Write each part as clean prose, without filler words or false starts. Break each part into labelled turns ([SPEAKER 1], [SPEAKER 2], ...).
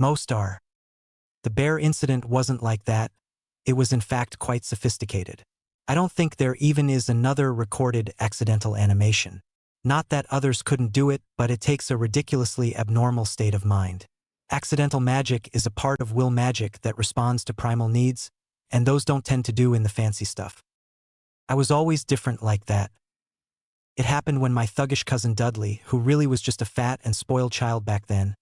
[SPEAKER 1] Most are. The bear incident wasn't like that. It was in fact quite sophisticated. I don't think there even is another recorded accidental animation. Not that others couldn't do it, but it takes a ridiculously abnormal state of mind. Accidental magic is a part of will magic that responds to primal needs, and those don't tend to do in the fancy stuff. I was always different like that. It happened when my thuggish cousin Dudley, who really was just a fat and spoiled child back then,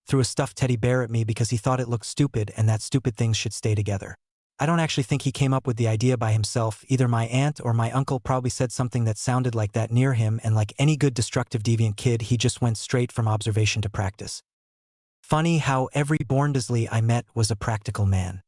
[SPEAKER 1] threw a stuffed teddy bear at me because he thought it looked stupid and that stupid things should stay together. I don't actually think he came up with the idea by himself. Either my aunt or my uncle probably said something that sounded like that near him, and like any good destructive deviant kid, he just went straight from observation to practice. Funny how every born Dudley I met was a practical man.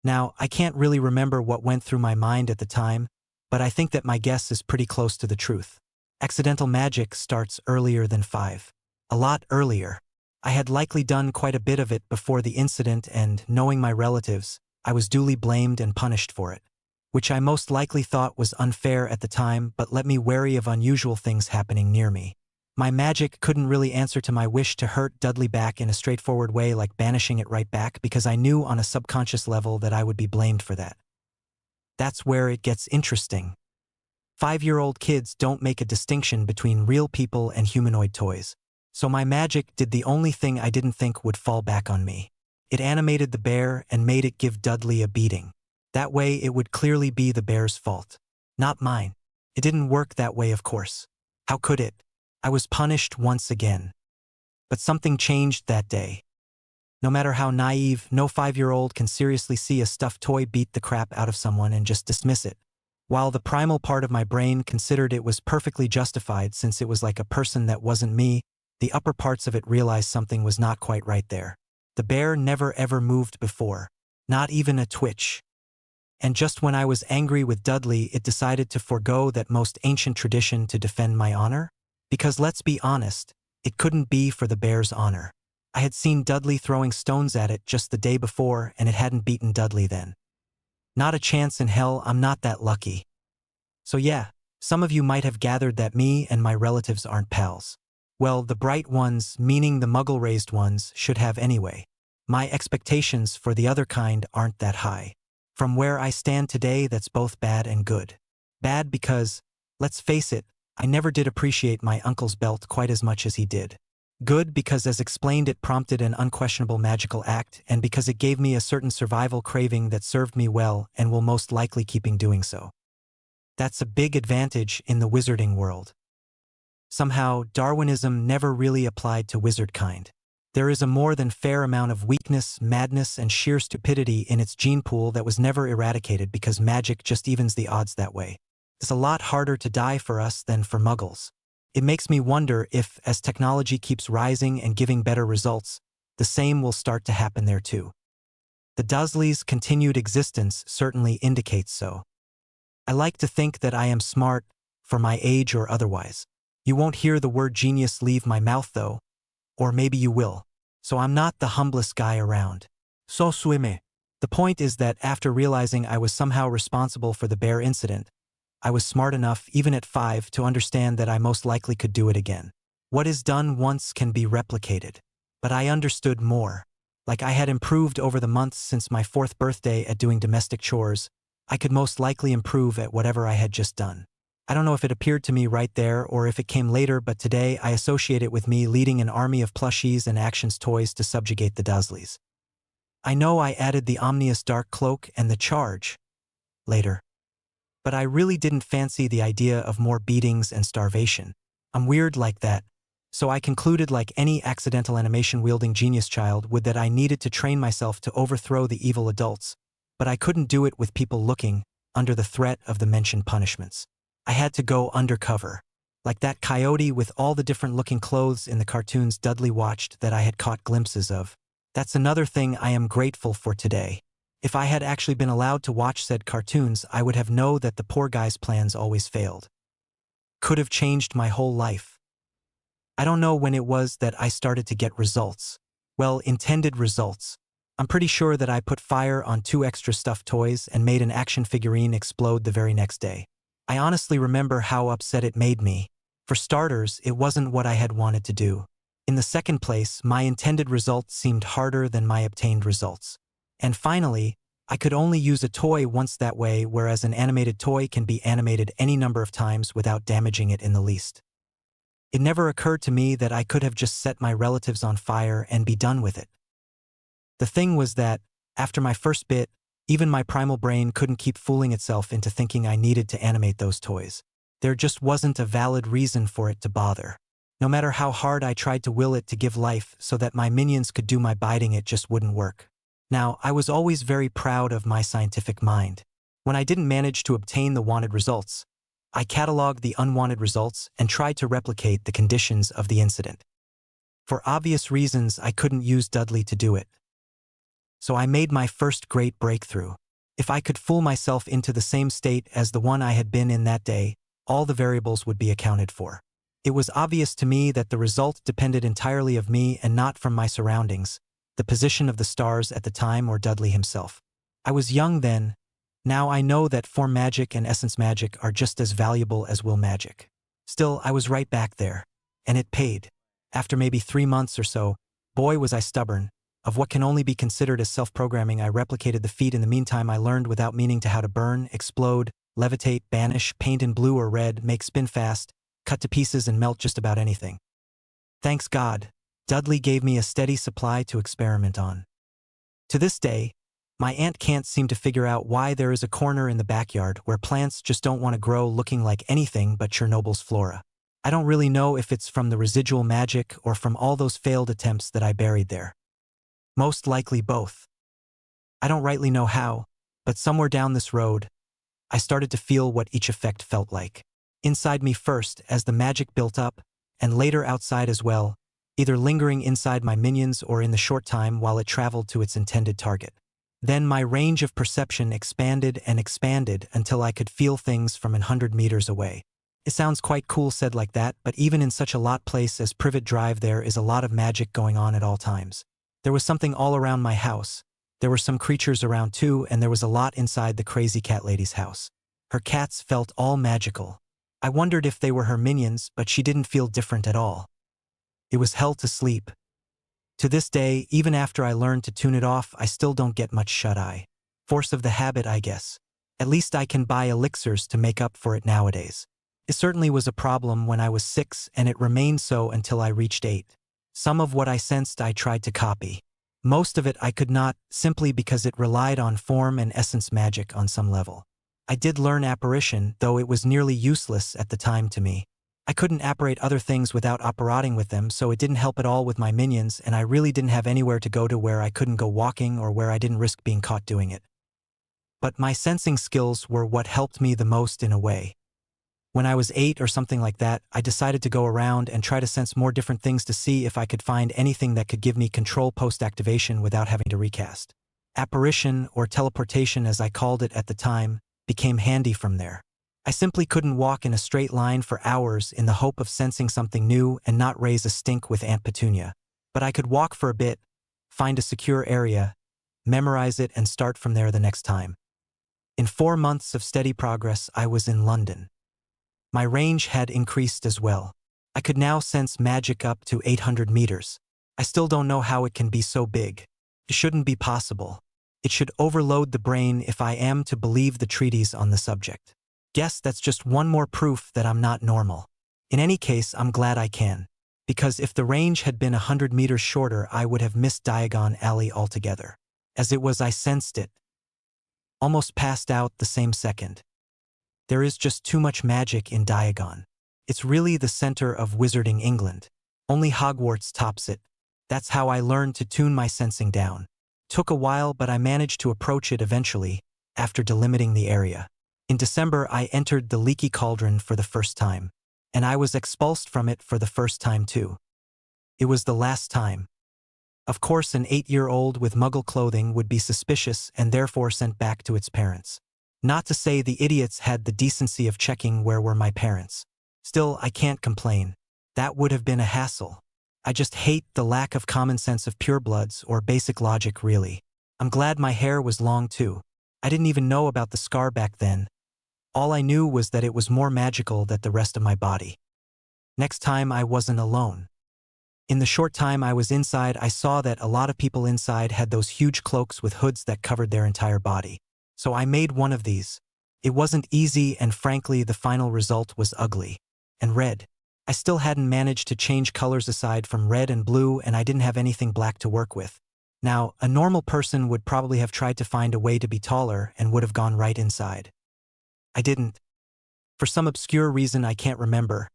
[SPEAKER 1] Now, I can't really remember what went through my mind at the time, but I think that my guess is pretty close to the truth. Accidental magic starts earlier than 5. A lot earlier. I had likely done quite a bit of it before the incident, and, knowing my relatives, I was duly blamed and punished for it, which I most likely thought was unfair at the time but let me wary of unusual things happening near me. My magic couldn't really answer to my wish to hurt Dudley back in a straightforward way like banishing it right back, because I knew on a subconscious level that I would be blamed for that. That's where it gets interesting. 5-year-old kids don't make a distinction between real people and humanoid toys. So my magic did the only thing I didn't think would fall back on me. It animated the bear and made it give Dudley a beating. That way it would clearly be the bear's fault, not mine. It didn't work that way, of course. How could it? I was punished once again. But something changed that day. No matter how naive, no 5-year-old can seriously see a stuffed toy beat the crap out of someone and just dismiss it. While the primal part of my brain considered it was perfectly justified since it was like a person that wasn't me, the upper parts of it realized something was not quite right there. The bear never ever moved before, not even a twitch. And just when I was angry with Dudley, it decided to forego that most ancient tradition to defend my honor? Because let's be honest, it couldn't be for the bear's honor. I had seen Dudley throwing stones at it just the day before, and it hadn't beaten Dudley then. Not a chance in hell. I'm not that lucky. So yeah, some of you might have gathered that me and my relatives aren't pals. Well, the bright ones, meaning the muggle-raised ones, should have anyway. My expectations for the other kind aren't that high. From where I stand today, that's both bad and good. Bad because, let's face it, I never did appreciate my uncle's belt quite as much as he did. Good because, as explained, it prompted an unquestionable magical act, and because it gave me a certain survival craving that served me well and will most likely keeping doing so. That's a big advantage in the wizarding world. Somehow, Darwinism never really applied to wizard kind. There is a more than fair amount of weakness, madness, and sheer stupidity in its gene pool that was never eradicated because magic just evens the odds that way. It's a lot harder to die for us than for muggles. It makes me wonder if, as technology keeps rising and giving better results, the same will start to happen there too. The Dursleys' continued existence certainly indicates so. I like to think that I am smart, for my age or otherwise. You won't hear the word genius leave my mouth though, or maybe you will. So I'm not the humblest guy around. So suime. The point is that after realizing I was somehow responsible for the bear incident, I was smart enough, even at 5, to understand that I most likely could do it again. What is done once can be replicated. But I understood more. Like I had improved over the months since my 4th birthday at doing domestic chores, I could most likely improve at whatever I had just done. I don't know if it appeared to me right there or if it came later, but today I associate it with me leading an army of plushies and actions toys to subjugate the Dursleys. I know I added the ominous dark cloak and the charge later. But I really didn't fancy the idea of more beatings and starvation. I'm weird like that. So I concluded, like any accidental animation-wielding genius child would, that I needed to train myself to overthrow the evil adults. But I couldn't do it with people looking, under the threat of the mentioned punishments. I had to go undercover. Like that coyote with all the different looking clothes in the cartoons Dudley watched that I had caught glimpses of. That's another thing I am grateful for today. If I had actually been allowed to watch said cartoons, I would have known that the poor guy's plans always failed. Could have changed my whole life. I don't know when it was that I started to get results. Well, intended results. I'm pretty sure that I put fire on 2 extra stuffed toys and made an action figurine explode the very next day. I honestly remember how upset it made me. For starters, it wasn't what I had wanted to do. In the second place, my intended results seemed harder than my obtained results. And finally, I could only use a toy once that way, whereas an animated toy can be animated any number of times without damaging it in the least. It never occurred to me that I could have just set my relatives on fire and be done with it. The thing was that, after my first bit, even my primal brain couldn't keep fooling itself into thinking I needed to animate those toys. There just wasn't a valid reason for it to bother. No matter how hard I tried to will it to give life so that my minions could do my biting, it just wouldn't work. Now, I was always very proud of my scientific mind. When I didn't manage to obtain the wanted results, I cataloged the unwanted results and tried to replicate the conditions of the incident. For obvious reasons, I couldn't use Dudley to do it. So I made my first great breakthrough. If I could fool myself into the same state as the one I had been in that day, all the variables would be accounted for. It was obvious to me that the result depended entirely of me and not from my surroundings, the position of the stars at the time or Dudley himself. I was young then. Now I know that form magic and essence magic are just as valuable as will magic. Still, I was right back there. And it paid. After maybe 3 months or so, boy was I stubborn. Of what can only be considered as self-programming, I replicated the feat. In the meantime, I learned without meaning to how to burn, explode, levitate, banish, paint in blue or red, make spin fast, cut to pieces and melt just about anything. Thanks God, Dudley gave me a steady supply to experiment on. To this day, my aunt can't seem to figure out why there is a corner in the backyard where plants just don't want to grow looking like anything but Chernobyl's flora. I don't really know if it's from the residual magic or from all those failed attempts that I buried there. Most likely both. I don't rightly know how, but somewhere down this road, I started to feel what each effect felt like. Inside me first, as the magic built up, and later outside as well, either lingering inside my minions or in the short time while it traveled to its intended target. Then my range of perception expanded and expanded until I could feel things from 100 meters away. It sounds quite cool said like that, but even in such a lot place as Privet Drive, there is a lot of magic going on at all times. There was something all around my house. There were some creatures around too, and there was a lot inside the crazy cat lady's house. Her cats felt all magical. I wondered if they were her minions, but she didn't feel different at all. It was hell to sleep. To this day, even after I learned to tune it off, I still don't get much shut-eye. Force of the habit, I guess. At least I can buy elixirs to make up for it nowadays. It certainly was a problem when I was 6, and it remained so until I reached 8. Some of what I sensed I tried to copy. Most of it I could not, simply because it relied on form and essence magic on some level. I did learn apparition, though it was nearly useless at the time to me. I couldn't apparate other things without apparating with them, so it didn't help at all with my minions, and I really didn't have anywhere to go to where I couldn't go walking or where I didn't risk being caught doing it. But my sensing skills were what helped me the most in a way. When I was 8 or something like that, I decided to go around and try to sense more different things to see if I could find anything that could give me control post-activation without having to recast. Apparition, or teleportation as I called it at the time, became handy from there. I simply couldn't walk in a straight line for hours in the hope of sensing something new and not raise a stink with Aunt Petunia. But I could walk for a bit, find a secure area, memorize it, and start from there the next time. In 4 months of steady progress, I was in London. My range had increased as well. I could now sense magic up to 800 meters. I still don't know how it can be so big. It shouldn't be possible. It should overload the brain if I am to believe the treatise on the subject. Guess that's just one more proof that I'm not normal. In any case, I'm glad I can. Because if the range had been 100 meters shorter, I would have missed Diagon Alley altogether. As it was, I sensed it. Almost passed out the same second. There is just too much magic in Diagon. It's really the center of wizarding England. Only Hogwarts tops it. That's how I learned to tune my sensing down. Took a while, but I managed to approach it eventually, after delimiting the area. In December, I entered the Leaky Cauldron for the first time, and I was expulsed from it for the first time too. It was the last time. Of course, an 8-year-old with muggle clothing would be suspicious and therefore sent back to its parents. Not to say the idiots had the decency of checking where were my parents. Still, I can't complain. That would have been a hassle. I just hate the lack of common sense of purebloods or basic logic, really. I'm glad my hair was long too. I didn't even know about the scar back then. All I knew was that it was more magical than the rest of my body. Next time I wasn't alone. In the short time I was inside, I saw that a lot of people inside had those huge cloaks with hoods that covered their entire body. So I made one of these. It wasn't easy, and frankly, the final result was ugly. And red. I still hadn't managed to change colors aside from red and blue, and I didn't have anything black to work with. Now, a normal person would probably have tried to find a way to be taller and would have gone right inside. I didn't. For some obscure reason I can't remember,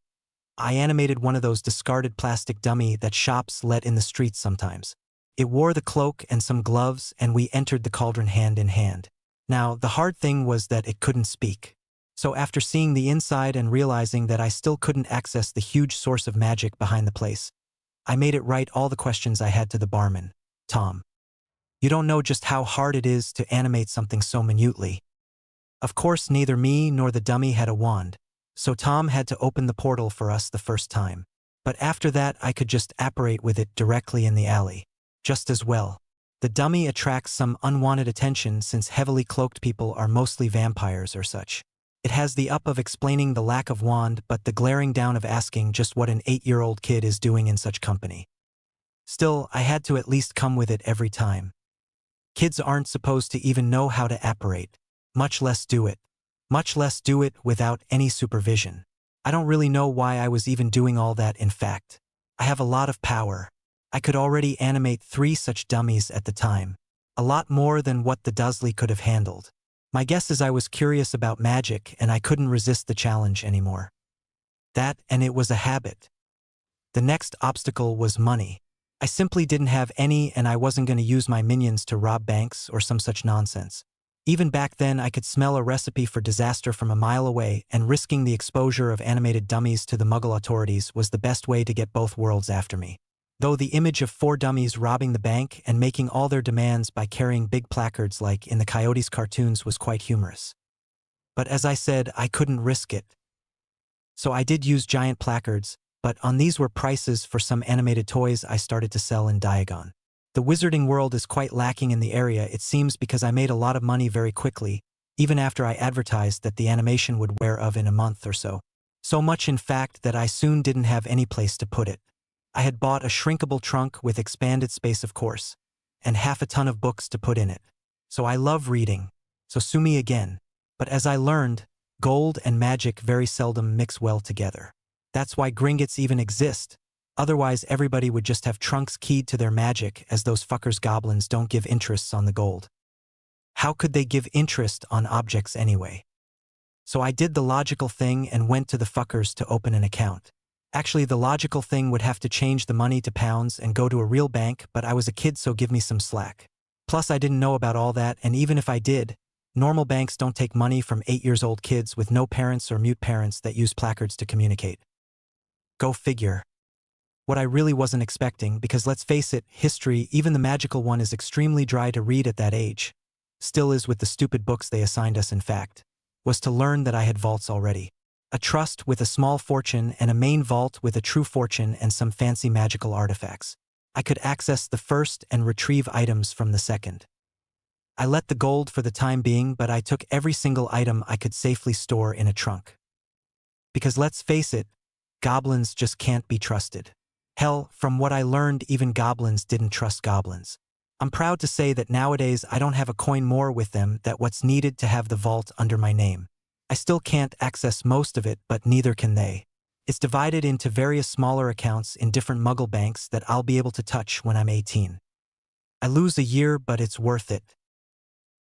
[SPEAKER 1] I animated one of those discarded plastic dummy that shops let in the streets sometimes. It wore the cloak and some gloves, and we entered the cauldron hand in hand. Now, the hard thing was that it couldn't speak. So after seeing the inside and realizing that I still couldn't access the huge source of magic behind the place, I made it write all the questions I had to the barman, Tom. You don't know just how hard it is to animate something so minutely. Of course, neither me nor the dummy had a wand, so Tom had to open the portal for us the first time. But after that, I could just apparate with it directly in the alley. Just as well. The dummy attracts some unwanted attention since heavily cloaked people are mostly vampires or such. It has the up of explaining the lack of wand, but the glaring down of asking just what an 8-year-old kid is doing in such company. Still, I had to at least come with it every time. Kids aren't supposed to even know how to apparate, much less do it. Much less do it without any supervision. I don't really know why I was even doing all that. In fact, I have a lot of power. I could already animate 3 such dummies at the time. A lot more than what the Dursley could have handled. My guess is I was curious about magic and I couldn't resist the challenge anymore. That, and it was a habit. The next obstacle was money. I simply didn't have any, and I wasn't going to use my minions to rob banks or some such nonsense. Even back then, I could smell a recipe for disaster from a mile away, and risking the exposure of animated dummies to the Muggle authorities was the best way to get both worlds after me. Though the image of 4 dummies robbing the bank and making all their demands by carrying big placards like in the Coyotes cartoons was quite humorous. But as I said, I couldn't risk it. So I did use giant placards, but on these were prices for some animated toys I started to sell in Diagon. The wizarding world is quite lacking in the area, it seems, because I made a lot of money very quickly, even after I advertised that the animation would wear off in a month or so. So much, in fact, that I soon didn't have any place to put it. I had bought a shrinkable trunk with expanded space, of course, and half a ton of books to put in it. So I love reading, so sue me again. But as I learned, gold and magic very seldom mix well together. That's why Gringotts even exist. Otherwise, everybody would just have trunks keyed to their magic, as those fuckers goblins don't give interests on the gold. How could they give interest on objects anyway? So I did the logical thing and went to the fuckers to open an account. Actually, the logical thing would have to change the money to pounds and go to a real bank, but I was a kid, so give me some slack. Plus, I didn't know about all that, and even if I did, normal banks don't take money from 8-year-old kids with no parents or mute parents that use placards to communicate. Go figure. What I really wasn't expecting, because let's face it, history, even the magical one, is extremely dry to read at that age. Still is with the stupid books they assigned us, in fact, was to learn that I had vaults already. A trust with a small fortune and a main vault with a true fortune and some fancy magical artifacts. I could access the first and retrieve items from the second. I let the gold for the time being, but I took every single item I could safely store in a trunk. Because let's face it, goblins just can't be trusted. Hell, from what I learned, even goblins didn't trust goblins. I'm proud to say that nowadays I don't have a coin more with them than what's needed to have the vault under my name. I still can't access most of it, but neither can they. It's divided into various smaller accounts in different Muggle banks that I'll be able to touch when I'm 18. I lose a year, but it's worth it.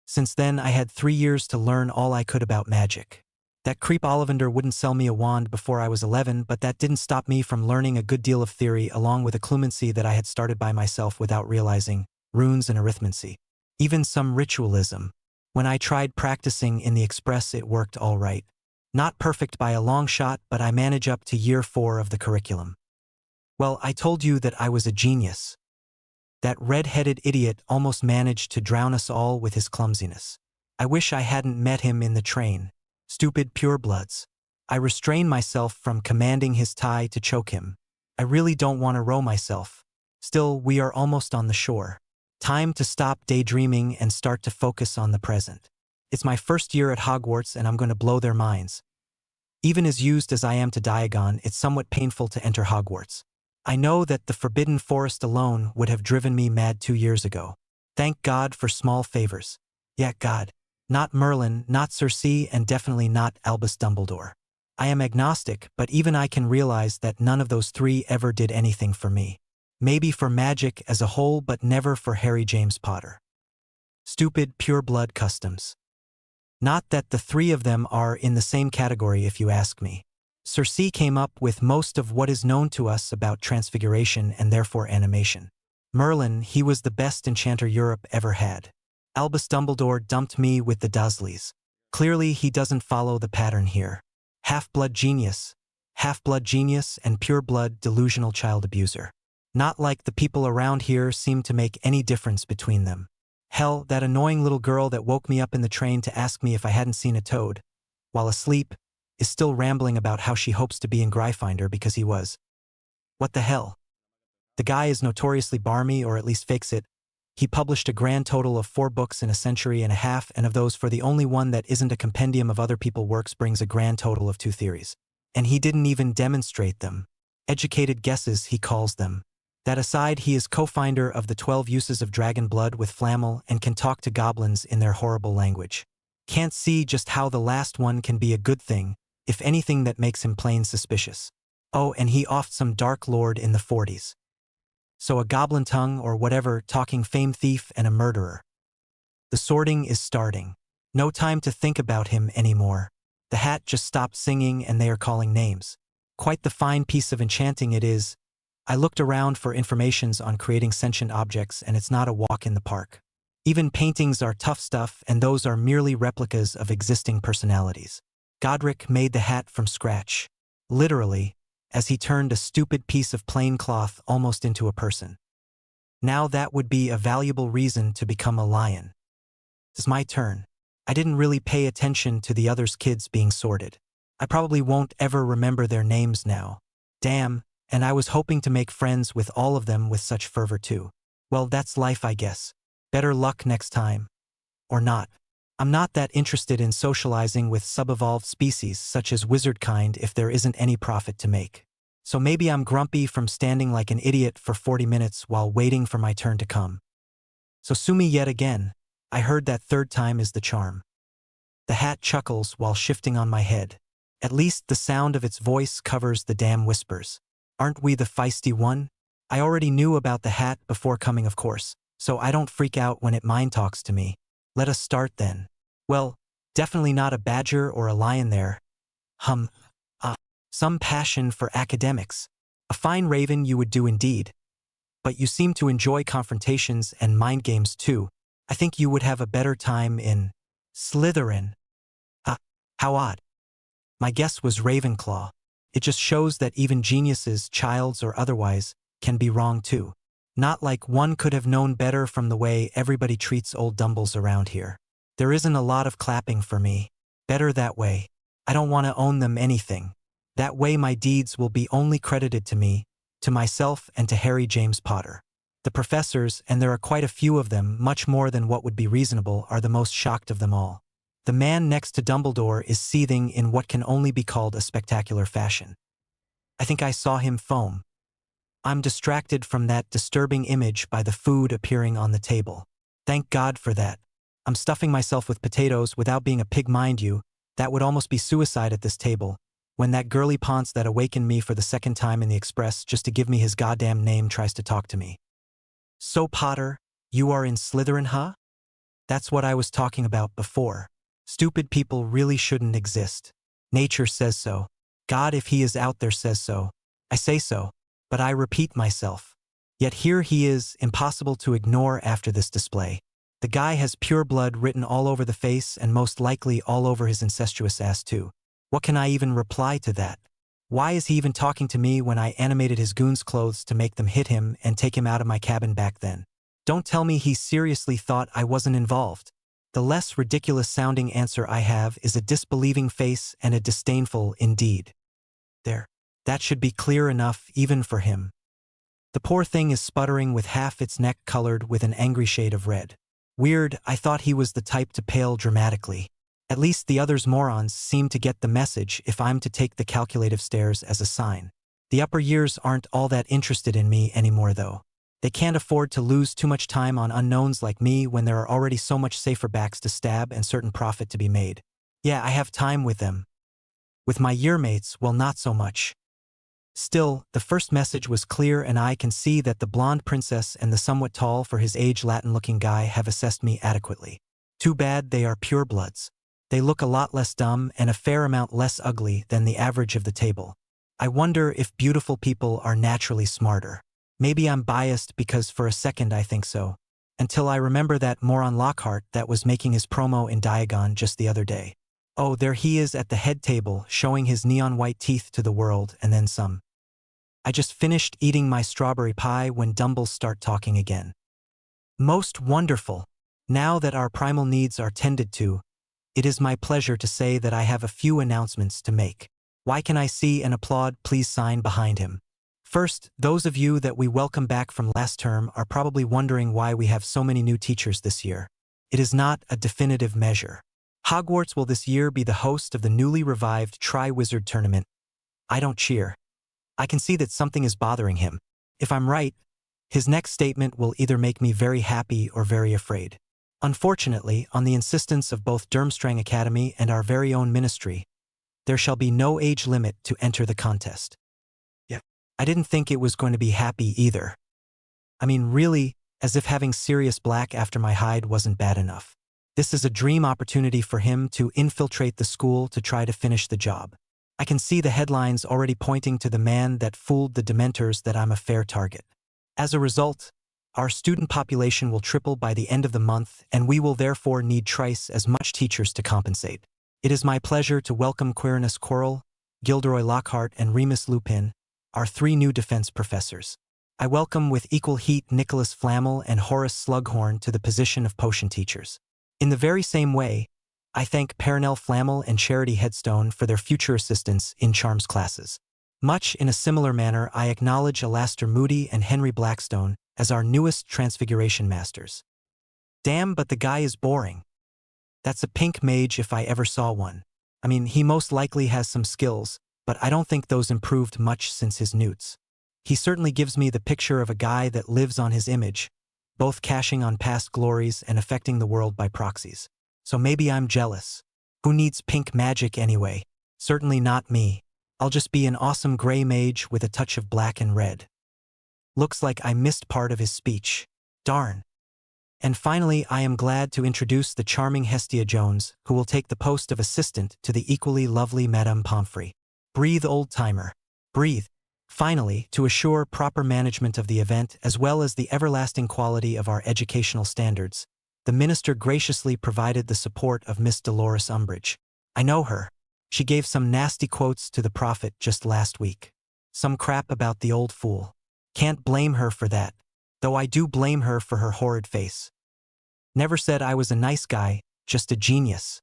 [SPEAKER 1] Since then, I had 3 years to learn all I could about magic. That creep Ollivander wouldn't sell me a wand before I was 11, but that didn't stop me from learning a good deal of theory along with a clumsy that I had started by myself without realizing, runes and arithmancy. Even some ritualism. When I tried practicing in the Express, it worked all right. Not perfect by a long shot, but I managed up to year 4 of the curriculum. Well, I told you that I was a genius. That red-headed idiot almost managed to drown us all with his clumsiness. I wish I hadn't met him in the train. Stupid purebloods. I restrain myself from commanding his tie to choke him. I really don't want to row myself. Still, we are almost on the shore. Time to stop daydreaming and start to focus on the present. It's my first year at Hogwarts and I'm going to blow their minds. Even as used as I am to Diagon, it's somewhat painful to enter Hogwarts. I know that the Forbidden Forest alone would have driven me mad 2 years ago. Thank God for small favors. Yeah, God. Not Merlin, not Cersei, and definitely not Albus Dumbledore. I am agnostic, but even I can realize that none of those three ever did anything for me. Maybe for magic as a whole, but never for Harry James Potter. Stupid pure-blood customs. Not that the three of them are in the same category if you ask me. Cersei came up with most of what is known to us about transfiguration and therefore animation. Merlin, he was the best enchanter Europe ever had. Albus Dumbledore dumped me with the Dursleys. Clearly he doesn't follow the pattern here. Half-blood genius and pure-blood delusional child abuser. Not like the people around here seem to make any difference between them. Hell, that annoying little girl that woke me up in the train to ask me if I hadn't seen a toad, while asleep, is still rambling about how she hopes to be in Gryffindor because he was. What the hell? The guy is notoriously barmy, or at least fakes it. He published a grand total of 4 books in a century and a half, and of those for the only one that isn't a compendium of other people's works brings a grand total of 2 theories. And he didn't even demonstrate them. Educated guesses, he calls them. That aside, he is co-founder of the 12 Uses of Dragon Blood with Flammel and can talk to goblins in their horrible language. Can't see just how the last one can be a good thing, if anything that makes him plain suspicious. Oh, and he offed some Dark Lord in the 40s. So a goblin tongue or whatever, talking fame thief and a murderer. The sorting is starting. No time to think about him anymore. The hat just stopped singing and they are calling names. Quite the fine piece of enchanting it is. I looked around for informations on creating sentient objects and it's not a walk in the park. Even paintings are tough stuff and those are merely replicas of existing personalities. Godric made the hat from scratch. Literally, as he turned a stupid piece of plain cloth almost into a person. Now that would be a valuable reason to become a lion. It's my turn. I didn't really pay attention to the others' kids being sorted. I probably won't ever remember their names now. Damn. And I was hoping to make friends with all of them with such fervor too. Well, that's life, I guess. Better luck next time. Or not. I'm not that interested in socializing with sub-evolved species such as wizard kind if there isn't any profit to make. So maybe I'm grumpy from standing like an idiot for 40 minutes while waiting for my turn to come. So sue me yet again. I heard that 3rd time is the charm. The hat chuckles while shifting on my head. At least the sound of its voice covers the damn whispers. Aren't we the feisty one? I already knew about the hat before coming, of course, so I don't freak out when it mind talks to me. Let us start then. Well, definitely not a badger or a lion there. Some passion for academics. A fine raven you would do indeed. But you seem to enjoy confrontations and mind games too. I think you would have a better time in Slytherin. How odd. My guess was Ravenclaw. It just shows that even geniuses, childs or otherwise, can be wrong too. Not like one could have known better from the way everybody treats old Dumbles around here. There isn't a lot of clapping for me. Better that way. I don't want to own them anything. That way my deeds will be only credited to me, to myself and to Harry James Potter. The professors, and there are quite a few of them, much more than what would be reasonable, are the most shocked of them all. The man next to Dumbledore is seething in what can only be called a spectacular fashion. I think I saw him foam. I'm distracted from that disturbing image by the food appearing on the table. Thank God for that. I'm stuffing myself with potatoes without being a pig, mind you. That would almost be suicide at this table. When that girly ponce that awakened me for the 2nd time in the express just to give me his goddamn name tries to talk to me. So Potter, you are in Slytherin, huh? That's what I was talking about before. Stupid people really shouldn't exist. Nature says so. God, if he is out there, says so. I say so. But I repeat myself. Yet here he is, impossible to ignore after this display. The guy has pure blood written all over the face and most likely all over his incestuous ass too. What can I even reply to that? Why is he even talking to me when I animated his goons' clothes to make them hit him and take him out of my cabin back then? Don't tell me he seriously thought I wasn't involved. The less ridiculous-sounding answer I have is a disbelieving face and a disdainful indeed. There. That should be clear enough even for him. The poor thing is sputtering with half its neck colored with an angry shade of red. Weird, I thought he was the type to pale dramatically. At least the others morons seem to get the message if I'm to take the calculative stares as a sign. The upper years aren't all that interested in me anymore though. They can't afford to lose too much time on unknowns like me when there are already so much safer backs to stab and certain profit to be made. Yeah, I have time with them. With my yearmates, well, not so much. Still, the first message was clear, and I can see that the blonde princess and the somewhat tall for his age Latin-looking guy have assessed me adequately. Too bad they are purebloods. They look a lot less dumb and a fair amount less ugly than the average of the table. I wonder if beautiful people are naturally smarter. Maybe I'm biased because for a second I think so. Until I remember that moron Lockhart that was making his promo in Diagon just the other day. Oh, there he is at the head table, showing his neon white teeth to the world, and then some. I just finished eating my strawberry pie when Dumbles start talking again. Most wonderful. Now that our primal needs are tended to, it is my pleasure to say that I have a few announcements to make. Why can I see and applaud? Please sign behind him. First, those of you that we welcome back from last term are probably wondering why we have so many new teachers this year. It is not a definitive measure. Hogwarts will this year be the host of the newly revived Tri-Wizard Tournament. I don't cheer. I can see that something is bothering him. If I'm right, his next statement will either make me very happy or very afraid. Unfortunately, on the insistence of both Durmstrang Academy and our very own ministry, there shall be no age limit to enter the contest. Yeah. I didn't think it was going to be happy either. I mean, really, as if having Sirius Black after my hide wasn't bad enough. This is a dream opportunity for him to infiltrate the school to try to finish the job. I can see the headlines already pointing to the man that fooled the Dementors that I'm a fair target. As a result, our student population will triple by the end of the month, and we will therefore need twice as much teachers to compensate. It is my pleasure to welcome Quirinus Quirrell, Gilderoy Lockhart, and Remus Lupin, our 3 new defense professors. I welcome with equal heat Nicholas Flamel and Horace Slughorn to the position of potion teachers. In the very same way, I thank Pernell Flamel and Charity Headstone for their future assistance in Charms classes. Much in a similar manner, I acknowledge Alastair Moody and Henry Blackstone as our newest Transfiguration Masters. Damn, but the guy is boring. That's a pink mage if I ever saw one. I mean, he most likely has some skills, but I don't think those improved much since his newts. He certainly gives me the picture of a guy that lives on his image, both cashing on past glories and affecting the world by proxies. So maybe I'm jealous. Who needs pink magic anyway? Certainly not me. I'll just be an awesome gray mage with a touch of black and red. Looks like I missed part of his speech. Darn. And finally, I am glad to introduce the charming Hestia Jones, who will take the post of assistant to the equally lovely Madame Pomfrey. Breathe, old-timer. Breathe. Finally, to assure proper management of the event as well as the everlasting quality of our educational standards, the minister graciously provided the support of Miss Dolores Umbridge. I know her. She gave some nasty quotes to the prophet just last week. Some crap about the old fool. Can't blame her for that, though I do blame her for her horrid face. Never said I was a nice guy, just a genius.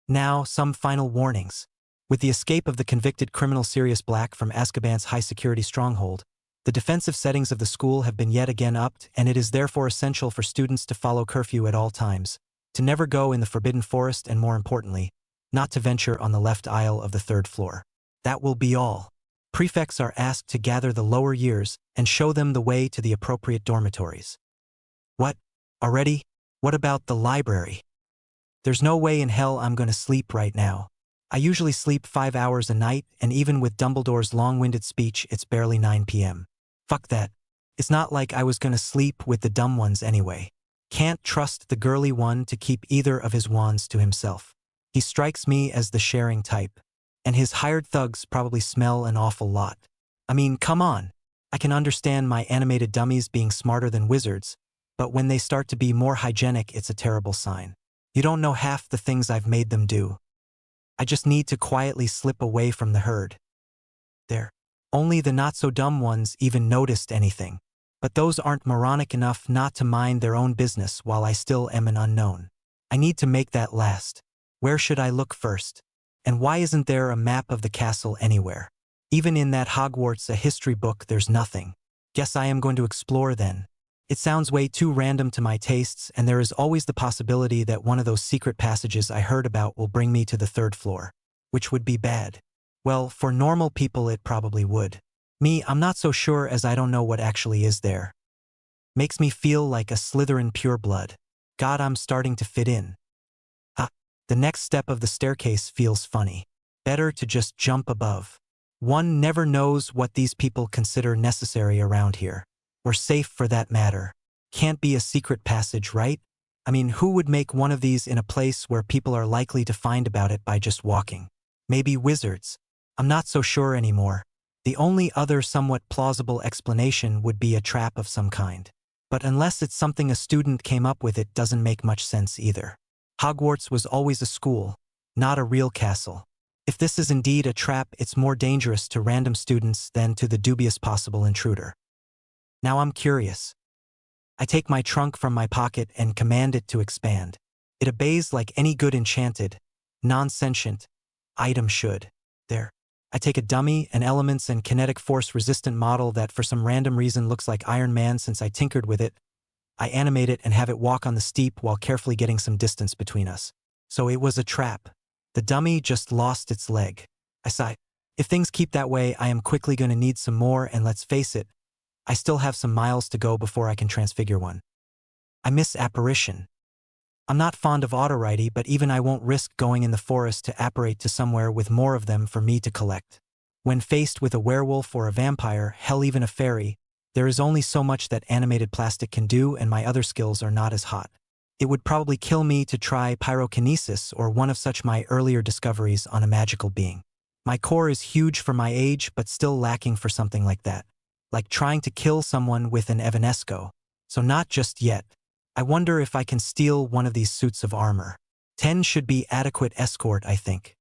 [SPEAKER 1] Now, some final warnings. With the escape of the convicted criminal Sirius Black from Azkaban's high-security stronghold, the defensive settings of the school have been yet again upped, and it is therefore essential for students to follow curfew at all times, to never go in the Forbidden Forest, and more importantly, not to venture on the left aisle of the 3rd floor. That will be all. Prefects are asked to gather the lower years and show them the way to the appropriate dormitories. What? Already? What about the library? There's no way in hell I'm going to sleep right now. I usually sleep 5 hours a night, and even with Dumbledore's long-winded speech, it's barely 9 p.m. Fuck that. It's not like I was going to sleep with the dumb ones anyway. Can't trust the girly one to keep either of his wands to himself. He strikes me as the sharing type. And his hired thugs probably smell an awful lot. I mean, come on. I can understand my animated dummies being smarter than wizards, but when they start to be more hygienic, it's a terrible sign. You don't know half the things I've made them do. I just need to quietly slip away from the herd. There. Only the not-so-dumb ones even noticed anything. But those aren't moronic enough not to mind their own business while I still am an unknown. I need to make that last. Where should I look first? And why isn't there a map of the castle anywhere? Even in that Hogwarts a history book, there's nothing. Guess I am going to explore then. It sounds way too random to my tastes, and there is always the possibility that one of those secret passages I heard about will bring me to the 3rd floor. Which would be bad. Well, for normal people it probably would. Me, I'm not so sure as I don't know what actually is there. Makes me feel like a Slytherin pureblood. God, I'm starting to fit in. Ah, the next step of the staircase feels funny. Better to just jump above. One never knows what these people consider necessary around here. Or safe for that matter. Can't be a secret passage, right? I mean, who would make one of these in a place where people are likely to find about it by just walking? Maybe wizards. I'm not so sure anymore. The only other somewhat plausible explanation would be a trap of some kind. But unless it's something a student came up with, it doesn't make much sense either. Hogwarts was always a school, not a real castle. If this is indeed a trap, it's more dangerous to random students than to the dubious possible intruder. Now I'm curious. I take my trunk from my pocket and command it to expand. It obeys like any good enchanted, non-sentient item should. There. I take a dummy, an elements and kinetic force resistant model that for some random reason looks like Iron Man since I tinkered with it. I animate it and have it walk on the steep while carefully getting some distance between us. So it was a trap. The dummy just lost its leg. I sigh. If things keep that way, I am quickly going to need some more, and let's face it, I still have some miles to go before I can transfigure one. I miss apparition. I'm not fond of autorighty, but even I won't risk going in the forest to apparate to somewhere with more of them for me to collect. When faced with a werewolf or a vampire, hell even a fairy, there is only so much that animated plastic can do, and my other skills are not as hot. It would probably kill me to try pyrokinesis or one of such my earlier discoveries on a magical being. My core is huge for my age, but still lacking for something like that. Like trying to kill someone with an Evanesco. So not just yet. I wonder if I can steal one of these suits of armor. 10 should be adequate escort, I think.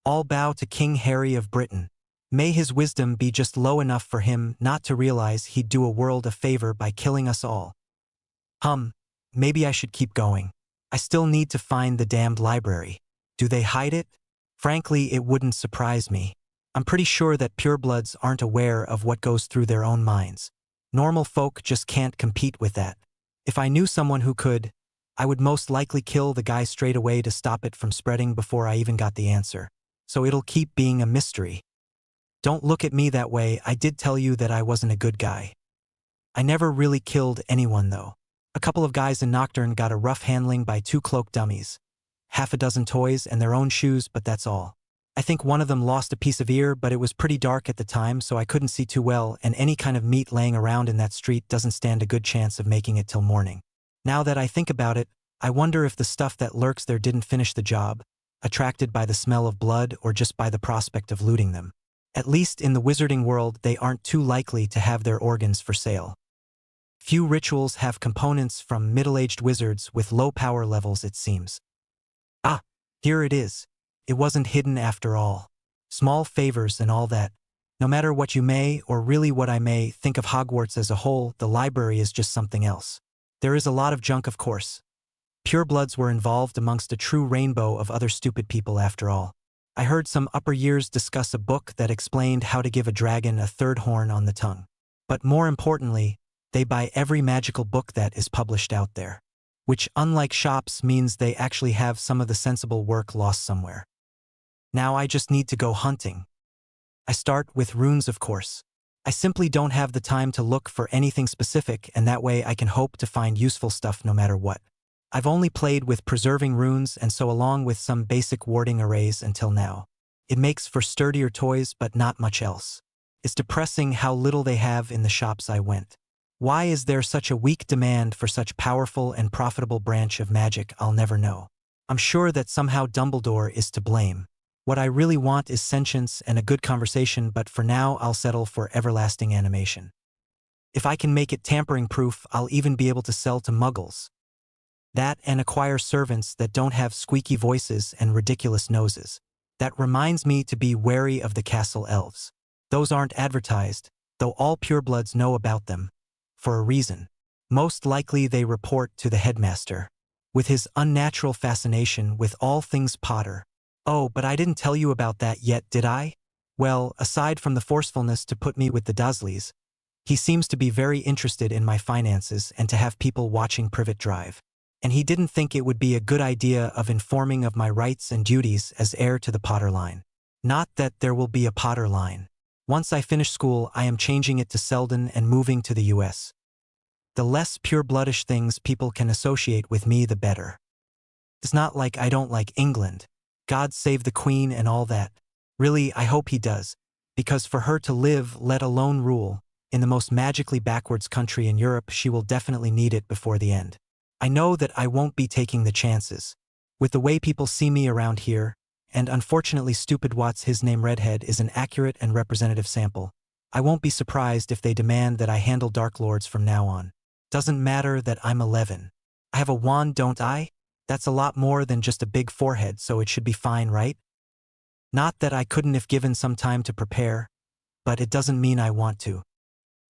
[SPEAKER 1] All bow to King Harry of Britain. May his wisdom be just low enough for him not to realize he'd do a world a favor by killing us all. Maybe I should keep going. I still need to find the damned library. Do they hide it? Frankly, it wouldn't surprise me. I'm pretty sure that purebloods aren't aware of what goes through their own minds. Normal folk just can't compete with that. If I knew someone who could, I would most likely kill the guy straight away to stop it from spreading before I even got the answer. So it'll keep being a mystery. Don't look at me that way, I did tell you that I wasn't a good guy. I never really killed anyone though. A couple of guys in Nocturne got a rough handling by 2 cloak dummies. Half a dozen toys and their own shoes, but that's all. I think one of them lost a piece of ear, but it was pretty dark at the time, so I couldn't see too well, and any kind of meat laying around in that street doesn't stand a good chance of making it till morning. Now that I think about it, I wonder if the stuff that lurks there didn't finish the job, attracted by the smell of blood or just by the prospect of looting them. At least in the wizarding world, they aren't too likely to have their organs for sale. Few rituals have components from middle-aged wizards with low power levels, it seems. Ah, here it is. It wasn't hidden after all. Small favors and all that. No matter what you may, or really what I may, think of Hogwarts as a whole, the library is just something else. There is a lot of junk, of course. Purebloods were involved amongst a true rainbow of other stupid people after all. I heard some upper years discuss a book that explained how to give a dragon a third horn on the tongue. But more importantly, they buy every magical book that is published out there. Which, unlike shops, means they actually have some of the sensible work lost somewhere. Now I just need to go hunting. I start with runes, of course. I simply don't have the time to look for anything specific, and that way I can hope to find useful stuff no matter what. I've only played with preserving runes, and so along with some basic warding arrays until now. It makes for sturdier toys, but not much else. It's depressing how little they have in the shops I went. Why is there such a weak demand for such powerful and profitable branch of magic? I'll never know. I'm sure that somehow Dumbledore is to blame. What I really want is sentience and a good conversation, but for now I'll settle for everlasting animation. If I can make it tampering-proof, I'll even be able to sell to muggles. That and acquire servants that don't have squeaky voices and ridiculous noses. That reminds me to be wary of the castle elves. Those aren't advertised, though all purebloods know about them. For a reason. Most likely they report to the headmaster. With his unnatural fascination with all things Potter. Oh, but I didn't tell you about that yet, did I? Well, aside from the forcefulness to put me with the Dursleys, he seems to be very interested in my finances and to have people watching Privet Drive. And he didn't think it would be a good idea of informing of my rights and duties as heir to the Potter line. Not that there will be a Potter line. Once I finish school, I am changing it to Selden and moving to the US. The less pure-bloodish things people can associate with me, the better. It's not like I don't like England. God save the Queen and all that. Really, I hope he does. Because for her to live, let alone rule, in the most magically backwards country in Europe, she will definitely need it before the end. I know that I won't be taking the chances. With the way people see me around here, and unfortunately Stupid Watts his name Redhead is an accurate and representative sample, I won't be surprised if they demand that I handle Dark Lords from now on. Doesn't matter that I'm 11. I have a wand, don't I? That's a lot more than just a big forehead, so it should be fine, right? Not that I couldn't if given some time to prepare, but it doesn't mean I want to.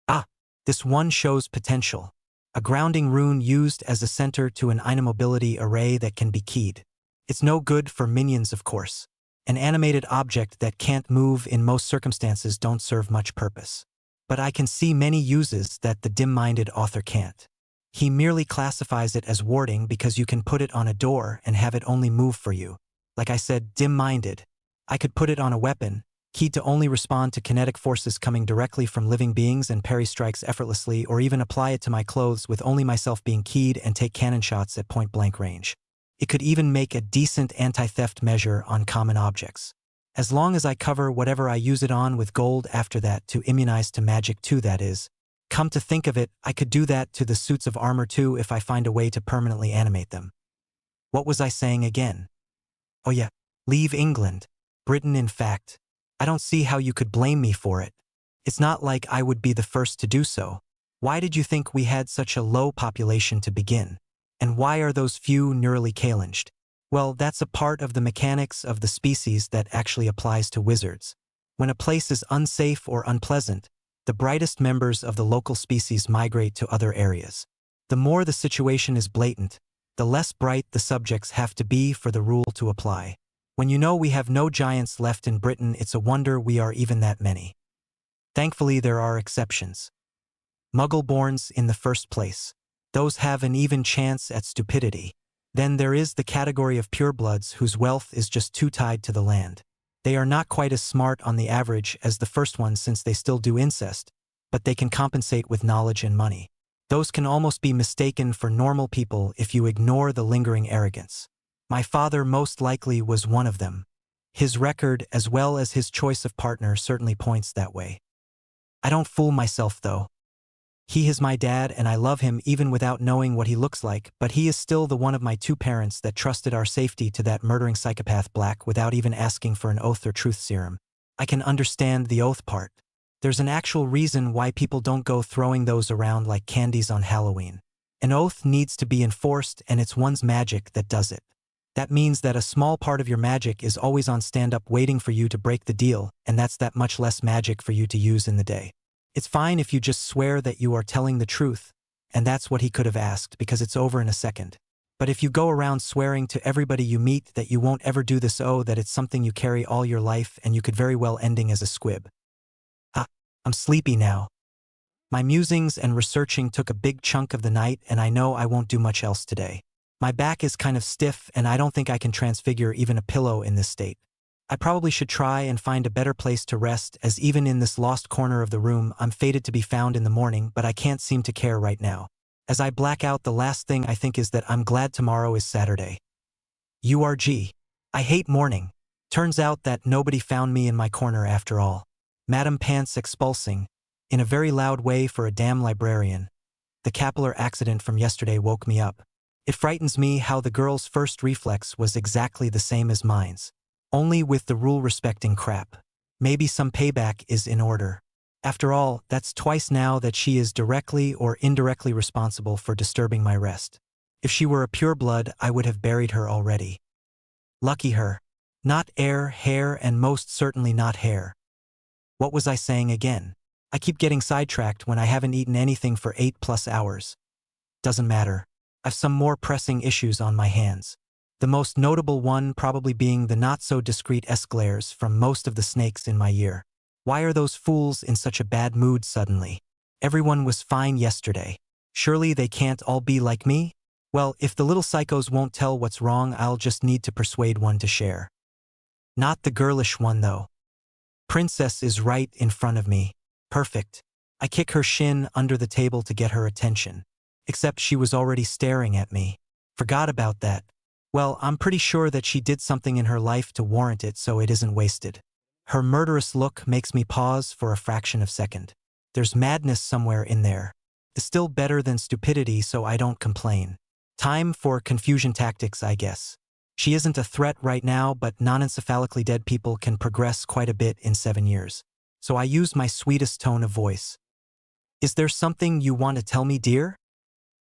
[SPEAKER 1] Ah, this one shows potential. A grounding rune used as a center to an inamobility array that can be keyed. It's no good for minions, of course. An animated object that can't move in most circumstances don't serve much purpose. But I can see many uses that the dim-minded author can't. He merely classifies it as warding because you can put it on a door and have it only move for you. Like I said, dim-minded. I could put it on a weapon, keyed to only respond to kinetic forces coming directly from living beings and parry strikes effortlessly, or even apply it to my clothes with only myself being keyed and take cannon shots at point-blank range. It could even make a decent anti-theft measure on common objects. As long as I cover whatever I use it on with gold after that to immunize to magic too, that is. Come to think of it, I could do that to the suits of armor too if I find a way to permanently animate them. What was I saying again? Oh yeah, leave England. Britain, in fact. I don't see how you could blame me for it. It's not like I would be the first to do so. Why did you think we had such a low population to begin? And why are those few neurally challenged? Well, that's a part of the mechanics of the species that actually applies to wizards. When a place is unsafe or unpleasant, the brightest members of the local species migrate to other areas. The more the situation is blatant, the less bright the subjects have to be for the rule to apply. When you know we have no giants left in Britain, it's a wonder we are even that many. Thankfully, there are exceptions. Muggle-borns in the first place. Those have an even chance at stupidity. Then there is the category of purebloods whose wealth is just too tied to the land. They are not quite as smart on the average as the first ones since they still do incest, but they can compensate with knowledge and money. Those can almost be mistaken for normal people if you ignore the lingering arrogance. My father most likely was one of them. His record, as well as his choice of partner, certainly points that way. I don't fool myself, though. He is my dad, and I love him even without knowing what he looks like, but he is still the one of my two parents that trusted our safety to that murdering psychopath Black without even asking for an oath or truth serum. I can understand the oath part. There's an actual reason why people don't go throwing those around like candies on Halloween. An oath needs to be enforced, and it's one's magic that does it. That means that a small part of your magic is always on stand-up waiting for you to break the deal, and that's that much less magic for you to use in the day. It's fine if you just swear that you are telling the truth, and that's what he could have asked because it's over in a second. But if you go around swearing to everybody you meet that you won't ever do this, that it's something you carry all your life and you could very well ending as a squib. I'm sleepy now. My musings and researching took a big chunk of the night, and I know I won't do much else today. My back is kind of stiff, and I don't think I can transfigure even a pillow in this state. I probably should try and find a better place to rest, as even in this lost corner of the room, I'm fated to be found in the morning, but I can't seem to care right now. As I black out, the last thing I think is that I'm glad tomorrow is Saturday. URG. I hate morning. Turns out that nobody found me in my corner after all. Madam Pants expulsing, in a very loud way for a damn librarian. The capillary accident from yesterday woke me up. It frightens me how the girl's first reflex was exactly the same as mine's. Only with the rule-respecting crap. Maybe some payback is in order. After all, that's twice now that she is directly or indirectly responsible for disturbing my rest. If she were a pureblood, I would have buried her already. Lucky her. Not air, hair, and most certainly not hair. What was I saying again? I keep getting sidetracked when I haven't eaten anything for 8+ hours. Doesn't matter. I've some more pressing issues on my hands. The most notable one probably being the not-so-discreet escalairs from most of the snakes in my year. Why are those fools in such a bad mood suddenly? Everyone was fine yesterday. Surely they can't all be like me? Well, if the little psychos won't tell what's wrong, I'll just need to persuade one to share. Not the girlish one, though. Princess is right in front of me. Perfect. I kick her shin under the table to get her attention. Except she was already staring at me. Forgot about that. Well, I'm pretty sure that she did something in her life to warrant it, so it isn't wasted. Her murderous look makes me pause for a fraction of a second. There's madness somewhere in there. It's still better than stupidity, so I don't complain. Time for confusion tactics, I guess. She isn't a threat right now, but non-encephalically dead people can progress quite a bit in 7 years. So I use my sweetest tone of voice. Is there something you want to tell me, dear?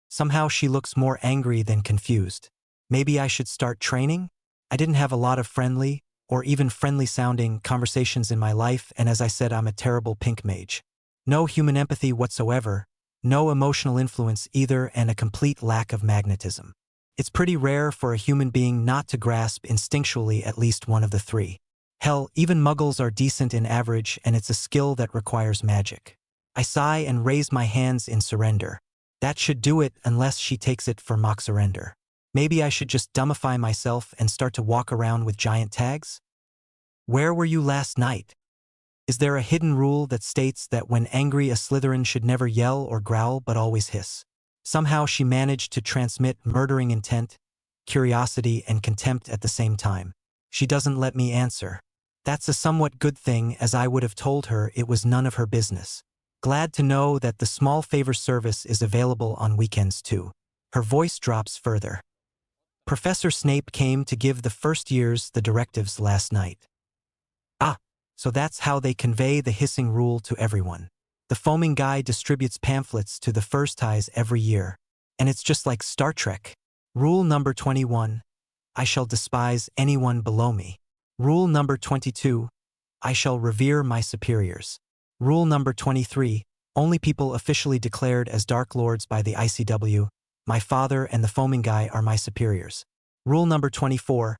[SPEAKER 1] Somehow she looks more angry than confused. Maybe I should start training? I didn't have a lot of friendly, or even friendly-sounding, conversations in my life, and as I said, I'm a terrible pink mage. No human empathy whatsoever, no emotional influence either, and a complete lack of magnetism. It's pretty rare for a human being not to grasp instinctually at least one of the three. Hell, even muggles are decent in average, and it's a skill that requires magic. I sigh and raise my hands in surrender. That should do it unless she takes it for mock surrender. Maybe I should just dumbify myself and start to walk around with giant tags? Where were you last night? Is there a hidden rule that states that when angry a Slytherin should never yell or growl but always hiss? Somehow she managed to transmit murdering intent, curiosity, and contempt at the same time. She doesn't let me answer. That's a somewhat good thing, as I would have told her it was none of her business. Glad to know that the small favor service is available on weekends too. Her voice drops further. Professor Snape came to give the first years the directives last night. Ah, so that's how they convey the hissing rule to everyone. The foaming guy distributes pamphlets to the first highs every year. And it's just like Star Trek. Rule number 21, I shall despise anyone below me. Rule number 22, I shall revere my superiors. Rule number 23, only people officially declared as Dark Lords by the ICW, my father and the foaming guy, are my superiors. Rule number 24,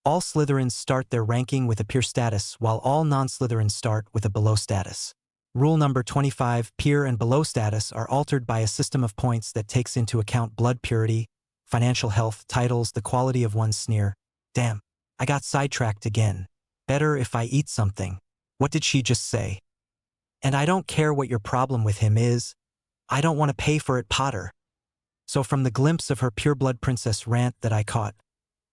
[SPEAKER 1] all Slytherins start their ranking with a peer status, while all non-Slytherins start with a below status. Rule number 25, peer and below status are altered by a system of points that takes into account blood purity, financial health, titles, the quality of one's sneer. Damn, I got sidetracked again. Better if I eat something. What did she just say? And I don't care what your problem with him is. I don't want to pay for it, Potter. So from the glimpse of her pureblood princess rant that I caught,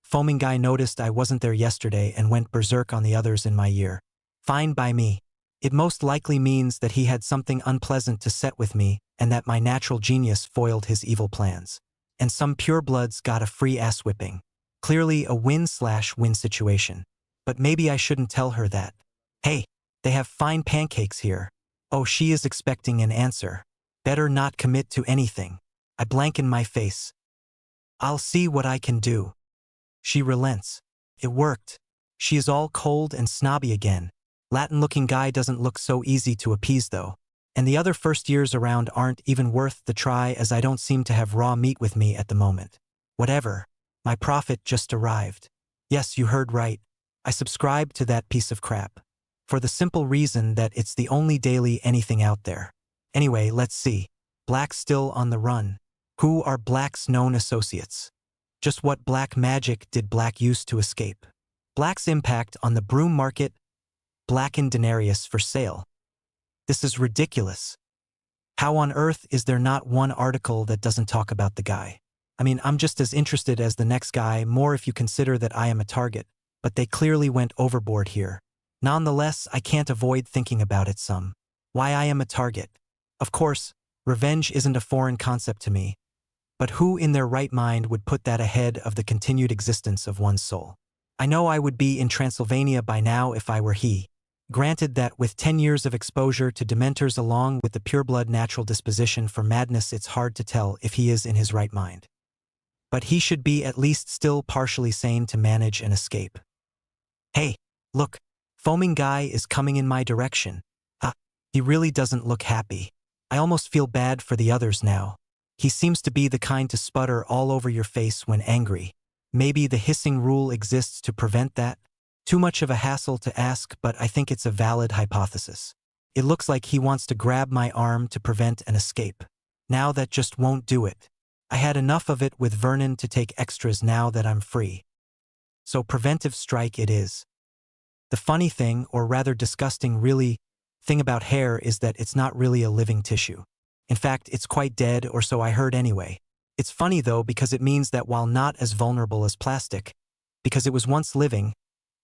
[SPEAKER 1] foaming guy noticed I wasn't there yesterday and went berserk on the others in my year. Fine by me. It most likely means that he had something unpleasant to set with me and that my natural genius foiled his evil plans. And some purebloods got a free ass whipping. Clearly a win-slash-win situation. But maybe I shouldn't tell her that. Hey, they have fine pancakes here. Oh, she is expecting an answer. Better not commit to anything. I blanken my face. I'll see what I can do. She relents. It worked. She is all cold and snobby again. Latin-looking guy doesn't look so easy to appease though. And the other first years around aren't even worth the try, as I don't seem to have raw meat with me at the moment. Whatever. My profit just arrived. Yes, you heard right. I subscribe to that piece of crap. For the simple reason that it's the only daily anything out there. Anyway, let's see. Black's still on the run. Who are Black's known associates? Just what black magic did Black use to escape? Black's impact on the broom market? Blackened denarius for sale. This is ridiculous. How on earth is there not one article that doesn't talk about the guy? I mean, I'm just as interested as the next guy, more if you consider that I am a target, but they clearly went overboard here. Nonetheless, I can't avoid thinking about it some. Why I am a target. Of course, revenge isn't a foreign concept to me, but who in their right mind would put that ahead of the continued existence of one's soul? I know I would be in Transylvania by now if I were he. Granted that with 10 years of exposure to dementors along with the pureblood natural disposition for madness, it's hard to tell if he is in his right mind. But he should be at least still partially sane to manage an escape. Hey, look, foaming guy is coming in my direction. He really doesn't look happy. I almost feel bad for the others now. He seems to be the kind to sputter all over your face when angry. Maybe the hissing rule exists to prevent that? Too much of a hassle to ask, but I think it's a valid hypothesis. It looks like he wants to grab my arm to prevent an escape. Now that just won't do it. I had enough of it with Vernon to take extras now that I'm free. So preventive strike it is. The funny thing, or rather disgusting thing about hair is that it's not really a living tissue. In fact, it's quite dead, or so I heard anyway. It's funny though because it means that while not as vulnerable as plastic, because it was once living,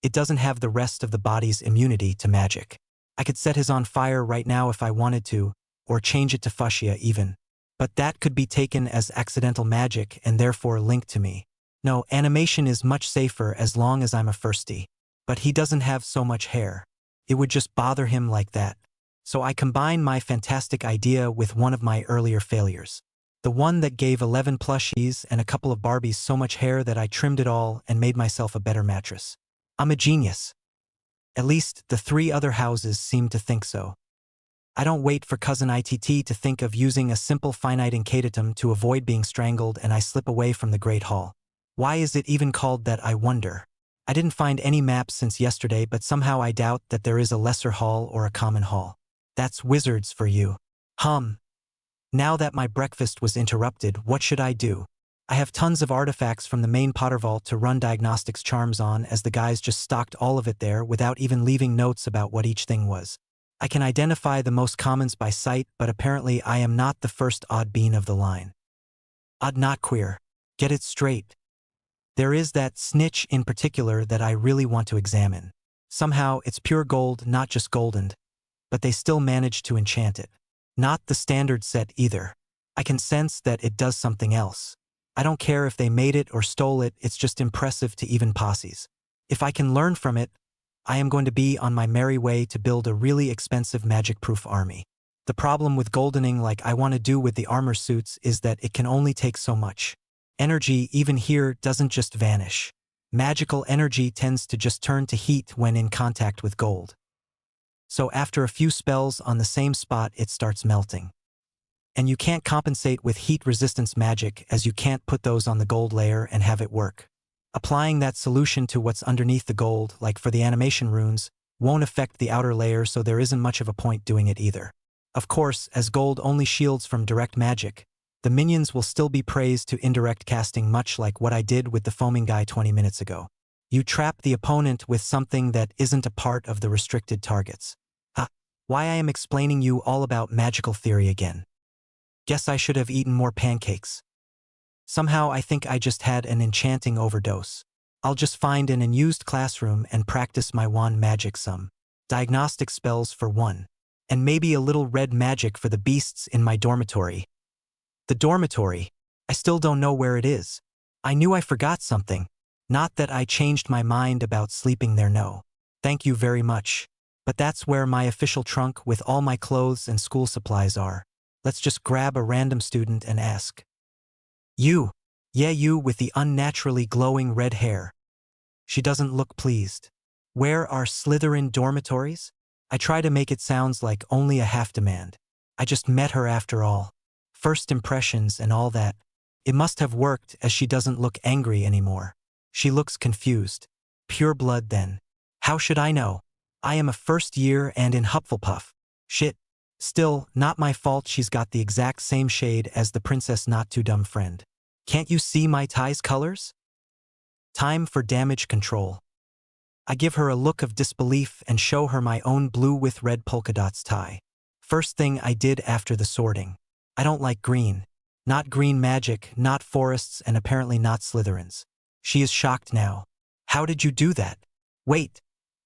[SPEAKER 1] it doesn't have the rest of the body's immunity to magic. I could set his on fire right now if I wanted to, or change it to fuchsia even. But that could be taken as accidental magic and therefore linked to me. No, animation is much safer as long as I'm a firstie. But he doesn't have so much hair. It would just bother him like that. So I combine my fantastic idea with one of my earlier failures. The one that gave 11 plushies and a couple of Barbies so much hair that I trimmed it all and made myself a better mattress. I'm a genius. At least the 3 other houses seem to think so. I don't wait for cousin ITT to think of using a simple finite incatatum to avoid being strangled, and I slip away from the Great Hall. Why is it even called that, I wonder? I didn't find any maps since yesterday, but somehow I doubt that there is a lesser hall or a common hall. That's wizards for you. Now that my breakfast was interrupted, what should I do? I have tons of artifacts from the main Potter Vault to run diagnostics charms on, as the guys just stocked all of it there without even leaving notes about what each thing was. I can identify the most commons by sight, but apparently I am not the first odd bean of the line. Odd, not queer. Get it straight. There is that snitch in particular that I really want to examine. Somehow it's pure gold, not just goldened, but they still manage to enchant it. Not the standard set either. I can sense that it does something else. I don't care if they made it or stole it, it's just impressive to even posses. If I can learn from it, I am going to be on my merry way to build a really expensive magic-proof army. The problem with goldening, like I want to do with the armor suits, is that it can only take so much. Energy, even here, doesn't just vanish. Magical energy tends to just turn to heat when in contact with gold. So after a few spells on the same spot, it starts melting. And you can't compensate with heat resistance magic, as you can't put those on the gold layer and have it work. Applying that solution to what's underneath the gold, like for the animation runes, won't affect the outer layer, so there isn't much of a point doing it either. Of course, as gold only shields from direct magic, the minions will still be praised to indirect casting, much like what I did with the foaming guy 20 minutes ago. You trap the opponent with something that isn't a part of the restricted targets. Why I am explaining you all about magical theory again. Guess I should have eaten more pancakes. Somehow I think I just had an enchanting overdose. I'll just find an unused classroom and practice my wand magic some. Diagnostic spells for one. And maybe a little red magic for the beasts in my dormitory. The dormitory. I still don't know where it is. I knew I forgot something. Not that I changed my mind about sleeping there, no. Thank you very much. But that's where my official trunk with all my clothes and school supplies are. Let's just grab a random student and ask. You. Yeah, you with the unnaturally glowing red hair. She doesn't look pleased. Where are Slytherin dormitories? I try to make it sounds like only a half demand. I just met her after all. First impressions and all that. It must have worked, as she doesn't look angry anymore. She looks confused. Pure blood then. How should I know? I am a first year and in Hufflepuff. Shit. Still, not my fault she's got the exact same shade as the princess not too dumb friend. Can't you see my tie's colors? Time for damage control. I give her a look of disbelief and show her my own blue with red polka dots tie. First thing I did after the sorting. I don't like green. Not green magic, not forests, and apparently not Slytherins. She is shocked now. How did you do that? Wait.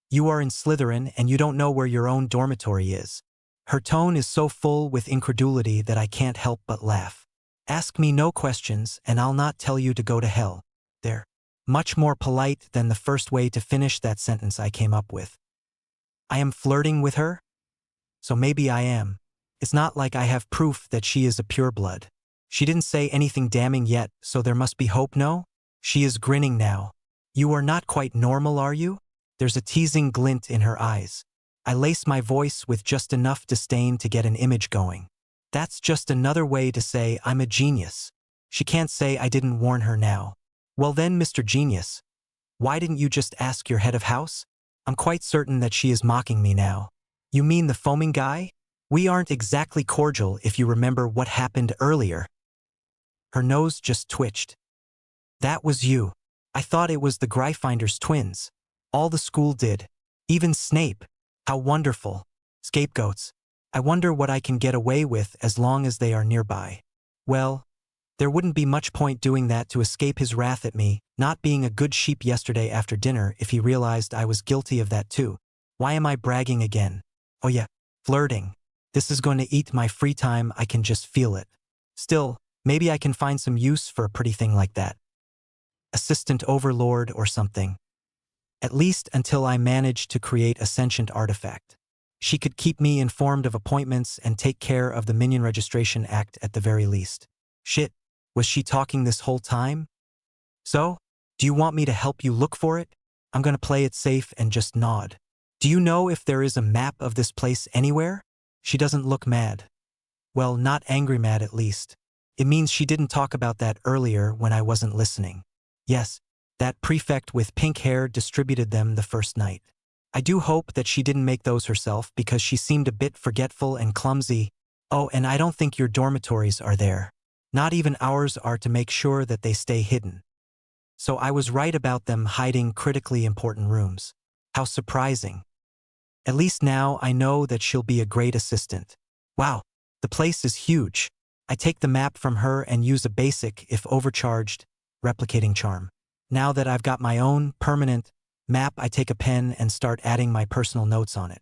[SPEAKER 1] You are in Slytherin and you don't know where your own dormitory is. Her tone is so full with incredulity that I can't help but laugh. Ask me no questions and I'll not tell you to go to hell. There. Much more polite than the first way to finish that sentence I came up with. I am flirting with her? So maybe I am. It's not like I have proof that she is a pureblood. She didn't say anything damning yet, so there must be hope, no? She is grinning now. You are not quite normal, are you? There's a teasing glint in her eyes. I lace my voice with just enough disdain to get an image going. That's just another way to say I'm a genius. She can't say I didn't warn her now. Well then, Mr. Genius, why didn't you just ask your head of house? I'm quite certain that she is mocking me now. You mean the foaming guy? We aren't exactly cordial if you remember what happened earlier. Her nose just twitched. That was you. I thought it was the Gryffindor's twins. All the school did. Even Snape. How wonderful. Scapegoats. I wonder what I can get away with as long as they are nearby. Well, there wouldn't be much point doing that to escape his wrath at me, not being a good sheep yesterday after dinner if he realized I was guilty of that too. Why am I bragging again? Oh yeah, flirting. This is going to eat my free time, I can just feel it. Still, maybe I can find some use for a pretty thing like that. Assistant overlord or something. At least until I manage to create a sentient artifact. She could keep me informed of appointments and take care of the Minion Registration Act at the very least. Shit, was she talking this whole time? So, do you want me to help you look for it? I'm gonna play it safe and just nod. Do you know if there is a map of this place anywhere? She doesn't look mad. Well, not angry mad at least. It means she didn't talk about that earlier when I wasn't listening. Yes, that prefect with pink hair distributed them the first night. I do hope that she didn't make those herself because she seemed a bit forgetful and clumsy. Oh, and I don't think your dormitories are there. Not even ours are to make sure that they stay hidden. So I was right about them hiding critically important rooms. How surprising. At least now I know that she'll be a great assistant. Wow, the place is huge. I take the map from her and use a basic, if overcharged, replicating charm. Now that I've got my own, permanent, map, I take a pen and start adding my personal notes on it.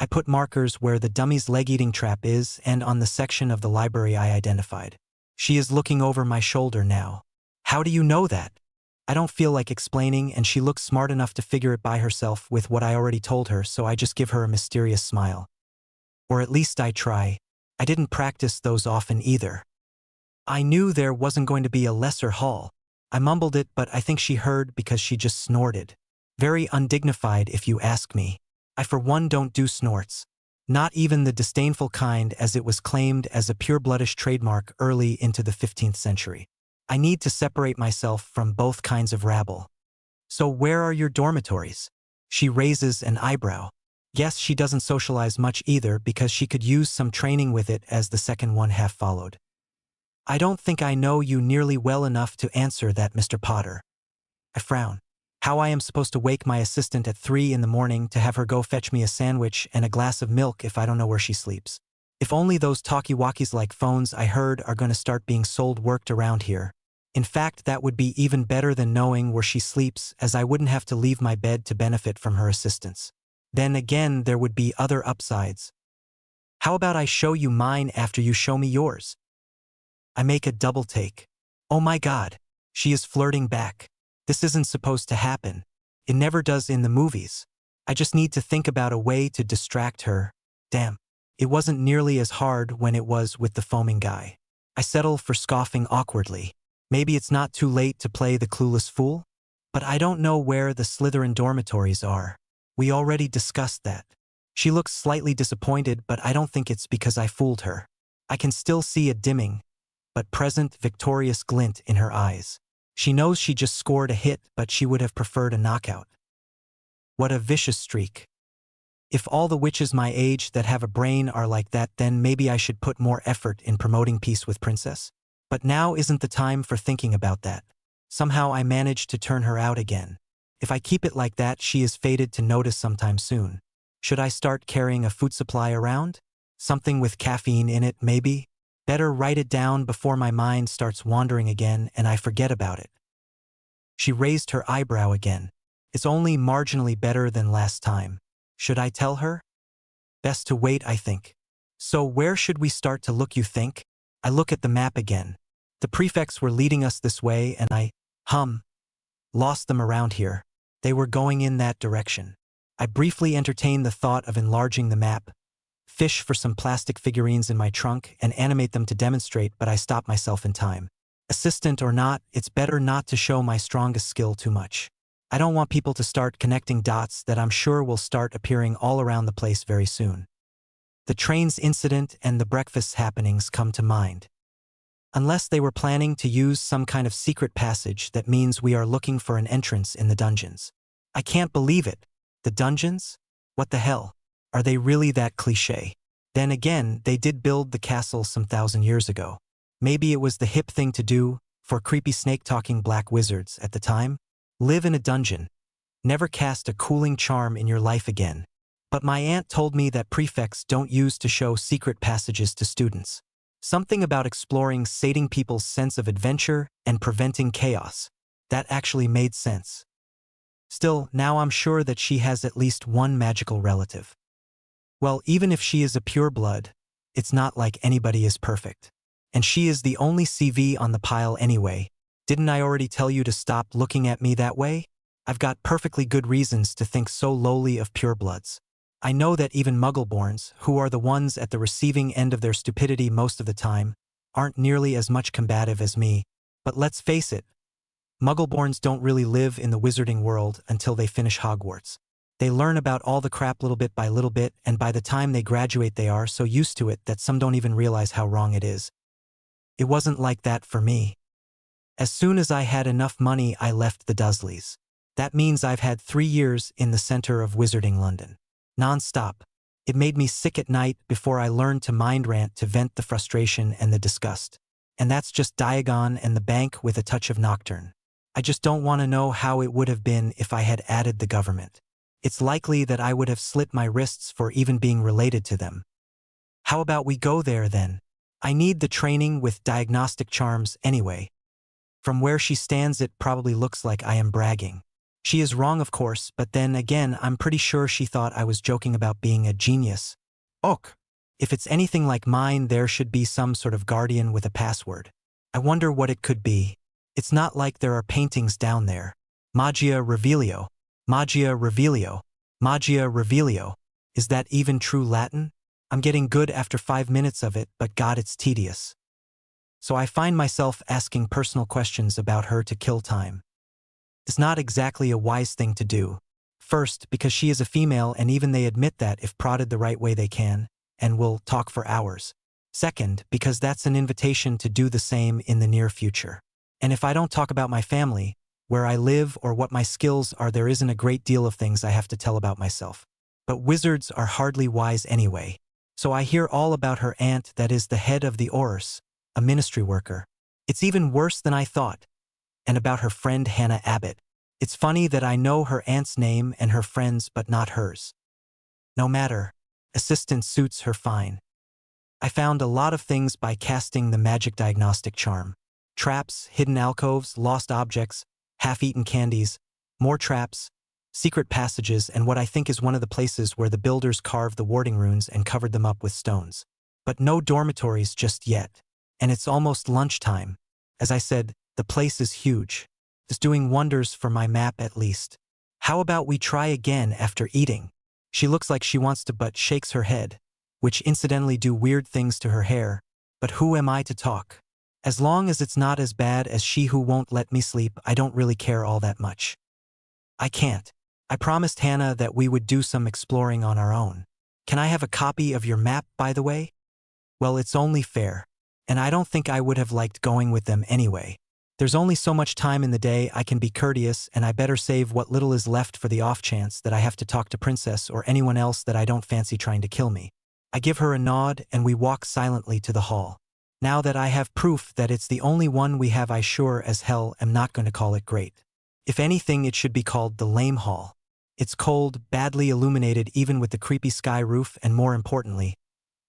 [SPEAKER 1] I put markers where the dummy's leg-eating trap is and on the section of the library I identified. She is looking over my shoulder now. How do you know that? I don't feel like explaining, and she looks smart enough to figure it by herself with what I already told her, so I just give her a mysterious smile. Or at least I try. I didn't practice those often either. I knew there wasn't going to be a lesser hall. I mumbled it, but I think she heard because she just snorted. Very undignified if you ask me. I for one don't do snorts. Not even the disdainful kind as it was claimed as a pure-bloodish trademark early into the 15th century. I need to separate myself from both kinds of rabble. So where are your dormitories? She raises an eyebrow. Guess she doesn't socialize much either because she could use some training with it as the second one half followed. I don't think I know you nearly well enough to answer that, Mr. Potter. I frown. How I am supposed to wake my assistant at 3 in the morning to have her go fetch me a sandwich and a glass of milk if I don't know where she sleeps. If only those talkie-walkies like phones I heard are going to start being sold worked around here. In fact, that would be even better than knowing where she sleeps, as I wouldn't have to leave my bed to benefit from her assistance. Then again, there would be other upsides. How about I show you mine after you show me yours? I make a double take. Oh my God, she is flirting back. This isn't supposed to happen. It never does in the movies. I just need to think about a way to distract her. Damn, it wasn't nearly as hard when it was with the foaming guy. I settle for scoffing awkwardly. Maybe it's not too late to play the clueless fool? But I don't know where the Slytherin dormitories are. We already discussed that. She looks slightly disappointed, but I don't think it's because I fooled her. I can still see a dimming, but present, victorious glint in her eyes. She knows she just scored a hit, but she would have preferred a knockout. What a vicious streak. If all the witches my age that have a brain are like that, then maybe I should put more effort in promoting peace with Princess. But now isn't the time for thinking about that. Somehow I managed to turn her out again. If I keep it like that, she is fated to notice sometime soon. Should I start carrying a food supply around? Something with caffeine in it, maybe? Better write it down before my mind starts wandering again and I forget about it. She raised her eyebrow again. It's only marginally better than last time. Should I tell her? Best to wait, I think. So where should we start to look, you think? I look at the map again. The prefects were leading us this way and I, lost them around here. They were going in that direction. I briefly entertained the thought of enlarging the map, fish for some plastic figurines in my trunk and animate them to demonstrate, but I stopped myself in time. Assistant or not, it's better not to show my strongest skill too much. I don't want people to start connecting dots that I'm sure will start appearing all around the place very soon. The train's incident and the breakfast's happenings come to mind. Unless they were planning to use some kind of secret passage that means we are looking for an entrance in the dungeons. I can't believe it. The dungeons? What the hell? Are they really that cliché? Then again, they did build the castle some 1,000 years ago. Maybe it was the hip thing to do for creepy snake-talking black wizards at the time. Live in a dungeon. Never cast a cooling charm in your life again. But my aunt told me that prefects don't use to show secret passages to students. Something about exploring, sating people's sense of adventure and preventing chaos. That actually made sense. Still, now I'm sure that she has at least one magical relative. Well, even if she is a pureblood, it's not like anybody is perfect. And she is the only CV on the pile anyway. Didn't I already tell you to stop looking at me that way? I've got perfectly good reasons to think so lowly of purebloods. I know that even muggleborns, who are the ones at the receiving end of their stupidity most of the time, aren't nearly as much combative as me. But let's face it, muggleborns don't really live in the wizarding world until they finish Hogwarts. They learn about all the crap little bit by little bit, and by the time they graduate they are so used to it that some don't even realize how wrong it is. It wasn't like that for me. As soon as I had enough money, I left the Dursleys. That means I've had 3 years in the center of wizarding London. Non-stop. It made me sick at night before I learned to mind rant to vent the frustration and the disgust. And that's just Diagon and the bank with a touch of Nocturne. I just don't want to know how it would have been if I had added the government. It's likely that I would have slit my wrists for even being related to them. How about we go there then? I need the training with diagnostic charms anyway. From where she stands it probably looks like I am bragging. She is wrong, of course, but then again, I'm pretty sure she thought I was joking about being a genius. Ok. If it's anything like mine, there should be some sort of guardian with a password. I wonder what it could be. It's not like there are paintings down there. Magia Revelio. Magia Revelio. Magia Revelio. Is that even true Latin? I'm getting good after 5 minutes of it, but God, it's tedious. So I find myself asking personal questions about her to kill time. It's not exactly a wise thing to do. First, because she is a female and even they admit that if prodded the right way they can, and will talk for hours. Second, because that's an invitation to do the same in the near future. And if I don't talk about my family, where I live, or what my skills are, there isn't a great deal of things I have to tell about myself. But wizards are hardly wise anyway. So I hear all about her aunt that is the head of the Aurors, a ministry worker. It's even worse than I thought. And about her friend Hannah Abbott. It's funny that I know her aunt's name and her friend's but not hers. No matter. Assistant suits her fine. I found a lot of things by casting the magic diagnostic charm. Traps, hidden alcoves, lost objects, half-eaten candies, more traps, secret passages, and what I think is one of the places where the builders carved the warding runes and covered them up with stones. But no dormitories just yet. And it's almost lunchtime. As I said, the place is huge. It's doing wonders for my map at least. How about we try again after eating? She looks like she wants to but shakes her head, which incidentally do weird things to her hair. But who am I to talk? As long as it's not as bad as she who won't let me sleep, I don't really care all that much. I can't. I promised Hannah that we would do some exploring on our own. Can I have a copy of your map, by the way? Well, it's only fair. And I don't think I would have liked going with them anyway. There's only so much time in the day I can be courteous, and I better save what little is left for the off chance that I have to talk to Princess or anyone else that I don't fancy trying to kill me. I give her a nod and we walk silently to the hall. Now that I have proof that it's the only one we have, I sure as hell am not going to call it great. If anything, it should be called the Lame Hall. It's cold, badly illuminated even with the creepy sky roof, and more importantly,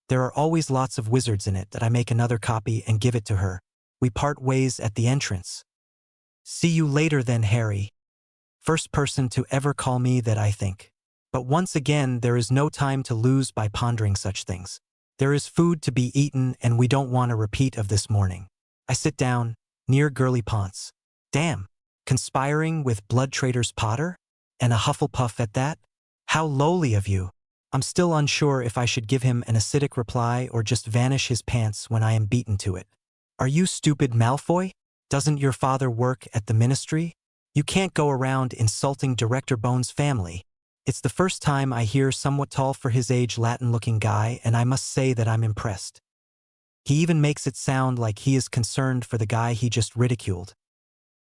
[SPEAKER 1] there are always lots of wizards in it that I make another copy and give it to her. We part ways at the entrance. See you later then, Harry. First person to ever call me that, I think. But once again, there is no time to lose by pondering such things. There is food to be eaten and we don't want a repeat of this morning. I sit down, near Girly Ponce. Damn, conspiring with blood traitors Potter? And a Hufflepuff at that? How lowly of you. I'm still unsure if I should give him an acidic reply or just vanish his pants when I am beaten to it. Are you stupid, Malfoy? Doesn't your father work at the ministry? You can't go around insulting Director Bones' family. It's the first time I hear somewhat tall for his age Latin-looking guy, and I must say that I'm impressed. He even makes it sound like he is concerned for the guy he just ridiculed.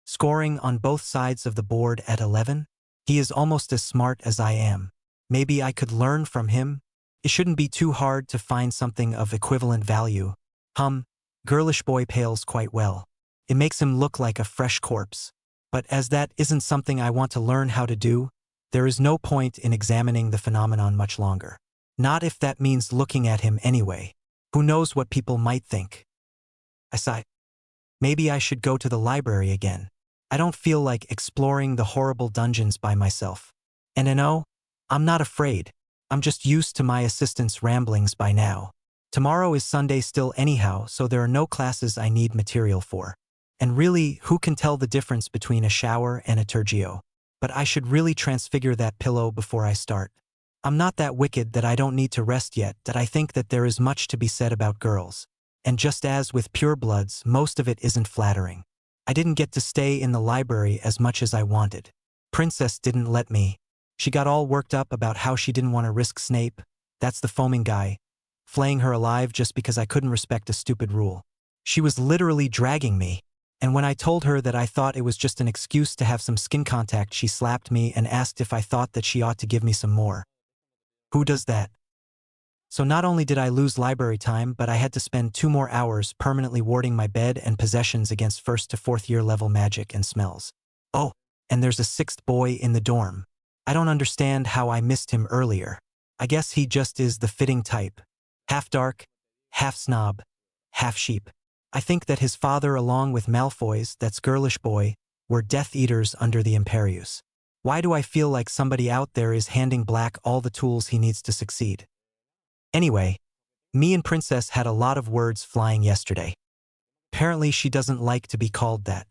[SPEAKER 1] Scoring on both sides of the board at 11? He is almost as smart as I am. Maybe I could learn from him? It shouldn't be too hard to find something of equivalent value. Girlish boy pales quite well. It makes him look like a fresh corpse. But as that isn't something I want to learn how to do, there is no point in examining the phenomenon much longer. Not if that means looking at him anyway. Who knows what people might think? I sighed. Maybe I should go to the library again. I don't feel like exploring the horrible dungeons by myself. And I know, I'm not afraid. I'm just used to my assistant's ramblings by now. Tomorrow is Sunday still anyhow, so there are no classes I need material for. And really, who can tell the difference between a shower and a Tergio? But I should really transfigure that pillow before I start. I'm not that wicked that I don't need to rest yet, that I think that there is much to be said about girls. And just as with purebloods, most of it isn't flattering. I didn't get to stay in the library as much as I wanted. Princess didn't let me. She got all worked up about how she didn't want to risk Snape, that's the foaming guy, flaying her alive just because I couldn't respect a stupid rule. She was literally dragging me. And when I told her that I thought it was just an excuse to have some skin contact, she slapped me and asked if I thought that she ought to give me some more. Who does that? So not only did I lose library time, but I had to spend 2 more hours permanently warding my bed and possessions against 1st to 4th year level magic and smells. Oh, and there's a 6th boy in the dorm. I don't understand how I missed him earlier. I guess he just is the fitting type. Half dark, half snob, half sheep. I think that his father, along with Malfoy's, that girlish boy, were Death Eaters under the Imperius. Why do I feel like somebody out there is handing Black all the tools he needs to succeed? Anyway, me and Princess had a lot of words flying yesterday. Apparently she doesn't like to be called that.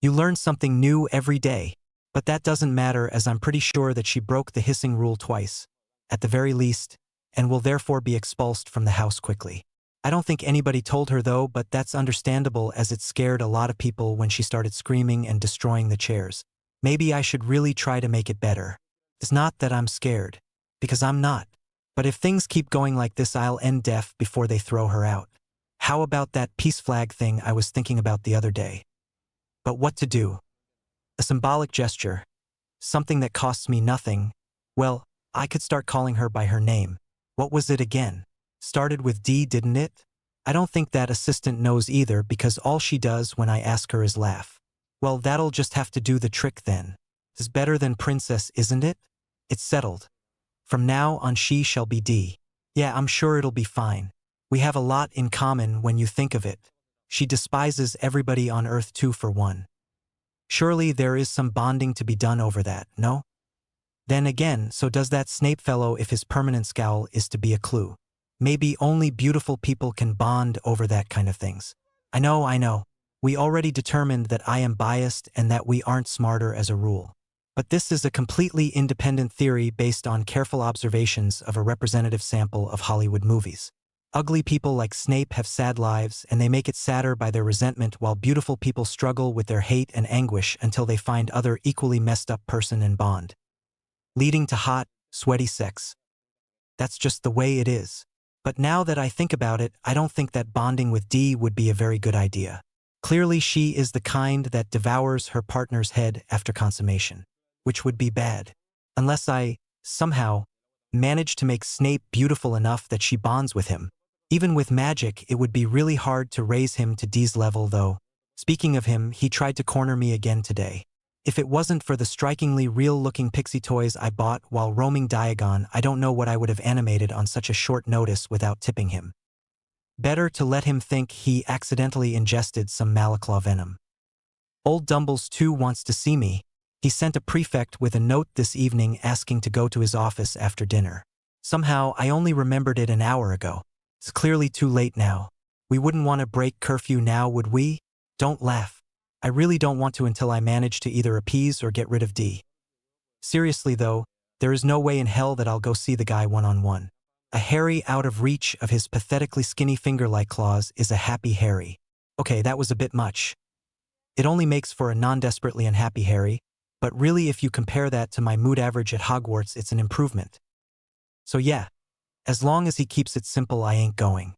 [SPEAKER 1] You learn something new every day, but that doesn't matter as I'm pretty sure that she broke the hissing rule twice, at the very least, and will therefore be expulsed from the house quickly. I don't think anybody told her though, but that's understandable as it scared a lot of people when she started screaming and destroying the chairs. Maybe I should really try to make it better. It's not that I'm scared, because I'm not. But if things keep going like this, I'll end deaf before they throw her out. How about that peace flag thing I was thinking about the other day? But what to do? A symbolic gesture. Something that costs me nothing. Well, I could start calling her by her name. What was it again? Started with D, didn't it? I don't think that assistant knows either because all she does when I ask her is laugh. Well, that'll just have to do the trick then. It's better than Princess, isn't it? It's settled. From now on she shall be D. Yeah, I'm sure it'll be fine. We have a lot in common when you think of it. She despises everybody on Earth too for one. Surely there is some bonding to be done over that, no? Then again, so does that Snape fellow if his permanent scowl is to be a clue. Maybe only beautiful people can bond over that kind of things. I know. We already determined that I am biased and that we aren't smarter as a rule. But this is a completely independent theory based on careful observations of a representative sample of Hollywood movies. Ugly people like Snape have sad lives, and they make it sadder by their resentment, while beautiful people struggle with their hate and anguish until they find other equally messed up person and bond, leading to hot, sweaty sex. That's just the way it is. But now that I think about it, I don't think that bonding with D would be a very good idea. Clearly she is the kind that devours her partner's head after consummation, which would be bad. Unless I, somehow, manage to make Snape beautiful enough that she bonds with him. Even with magic, it would be really hard to raise him to D's level though. Speaking of him, he tried to corner me again today. If it wasn't for the strikingly real-looking pixie toys I bought while roaming Diagon, I don't know what I would have animated on such a short notice without tipping him. Better to let him think he accidentally ingested some Malaclaw venom. Old Dumbles too wants to see me. He sent a prefect with a note this evening asking to go to his office after dinner. Somehow, I only remembered it an hour ago. It's clearly too late now. We wouldn't want to break curfew now, would we? Don't laugh. I really don't want to until I manage to either appease or get rid of D. Seriously though, there is no way in hell that I'll go see the guy one-on-one. A Harry out of reach of his pathetically skinny finger-like claws is a happy Harry. Okay, that was a bit much. It only makes for a non-desperately unhappy Harry, but really if you compare that to my mood average at Hogwarts, it's an improvement. So yeah, as long as he keeps it simple, I ain't going.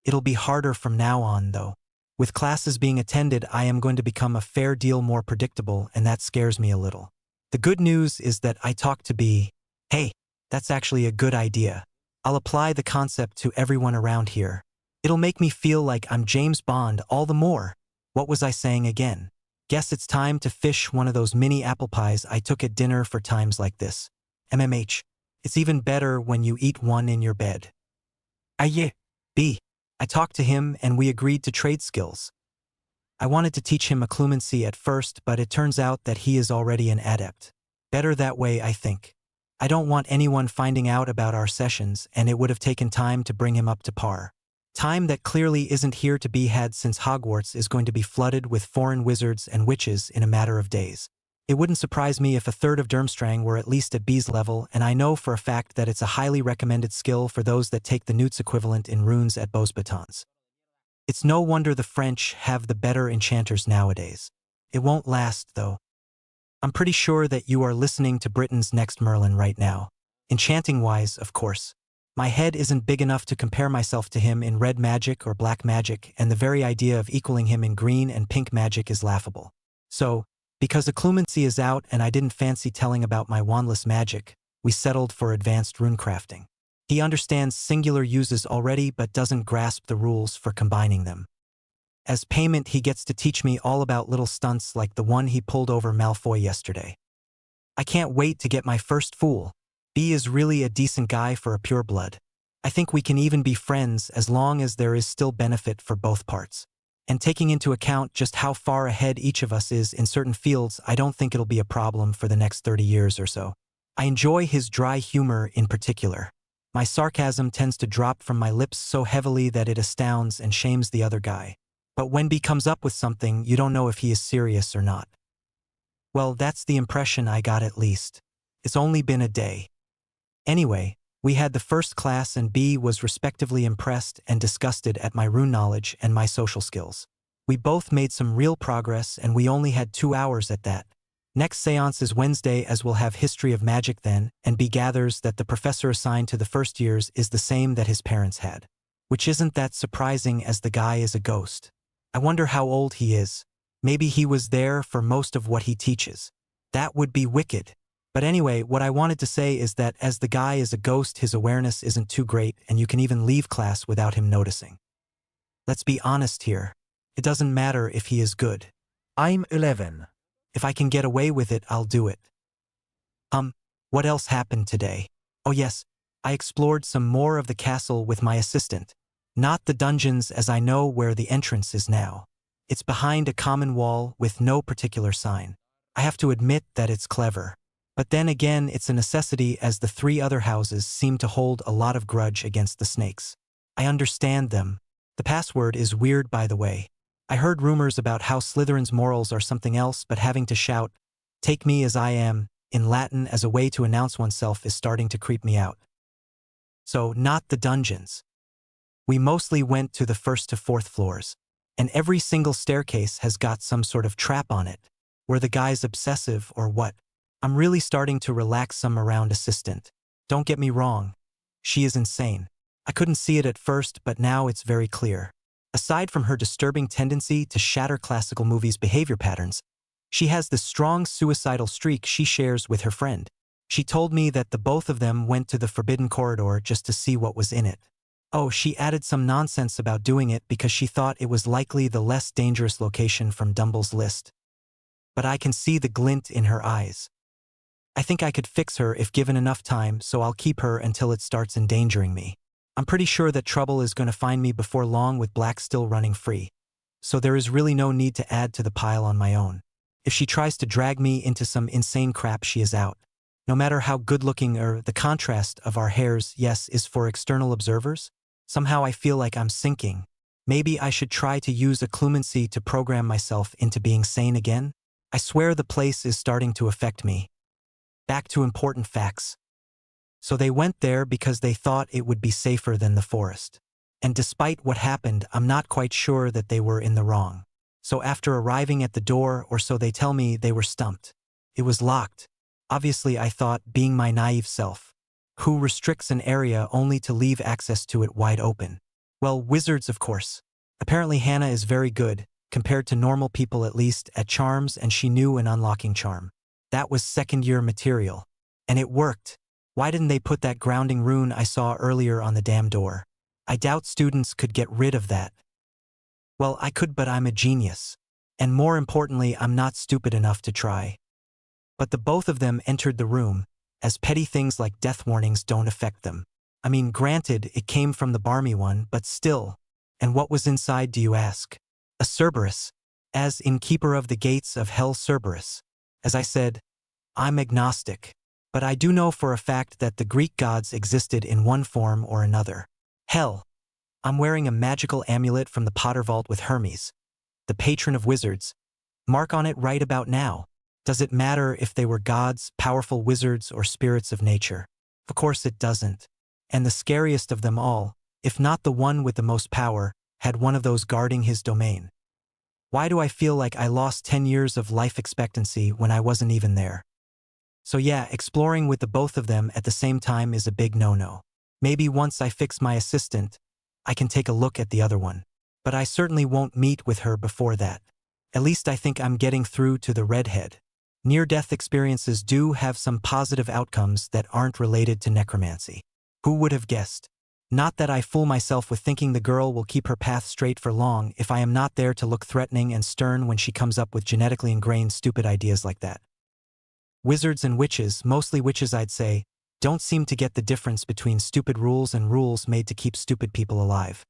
[SPEAKER 1] It'll be harder from now on though. With classes being attended, I am going to become a fair deal more predictable, and that scares me a little. The good news is that I talked to B. Hey, that's actually a good idea. I'll apply the concept to everyone around here. It'll make me feel like I'm James Bond all the more. What was I saying again? Guess it's time to fish one of those mini apple pies I took at dinner for times like this. MMH. It's even better when you eat one in your bed. Aye. B. I talked to him and we agreed to trade skills. I wanted to teach him occlumency at first, but it turns out that he is already an adept. Better that way, I think. I don't want anyone finding out about our sessions, and it would have taken time to bring him up to par. Time that clearly isn't here to be had, since Hogwarts is going to be flooded with foreign wizards and witches in a matter of days. It wouldn't surprise me if a third of Durmstrang were at least at B's level, and I know for a fact that it's a highly recommended skill for those that take the Newt's equivalent in runes at Beauxbatons. It's no wonder the French have the better enchanters nowadays. It won't last, though. I'm pretty sure that you are listening to Britain's next Merlin right now. Enchanting-wise, of course. My head isn't big enough to compare myself to him in red magic or black magic, and the very idea of equaling him in green and pink magic is laughable. So, because occlumency is out and I didn't fancy telling about my wandless magic, we settled for advanced runecrafting. He understands singular uses already but doesn't grasp the rules for combining them. As payment, he gets to teach me all about little stunts like the one he pulled over Malfoy yesterday. I can't wait to get my first fool. B is really a decent guy for a pureblood. I think we can even be friends as long as there is still benefit for both parts. And taking into account just how far ahead each of us is in certain fields, I don't think it'll be a problem for the next 30 years or so. I enjoy his dry humor in particular. My sarcasm tends to drop from my lips so heavily that it astounds and shames the other guy. But when B comes up with something, you don't know if he is serious or not. Well, that's the impression I got at least. It's only been a day. Anyway, we had the first class and B was respectively impressed and disgusted at my rune knowledge and my social skills. We both made some real progress and we only had 2 hours at that. Next seance is Wednesday, as we'll have history of magic then, and B gathers that the professor assigned to the first years is the same that his parents had. Which isn't that surprising, as the guy is a ghost. I wonder how old he is. Maybe he was there for most of what he teaches. That would be wicked. But anyway, what I wanted to say is that as the guy is a ghost, his awareness isn't too great and you can even leave class without him noticing. Let's be honest here. It doesn't matter if he is good. I'm 11. If I can get away with it, I'll do it. What else happened today? Oh yes, I explored some more of the castle with my assistant. Not the dungeons, as I know where the entrance is now. It's behind a common wall with no particular sign. I have to admit that it's clever. But then again, it's a necessity, as the 3 other houses seem to hold a lot of grudge against the snakes. I understand them. The password is weird, by the way. I heard rumors about how Slytherin's morals are something else, but having to shout, "Take me as I am," in Latin as a way to announce oneself is starting to creep me out. So, not the dungeons. We mostly went to the 1st to 4th floors, and every single staircase has got some sort of trap on it. Were the guys obsessive or what? I'm really starting to relax some around assistant. Don't get me wrong. She is insane. I couldn't see it at first, but now it's very clear. Aside from her disturbing tendency to shatter classical movies' behavior patterns, she has this strong suicidal streak she shares with her friend. She told me that the both of them went to the Forbidden Corridor just to see what was in it. Oh, she added some nonsense about doing it because she thought it was likely the less dangerous location from Dumble's list. But I can see the glint in her eyes. I think I could fix her if given enough time, so I'll keep her until it starts endangering me. I'm pretty sure that trouble is going to find me before long, with Black still running free. So there is really no need to add to the pile on my own. If she tries to drag me into some insane crap, she is out. No matter how good-looking, or the contrast of our hairs, yes, is for external observers. Somehow I feel like I'm sinking. Maybe I should try to use occlumency to program myself into being sane again? I swear the place is starting to affect me. Back to important facts. So they went there because they thought it would be safer than the forest. And despite what happened, I'm not quite sure that they were in the wrong. So after arriving at the door, or so they tell me, they were stumped. It was locked. Obviously, I thought, being my naive self. Who restricts an area only to leave access to it wide open? Well, wizards, of course. Apparently Hannah is very good, compared to normal people at least, at charms, and she knew an unlocking charm. That was second-year material. And it worked. Why didn't they put that grounding rune I saw earlier on the damn door? I doubt students could get rid of that. Well, I could, but I'm a genius. And more importantly, I'm not stupid enough to try. But the both of them entered the room, as petty things like death warnings don't affect them. I mean, granted, it came from the barmy one, but still. And what was inside, do you ask? A Cerberus, as in Keeper of the Gates of Hell Cerberus. As I said, I'm agnostic. But I do know for a fact that the Greek gods existed in one form or another. Hell, I'm wearing a magical amulet from the Potter Vault with Hermes, the patron of wizards. Mark on it right about now. Does it matter if they were gods, powerful wizards, or spirits of nature? Of course it doesn't. And the scariest of them all, if not the one with the most power, had one of those guarding his domain. Why do I feel like I lost 10 years of life expectancy when I wasn't even there? So yeah, exploring with the both of them at the same time is a big no-no. Maybe once I fix my assistant, I can take a look at the other one. But I certainly won't meet with her before that. At least I think I'm getting through to the redhead. Near-death experiences do have some positive outcomes that aren't related to necromancy. Who would have guessed? Not that I fool myself with thinking the girl will keep her path straight for long if I am not there to look threatening and stern when she comes up with genetically ingrained stupid ideas like that. Wizards and witches, mostly witches I'd say, don't seem to get the difference between stupid rules and rules made to keep stupid people alive.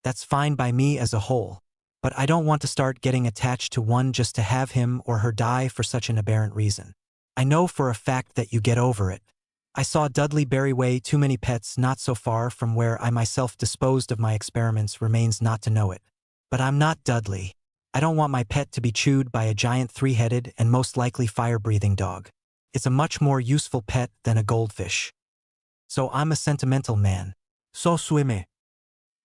[SPEAKER 1] That's fine by me as a whole, but I don't want to start getting attached to one just to have him or her die for such an aberrant reason. I know for a fact that you get over it. I saw Dudley bury way too many pets not so far from where I myself disposed of my experiments remains not to know it. But I'm not Dudley. I don't want my pet to be chewed by a giant three-headed and most likely fire-breathing dog. It's a much more useful pet than a goldfish. So I'm a sentimental man. So suime.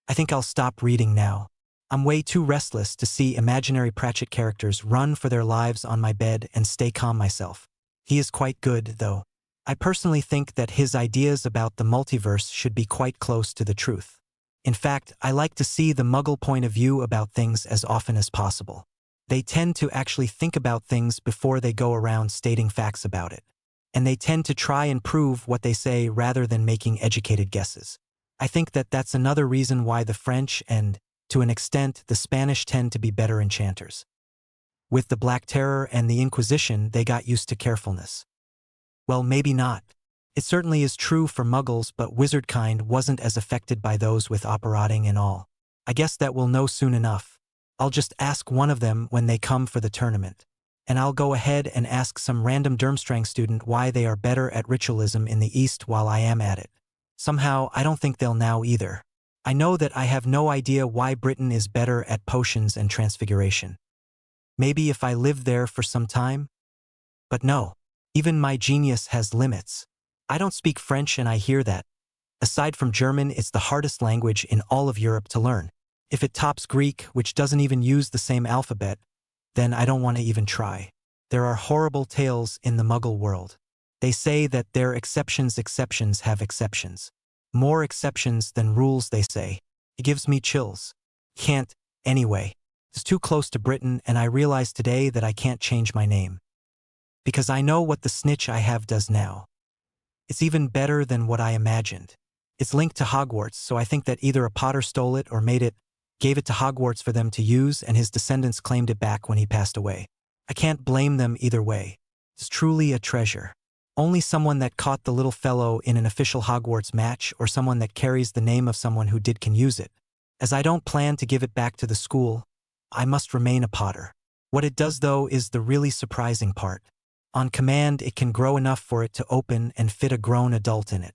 [SPEAKER 1] I think I'll stop reading now. I'm way too restless to see imaginary Pratchett characters run for their lives on my bed and stay calm myself. He is quite good, though. I personally think that his ideas about the multiverse should be quite close to the truth. In fact, I like to see the Muggle point of view about things as often as possible. They tend to actually think about things before they go around stating facts about it. And they tend to try and prove what they say rather than making educated guesses. I think that that's another reason why the French and, to an extent, the Spanish tend to be better enchanters. With the Black Terror and the Inquisition, they got used to carefulness. Well, maybe not. It certainly is true for Muggles, but wizard kind wasn't as affected by those with operating and all. I guess that we'll know soon enough. I'll just ask one of them when they come for the tournament. And I'll go ahead and ask some random Durmstrang student why they are better at ritualism in the East while I am at it. Somehow, I don't think they'll now either. I know that I have no idea why Britain is better at potions and transfiguration. Maybe if I lived there for some time? But no. Even my genius has limits. I don't speak French and I hear that. Aside from German, it's the hardest language in all of Europe to learn. If it tops Greek, which doesn't even use the same alphabet, then I don't want to even try. There are horrible tales in the Muggle world. They say that their exceptions have exceptions. More exceptions than rules, they say. It gives me chills. Can't, anyway. It's too close to Britain and I realize today that I can't change my name. Because I know what the snitch I have does now. It's even better than what I imagined. It's linked to Hogwarts, so I think that either a Potter stole it or gave it to Hogwarts for them to use and his descendants claimed it back when he passed away. I can't blame them either way. It's truly a treasure. Only someone that caught the little fellow in an official Hogwarts match or someone that carries the name of someone who did can use it. As I don't plan to give it back to the school, I must remain a Potter. What it does though is the really surprising part. On command, it can grow enough for it to open and fit a grown adult in it.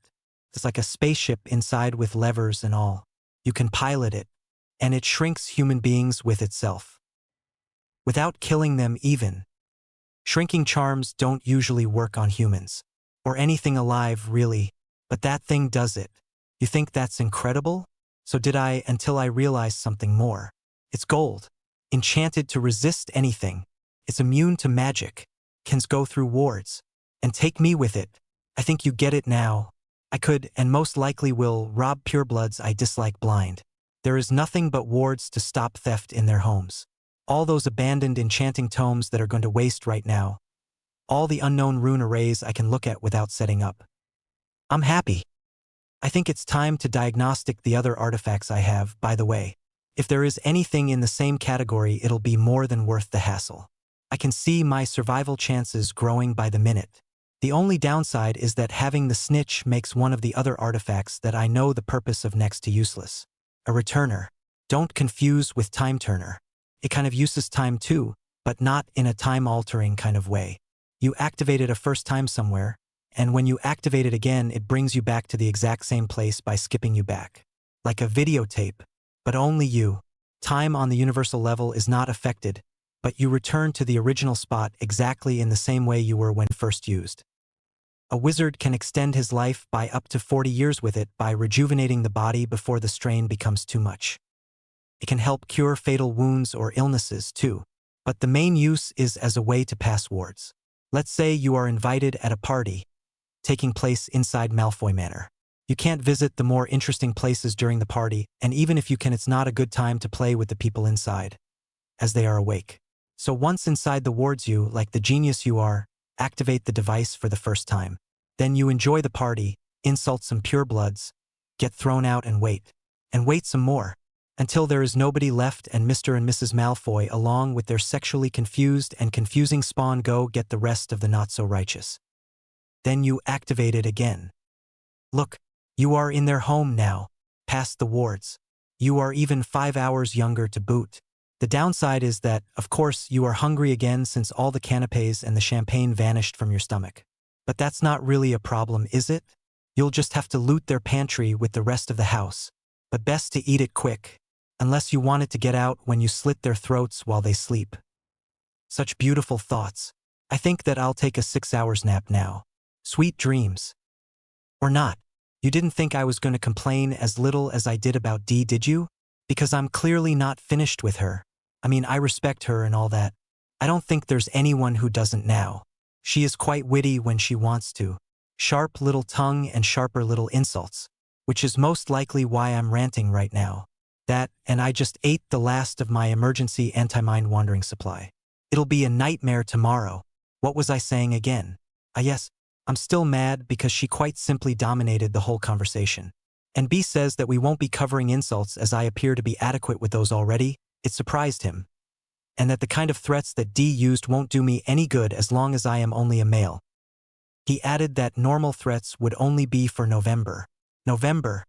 [SPEAKER 1] It's like a spaceship inside with levers and all. You can pilot it, and it shrinks human beings with itself. Without killing them even. Shrinking charms don't usually work on humans. Or anything alive, really. But that thing does it. You think that's incredible? So did I until I realized something more. It's gold. Enchanted to resist anything. It's immune to magic. Can go through wards. And take me with it. I think you get it now. I could, and most likely will, rob purebloods I dislike blind. There is nothing but wards to stop theft in their homes. All those abandoned enchanting tomes that are going to waste right now. All the unknown rune arrays I can look at without setting up. I'm happy. I think it's time to diagnostic the other artifacts I have, by the way. If there is anything in the same category, it'll be more than worth the hassle. I can see my survival chances growing by the minute. The only downside is that having the snitch makes one of the other artifacts that I know the purpose of next to useless. A returner. Don't confuse with time turner. It kind of uses time too, but not in a time-altering kind of way. You activate it a first time somewhere, and when you activate it again, it brings you back to the exact same place by skipping you back. Like a videotape, but only you. Time on the universal level is not affected, but you return to the original spot exactly in the same way you were when first used. A wizard can extend his life by up to 40 years with it by rejuvenating the body before the strain becomes too much. It can help cure fatal wounds or illnesses too, but the main use is as a way to pass wards. Let's say you are invited at a party, taking place inside Malfoy Manor. You can't visit the more interesting places during the party, and even if you can, it's not a good time to play with the people inside, as they are awake. So once inside the wards, you, like the genius you are, activate the device for the first time. Then you enjoy the party, insult some purebloods, get thrown out and wait some more, until there is nobody left and Mr. and Mrs. Malfoy along with their sexually confused and confusing spawn go get the rest of the not-so-righteous. Then you activate it again. Look, you are in their home now, past the wards. You are even 5 hours younger to boot. The downside is that, of course, you are hungry again since all the canapes and the champagne vanished from your stomach. But that's not really a problem, is it? You'll just have to loot their pantry with the rest of the house. But best to eat it quick, unless you want it to get out when you slit their throats while they sleep. Such beautiful thoughts. I think that I'll take a 6 hours nap now. Sweet dreams. Or not. You didn't think I was going to complain as little as I did about Dee, did you? Because I'm clearly not finished with her. I mean, I respect her and all that. I don't think there's anyone who doesn't now. She is quite witty when she wants to. Sharp little tongue and sharper little insults, which is most likely why I'm ranting right now. That, and I just ate the last of my emergency anti-mind wandering supply. It'll be a nightmare tomorrow. What was I saying again? Yes, I'm still mad because she quite simply dominated the whole conversation. And B says that we won't be covering insults as I appear to be adequate with those already. It surprised him. And that the kind of threats that D used won't do me any good as long as I am only a male. He added that normal threats would only be for November. November?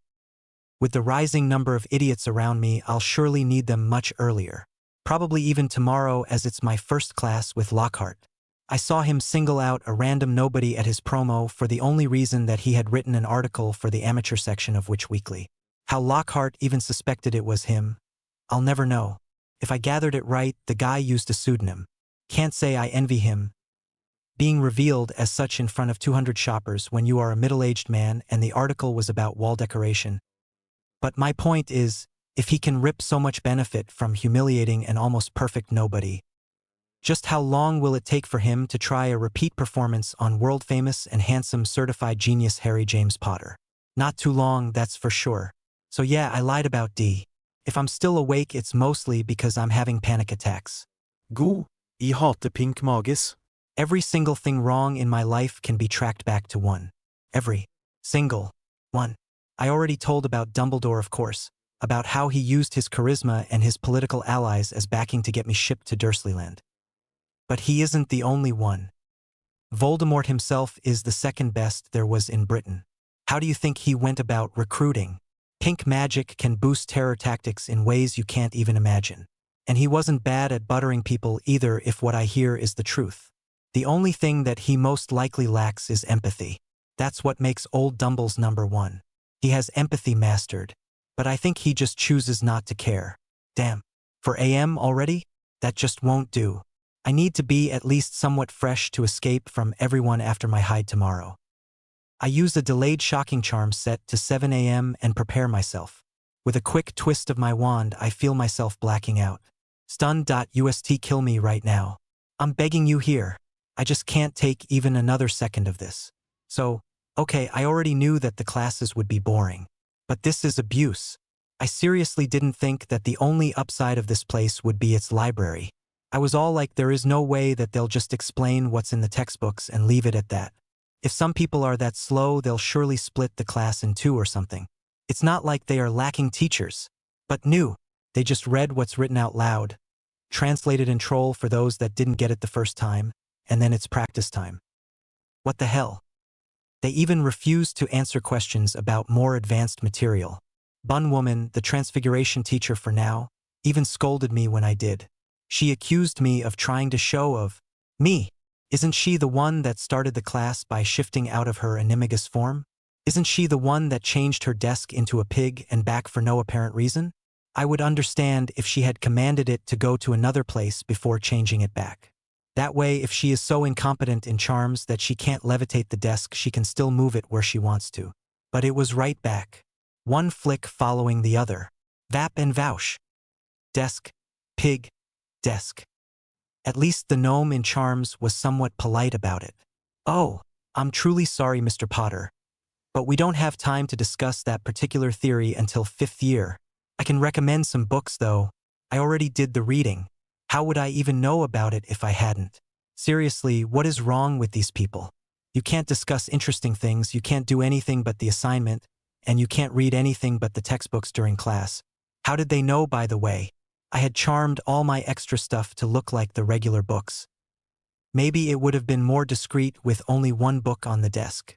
[SPEAKER 1] With the rising number of idiots around me, I'll surely need them much earlier. Probably even tomorrow as it's my first class with Lockhart. I saw him single out a random nobody at his promo for the only reason that he had written an article for the amateur section of Witch Weekly. How Lockhart even suspected it was him, I'll never know. If I gathered it right, the guy used a pseudonym. Can't say I envy him. Being revealed as such in front of 200 shoppers when you are a middle-aged man and the article was about wall decoration. But my point is, if he can rip so much benefit from humiliating an almost perfect nobody, just how long will it take for him to try a repeat performance on world-famous and handsome certified genius Harry James Potter? Not too long, that's for sure. So yeah, I lied about D. If I'm still awake, it's mostly because I'm having panic attacks.
[SPEAKER 2] God, I hater pink magis.
[SPEAKER 1] Every single thing wrong in my life can be tracked back to one. Every single one. I already told about Dumbledore, of course, about how he used his charisma and his political allies as backing to get me shipped to Dursleyland. But he isn't the only one. Voldemort himself is the second best there was in Britain. How do you think he went about recruiting? Pink magic can boost terror tactics in ways you can't even imagine. And he wasn't bad at buttering people either, if what I hear is the truth. The only thing that he most likely lacks is empathy. That's what makes old Dumble's number one. He has empathy mastered, but I think he just chooses not to care. Damn. For AM already? That just won't do. I need to be at least somewhat fresh to escape from everyone after my hide tomorrow. I use a delayed shocking charm set to 7 AM and prepare myself. With a quick twist of my wand, I feel myself blacking out. Stun.ust kill me right now. I'm begging you here. I just can't take even another second of this. So, okay, I already knew that the classes would be boring. But this is abuse. I seriously didn't think that the only upside of this place would be its library. I was all like, there is no way that they'll just explain what's in the textbooks and leave it at that. If some people are that slow, they'll surely split the class in two or something. It's not like they are lacking teachers. But new. They just read what's written out loud, translated in troll for those that didn't get it the first time, and then it's practice time. What the hell? They even refused to answer questions about more advanced material. Bun Woman, the transfiguration teacher for now, even scolded me when I did. She accused me of trying to show of me. Isn't she the one that started the class by shifting out of her animagus form? Isn't she the one that changed her desk into a pig and back for no apparent reason? I would understand if she had commanded it to go to another place before changing it back. That way, if she is so incompetent in charms that she can't levitate the desk, she can still move it where she wants to. But it was right back. One flick following the other. Vap and vouch. Desk. Pig. Desk. At least the gnome in charms was somewhat polite about it. Oh, I'm truly sorry, Mr. Potter. But we don't have time to discuss that particular theory until 5th year. I can recommend some books though. I already did the reading. How would I even know about it if I hadn't? Seriously, what is wrong with these people? You can't discuss interesting things, you can't do anything but the assignment, and you can't read anything but the textbooks during class. How did they know, by the way? I had charmed all my extra stuff to look like the regular books. Maybe it would have been more discreet with only one book on the desk.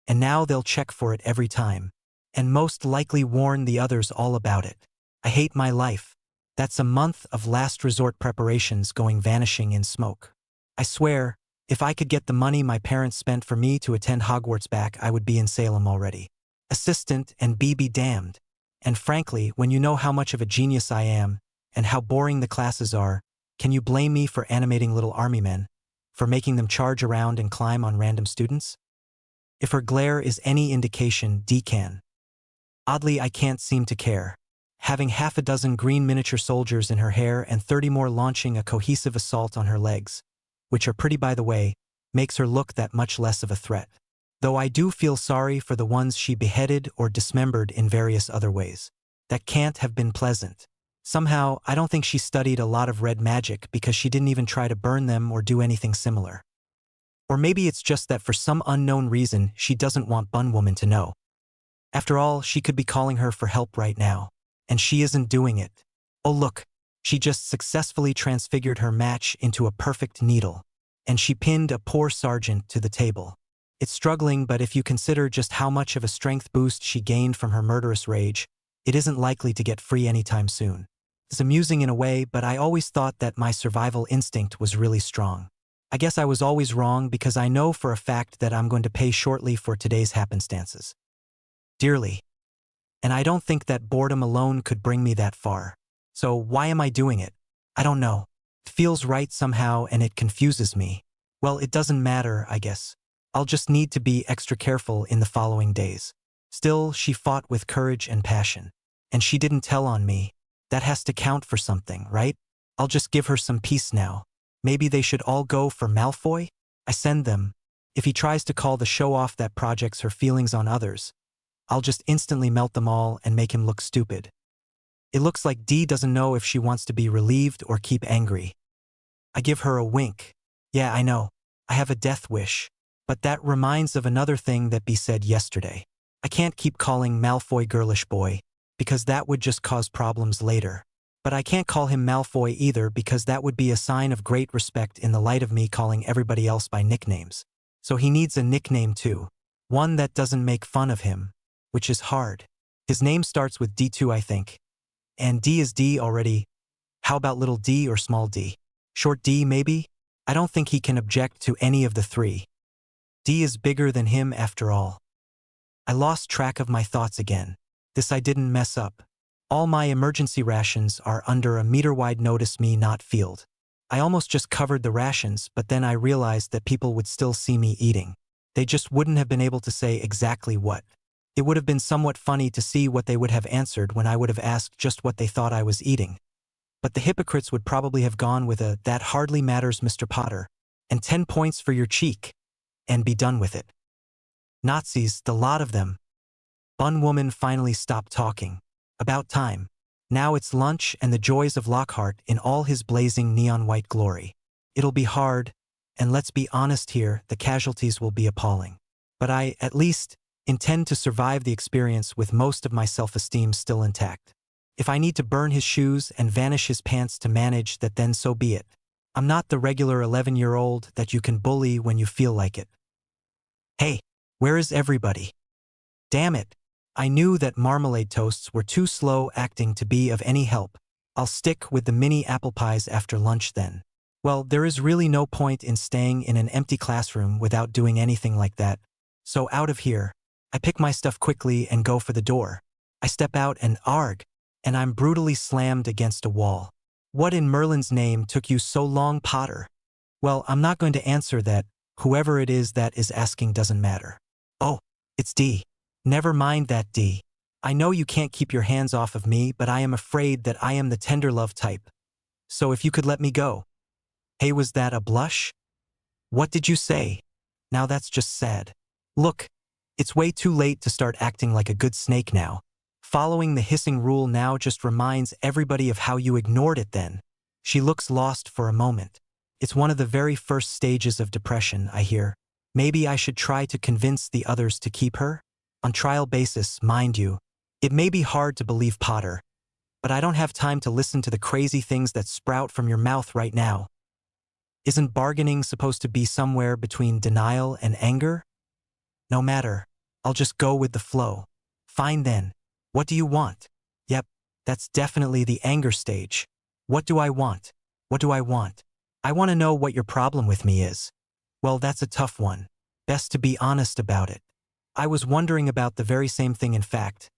[SPEAKER 1] And now they'll check for it every time, and most likely warn the others all about it. I hate my life. That's a month of last resort preparations going vanishing in smoke. I swear, if I could get the money my parents spent for me to attend Hogwarts back, I would be in Salem already. Assistant and be damned. And frankly, when you know how much of a genius I am, and how boring the classes are, can you blame me for animating little army men, for making them charge around and climb on random students? If her glare is any indication, D can. Oddly, I can't seem to care. Having half a dozen green miniature soldiers in her hair and 30 more launching a cohesive assault on her legs, which are pretty by the way, makes her look that much less of a threat. Though I do feel sorry for the ones she beheaded or dismembered in various other ways. That can't have been pleasant. Somehow, I don't think she studied a lot of red magic because she didn't even try to burn them or do anything similar. Or maybe it's just that for some unknown reason she doesn't want Bun Woman to know. After all, she could be calling her for help right now. And she isn't doing it. Oh look, she just successfully transfigured her match into a perfect needle. And she pinned a poor sergeant to the table. It's struggling, but if you consider just how much of a strength boost she gained from her murderous rage, it isn't likely to get free anytime soon. It's amusing in a way, but I always thought that my survival instinct was really strong. I guess I was always wrong because I know for a fact that I'm going to pay shortly for today's happenstances. Dearly. And I don't think that boredom alone could bring me that far. So why am I doing it? I don't know. It feels right somehow and it confuses me. Well, it doesn't matter, I guess. I'll just need to be extra careful in the following days. Still, she fought with courage and passion. And she didn't tell on me. That has to count for something, right? I'll just give her some peace now. Maybe they should all go for Malfoy? I send them. If he tries to call the show off that projects her feelings on others, I'll just instantly melt them all and make him look stupid. It looks like Dee doesn't know if she wants to be relieved or keep angry. I give her a wink. Yeah, I know. I have a death wish. But that reminds of another thing that Bee said yesterday. I can't keep calling Malfoy girlish boy, because that would just cause problems later. But I can't call him Malfoy either because that would be a sign of great respect in the light of me calling everybody else by nicknames. So he needs a nickname too. One that doesn't make fun of him. Which is hard. His name starts with D2, I think. And D is D already. How about little d or small d? Short D, maybe? I don't think he can object to any of the three. D is bigger than him after all. I lost track of my thoughts again. This I didn't mess up. All my emergency rations are under a meter-wide notice me not field. I almost just covered the rations, but then I realized that people would still see me eating. They just wouldn't have been able to say exactly what. It would have been somewhat funny to see what they would have answered when I would have asked just what they thought I was eating. But the hypocrites would probably have gone with a "that hardly matters, Mr. Potter," and 10 points for your cheek, and be done with it. Nazis, the lot of them. Bun Woman finally stopped talking. About time. Now it's lunch and the joys of Lockhart in all his blazing neon white glory. It'll be hard, and let's be honest here, the casualties will be appalling. But I, at least, intend to survive the experience with most of my self-esteem still intact. If I need to burn his shoes and vanish his pants to manage that, then so be it. I'm not the regular 11-year-old that you can bully when you feel like it. Hey, where is everybody? Damn it. I knew that marmalade toasts were too slow acting to be of any help. I'll stick with the mini apple pies after lunch then. Well, there is really no point in staying in an empty classroom without doing anything like that. So out of here. I pick my stuff quickly and go for the door. I step out and arg, and I'm brutally slammed against a wall. What in Merlin's name took you so long, Potter? Well, I'm not going to answer that. Whoever it is that is asking doesn't matter. Oh, it's D. Never mind that, D. I know you can't keep your hands off of me, but I am afraid that I am the tender love type. So if you could let me go. Hey, was that a blush? What did you say? Now that's just sad. Look, it's way too late to start acting like a good snake now. Following the hissing rule now just reminds everybody of how you ignored it then. She looks lost for a moment. It's one of the very first stages of depression, I hear. Maybe I should try to convince the others to keep her? On trial basis, mind you. It may be hard to believe, Potter, but I don't have time to listen to the crazy things that sprout from your mouth right now. Isn't bargaining supposed to be somewhere between denial and anger? No matter. I'll just go with the flow. Fine then. What do you want? Yep, that's definitely the anger stage. What do I want? What do I want? I want to know what your problem with me is. Well, that's a tough one. Best to be honest about it. I was wondering about the very same thing, in fact.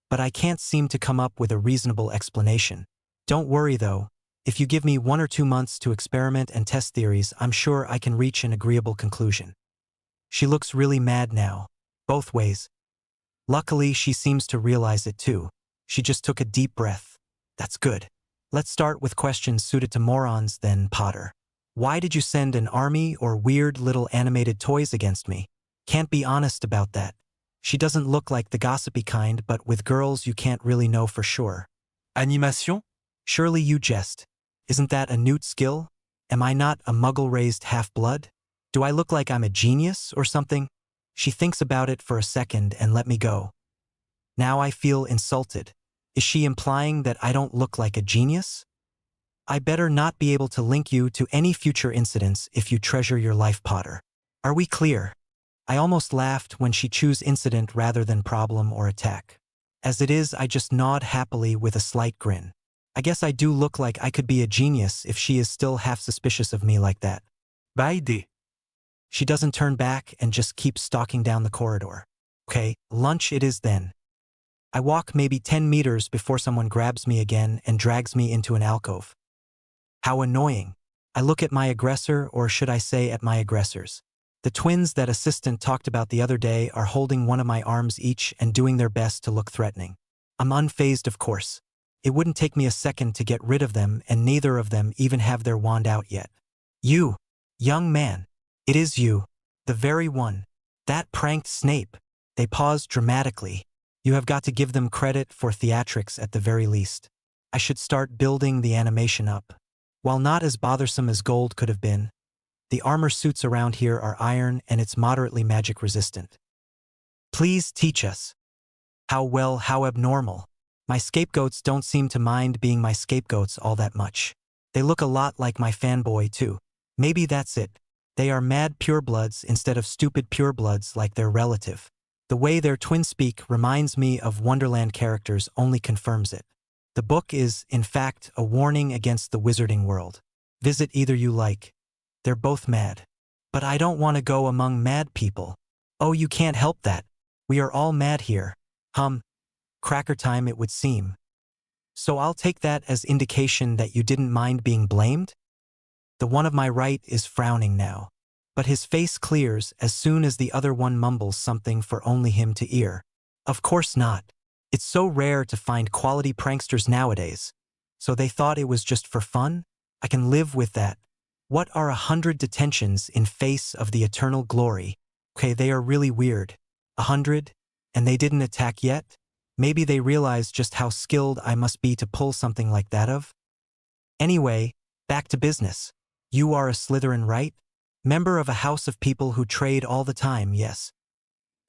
[SPEAKER 1] But I can't seem to come up with a reasonable explanation. Don't worry though. If you give me 1 or 2 months to experiment and test theories, I'm sure I can reach an agreeable conclusion. She looks really mad now. Both ways. Luckily, she seems to realize it too. She just took a deep breath. That's good. Let's start with questions suited to morons then, Potter. Why did you send an army or weird little animated toys against me? Can't be honest about that. She doesn't look like the gossipy kind, but with girls you can't really know for sure.
[SPEAKER 2] Animation?
[SPEAKER 1] Surely you jest. Isn't that a newt skill? Am I not a muggle-raised half-blood? Do I look like I'm a genius or something? She thinks about it for a second and let me go. Now I feel insulted. Is she implying that I don't look like a genius? I better not be able to link you to any future incidents if you treasure your life, Potter. Are we clear? I almost laughed when she chose incident rather than problem or attack. As it is, I just nod happily with a slight grin. I guess I do look like I could be a genius if she is still half suspicious of me like that.
[SPEAKER 2] Bye, D.
[SPEAKER 1] She doesn't turn back and just keeps stalking down the corridor. Okay, lunch it is then. I walk maybe 10 meters before someone grabs me again and drags me into an alcove. How annoying. I look at my aggressor, or should I say at my aggressors. The twins that assistant talked about the other day are holding one of my arms each and doing their best to look threatening. I'm unfazed, of course. It wouldn't take me a second to get rid of them, and neither of them even have their wand out yet. You, young man. It is you. The very one. That pranked Snape. They paused dramatically. You have got to give them credit for theatrics at the very least. I should start building the animation up. While not as bothersome as gold could have been, the armor suits around here are iron and it's moderately magic resistant. Please teach us. How abnormal. My scapegoats don't seem to mind being my scapegoats all that much. They look a lot like my fanboy too. Maybe that's it. They are mad purebloods instead of stupid purebloods like their relative. The way their twin speak reminds me of Wonderland characters, only confirms it. The book is, in fact, a warning against the wizarding world. Visit either you like. They're both mad. But I don't want to go among mad people. Oh, you can't help that. We are all mad here. Cracker time it would seem. So I'll take that as indication that you didn't mind being blamed? The one of my right is frowning now. But his face clears as soon as the other one mumbles something for only him to hear. Of course not. It's so rare to find quality pranksters nowadays. So they thought it was just for fun? I can live with that. What are 100 detentions in face of the eternal glory? Okay, they are really weird. 100? And they didn't attack yet? Maybe they realize just how skilled I must be to pull something like that of? Anyway, back to business. You are a Slytherin, right? Member of a house of people who trade all the time, yes.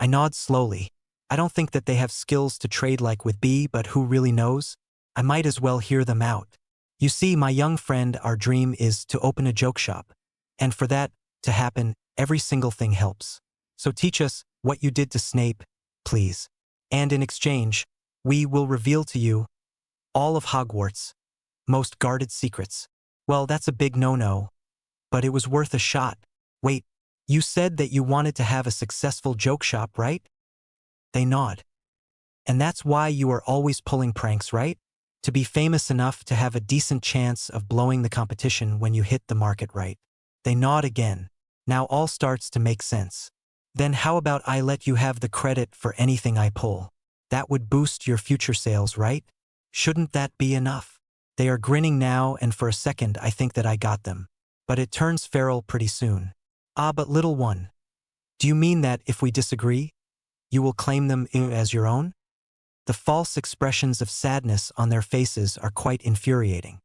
[SPEAKER 1] I nod slowly. I don't think that they have skills to trade like with B, but who really knows? I might as well hear them out. You see, my young friend, our dream is to open a joke shop. And for that to happen, every single thing helps. So teach us what you did to Snape, please. And in exchange, we will reveal to you all of Hogwarts' most guarded secrets. Well, that's a big no-no, but it was worth a shot. Wait, you said that you wanted to have a successful joke shop, right? They nod. And that's why you are always pulling pranks, right? To be famous enough to have a decent chance of blowing the competition when you hit the market right. They nod again. Now all starts to make sense. Then how about I let you have the credit for anything I pull? That would boost your future sales, right? Shouldn't that be enough? They are grinning now, and for a second I think that I got them. But it turns feral pretty soon. Ah, but little one. Do you mean that if we disagree, you will claim them as your own? The false expressions of sadness on their faces are quite infuriating.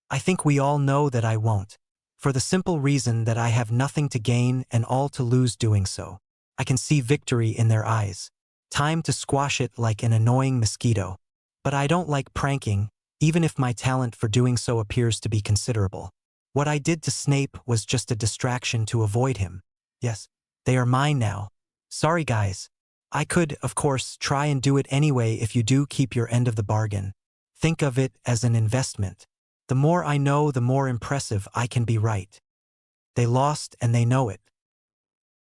[SPEAKER 1] I think we all know that I won't, for the simple reason that I have nothing to gain and all to lose doing so. I can see victory in their eyes. Time to squash it like an annoying mosquito. But I don't like pranking, even if my talent for doing so appears to be considerable. What I did to Snape was just a distraction to avoid him. Yes, they are mine now. Sorry guys. I could, of course, try and do it anyway if you do keep your end of the bargain. Think of it as an investment. The more I know, the more impressive I can be, right? They lost and they know it.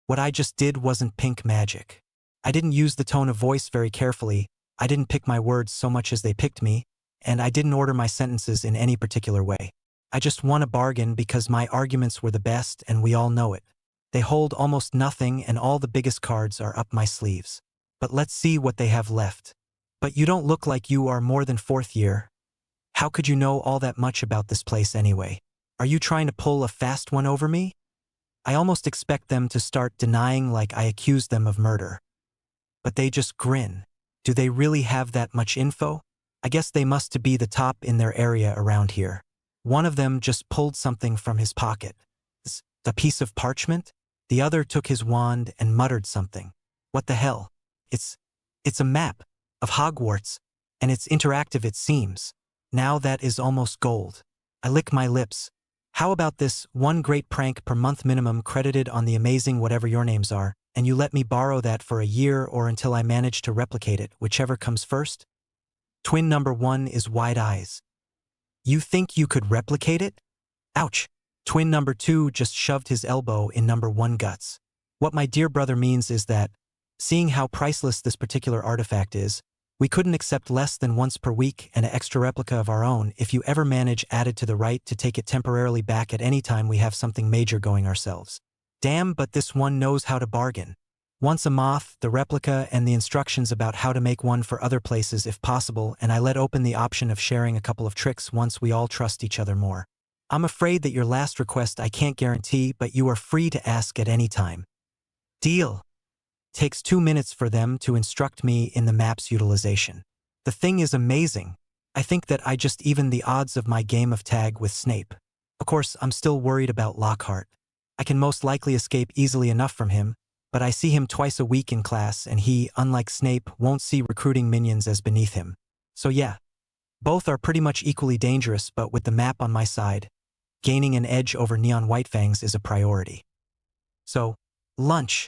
[SPEAKER 1] What I just did wasn't pink magic. I didn't use the tone of voice very carefully, I didn't pick my words so much as they picked me, and I didn't order my sentences in any particular way. I just won a bargain because my arguments were the best and we all know it. They hold almost nothing and all the biggest cards are up my sleeves. But let's see what they have left. But you don't look like you are more than fourth year. How could you know all that much about this place anyway? Are you trying to pull a fast one over me? I almost expect them to start denying like I accused them of murder. But they just grin. Do they really have that much info? I guess they must be the top in their area around here. One of them just pulled something from his pocket. A piece of parchment? The other took his wand and muttered something. What the hell? It's a map of Hogwarts, and it's interactive it seems. Now that is almost gold. I lick my lips. How about this, 1 great prank per month minimum credited on the amazing whatever your names are, and you let me borrow that for a year or until I manage to replicate it, whichever comes first? Twin number 1 is wide eyes. You think you could replicate it? Ouch. Twin number 2 just shoved his elbow in number 1 guts. What my dear brother means is that, seeing how priceless this particular artifact is, we couldn't accept less than once per week and an extra replica of our own if you ever manage added to the right to take it temporarily back at any time we have something major going ourselves. Damn, but this one knows how to bargain. Once a moth, the replica, and the instructions about how to make one for other places if possible, and I let open the option of sharing a couple of tricks once we all trust each other more. I'm afraid that your last request I can't guarantee, but you are free to ask at any time. Deal. Takes 2 minutes for them to instruct me in the map's utilization. The thing is amazing. I think that I just evened the odds of my game of tag with Snape. Of course, I'm still worried about Lockhart. I can most likely escape easily enough from him, but I see him twice a week in class and he, unlike Snape, won't see recruiting minions as beneath him. So yeah, both are pretty much equally dangerous, but with the map on my side, gaining an edge over Neon Whitefangs is a priority. So, lunch.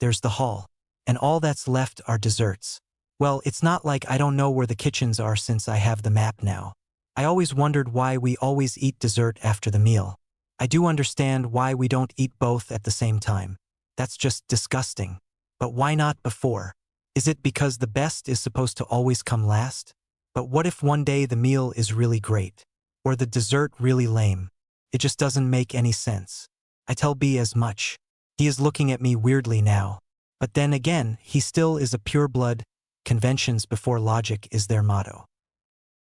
[SPEAKER 1] There's the hall, and all that's left are desserts. Well, it's not like I don't know where the kitchens are since I have the map now. I always wondered why we always eat dessert after the meal. I do understand why we don't eat both at the same time. That's just disgusting. But why not before? Is it because the best is supposed to always come last? But what if one day the meal is really great? Or the dessert really lame? It just doesn't make any sense. I tell B as much. He is looking at me weirdly now. But then again, he still is a pure-blood. Conventions before logic is their motto.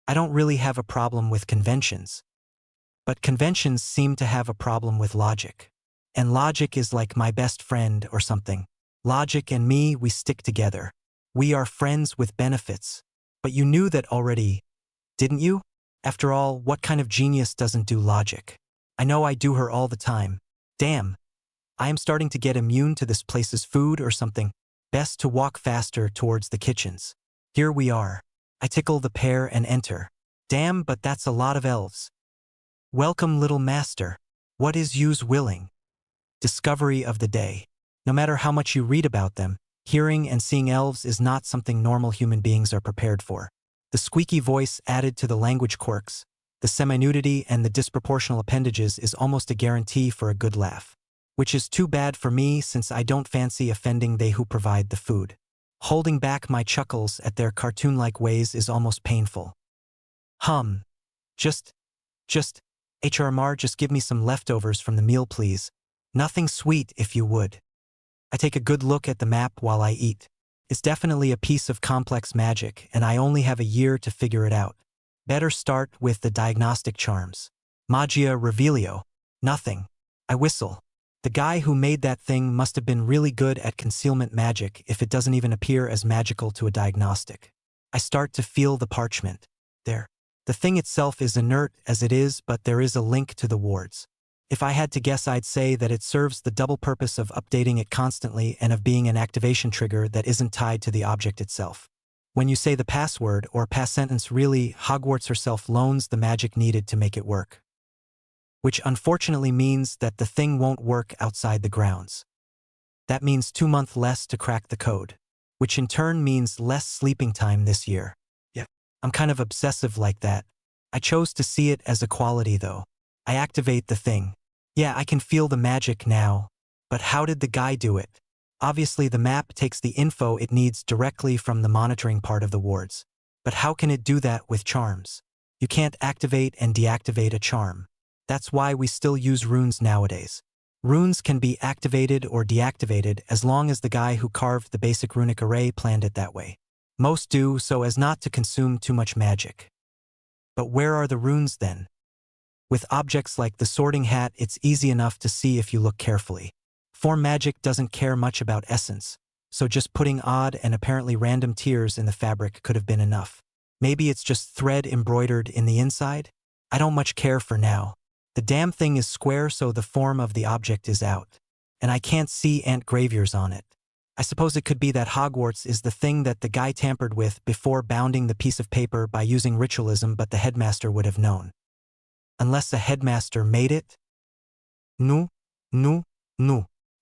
[SPEAKER 1] I don't really have a problem with conventions. But conventions seem to have a problem with logic. And logic is like my best friend or something. Logic and me, we stick together. We are friends with benefits. But you knew that already, didn't you? After all, what kind of genius doesn't do logic? I know I do her all the time. Damn. I am starting to get immune to this place's food or something. Best to walk faster towards the kitchens. Here we are. I tickle the pair and enter. Damn, but that's a lot of elves. Welcome, little master. What is you's willing? Discovery of the day. No matter how much you read about them, hearing and seeing elves is not something normal human beings are prepared for. The squeaky voice added to the language quirks, the semi-nudity and the disproportional appendages is almost a guarantee for a good laugh. Which is too bad for me since I don't fancy offending they who provide the food. Holding back my chuckles at their cartoon-like ways is almost painful. Just, HRMR, just give me some leftovers from the meal please. Nothing sweet if you would. I take a good look at the map while I eat. It's definitely a piece of complex magic and I only have a year to figure it out. Better start with the diagnostic charms. Magia Revelio. Nothing. I whistle. The guy who made that thing must have been really good at concealment magic if it doesn't even appear as magical to a diagnostic. I start to feel the parchment. There. The thing itself is inert as it is, but there is a link to the wards. If I had to guess, I'd say that it serves the double purpose of updating it constantly and of being an activation trigger that isn't tied to the object itself. When you say the password or past sentence, really, Hogwarts herself loans the magic needed to make it work. Which unfortunately means that the thing won't work outside the grounds. That means 2 months less to crack the code, which in turn means less sleeping time this year. Yeah, I'm kind of obsessive like that. I chose to see it as a quality though. I activate the thing. Yeah, I can feel the magic now. But how did the guy do it? Obviously the map takes the info it needs directly from the monitoring part of the wards. But how can it do that with charms? You can't activate and deactivate a charm. That's why we still use runes nowadays. Runes can be activated or deactivated as long as the guy who carved the basic runic array planned it that way. Most do so as not to consume too much magic. But where are the runes then? With objects like the sorting hat, it's easy enough to see if you look carefully. Form magic doesn't care much about essence, so just putting odd and apparently random tears in the fabric could have been enough. Maybe it's just thread embroidered in the inside? I don't much care for now. The damn thing is square, so the form of the object is out. And I can't see ant graviers on it. I suppose it could be that Hogwarts is the thing that the guy tampered with before bounding the piece of paper by using ritualism, but the headmaster would have known. Unless the headmaster made it? No.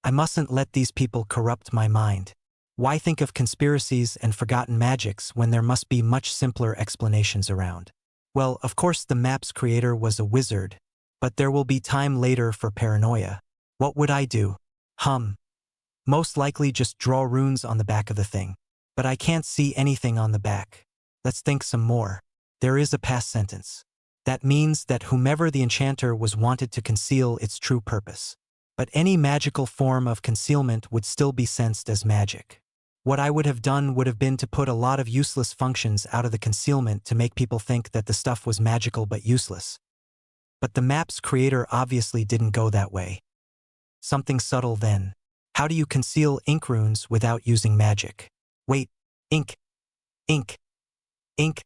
[SPEAKER 1] I mustn't let these people corrupt my mind. Why think of conspiracies and forgotten magics when there must be much simpler explanations around? Well, of course the map's creator was a wizard. But there will be time later for paranoia. What would I do? Most likely just draw runes on the back of the thing. But I can't see anything on the back. Let's think some more. There is a past sentence. That means that whomever the enchanter was wanted to conceal its true purpose. But any magical form of concealment would still be sensed as magic. What I would have done would have been to put a lot of useless functions out of the concealment to make people think that the stuff was magical but useless. But the map's creator obviously didn't go that way. Something subtle then. How do you conceal ink runes without using magic? Wait, ink, magic, ink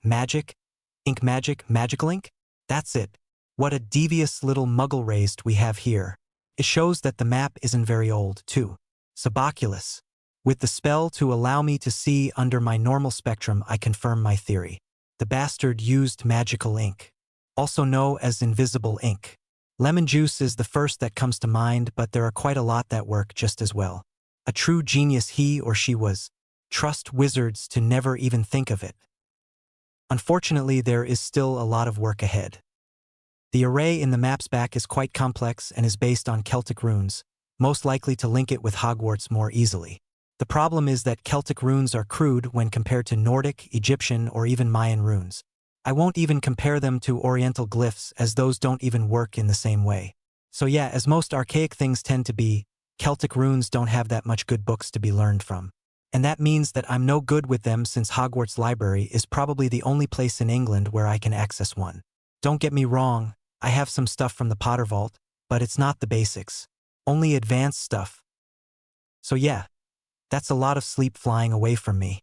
[SPEAKER 1] magic, magical ink? That's it. What a devious little muggle raised we have here. It shows that the map isn't very old, too. Suboculus. With the spell to allow me to see under my normal spectrum, I confirm my theory. The bastard used magical ink. Also known as invisible ink. Lemon juice is the first that comes to mind, but there are quite a lot that work just as well. A true genius he or she was. Trust wizards to never even think of it. Unfortunately, there is still a lot of work ahead. The array in the map's back is quite complex and is based on Celtic runes, most likely to link it with Hogwarts more easily. The problem is that Celtic runes are crude when compared to Nordic, Egyptian, or even Mayan runes. I won't even compare them to Oriental glyphs, as those don't even work in the same way. So yeah, as most archaic things tend to be, Celtic runes don't have that much good books to be learned from. And that means that I'm no good with them, since Hogwarts Library is probably the only place in England where I can access one. Don't get me wrong, I have some stuff from the Potter Vault, but it's not the basics. Only advanced stuff. So yeah, that's a lot of sleep flying away from me.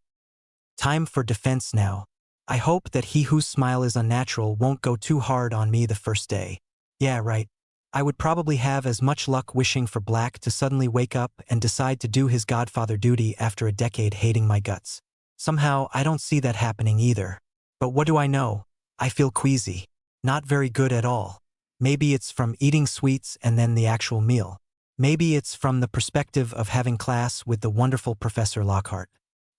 [SPEAKER 1] Time for defense now. I hope that he whose smile is unnatural won't go too hard on me the first day. Yeah, right. I would probably have as much luck wishing for Black to suddenly wake up and decide to do his godfather duty after a decade hating my guts. Somehow, I don't see that happening either. But what do I know? I feel queasy. Not very good at all. Maybe it's from eating sweets and then the actual meal. Maybe it's from the perspective of having class with the wonderful Professor Lockhart.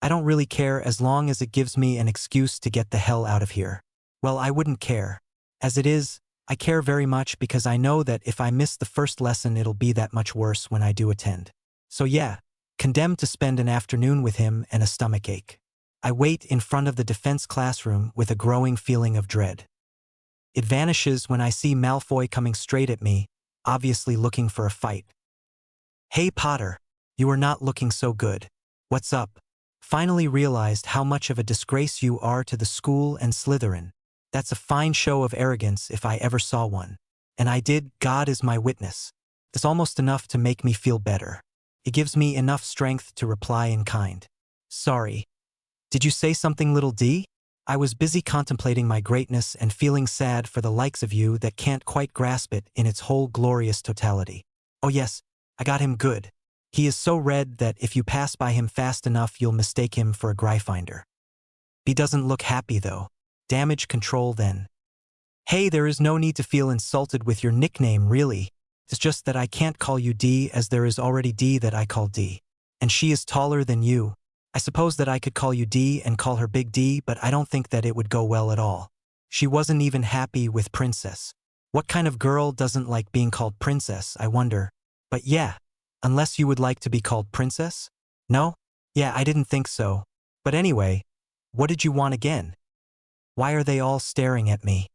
[SPEAKER 1] I don't really care as long as it gives me an excuse to get the hell out of here. Well, I wouldn't care. As it is, I care very much because I know that if I miss the first lesson it'll be that much worse when I do attend. So yeah, condemned to spend an afternoon with him and a stomachache. I wait in front of the defense classroom with a growing feeling of dread. It vanishes when I see Malfoy coming straight at me, obviously looking for a fight. "Hey Potter, you are not looking so good. What's up?" Finally realized how much of a disgrace you are to the school and Slytherin. That's a fine show of arrogance if I ever saw one. And I did, God is my witness. That's almost enough to make me feel better. It gives me enough strength to reply in kind. "Sorry. Did you say something, little D?" I was busy contemplating my greatness and feeling sad for the likes of you that can't quite grasp it in its whole glorious totality. "Oh yes, I got him good. He is so red that if you pass by him fast enough you'll mistake him for a Gryffindor. He doesn't look happy though. Damage control then." "Hey, there is no need to feel insulted with your nickname really. It's just that I can't call you D as there is already D that I call D. And she is taller than you. I suppose that I could call you D and call her Big D, but I don't think that it would go well at all. She wasn't even happy with Princess. What kind of girl doesn't like being called Princess, I wonder? But yeah, unless you would like to be called Princess? No? Yeah, I didn't think so. But anyway, what did you want again? Why are they all staring at me?"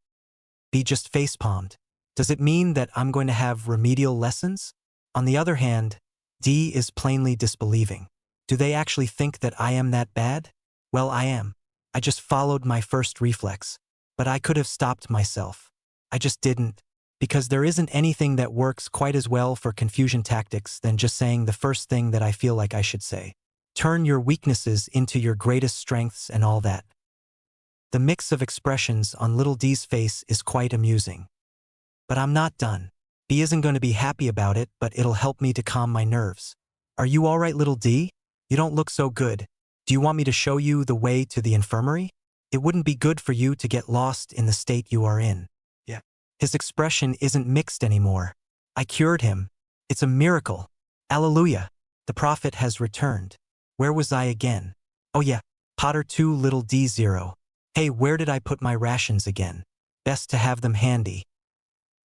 [SPEAKER 1] B just facepalmed. Does it mean that I'm going to have remedial lessons? On the other hand, D is plainly disbelieving. Do they actually think that I am that bad? Well, I am. I just followed my first reflex. But I could have stopped myself. I just didn't. Because there isn't anything that works quite as well for confusion tactics than just saying the first thing that I feel like I should say. Turn your weaknesses into your greatest strengths and all that. The mix of expressions on little D's face is quite amusing. But I'm not done. B isn't going to be happy about it, but it'll help me to calm my nerves. "Are you all right, little D? You don't look so good. Do you want me to show you the way to the infirmary? It wouldn't be good for you to get lost in the state you are in." Yeah. His expression isn't mixed anymore. I cured him. It's a miracle. Alleluia. The prophet has returned. Where was I again? Oh yeah, Potter 2 little D0. Hey, where did I put my rations again? Best to have them handy.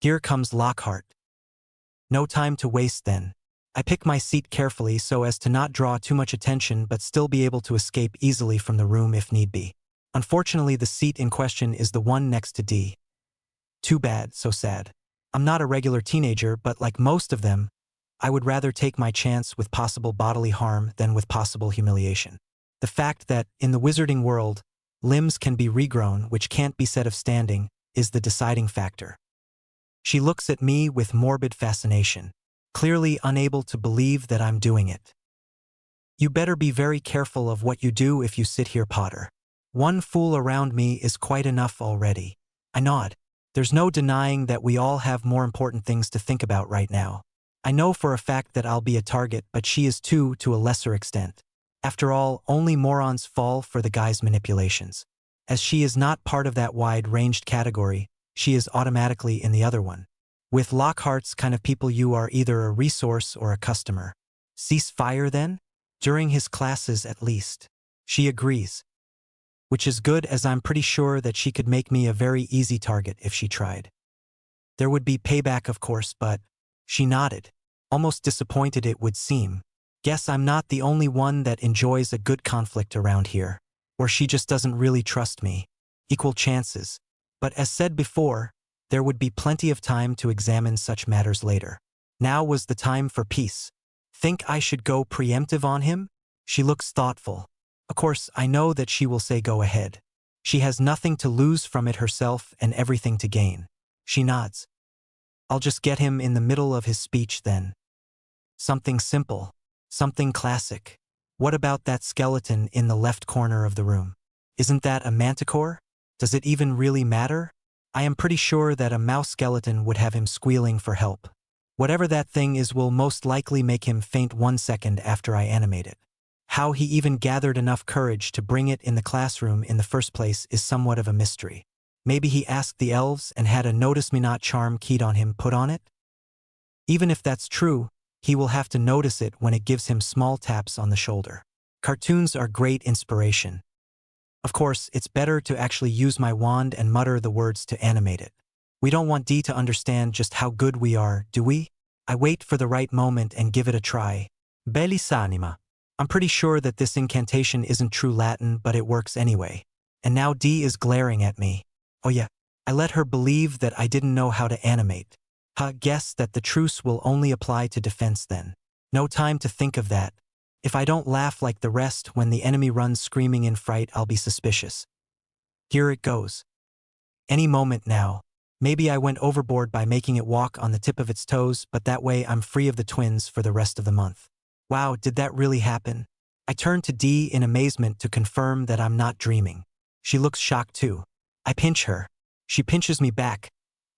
[SPEAKER 1] Here comes Lockhart. No time to waste then. I pick my seat carefully so as to not draw too much attention but still be able to escape easily from the room if need be. Unfortunately, the seat in question is the one next to D. Too bad, so sad. I'm not a regular teenager, but like most of them, I would rather take my chance with possible bodily harm than with possible humiliation. The fact that, in the wizarding world, limbs can be regrown, which can't be said of standing, is the deciding factor. She looks at me with morbid fascination, clearly unable to believe that I'm doing it. "You better be very careful of what you do if you sit here, Potter. One fool around me is quite enough already." I nod. There's no denying that we all have more important things to think about right now. I know for a fact that I'll be a target, but she is too, to a lesser extent. After all, only morons fall for the guy's manipulations. As she is not part of that wide-ranged category, she is automatically in the other one. With Lockhart's kind of people you are either a resource or a customer. Cease fire then? During his classes at least. She agrees. Which is good, as I'm pretty sure that she could make me a very easy target if she tried. There would be payback of course, but she nodded. Almost disappointed it would seem. Guess I'm not the only one that enjoys a good conflict around here. Or she just doesn't really trust me. Equal chances. But as said before, there would be plenty of time to examine such matters later. Now was the time for peace. Think I should go preemptive on him? She looks thoughtful. Of course, I know that she will say go ahead. She has nothing to lose from it herself and everything to gain. She nods. I'll just get him in the middle of his speech then. Something simple. Something classic. What about that skeleton in the left corner of the room? Isn't that a manticore? Does it even really matter? I am pretty sure that a mouse skeleton would have him squealing for help. Whatever that thing is will most likely make him faint 1 second after I animate it. How he even gathered enough courage to bring it in the classroom in the first place is somewhat of a mystery. Maybe he asked the elves and had a notice-me-not charm keyed on him put on it? Even if that's true, he will have to notice it when it gives him small taps on the shoulder. Cartoons are great inspiration. Of course, it's better to actually use my wand and mutter the words to animate it. We don't want Dee to understand just how good we are, do we? I wait for the right moment and give it a try. Bellissanima. I'm pretty sure that this incantation isn't true Latin, but it works anyway. And now Dee is glaring at me. Oh yeah, I let her believe that I didn't know how to animate. Guess that the truce will only apply to defense then. No time to think of that. If I don't laugh like the rest when the enemy runs screaming in fright, I'll be suspicious. Here it goes. Any moment now. Maybe I went overboard by making it walk on the tip of its toes, but that way I'm free of the twins for the rest of the month. Wow, did that really happen? I turn to Dee in amazement to confirm that I'm not dreaming. She looks shocked too. I pinch her. She pinches me back.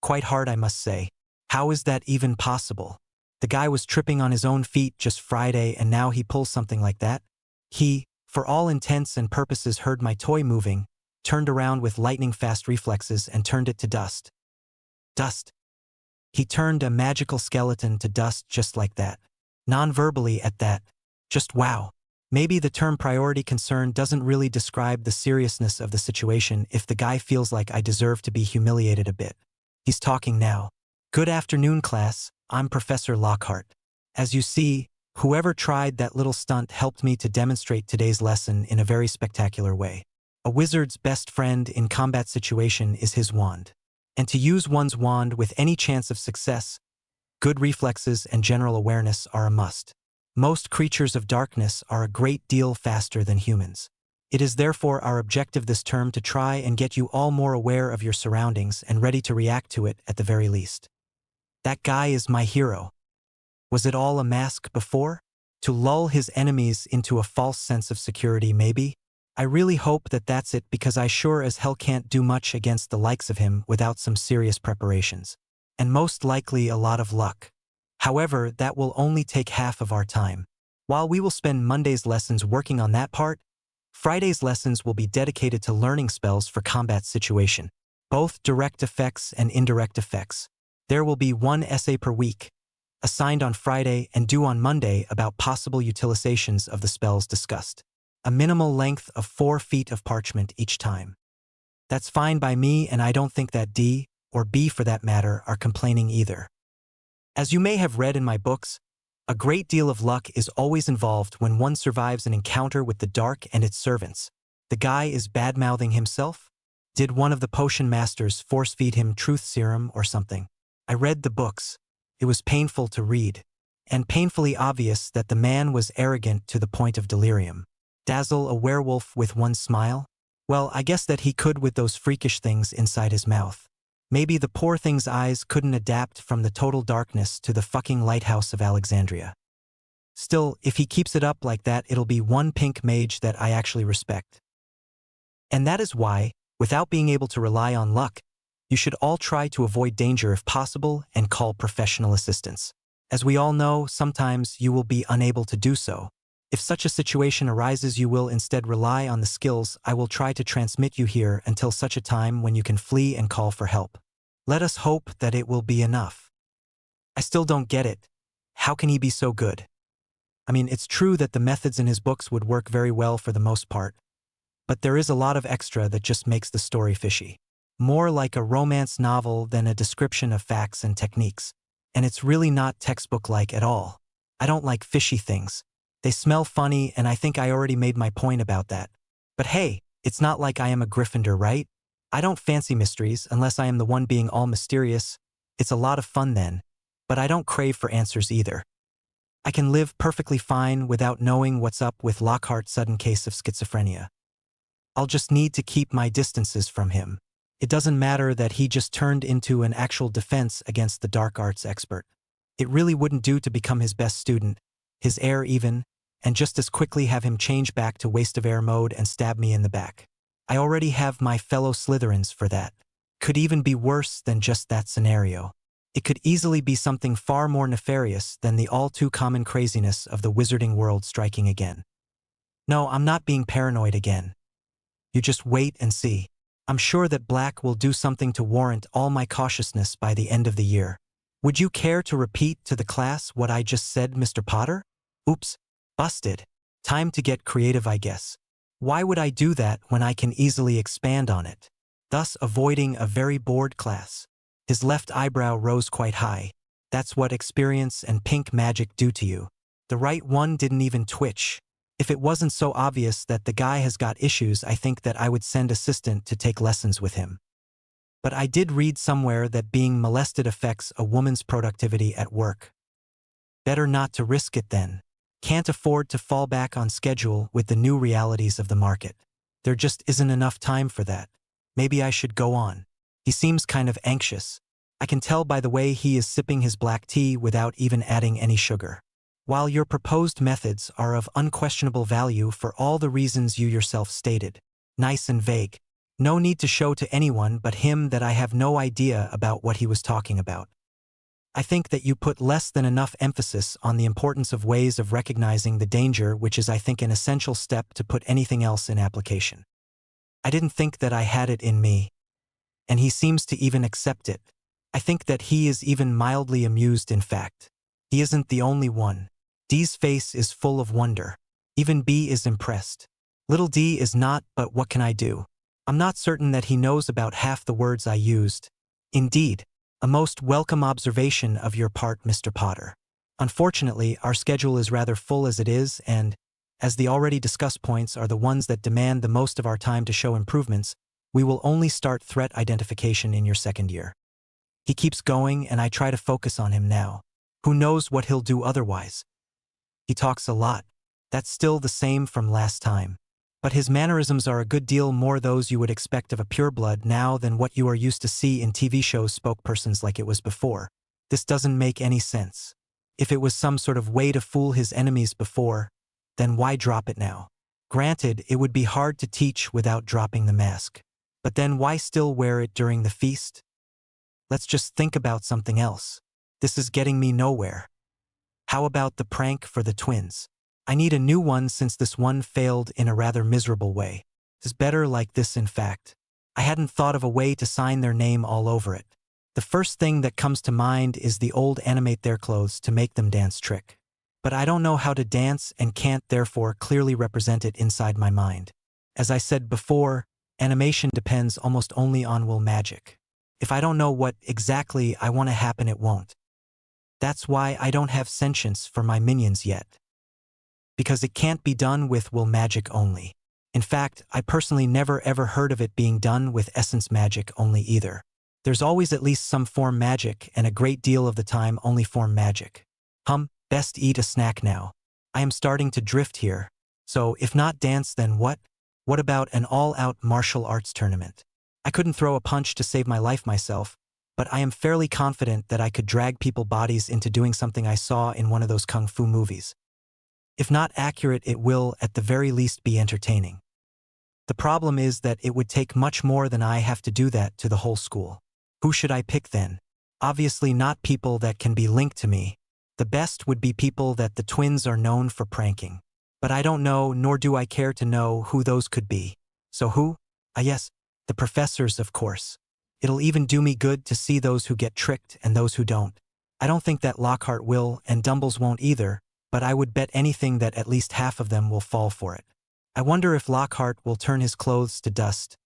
[SPEAKER 1] Quite hard, I must say. How is that even possible? The guy was tripping on his own feet just Friday and now he pulls something like that? He, for all intents and purposes, heard my toy moving, turned around with lightning-fast reflexes and turned it to dust. Dust. He turned a magical skeleton to dust just like that. Non-verbally at that. Just wow. Maybe the term priority concern doesn't really describe the seriousness of the situation if the guy feels like I deserve to be humiliated a bit. He's talking now. Good afternoon, class. I'm Professor Lockhart. As you see, whoever tried that little stunt helped me to demonstrate today's lesson in a very spectacular way. A wizard's best friend in combat situation is his wand. And to use one's wand with any chance of success, good reflexes and general awareness are a must. Most creatures of darkness are a great deal faster than humans. It is therefore our objective this term to try and get you all more aware of your surroundings and ready to react to it at the very least. That guy is my hero. Was it all a mask before? To lull his enemies into a false sense of security, maybe? I really hope that that's it because I sure as hell can't do much against the likes of him without some serious preparations. And most likely a lot of luck. However, that will only take half of our time. While we will spend Monday's lessons working on that part, Friday's lessons will be dedicated to learning spells for combat situation, both direct effects and indirect effects. There will be one essay per week, assigned on Friday and due on Monday about possible utilizations of the spells discussed. A minimal length of 4 feet of parchment each time. That's fine by me, and I don't think that D, or B for that matter, are complaining either. As you may have read in my books, a great deal of luck is always involved when one survives an encounter with the dark and its servants. The guy is bad-mouthing himself? Did one of the potion masters force-feed him truth serum or something? I read the books. It was painful to read, and painfully obvious that the man was arrogant to the point of delirium. Dazzle a werewolf with one smile? Well, I guess that he could with those freakish things inside his mouth. Maybe the poor thing's eyes couldn't adapt from the total darkness to the fucking lighthouse of Alexandria. Still, if he keeps it up like that, it'll be one pink mage that I actually respect. And that is why, without being able to rely on luck, you should all try to avoid danger if possible and call professional assistance. As we all know, sometimes you will be unable to do so. If such a situation arises, you will instead rely on the skills I will try to transmit you here until such a time when you can flee and call for help. Let us hope that it will be enough. I still don't get it. How can he be so good? I mean, it's true that the methods in his books would work very well for the most part, but there is a lot of extra that just makes the story fishy. More like a romance novel than a description of facts and techniques. And it's really not textbook-like at all. I don't like fishy things. They smell funny, and I think I already made my point about that. But hey, it's not like I am a Gryffindor, right? I don't fancy mysteries unless I am the one being all mysterious. It's a lot of fun then. But I don't crave for answers either. I can live perfectly fine without knowing what's up with Lockhart's sudden case of schizophrenia. I'll just need to keep my distances from him. It doesn't matter that he just turned into an actual defense against the dark arts expert. It really wouldn't do to become his best student, his heir even, and just as quickly have him change back to waste of air mode and stab me in the back. I already have my fellow Slytherins for that. Could even be worse than just that scenario. It could easily be something far more nefarious than the all-too-common craziness of the wizarding world striking again. No, I'm not being paranoid again. You just wait and see. I'm sure that Black will do something to warrant all my cautiousness by the end of the year. Would you care to repeat to the class what I just said, Mr. Potter? Oops. Busted. Time to get creative, I guess. Why would I do that when I can easily expand on it? Thus avoiding a very bored class. His left eyebrow rose quite high. That's what experience and pink magic do to you. The right one didn't even twitch. If it wasn't so obvious that the guy has got issues, I think that I would send assistant to take lessons with him. But I did read somewhere that being molested affects a woman's productivity at work. Better not to risk it then. Can't afford to fall back on schedule with the new realities of the market. There just isn't enough time for that. Maybe I should go on. He seems kind of anxious. I can tell by the way he is sipping his black tea without even adding any sugar. While your proposed methods are of unquestionable value for all the reasons you yourself stated, nice and vague, no need to show to anyone but him that I have no idea about what he was talking about. I think that you put less than enough emphasis on the importance of ways of recognizing the danger, which is, I think, an essential step to put anything else in application. I didn't think that I had it in me. And he seems to even accept it. I think that he is even mildly amused, in fact. He isn't the only one. D's face is full of wonder. Even B is impressed. Little D is not, but what can I do? I'm not certain that he knows about half the words I used. Indeed, a most welcome observation of your part, Mr. Potter. Unfortunately, our schedule is rather full as it is, and, as the already discussed points are the ones that demand the most of our time to show improvements, we will only start threat identification in your second year. He keeps going, and I try to focus on him now. Who knows what he'll do otherwise? He talks a lot. That's still the same from last time. But his mannerisms are a good deal more those you would expect of a pureblood now than what you are used to see in TV shows spokespersons like it was before. This doesn't make any sense. If it was some sort of way to fool his enemies before, then why drop it now? Granted, it would be hard to teach without dropping the mask. But then why still wear it during the feast? Let's just think about something else. This is getting me nowhere. How about the prank for the twins? I need a new one since this one failed in a rather miserable way. It's better like this, in fact. I hadn't thought of a way to sign their name all over it. The first thing that comes to mind is the old animate their clothes to make them dance trick. But I don't know how to dance and can't therefore clearly represent it inside my mind. As I said before, animation depends almost only on will magic. If I don't know what exactly I want to happen, it won't. That's why I don't have sentience for my minions yet. Because it can't be done with will magic only. In fact, I personally never ever heard of it being done with essence magic only either. There's always at least some form magic, and a great deal of the time only form magic. Best eat a snack now. I am starting to drift here. So if not dance, then what? What about an all-out martial arts tournament? I couldn't throw a punch to save my life myself, but I am fairly confident that I could drag people's bodies into doing something I saw in one of those kung fu movies. If not accurate, it will, at the very least, be entertaining. The problem is that it would take much more than I have to do that to the whole school. Who should I pick then? Obviously not people that can be linked to me. The best would be people that the twins are known for pranking. But I don't know, nor do I care to know who those could be. So who? Yes, the professors, of course. It'll even do me good to see those who get tricked and those who don't. I don't think that Lockhart will, and Dumbles won't either, but I would bet anything that at least half of them will fall for it. I wonder if Lockhart will turn his clothes to dust.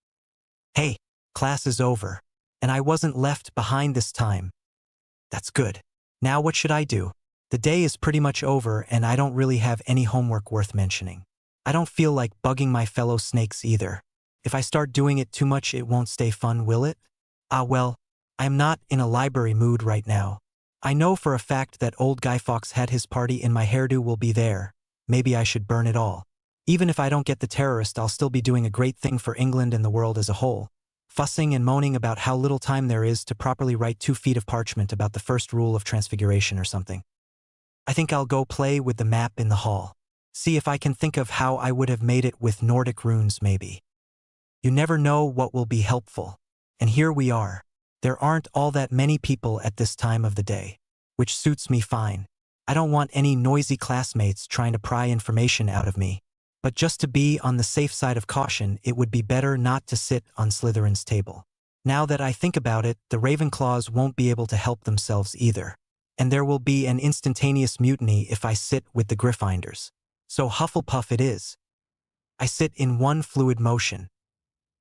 [SPEAKER 1] Hey, class is over. And I wasn't left behind this time. That's good. Now what should I do? The day is pretty much over and I don't really have any homework worth mentioning. I don't feel like bugging my fellow snakes either. If I start doing it too much, it won't stay fun, will it? Well, I'm not in a library mood right now. I know for a fact that old Guy Fawkes had his party and my hairdo will be there. Maybe I should burn it all. Even if I don't get the terrorist, I'll still be doing a great thing for England and the world as a whole. Fussing and moaning about how little time there is to properly write 2 feet of parchment about the first rule of transfiguration or something. I think I'll go play with the map in the hall. See if I can think of how I would have made it with Nordic runes, maybe. You never know what will be helpful. And here we are. There aren't all that many people at this time of the day, which suits me fine. I don't want any noisy classmates trying to pry information out of me. But just to be on the safe side of caution, it would be better not to sit on Slytherin's table. Now that I think about it, the Ravenclaws won't be able to help themselves either. And there will be an instantaneous mutiny if I sit with the Gryffindors. So Hufflepuff it is. I sit in one fluid motion.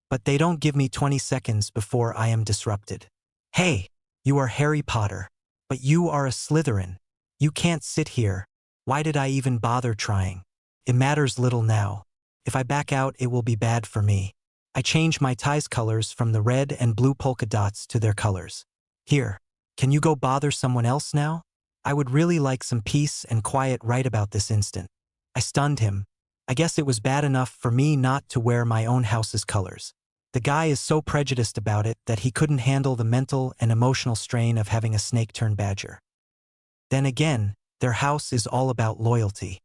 [SPEAKER 1] But they don't give me 20 seconds before I am disrupted. Hey, you are Harry Potter. But you are a Slytherin. You can't sit here. Why did I even bother trying? It matters little now. If I back out, it will be bad for me. I change my tie's colors from the red and blue polka dots to their colors. Here, can you go bother someone else now? I would really like some peace and quiet right about this instant. I stunned him. I guess it was bad enough for me not to wear my own house's colors. The guy is so prejudiced about it that he couldn't handle the mental and emotional strain of having a snake turn badger. Then again, their house is all about loyalty.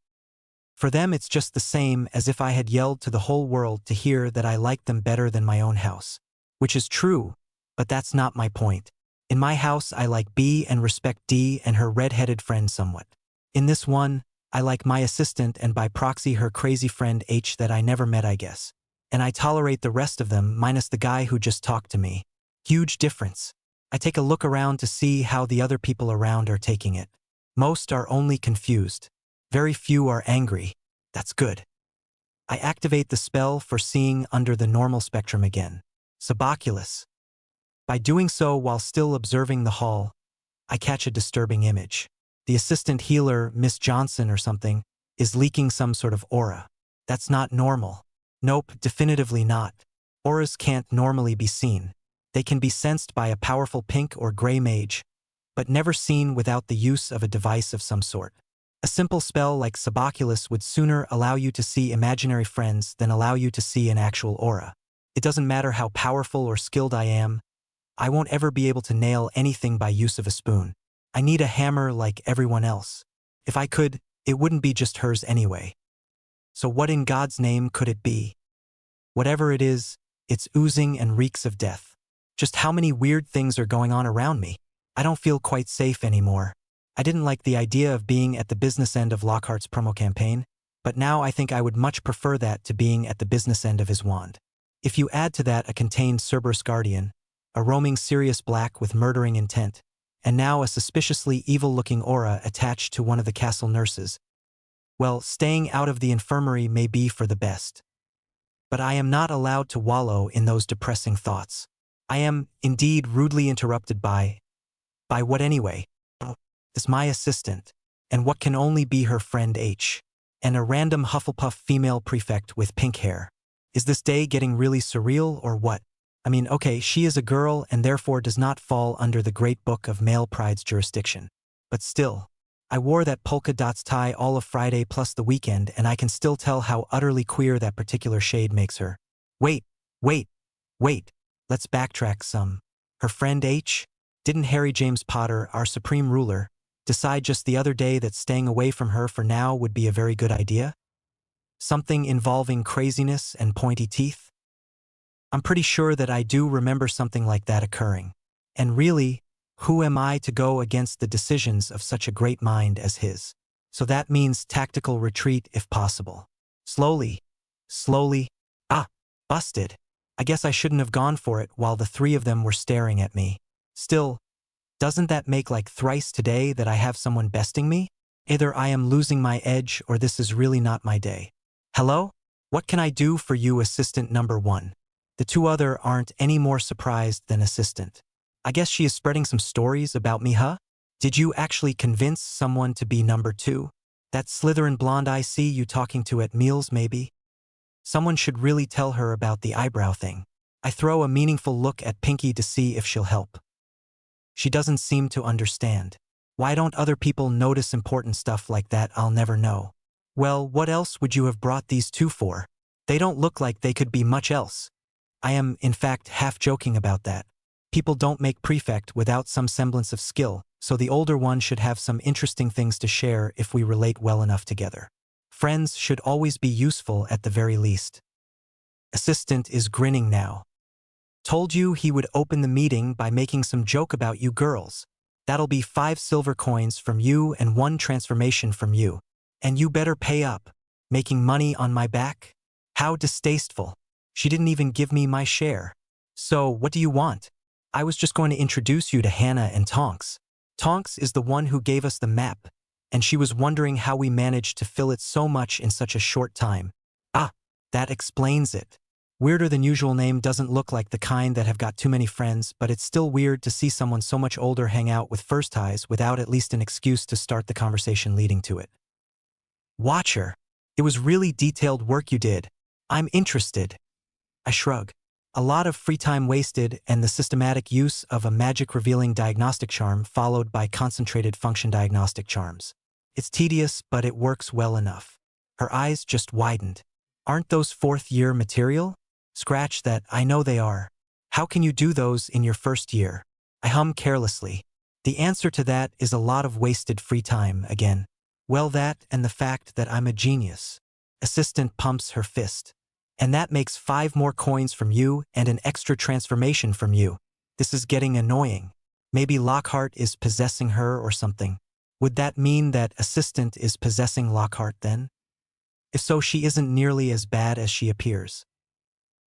[SPEAKER 1] For them it's just the same as if I had yelled to the whole world to hear that I liked them better than my own house. Which is true, but that's not my point. In my house I like B and respect D and her red-headed friend somewhat. In this one, I like my assistant and by proxy her crazy friend H that I never met I guess. And I tolerate the rest of them minus the guy who just talked to me. Huge difference. I take a look around to see how the other people around are taking it. Most are only confused. Very few are angry. That's good. I activate the spell for seeing under the normal spectrum again. Suboculus. By doing so while still observing the hall, I catch a disturbing image. The assistant healer, Miss Johnson or something, is leaking some sort of aura. That's not normal. Nope, definitively not. Auras can't normally be seen. They can be sensed by a powerful pink or gray mage, but never seen without the use of a device of some sort. A simple spell like Suboculus would sooner allow you to see imaginary friends than allow you to see an actual aura. It doesn't matter how powerful or skilled I am, I won't ever be able to nail anything by use of a spoon. I need a hammer like everyone else. If I could, it wouldn't be just hers anyway. So what in God's name could it be? Whatever it is, it's oozing and reeks of death. Just how many weird things are going on around me? I don't feel quite safe anymore. I didn't like the idea of being at the business end of Lockhart's promo campaign, but now I think I would much prefer that to being at the business end of his wand. If you add to that a contained Cerberus Guardian, a roaming Sirius Black with murdering intent, and now a suspiciously evil-looking aura attached to one of the castle nurses, well, staying out of the infirmary may be for the best. But I am not allowed to wallow in those depressing thoughts. I am, indeed, rudely interrupted by what anyway? Is my assistant, and what can only be her friend H, and a random Hufflepuff female prefect with pink hair. Is this day getting really surreal or what? I mean, okay, she is a girl and therefore does not fall under the great book of male pride's jurisdiction. But still, I wore that polka dots tie all of Friday plus the weekend and I can still tell how utterly queer that particular shade makes her. Wait. Let's backtrack some. Her friend H? Didn't Harry James Potter, our supreme ruler, decide just the other day that staying away from her for now would be a very good idea? Something involving craziness and pointy teeth? I'm pretty sure that I do remember something like that occurring. And really, who am I to go against the decisions of such a great mind as his? So that means tactical retreat if possible. Slowly. Busted. I guess I shouldn't have gone for it while the three of them were staring at me. Still, doesn't that make like thrice today that I have someone besting me? Either I am losing my edge or this is really not my day. Hello? What can I do for you, assistant number one? The two other aren't any more surprised than assistant. I guess she is spreading some stories about me, huh? Did you actually convince someone to be number two? That Slytherin blonde I see you talking to at meals, maybe? Someone should really tell her about the eyebrow thing. I throw a meaningful look at Pinky to see if she'll help. She doesn't seem to understand. Why don't other people notice important stuff like that? I'll never know. Well, what else would you have brought these two for? They don't look like they could be much else. I am, in fact, half joking about that. People don't make prefect without some semblance of skill, so the older one should have some interesting things to share if we relate well enough together. Friends should always be useful at the very least. Assistant is grinning now. Told you he would open the meeting by making some joke about you girls. That'll be 5 silver coins from you and 1 transformation from you. And you better pay up. Making money on my back? How distasteful. She didn't even give me my share. So, what do you want? I was just going to introduce you to Hannah and Tonks. Tonks is the one who gave us the map, and she was wondering how we managed to fill it so much in such a short time. Ah, that explains it. Weirder than usual name doesn't look like the kind that have got too many friends, but it's still weird to see someone so much older hang out with first ties without at least an excuse to start the conversation leading to it. Watcher. It was really detailed work you did. I'm interested. I shrug. A lot of free time wasted and the systematic use of a magic-revealing diagnostic charm followed by concentrated function diagnostic charms. It's tedious, but it works well enough. Her eyes just widened. Aren't those fourth-year material? Scratch that, I know they are. How can you do those in your first year? I hum carelessly. The answer to that is a lot of wasted free time again. Well, that and the fact that I'm a genius. Assistant pumps her fist. And that makes 5 more coins from you and an extra transformation from you. This is getting annoying. Maybe Lockhart is possessing her or something. Would that mean that Assistant is possessing Lockhart then? If so, she isn't nearly as bad as she appears.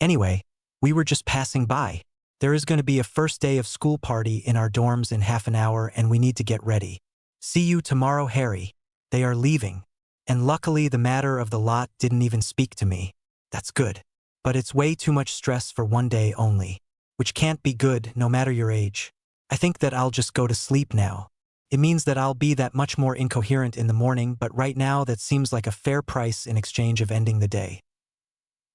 [SPEAKER 1] Anyway, we were just passing by. There is going to be a first day of school party in our dorms in half an hour and we need to get ready. See you tomorrow, Harry. They are leaving. And luckily the matter of the lot didn't even speak to me. That's good. But it's way too much stress for one day only. Which can't be good, no matter your age. I think that I'll just go to sleep now. It means that I'll be that much more incoherent in the morning, but right now that seems like a fair price in exchange of ending the day.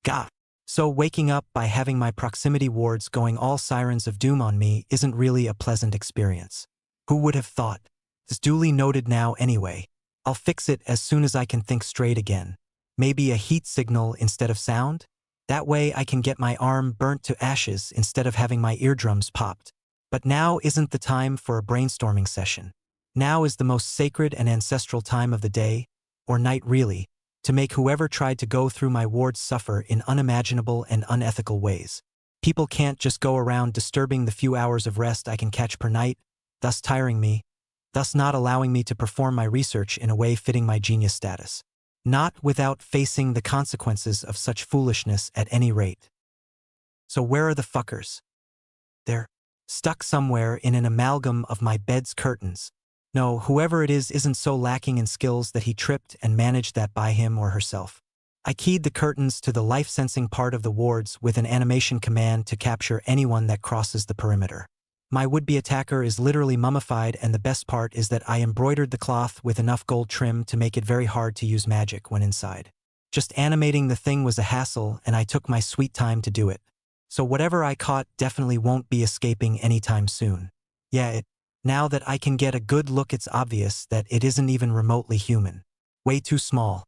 [SPEAKER 1] Gah. So waking up by having my proximity wards going all sirens of doom on me isn't really a pleasant experience. Who would have thought? It's duly noted now anyway. I'll fix it as soon as I can think straight again. Maybe a heat signal instead of sound? That way I can get my arm burnt to ashes instead of having my eardrums popped. But now isn't the time for a brainstorming session. Now is the most sacred and ancestral time of the day, or night really, to make whoever tried to go through my wards suffer in unimaginable and unethical ways. People can't just go around disturbing the few hours of rest I can catch per night, thus tiring me, thus not allowing me to perform my research in a way fitting my genius status. Not without facing the consequences of such foolishness at any rate. So where are the fuckers? They're stuck somewhere in an amalgam of my bed's curtains. No, whoever it is isn't so lacking in skills that he tripped and managed that by him or herself. I keyed the curtains to the life-sensing part of the wards with an animation command to capture anyone that crosses the perimeter. My would-be attacker is literally mummified, and the best part is that I embroidered the cloth with enough gold trim to make it very hard to use magic when inside. Just animating the thing was a hassle, and I took my sweet time to do it. So whatever I caught definitely won't be escaping anytime soon. Yeah, now that I can get a good look, it's obvious that it isn't even remotely human. Way too small.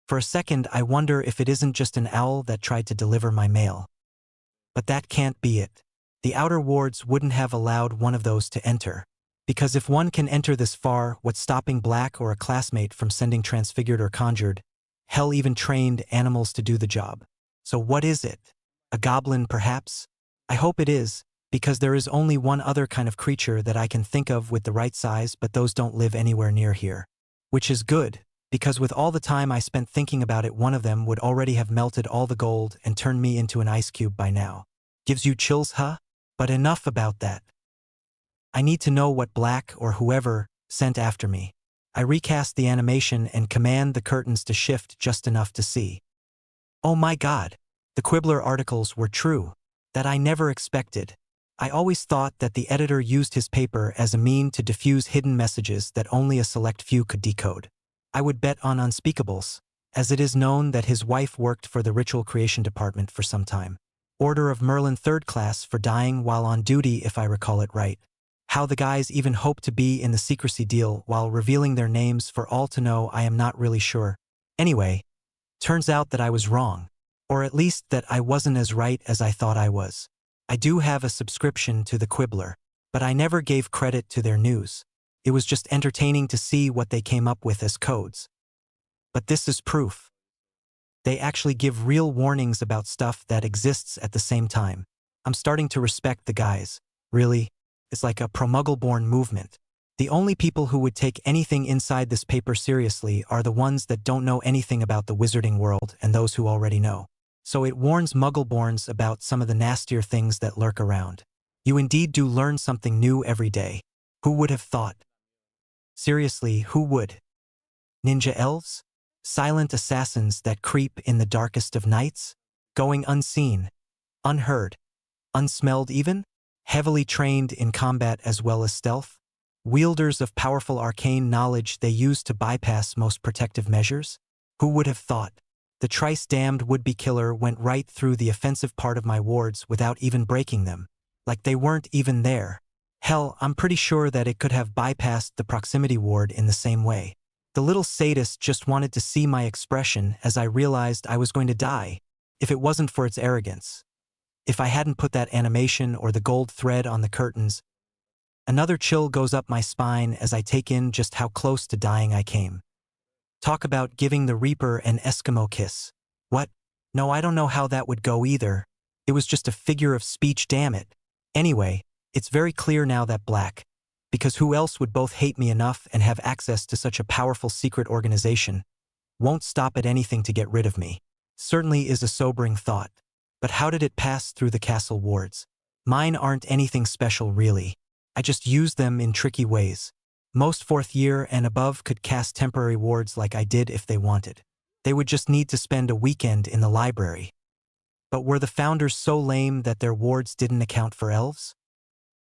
[SPEAKER 1] For a second, I wonder if it isn't just an owl that tried to deliver my mail. But that can't be it. The outer wards wouldn't have allowed one of those to enter. Because if one can enter this far, what's stopping Black or a classmate from sending transfigured or conjured, hell, even trained animals to do the job? So what is it? A goblin, perhaps? I hope it is, because there is only one other kind of creature that I can think of with the right size, but those don't live anywhere near here. Which is good, because with all the time I spent thinking about it, one of them would already have melted all the gold and turned me into an ice cube by now. Gives you chills, huh? But enough about that. I need to know what Black or whoever sent after me. I recast the animation and command the curtains to shift just enough to see. Oh my god, the Quibbler articles were true. That I never expected. I always thought that the editor used his paper as a mean to diffuse hidden messages that only a select few could decode. I would bet on unspeakables, as it is known that his wife worked for the ritual creation department for some time. Order of Merlin 3rd class for dying while on duty, if I recall it right. How the guys even hope to be in the secrecy deal while revealing their names for all to know, I am not really sure. Anyway, turns out that I was wrong. Or at least that I wasn't as right as I thought I was. I do have a subscription to the Quibbler, but I never gave credit to their news. It was just entertaining to see what they came up with as codes. But this is proof. They actually give real warnings about stuff that exists at the same time. I'm starting to respect the guys. Really, it's like a pro-Muggle-born movement. The only people who would take anything inside this paper seriously are the ones that don't know anything about the wizarding world and those who already know. So it warns Muggleborns about some of the nastier things that lurk around. You indeed do learn something new every day. Who would have thought? Seriously, who would? Ninja elves? Silent assassins that creep in the darkest of nights? Going unseen, unheard, unsmelled even? Heavily trained in combat as well as stealth? Wielders of powerful arcane knowledge they use to bypass most protective measures? Who would have thought? The thrice-damned would-be killer went right through the offensive part of my wards without even breaking them, like they weren't even there. Hell, I'm pretty sure that it could have bypassed the proximity ward in the same way. The little sadist just wanted to see my expression as I realized I was going to die, if it wasn't for its arrogance. If I hadn't put that animation or the gold thread on the curtains. Another chill goes up my spine as I take in just how close to dying I came. Talk about giving the Reaper an Eskimo kiss. What? No, I don't know how that would go either. It was just a figure of speech, damn it. Anyway, it's very clear now that Black, because who else would both hate me enough and have access to such a powerful secret organization, won't stop at anything to get rid of me. Certainly is a sobering thought. But how did it pass through the castle wards? Mine aren't anything special really. I just use them in tricky ways. Most fourth year and above could cast temporary wards like I did if they wanted. They would just need to spend a weekend in the library. But were the founders so lame that their wards didn't account for elves?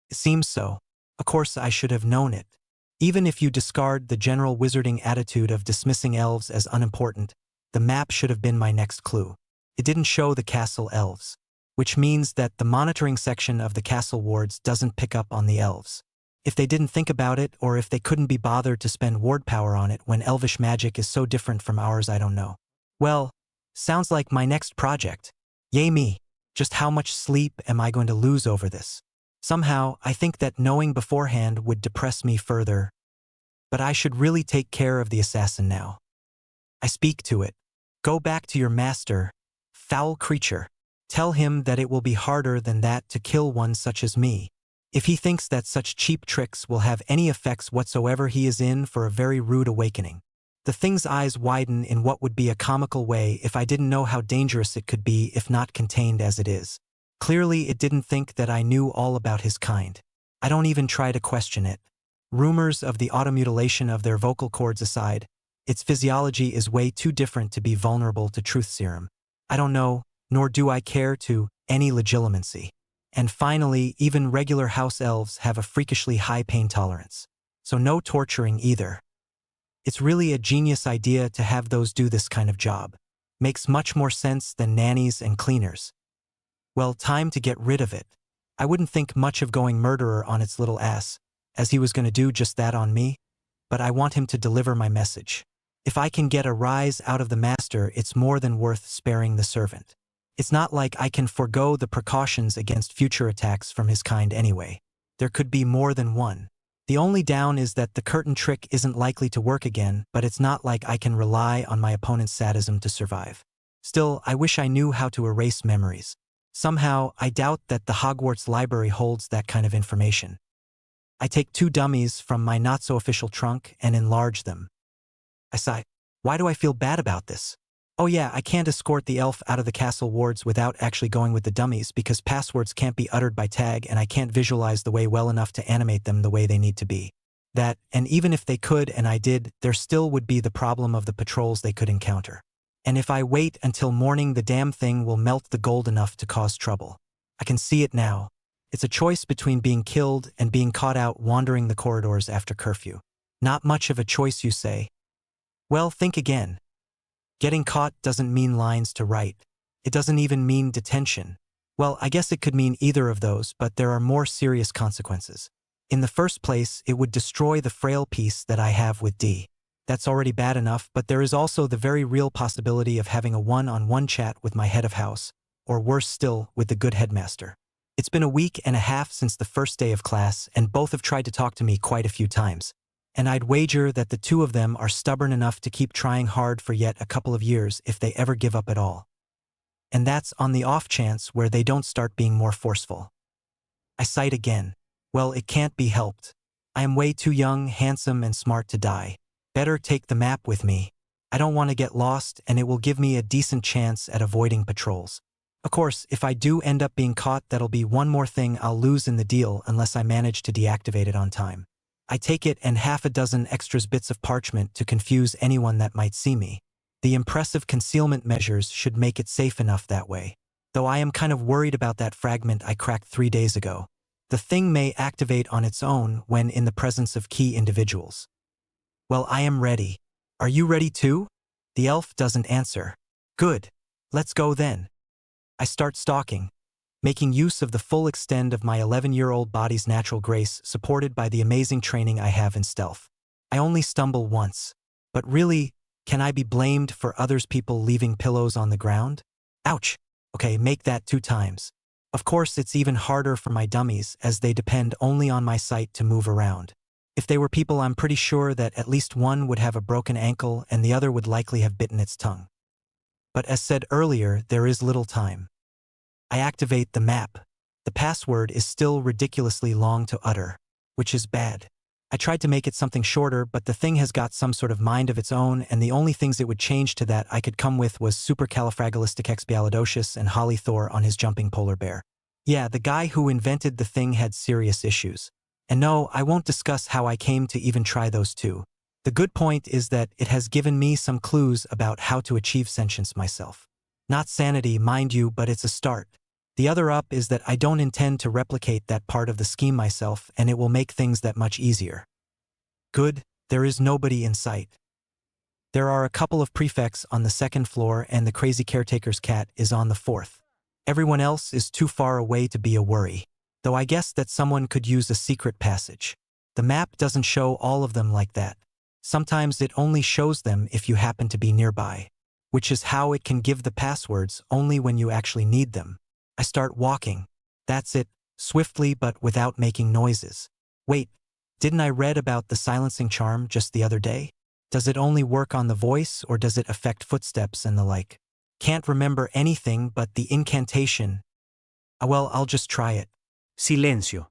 [SPEAKER 1] It seems so. Of course I should have known it. Even if you discard the general wizarding attitude of dismissing elves as unimportant, the map should have been my next clue. It didn't show the castle elves, which means that the monitoring section of the castle wards doesn't pick up on the elves. If they didn't think about it, or if they couldn't be bothered to spend ward power on it when elvish magic is so different from ours, I don't know. Well, sounds like my next project. Yay me! Just how much sleep am I going to lose over this? Somehow, I think that knowing beforehand would depress me further. But I should really take care of the assassin now. I speak to it. Go back to your master, foul creature. Tell him that it will be harder than that to kill one such as me. If he thinks that such cheap tricks will have any effects whatsoever, he is in for a very rude awakening. The thing's eyes widen in what would be a comical way if I didn't know how dangerous it could be if not contained as it is. Clearly it didn't think that I knew all about his kind. I don't even try to question it. Rumors of the automutilation of their vocal cords aside, its physiology is way too different to be vulnerable to truth serum. I don't know, nor do I care to, any legitimacy. And finally, even regular house elves have a freakishly high pain tolerance. So no torturing either. It's really a genius idea to have those do this kind of job. Makes much more sense than nannies and cleaners. Well, time to get rid of it. I wouldn't think much of going murderer on its little ass, as he was going to do just that on me, but I want him to deliver my message. If I can get a rise out of the master, it's more than worth sparing the servant. It's not like I can forego the precautions against future attacks from his kind anyway. There could be more than one. The only down is that the curtain trick isn't likely to work again, but it's not like I can rely on my opponent's sadism to survive. Still, I wish I knew how to erase memories. Somehow, I doubt that the Hogwarts library holds that kind of information. I take 2 dummies from my not-so-official trunk and enlarge them. I sigh. Why do I feel bad about this? Oh yeah, I can't escort the elf out of the castle wards without actually going with the dummies because passwords can't be uttered by tag and I can't visualize the way well enough to animate them the way they need to be. That, and even if they could and I did, there still would be the problem of the patrols they could encounter. And if I wait until morning, the damn thing will melt the gold enough to cause trouble. I can see it now. It's a choice between being killed and being caught out wandering the corridors after curfew. Not much of a choice, you say. Well, think again. Getting caught doesn't mean lines to write. It doesn't even mean detention. Well, I guess it could mean either of those, but there are more serious consequences. In the first place, it would destroy the frail peace that I have with D. That's already bad enough, but there is also the very real possibility of having a one-on-one chat with my head of house, or worse still, with the good headmaster. It's been a week and a half since the first day of class, and both have tried to talk to me quite a few times. And I'd wager that the 2 of them are stubborn enough to keep trying hard for yet a couple of years if they ever give up at all. And that's on the off chance where they don't start being more forceful. I sighed again. Well, it can't be helped. I am way too young, handsome, and smart to die. Better take the map with me. I don't want to get lost, and it will give me a decent chance at avoiding patrols. Of course, if I do end up being caught, that'll be one more thing I'll lose in the deal unless I manage to deactivate it on time. I take it and half a dozen extras bits of parchment to confuse anyone that might see me. The impressive concealment measures should make it safe enough that way. Though I am kind of worried about that fragment I cracked 3 days ago. The thing may activate on its own when in the presence of key individuals. Well, I am ready. Are you ready too? The elf doesn't answer. Good. Let's go then. I start stalking, making use of the full extent of my 11-year-old body's natural grace supported by the amazing training I have in stealth. I only stumble once. But really, can I be blamed for others people leaving pillows on the ground? Ouch! Okay, make that 2 times. Of course, it's even harder for my dummies as they depend only on my sight to move around. If they were people, I'm pretty sure that at least one would have a broken ankle and the other would likely have bitten its tongue. But as said earlier, there is little time. I activate the map. The password is still ridiculously long to utter, which is bad. I tried to make it something shorter, but the thing has got some sort of mind of its own, and the only things it would change to that I could come with was supercalifragilisticexpialidocious and Holly Thor on his jumping polar bear. Yeah, the guy who invented the thing had serious issues. And no, I won't discuss how I came to even try those two. The good point is that it has given me some clues about how to achieve sentience myself. Not sanity, mind you, but it's a start. The other up is that I don't intend to replicate that part of the scheme myself, and it will make things that much easier. Good, there is nobody in sight. There are a couple of prefects on the 2nd floor and the crazy caretaker's cat is on the 4th. Everyone else is too far away to be a worry, though I guess that someone could use a secret passage. The map doesn't show all of them like that. Sometimes it only shows them if you happen to be nearby, which is how it can give the passwords only when you actually need them. I start walking. That's it, swiftly but without making noises. Wait, didn't I read about the silencing charm just the other day? Does it only work on the voice or does it affect footsteps and the like? Can't remember anything but the incantation. Well, I'll just try it.
[SPEAKER 2] Silencio.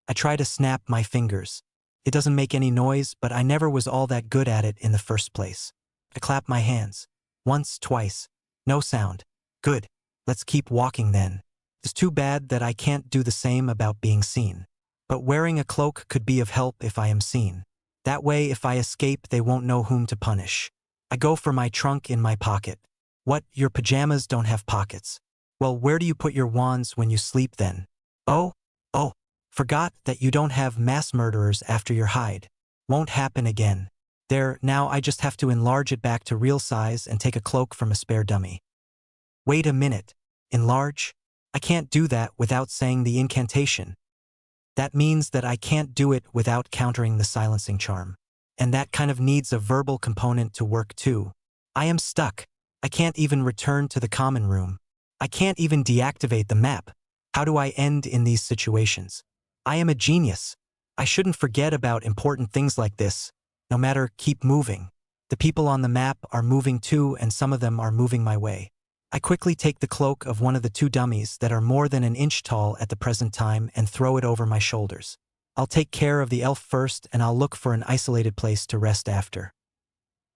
[SPEAKER 1] I try to snap my fingers. It doesn't make any noise, but I never was all that good at it in the first place. I clap my hands. Once, twice. No sound. Good. Let's keep walking then. It's too bad that I can't do the same about being seen. But wearing a cloak could be of help if I am seen. That way, if I escape, they won't know whom to punish. I go for my trunk in my pocket. What, your pajamas don't have pockets? Well, where do you put your wands when you sleep then? Oh, forgot that you don't have mass murderers after your hide. Won't happen again. There, now I just have to enlarge it back to real size and take a cloak from a spare dummy. Wait a minute. Enlarge? I can't do that without saying the incantation. That means that I can't do it without countering the silencing charm. And that kind of needs a verbal component to work too. I am stuck. I can't even return to the common room. I can't even deactivate the map. How do I end in these situations? I am a genius. I shouldn't forget about important things like this. No matter, keep moving. The people on the map are moving too, and some of them are moving my way. I quickly take the cloak of one of the 2 dummies that are more than an inch tall at the present time and throw it over my shoulders. I'll take care of the elf first, and I'll look for an isolated place to rest after.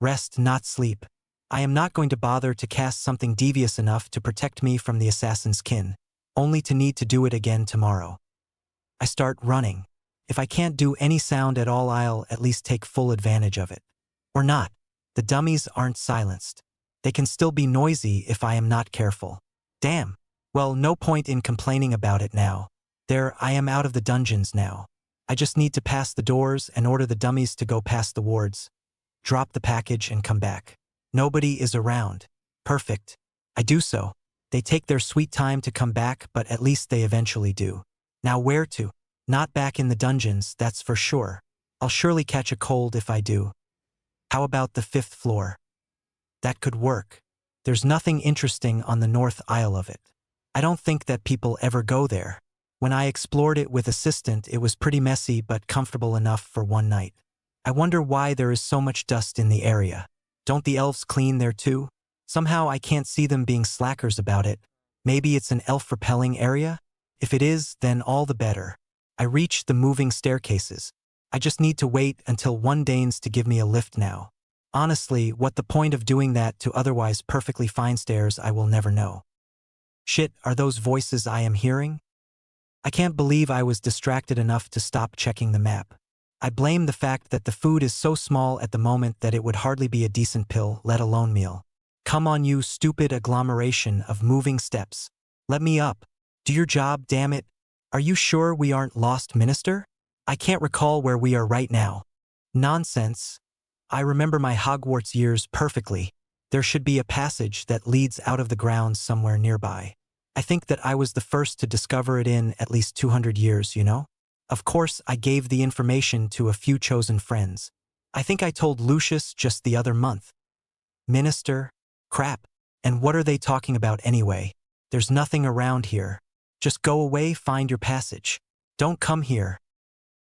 [SPEAKER 1] Rest, not sleep. I am not going to bother to cast something devious enough to protect me from the assassin's kin, only to need to do it again tomorrow. I start running. If I can't do any sound at all, I'll at least take full advantage of it. Or not. The dummies aren't silenced. They can still be noisy if I am not careful. Damn. Well, no point in complaining about it now. There, I am out of the dungeons now. I just need to pass the doors and order the dummies to go past the wards. Drop the package and come back. Nobody is around. Perfect. I do so. They take their sweet time to come back, but at least they eventually do. Now where to? Not back in the dungeons, that's for sure. I'll surely catch a cold if I do. How about the 5th floor? That could work. There's nothing interesting on the north aisle of it. I don't think that people ever go there. When I explored it with assistant, it was pretty messy but comfortable enough for one night. I wonder why there is so much dust in the area. Don't the elves clean there too? Somehow I can't see them being slackers about it. Maybe it's an elf-repelling area? If it is, then all the better. I reach the moving staircases. I just need to wait until one deigns to give me a lift now. Honestly, what the point of doing that to otherwise perfectly fine stairs I will never know. Shit, are those voices I am hearing? I can't believe I was distracted enough to stop checking the map. I blame the fact that the food is so small at the moment that it would hardly be a decent pill, let alone meal. Come on, you stupid agglomeration of moving steps. Let me up. Do your job, damn it. Are you sure we aren't lost, Minister? I can't recall where we are right now. Nonsense. I remember my Hogwarts years perfectly. There should be a passage that leads out of the grounds somewhere nearby. I think that I was the first to discover it in at least 200 years, you know? Of course, I gave the information to a few chosen friends. I think I told Lucius just the other month. Minister? Crap. And what are they talking about anyway? There's nothing around here. Just go away, find your passage. Don't come here.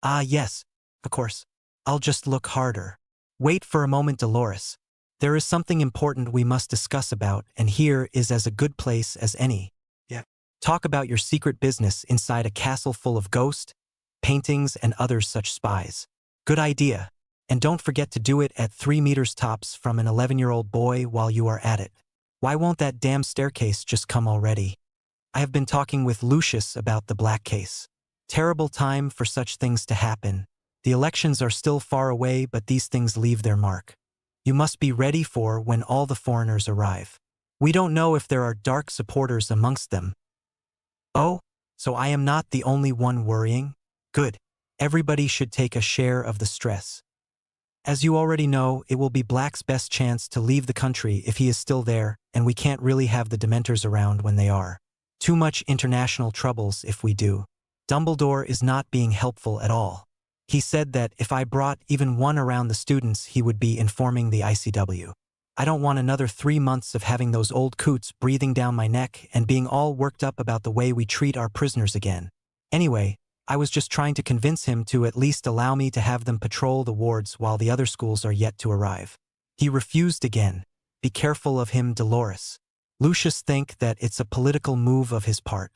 [SPEAKER 1] Ah, yes. Of course. I'll just look harder. Wait for a moment, Dolores. There is something important we must discuss about, and here is as a good place as any. Yeah. Talk about your secret business inside a castle full of ghosts, paintings, and other such spies. Good idea. And don't forget to do it at 3 meters tops from an 11-year-old boy while you are at it. Why won't that damn staircase just come already? I have been talking with Lucius about the black case. Terrible time for such things to happen. The elections are still far away, but these things leave their mark. You must be ready for when all the foreigners arrive. We don't know if there are dark supporters amongst them. Oh, so I am not the only one worrying? Good. Everybody should take a share of the stress. As you already know, it will be Black's best chance to leave the country if he is still there, and we can't really have the Dementors around when they are. Too much international troubles if we do. Dumbledore is not being helpful at all. He said that if I brought even one around the students, he would be informing the ICW. I don't want another 3 months of having those old coots breathing down my neck and being all worked up about the way we treat our prisoners again. Anyway, I was just trying to convince him to at least allow me to have them patrol the wards while the other schools are yet to arrive. He refused again. Be careful of him, Dolores. Lucius think that it's a political move of his part,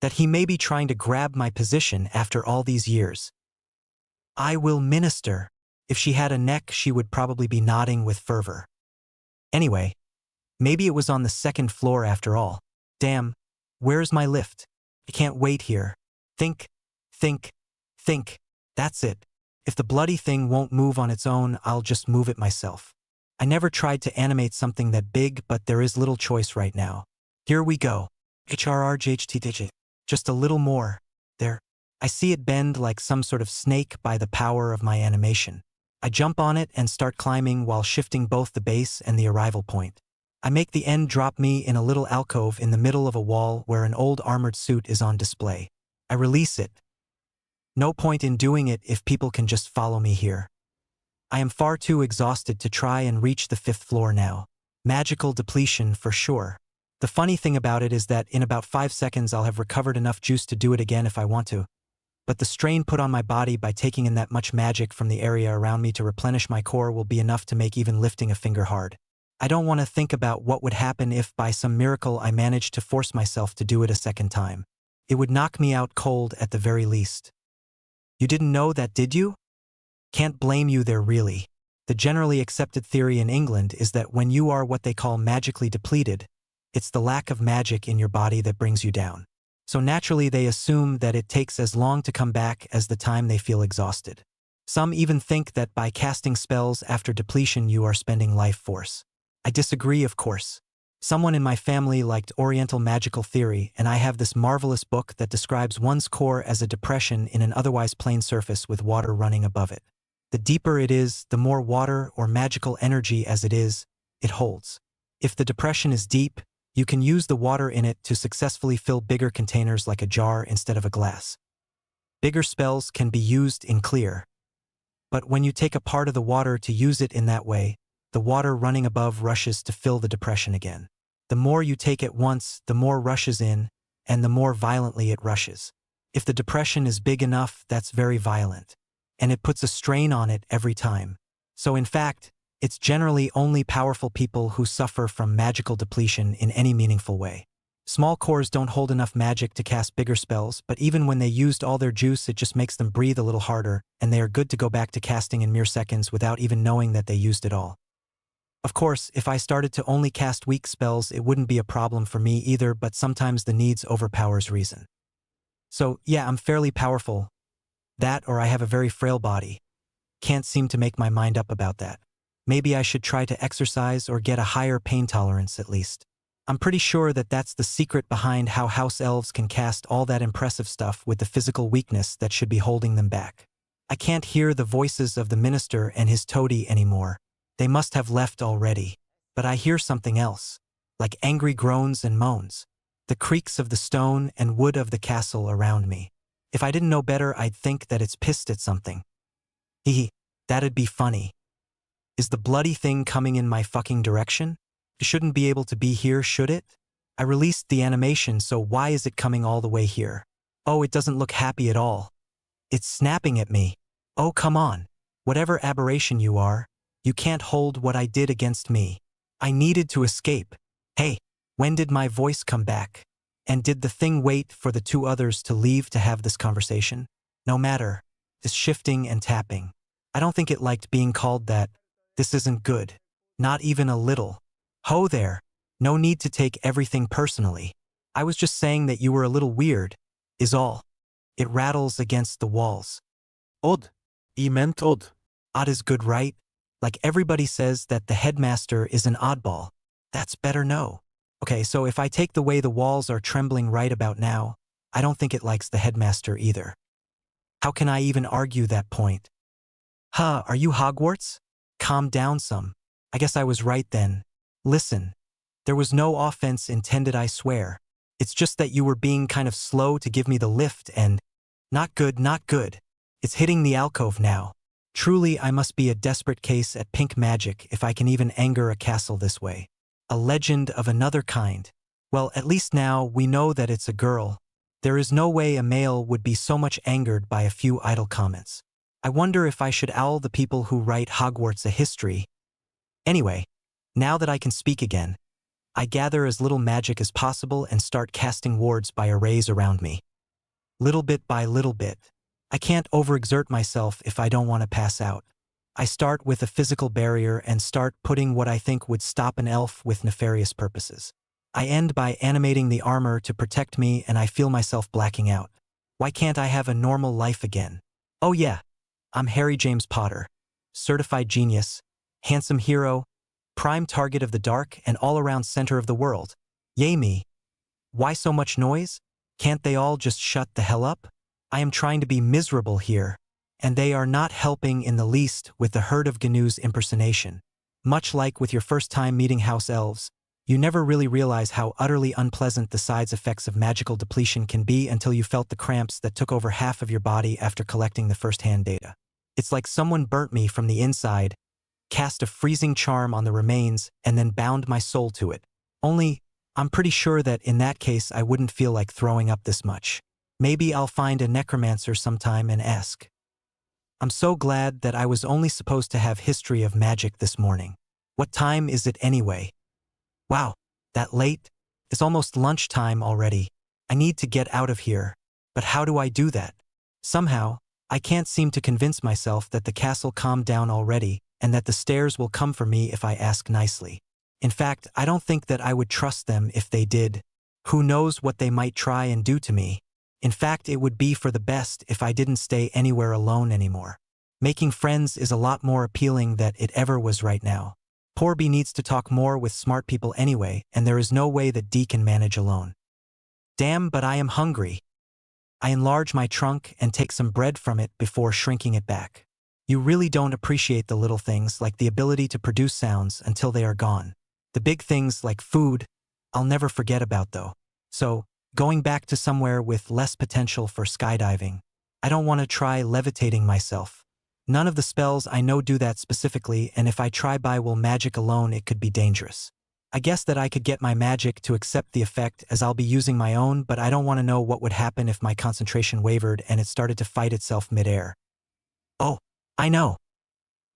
[SPEAKER 1] that he may be trying to grab my position after all these years. I will, Minister. If she had a neck, she would probably be nodding with fervor. Anyway, maybe it was on the 2nd floor after all. Damn, where's my lift? I can't wait here. Think. That's it. If the bloody thing won't move on its own, I'll just move it myself. I never tried to animate something that big, but there is little choice right now. Here we go. HRRGHT. Just a little more. There. I see it bend like some sort of snake by the power of my animation. I jump on it and start climbing while shifting both the base and the arrival point. I make the end drop me in a little alcove in the middle of a wall where an old armored suit is on display. I release it. No point in doing it if people can just follow me here. I am far too exhausted to try and reach the 5th floor now. Magical depletion for sure. The funny thing about it is that in about 5 seconds I'll have recovered enough juice to do it again if I want to. But the strain put on my body by taking in that much magic from the area around me to replenish my core will be enough to make even lifting a finger hard. I don't want to think about what would happen if by some miracle I managed to force myself to do it a 2nd time. It would knock me out cold at the very least. You didn't know that, did you? Can't blame you there really. The generally accepted theory in England is that when you are what they call magically depleted, it's the lack of magic in your body that brings you down. So naturally they assume that it takes as long to come back as the time they feel exhausted. Some even think that by casting spells after depletion you are spending life force. I disagree, of course. Someone in my family liked Oriental magical theory, and I have this marvelous book that describes one's core as a depression in an otherwise plain surface with water running above it. The deeper it is, the more water or magical energy as it is, it holds. If the depression is deep, you can use the water in it to successfully fill bigger containers like a jar instead of a glass. Bigger spells can be used in clear. But when you take a part of the water to use it in that way, the water running above rushes to fill the depression again. The more you take at once, the more rushes in, and the more violently it rushes. If the depression is big enough, that's very violent. And it puts a strain on it every time. So in fact, it's generally only powerful people who suffer from magical depletion in any meaningful way. Small cores don't hold enough magic to cast bigger spells, but even when they used all their juice, it just makes them breathe a little harder, and they are good to go back to casting in mere seconds without even knowing that they used it all. Of course, if I started to only cast weak spells, it wouldn't be a problem for me either, but sometimes the needs overpowers reason. So, yeah, I'm fairly powerful. That, or I have a very frail body. Can't seem to make my mind up about that. Maybe I should try to exercise or get a higher pain tolerance at least. I'm pretty sure that that's the secret behind how house elves can cast all that impressive stuff with the physical weakness that should be holding them back. I can't hear the voices of the minister and his toady anymore. They must have left already. But I hear something else, like angry groans and moans. The creaks of the stone and wood of the castle around me. If I didn't know better, I'd think that it's pissed at something. Hee, that'd be funny. Is the bloody thing coming in my fucking direction? It shouldn't be able to be here, should it? I released the animation, so why is it coming all the way here? Oh, it doesn't look happy at all. It's snapping at me. Oh, come on. Whatever aberration you are, you can't hold what I did against me. I needed to escape. Hey, when did my voice come back? And did the thing wait for the two others to leave to have this conversation? No matter. This shifting and tapping. I don't think it liked being called that. This isn't good. Not even a little. Ho there. No need to take everything personally. I was just saying that you were a little weird, is all. It rattles against the walls.
[SPEAKER 2] Odd. He meant odd.
[SPEAKER 1] Odd is good, right? Like everybody says that the headmaster is an oddball. That's better no. Okay, so if I take the way the walls are trembling right about now, I don't think it likes the headmaster either. How can I even argue that point? Huh, are you Hogwarts? Calm down some. I guess I was right then. Listen. There was no offense intended, I swear. It's just that you were being kind of slow to give me the lift and… Not good, not good. It's hitting the alcove now. Truly, I must be a desperate case at pink magic if I can even anger a castle this way. A legend of another kind. Well, at least now we know that it's a girl. There is no way a male would be so much angered by a few idle comments. I wonder if I should owl the people who write Hogwarts a history. Anyway, now that I can speak again, I gather as little magic as possible and start casting wards by arrays around me. Little bit by little bit. I can't overexert myself if I don't want to pass out. I start with a physical barrier and start putting what I think would stop an elf with nefarious purposes. I end by animating the armor to protect me and I feel myself blacking out. Why can't I have a normal life again? Oh yeah, I'm Harry James Potter. Certified genius, handsome hero, prime target of the dark and all-around center of the world. Yay me. Why so much noise? Can't they all just shut the hell up? I am trying to be miserable here, and they are not helping in the least with the herd of GNU's impersonation. Much like with your first time meeting house elves, you never really realize how utterly unpleasant the side effects of magical depletion can be until you felt the cramps that took over half of your body after collecting the first-hand data. It's like someone burnt me from the inside, cast a freezing charm on the remains, and then bound my soul to it. Only, I'm pretty sure that in that case I wouldn't feel like throwing up this much. Maybe I'll find a necromancer sometime and ask. I'm so glad that I was only supposed to have history of magic this morning. What time is it anyway? Wow, that late? It's almost lunchtime already. I need to get out of here. But how do I do that? Somehow, I can't seem to convince myself that the castle calmed down already and that the stairs will come for me if I ask nicely. In fact, I don't think that I would trust them if they did. Who knows what they might try and do to me? In fact, it would be for the best if I didn't stay anywhere alone anymore. Making friends is a lot more appealing than it ever was right now. Poor B needs to talk more with smart people anyway, and there is no way that D can manage alone. Damn, but I am hungry. I enlarge my trunk and take some bread from it before shrinking it back. You really don't appreciate the little things like the ability to produce sounds until they are gone. The big things like food, I'll never forget about though. So, going back to somewhere with less potential for skydiving. I don't want to try levitating myself. None of the spells I know do that specifically, and if I try by will magic alone it could be dangerous. I guess that I could get my magic to accept the effect as I'll be using my own, but I don't want to know what would happen if my concentration wavered and it started to fight itself mid-air. Oh, I know.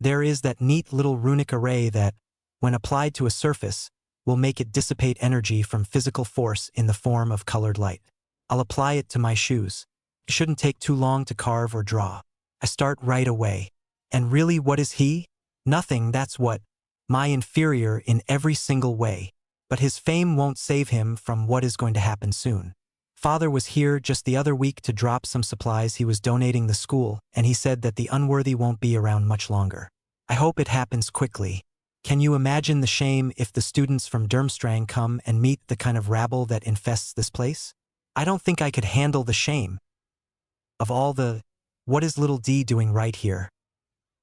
[SPEAKER 1] There is that neat little runic array that, when applied to a surface, will make it dissipate energy from physical force in the form of colored light. I'll apply it to my shoes. It shouldn't take too long to carve or draw. I start right away. And really, what is he? Nothing, that's what. My inferior in every single way. But his fame won't save him from what is going to happen soon. Father was here just the other week to drop some supplies he was donating the school, and he said that the unworthy won't be around much longer. I hope it happens quickly. Can you imagine the shame if the students from Durmstrang come and meet the kind of rabble that infests this place? I don't think I could handle the shame. Of all the, what is little D doing right here?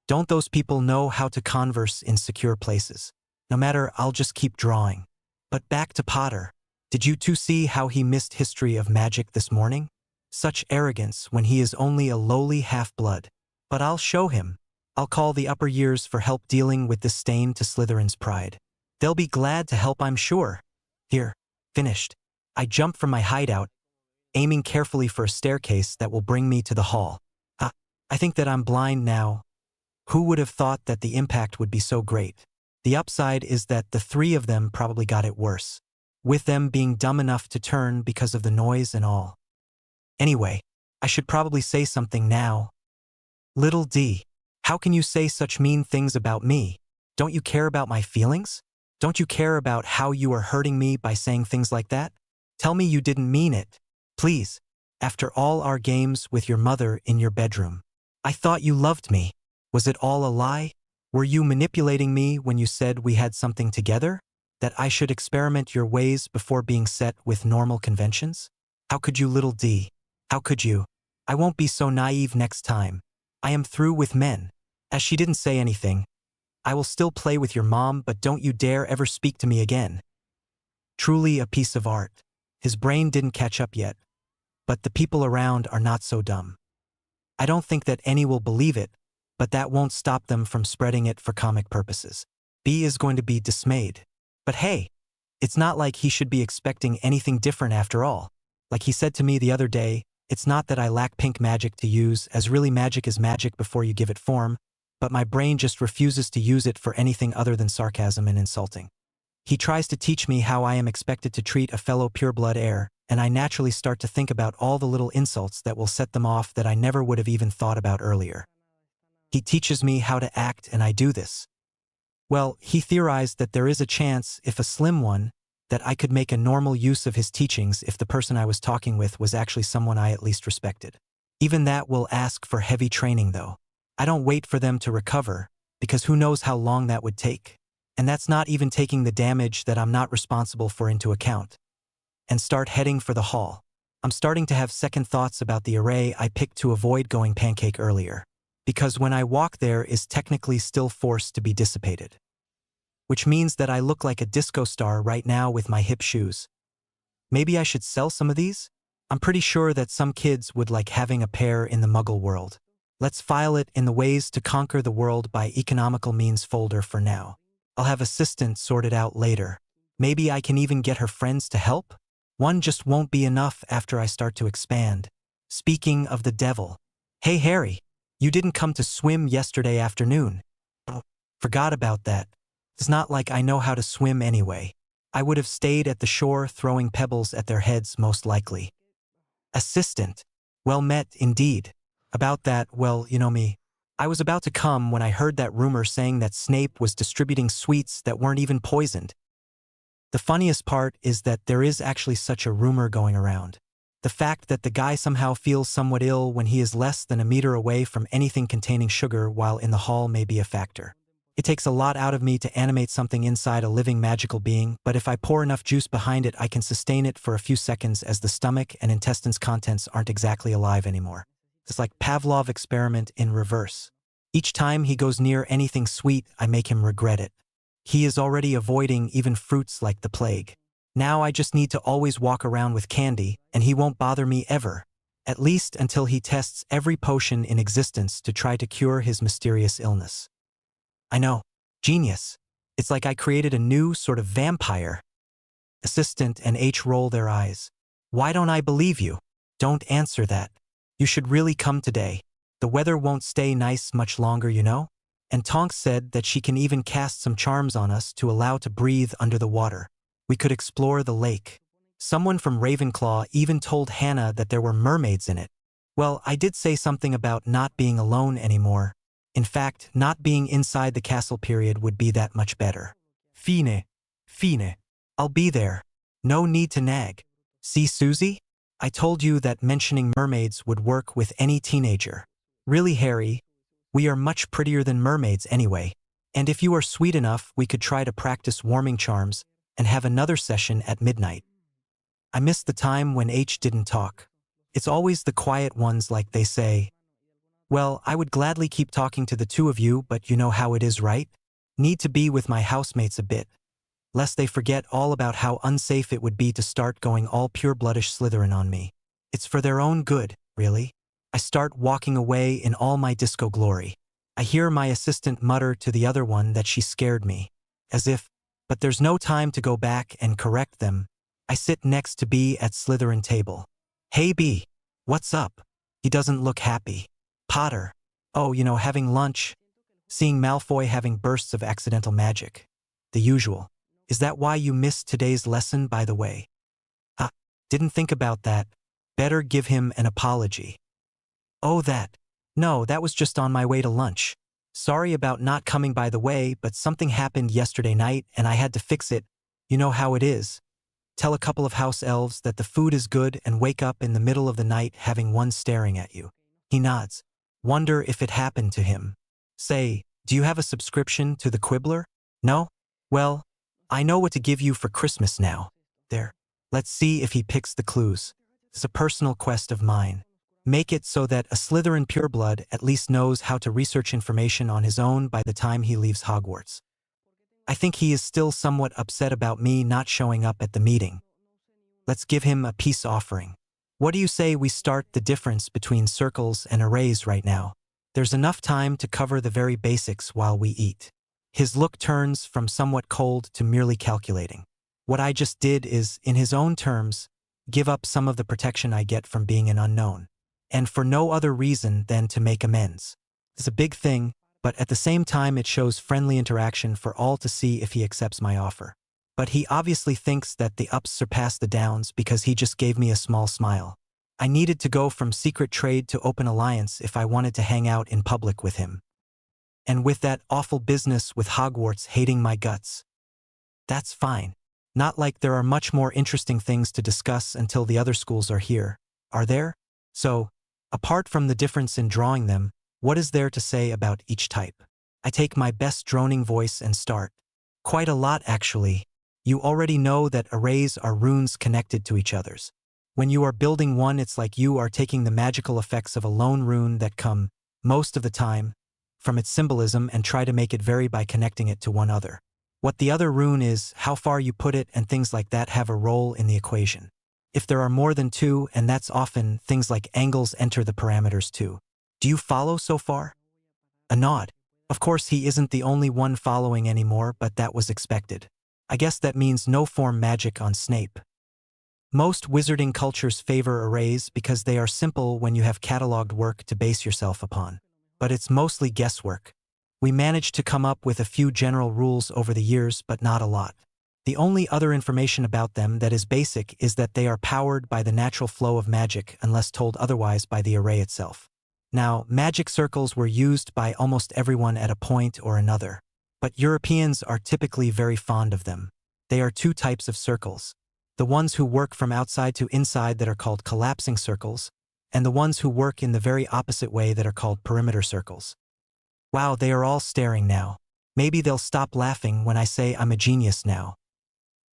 [SPEAKER 1] Don't those people know how to converse in secure places? No matter, I'll just keep drawing. But back to Potter. Did you two see how he missed history of magic this morning? Such arrogance when he is only a lowly half-blood. But I'll show him. I'll call the upper years for help dealing with this stain to Slytherin's pride. They'll be glad to help, I'm sure. Here, finished. I jump from my hideout, aiming carefully for a staircase that will bring me to the hall. I think that I'm blind now. Who would have thought that the impact would be so great? The upside is that the three of them probably got it worse, with them being dumb enough to turn because of the noise and all. Anyway, I should probably say something now. Little D, how can you say such mean things about me? Don't you care about my feelings? Don't you care about how you are hurting me by saying things like that? Tell me you didn't mean it. Please. After all our games with your mother in your bedroom. I thought you loved me. Was it all a lie? Were you manipulating me when you said we had something together? That I should experiment your ways before being set with normal conventions? How could you, little D? How could you? I won't be so naive next time. I am through with men. As she didn't say anything, I will still play with your mom, but don't you dare ever speak to me again. Truly a piece of art. His brain didn't catch up yet, but the people around are not so dumb. I don't think that any will believe it, but that won't stop them from spreading it for comic purposes. B is going to be dismayed. But hey, it's not like he should be expecting anything different after all. Like he said to me the other day, it's not that I lack pink magic to use, as really magic is magic before you give it form, but my brain just refuses to use it for anything other than sarcasm and insulting. He tries to teach me how I am expected to treat a fellow pureblood heir, and I naturally start to think about all the little insults that will set them off that I never would have even thought about earlier. He teaches me how to act, and I do this. Well, he theorized that there is a chance, if a slim one, that I could make a normal use of his teachings if the person I was talking with was actually someone I at least respected. Even that will ask for heavy training, though. I don't wait for them to recover, because who knows how long that would take. And that's not even taking the damage that I'm not responsible for into account. And start heading for the hall. I'm starting to have second thoughts about the array I picked to avoid going pancake earlier. Because when I walk there is technically still forced to be dissipated. Which means that I look like a disco star right now with my hip shoes. Maybe I should sell some of these? I'm pretty sure that some kids would like having a pair in the Muggle world. Let's file it in the Ways to Conquer the World by Economical Means folder for now. I'll have assistants sort it out later. Maybe I can even get her friends to help? One just won't be enough after I start to expand. Speaking of the devil. Hey Harry, you didn't come to swim yesterday afternoon. Oh, forgot about that. It's not like I know how to swim anyway. I would have stayed at the shore throwing pebbles at their heads most likely. Assistant. Well met indeed. About that, well, you know me. I was about to come when I heard that rumor saying that Snape was distributing sweets that weren't even poisoned. The funniest part is that there is actually such a rumor going around. The fact that the guy somehow feels somewhat ill when he is less than a meter away from anything containing sugar while in the hall may be a factor. It takes a lot out of me to animate something inside a living magical being, but if I pour enough juice behind it, I can sustain it for a few seconds as the stomach and intestines' contents aren't exactly alive anymore. It's like Pavlov experiment in reverse. Each time he goes near anything sweet, I make him regret it. He is already avoiding even fruits like the plague. Now I just need to always walk around with candy, and he won't bother me ever. At least until he tests every potion in existence to try to cure his mysterious illness. I know. Genius. It's like I created a new sort of vampire. Assistant and H roll their eyes. Why don't I believe you? Don't answer that. You should really come today. The weather won't stay nice much longer, you know? And Tonks said that she can even cast some charms on us to allow to breathe under the water. We could explore the lake. Someone from Ravenclaw even told Hannah that there were mermaids in it. Well, I did say something about not being alone anymore. In fact, not being inside the castle period would be that much better. Fine. Fine. I'll be there. No need to nag. See, Susie? I told you that mentioning mermaids would work with any teenager. Really, Harry? We are much prettier than mermaids anyway. And if you are sweet enough, we could try to practice warming charms and have another session at midnight. I missed the time when H didn't talk. It's always the quiet ones, like they say. Well, I would gladly keep talking to the two of you, but you know how it is, right? Need to be with my housemates a bit, lest they forget all about how unsafe it would be to start going all pure-bloodish Slytherin on me. It's for their own good, really. I start walking away in all my disco glory. I hear my assistant mutter to the other one that she scared me. As if, but there's no time to go back and correct them. I sit next to B at Slytherin table. Hey B, what's up? He doesn't look happy. Potter. Oh, having lunch. Seeing Malfoy having bursts of accidental magic. The usual. Is that why you missed today's lesson, by the way? Didn't think about that. Better give him an apology. Oh, that. No, that was just on my way to lunch. Sorry about not coming, by the way, but something happened yesterday night and I had to fix it. You know how it is. Tell a couple of house elves that the food is good and wake up in the middle of the night having one staring at you. He nods. Wonder if it happened to him. Say, do you have a subscription to the Quibbler? No? Well, I know what to give you for Christmas now. There. Let's see if he picks the clues. It's a personal quest of mine. Make it so that a Slytherin pureblood at least knows how to research information on his own by the time he leaves Hogwarts. I think he is still somewhat upset about me not showing up at the meeting. Let's give him a peace offering. What do you say we start the difference between circles and arrays right now? There's enough time to cover the very basics while we eat. His look turns from somewhat cold to merely calculating. What I just did is, in his own terms, give up some of the protection I get from being an unknown. And for no other reason than to make amends. It's a big thing, but at the same time it shows friendly interaction for all to see if he accepts my offer. But he obviously thinks that the ups surpass the downs because he just gave me a small smile. I needed to go from secret trade to open alliance if I wanted to hang out in public with him. And with that awful business with Hogwarts hating my guts. That's fine. Not like there are much more interesting things to discuss until the other schools are here, are there? So, apart from the difference in drawing them, what is there to say about each type? I take my best droning voice and start. Quite a lot, actually. You already know that arrays are runes connected to each other's. When you are building one, it's like you are taking the magical effects of a lone rune that come, most of the time, from its symbolism and try to make it vary by connecting it to one other. What the other rune is, how far you put it, and things like that have a role in the equation. If there are more than two, and that's often, things like angles enter the parameters too. Do you follow so far? A nod. Of course he isn't the only one following anymore, but that was expected. I guess that means no form magic on Snape. Most wizarding cultures favor arrays because they are simple when you have cataloged work to base yourself upon. But it's mostly guesswork. We managed to come up with a few general rules over the years, but not a lot. The only other information about them that is basic is that they are powered by the natural flow of magic unless told otherwise by the array itself. Now, magic circles were used by almost everyone at a point or another, but Europeans are typically very fond of them. They are two types of circles. The ones who work from outside to inside that are called collapsing circles, and the ones who work in the very opposite way that are called perimeter circles. Wow, they are all staring now. Maybe they'll stop laughing when I say I'm a genius now.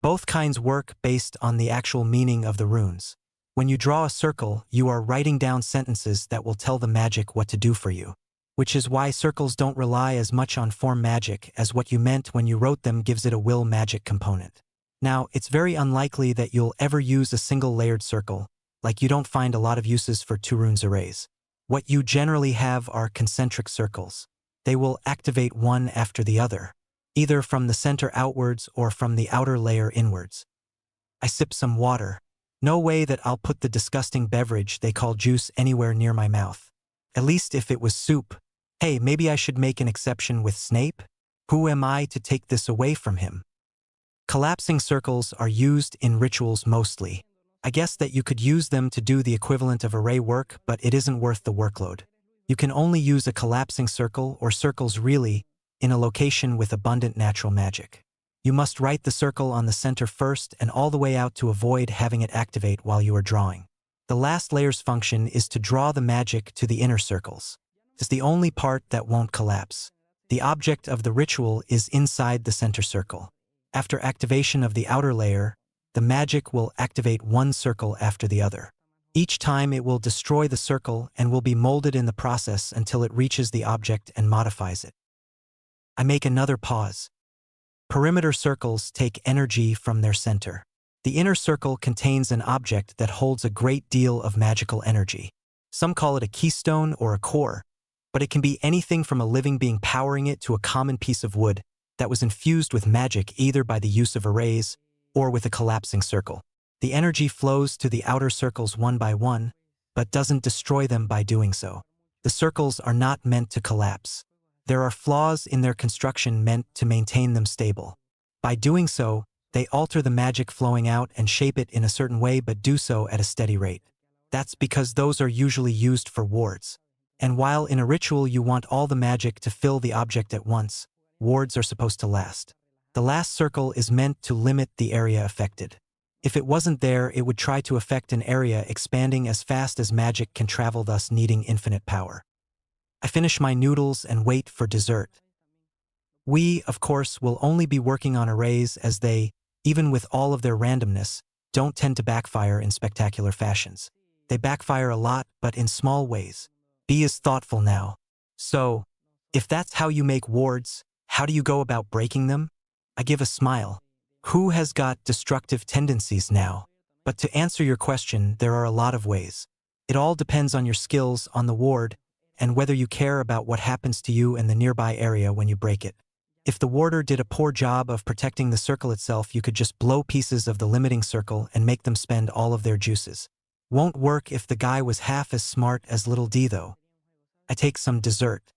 [SPEAKER 1] Both kinds work based on the actual meaning of the runes. When you draw a circle, you are writing down sentences that will tell the magic what to do for you. Which is why circles don't rely as much on form magic as what you meant when you wrote them gives it a will magic component. Now, it's very unlikely that you'll ever use a single layered circle, like you don't find a lot of uses for two runes arrays. What you generally have are concentric circles. They will activate one after the other, either from the center outwards or from the outer layer inwards. I sip some water. No way that I'll put the disgusting beverage they call juice anywhere near my mouth. At least if it was soup. Hey, maybe I should make an exception with Snape? Who am I to take this away from him? Collapsing circles are used in rituals mostly. I guess that you could use them to do the equivalent of array work, but it isn't worth the workload. You can only use a collapsing circle or circles really in a location with abundant natural magic. You must write the circle on the center first and all the way out to avoid having it activate while you are drawing. The last layer's function is to draw the magic to the inner circles. It's the only part that won't collapse. The object of the ritual is inside the center circle. After activation of the outer layer, the magic will activate one circle after the other. Each time it will destroy the circle and will be molded in the process until it reaches the object and modifies it. I make another pause. Perimeter circles take energy from their center. The inner circle contains an object that holds a great deal of magical energy. Some call it a keystone or a core, but it can be anything from a living being powering it to a common piece of wood that was infused with magic either by the use of arrays or with a collapsing circle. The energy flows to the outer circles one by one, but doesn't destroy them by doing so. The circles are not meant to collapse. There are flaws in their construction meant to maintain them stable. By doing so, they alter the magic flowing out and shape it in a certain way but do so at a steady rate. That's because those are usually used for wards. And while in a ritual you want all the magic to fill the object at once, wards are supposed to last. The last circle is meant to limit the area affected. If it wasn't there, it would try to affect an area expanding as fast as magic can travel, thus needing infinite power. I finish my noodles and wait for dessert. We, of course, will only be working on arrays as they, even with all of their randomness, don't tend to backfire in spectacular fashions. They backfire a lot, but in small ways. B is thoughtful now. So, if that's how you make wards, how do you go about breaking them? I give a smile. Who has got destructive tendencies now? But to answer your question, there are a lot of ways. It all depends on your skills on the ward and whether you care about what happens to you and the nearby area when you break it. If the warder did a poor job of protecting the circle itself, you could just blow pieces of the limiting circle and make them spend all of their juices. Won't work if the guy was half as smart as little D though. I take some dessert.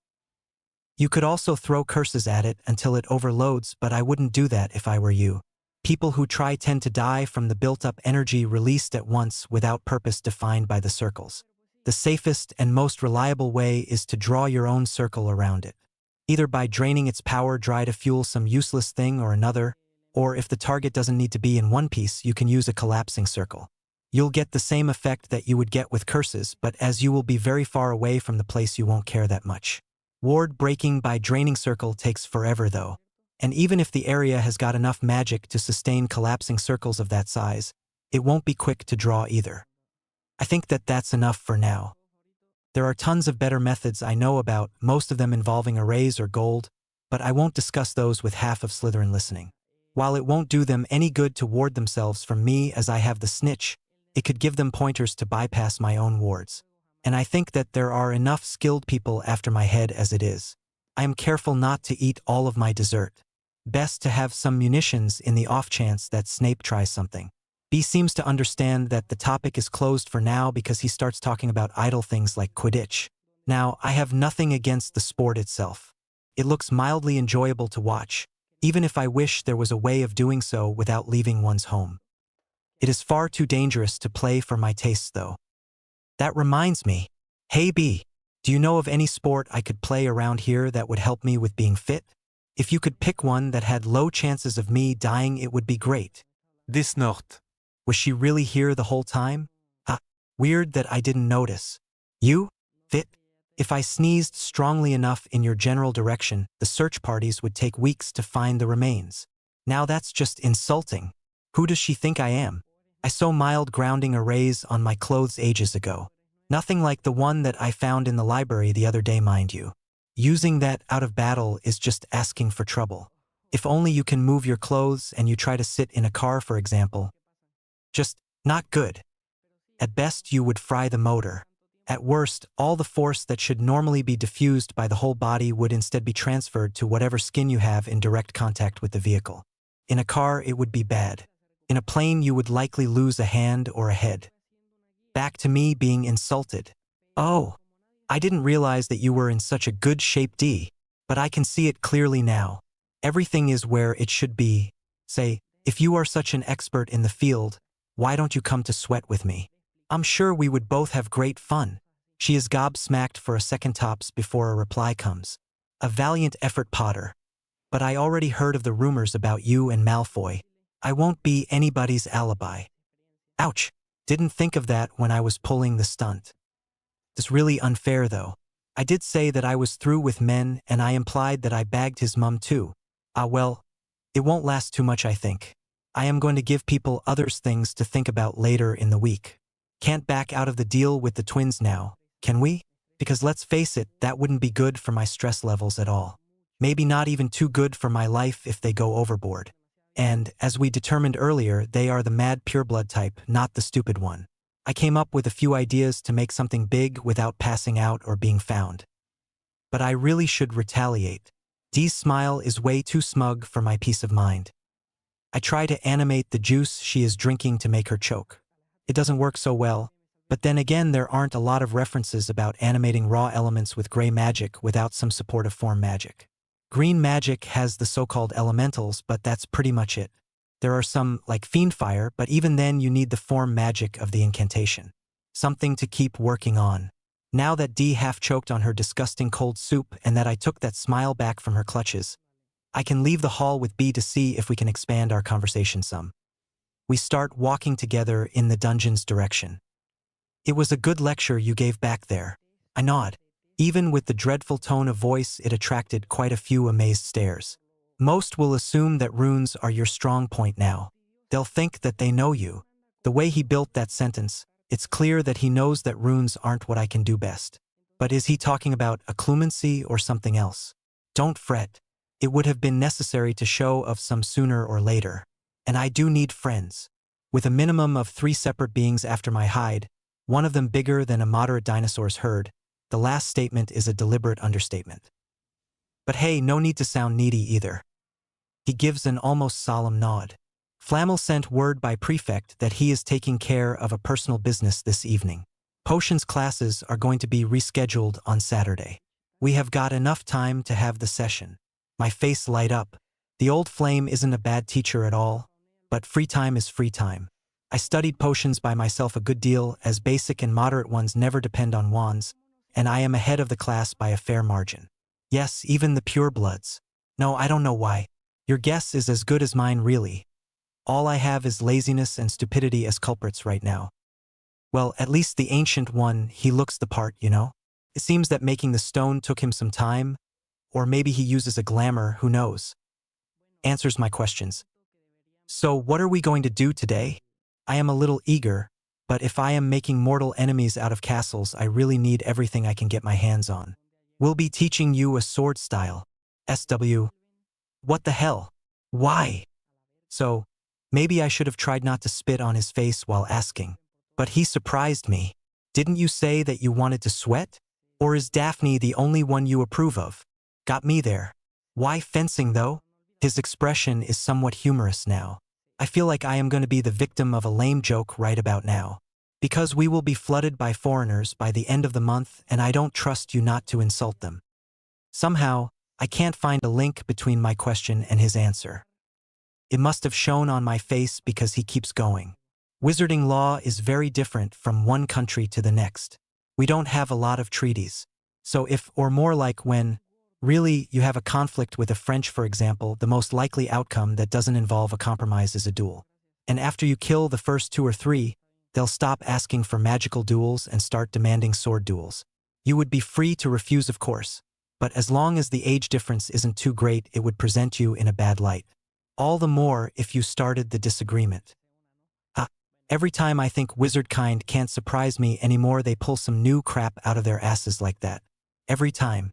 [SPEAKER 1] You could also throw curses at it until it overloads, but I wouldn't do that if I were you. People who try tend to die from the built-up energy released at once without purpose defined by the circles. The safest and most reliable way is to draw your own circle around it. Either by draining its power dry to fuel some useless thing or another, or if the target doesn't need to be in one piece, you can use a collapsing circle. You'll get the same effect that you would get with curses, but as you will be very far away from the place, you won't care that much. Ward breaking by draining circle takes forever though, and even if the area has got enough magic to sustain collapsing circles of that size, it won't be quick to draw either. I think that that's enough for now. There are tons of better methods I know about, most of them involving arrays or gold, but I won't discuss those with half of Slytherin listening. While it won't do them any good to ward themselves from me as I have the snitch, it could give them pointers to bypass my own wards. And I think that there are enough skilled people after my head as it is. I am careful not to eat all of my dessert. Best to have some munitions in the off chance that Snape tries something. B seems to understand that the topic is closed for now because he starts talking about idle things like Quidditch. Now, I have nothing against the sport itself. It looks mildly enjoyable to watch, even if I wish there was a way of doing so without leaving one's home. It is far too dangerous to play for my tastes though. That reminds me. Hey B, do you know of any sport I could play around here that would help me with being fit? If you could pick one that had low chances of me dying, it would be great.
[SPEAKER 2] This not.
[SPEAKER 1] Was she really here the whole time? Weird that I didn't notice. You? Fit? If I sneezed strongly enough in your general direction, the search parties would take weeks to find the remains. Now that's just insulting. Who does she think I am? I saw mild grounding arrays on my clothes ages ago. Nothing like the one that I found in the library the other day, mind you. Using that out of battle is just asking for trouble. If only you can move your clothes and you try to sit in a car, for example. Just not good. At best, you would fry the motor. At worst, all the force that should normally be diffused by the whole body would instead be transferred to whatever skin you have in direct contact with the vehicle. In a car, it would be bad. In a plane, you would likely lose a hand or a head. Back to me being insulted. Oh, I didn't realize that you were in such a good shape, D, but I can see it clearly now. Everything is where it should be. Say, If you are such an expert in the field, why don't you come to sweat with me? I'm sure we would both have great fun. She is gobsmacked for a second tops before a reply comes. A valiant effort, Potter. But I already heard of the rumors about you and Malfoy. I won't be anybody's alibi. Ouch! Didn't think of that when I was pulling the stunt. It's really unfair though. I did say that I was through with men and I implied that I bagged his mum too. Well, it won't last too much I think. I am going to give people others things to think about later in the week. Can't back out of the deal with the twins now, can we? Because let's face it, that wouldn't be good for my stress levels at all. Maybe not even too good for my life if they go overboard. And, as we determined earlier, they are the mad pureblood type, not the stupid one. I came up with a few ideas to make something big without passing out or being found. But I really should retaliate. Dee's smile is way too smug for my peace of mind. I try to animate the juice she is drinking to make her choke. It doesn't work so well, but then again there aren't a lot of references about animating raw elements with gray magic without some supportive form magic. Green magic has the so-called elementals, but that's pretty much it. There are some, like fiend fire, but even then you need the form magic of the incantation. Something to keep working on. Now that Dee half-choked on her disgusting cold soup and that I took that smile back from her clutches, I can leave the hall with B to see if we can expand our conversation some. We start walking together in the dungeon's direction. It was a good lecture you gave back there. I nod. Even with the dreadful tone of voice, it attracted quite a few amazed stares. Most will assume that runes are your strong point now. They'll think that they know you. The way he built that sentence, it's clear that he knows that runes aren't what I can do best. But is he talking about occlumency or something else? Don't fret. It would have been necessary to show of some sooner or later. And I do need friends. With a minimum of 3 separate beings after my hide, one of them bigger than a moderate dinosaur's herd, the last statement is a deliberate understatement. But hey, no need to sound needy either. He gives an almost solemn nod. Flammel sent word by prefect that he is taking care of a personal business this evening. Potions classes are going to be rescheduled on Saturday. We have got enough time to have the session. My face light up. The old flame isn't a bad teacher at all, but free time is free time. I studied potions by myself a good deal, as basic and moderate ones never depend on wands, and I am ahead of the class by a fair margin. Yes, even the purebloods. No, I don't know why. Your guess is as good as mine really. All I have is laziness and stupidity as culprits right now. Well, at least the ancient one, he looks the part, you know? It seems that making the stone took him some time, or maybe he uses a glamour, who knows? Answers my questions. So what are we going to do today? I am a little eager, but if I am making mortal enemies out of castles, I really need everything I can get my hands on. We'll be teaching you a sword style. SW. What the hell? Why? So, maybe I should have tried not to spit on his face while asking. But he surprised me. Didn't you say that you wanted to sweat? Or is Daphne the only one you approve of? Got me there. Why fencing though? His expression is somewhat humorous now. I feel like I am going to be the victim of a lame joke right about now. Because we will be flooded by foreigners by the end of the month and I don't trust you not to insult them. Somehow, I can't find a link between my question and his answer. It must have shown on my face because he keeps going. Wizarding law is very different from one country to the next. We don't have a lot of treaties. So if, or more like when, really, you have a conflict with a French, for example, the most likely outcome that doesn't involve a compromise is a duel. And after you kill the first 2 or 3, they'll stop asking for magical duels and start demanding sword duels. You would be free to refuse, of course, but as long as the age difference isn't too great, it would present you in a bad light. All the more if you started the disagreement. Every time I think wizardkind can't surprise me anymore, they pull some new crap out of their asses like that. Every time.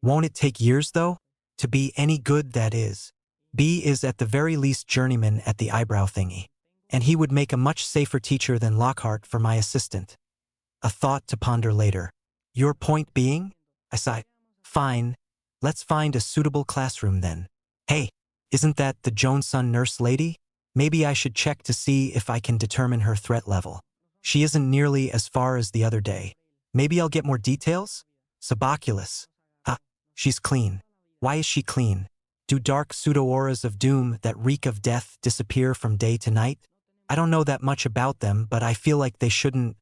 [SPEAKER 1] Won't it take years, though? To be any good, that is. B is at the very least journeyman at the eyebrow thingy. And he would make a much safer teacher than Lockhart for my assistant. A thought to ponder later. Your point being? I sigh. Fine. Let's find a suitable classroom then. Hey, isn't that the Joneson nurse lady? Maybe I should check to see if I can determine her threat level. She isn't nearly as far as the other day. Maybe I'll get more details? Suboculus. She's clean. Why is she clean? Do dark pseudo-auras of doom that reek of death disappear from day to night? I don't know that much about them, but I feel like they shouldn't.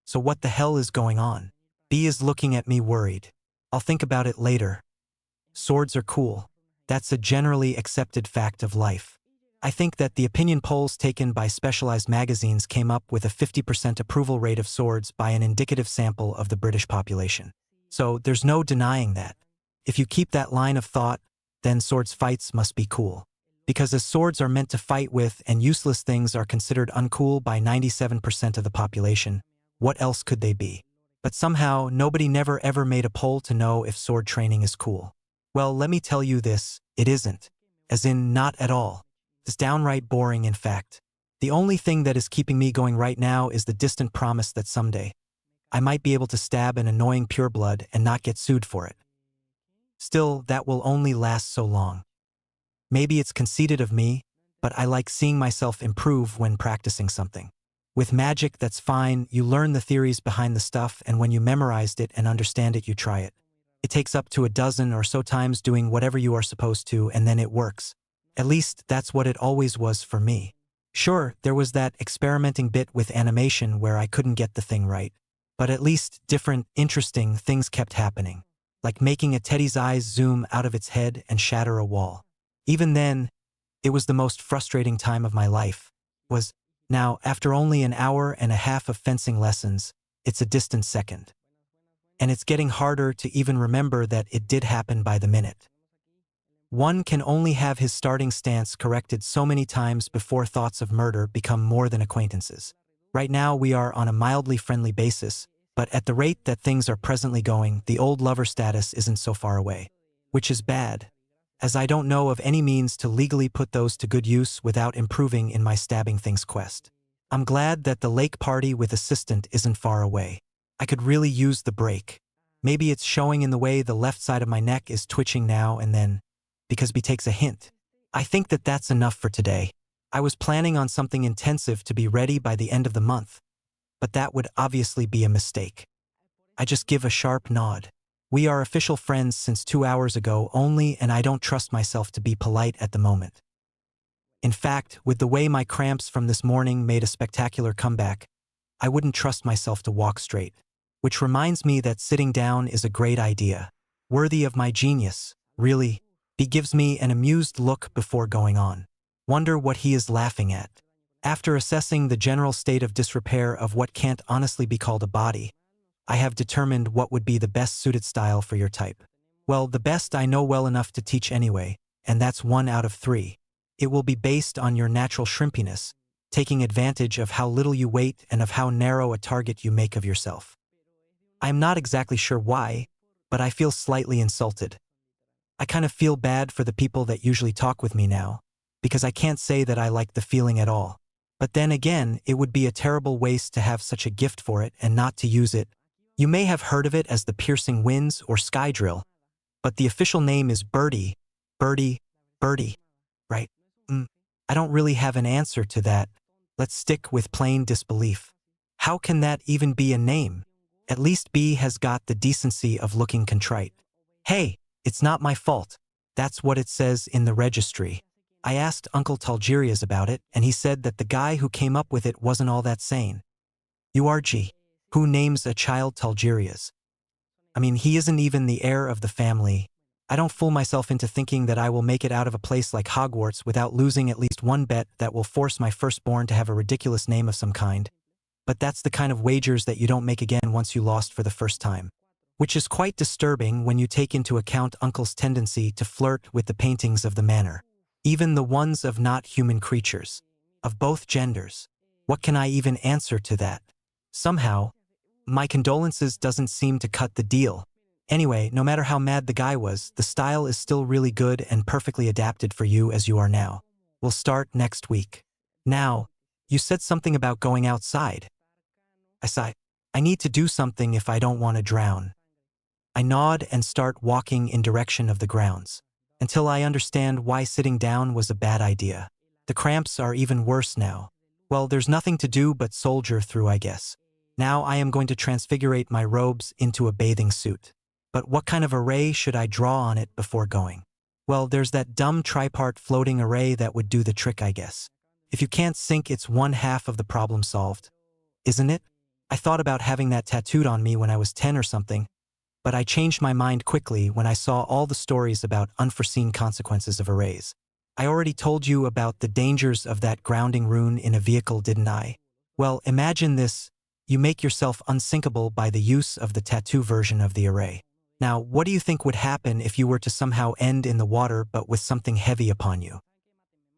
[SPEAKER 1] So what the hell is going on? B is looking at me worried. I'll think about it later. Swords are cool. That's a generally accepted fact of life. I think that the opinion polls taken by specialized magazines came up with a 50% approval rate of swords by an indicative sample of the British population. So there's no denying that. If you keep that line of thought, then swords fights must be cool. Because as swords are meant to fight with and useless things are considered uncool by 97% of the population, what else could they be? But somehow, nobody never ever made a poll to know if sword training is cool. Well, let me tell you this, it isn't. As in, not at all. It's downright boring, in fact. The only thing that is keeping me going right now is the distant promise that someday I might be able to stab an annoying pureblood and not get sued for it. Still, that will only last so long. Maybe it's conceited of me, but I like seeing myself improve when practicing something. With magic, that's fine, you learn the theories behind the stuff, and when you memorized it and understand it, you try it. It takes up to a dozen or so times doing whatever you are supposed to, and then it works. At least, that's what it always was for me. Sure, there was that experimenting bit with animation where I couldn't get the thing right. But at least different, interesting things kept happening. Like making a teddy's eyes zoom out of its head and shatter a wall. Even then, it was the most frustrating time of my life. Now, after only an hour and a half of fencing lessons, it's a distant second. And it's getting harder to even remember that it did happen by the minute. One can only have his starting stance corrected so many times before thoughts of murder become more than acquaintances. Right now we are on a mildly friendly basis, but at the rate that things are presently going, the old lover status isn't so far away. Which is bad, as I don't know of any means to legally put those to good use without improving in my stabbing things quest. I'm glad that the lake party with assistant isn't far away. I could really use the break. Maybe it's showing in the way the left side of my neck is twitching now and then, because B takes a hint. I think that that's enough for today. I was planning on something intensive to be ready by the end of the month, but that would obviously be a mistake. I just give a sharp nod. We are official friends since 2 hours ago only, and I don't trust myself to be polite at the moment. In fact, with the way my cramps from this morning made a spectacular comeback, I wouldn't trust myself to walk straight. Which reminds me that sitting down is a great idea. Worthy of my genius, really. He gives me an amused look before going on. Wonder what he is laughing at. After assessing the general state of disrepair of what can't honestly be called a body, I have determined what would be the best suited style for your type. Well, the best I know well enough to teach anyway, and that's 1 out of 3. It will be based on your natural shrimpiness, taking advantage of how little you weight and of how narrow a target you make of yourself. I'm not exactly sure why, but I feel slightly insulted. I kind of feel bad for the people that usually talk with me now, because I can't say that I like the feeling at all. But then again, it would be a terrible waste to have such a gift for it and not to use it. You may have heard of it as the piercing winds or sky drill, but the official name is birdie, right? I don't really have an answer to that. Let's stick with plain disbelief. How can that even be a name? At least B has got the decency of looking contrite. Hey, it's not my fault. That's what it says in the registry. I asked Uncle Talgerias about it, and he said that the guy who came up with it wasn't all that sane. URG. Who names a child Talgerias? I mean, he isn't even the heir of the family. I don't fool myself into thinking that I will make it out of a place like Hogwarts without losing at least one bet that will force my firstborn to have a ridiculous name of some kind. But that's the kind of wagers that you don't make again once you lost for the first time. Which is quite disturbing when you take into account Uncle's tendency to flirt with the paintings of the manor. Even the ones of not human creatures. Of both genders. What can I even answer to that? Somehow, my condolences doesn't seem to cut the deal. Anyway, no matter how mad the guy was, the style is still really good and perfectly adapted for you as you are now. We'll start next week. Now, you said something about going outside. I sigh. I need to do something if I don't want to drown. I nod and start walking in direction of the grounds, until I understand why sitting down was a bad idea. The cramps are even worse now. Well, there's nothing to do but soldier through, I guess. Now I am going to transfigurate my robes into a bathing suit. But what kind of array should I draw on it before going? Well, there's that dumb tripart floating array that would do the trick, I guess. If you can't sink, it's one half of the problem solved. Isn't it? I thought about having that tattooed on me when I was 10 or something, but I changed my mind quickly when I saw all the stories about unforeseen consequences of arrays. I already told you about the dangers of that grounding rune in a vehicle, didn't I? Well, imagine this. You make yourself unsinkable by the use of the tattoo version of the array. Now, what do you think would happen if you were to somehow end in the water but with something heavy upon you?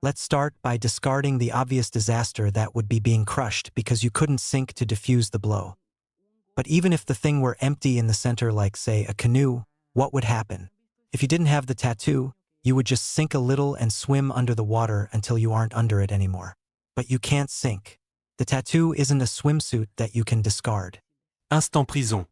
[SPEAKER 1] Let's start by discarding the obvious disaster that would be being crushed because you couldn't sink to diffuse the blow. But even if the thing were empty in the center, like, say, a canoe, what would happen? If you didn't have the tattoo, you would just sink a little and swim under the water until you aren't under it anymore. But you can't sink. The tattoo isn't a swimsuit that you can discard.
[SPEAKER 2] Instant prison.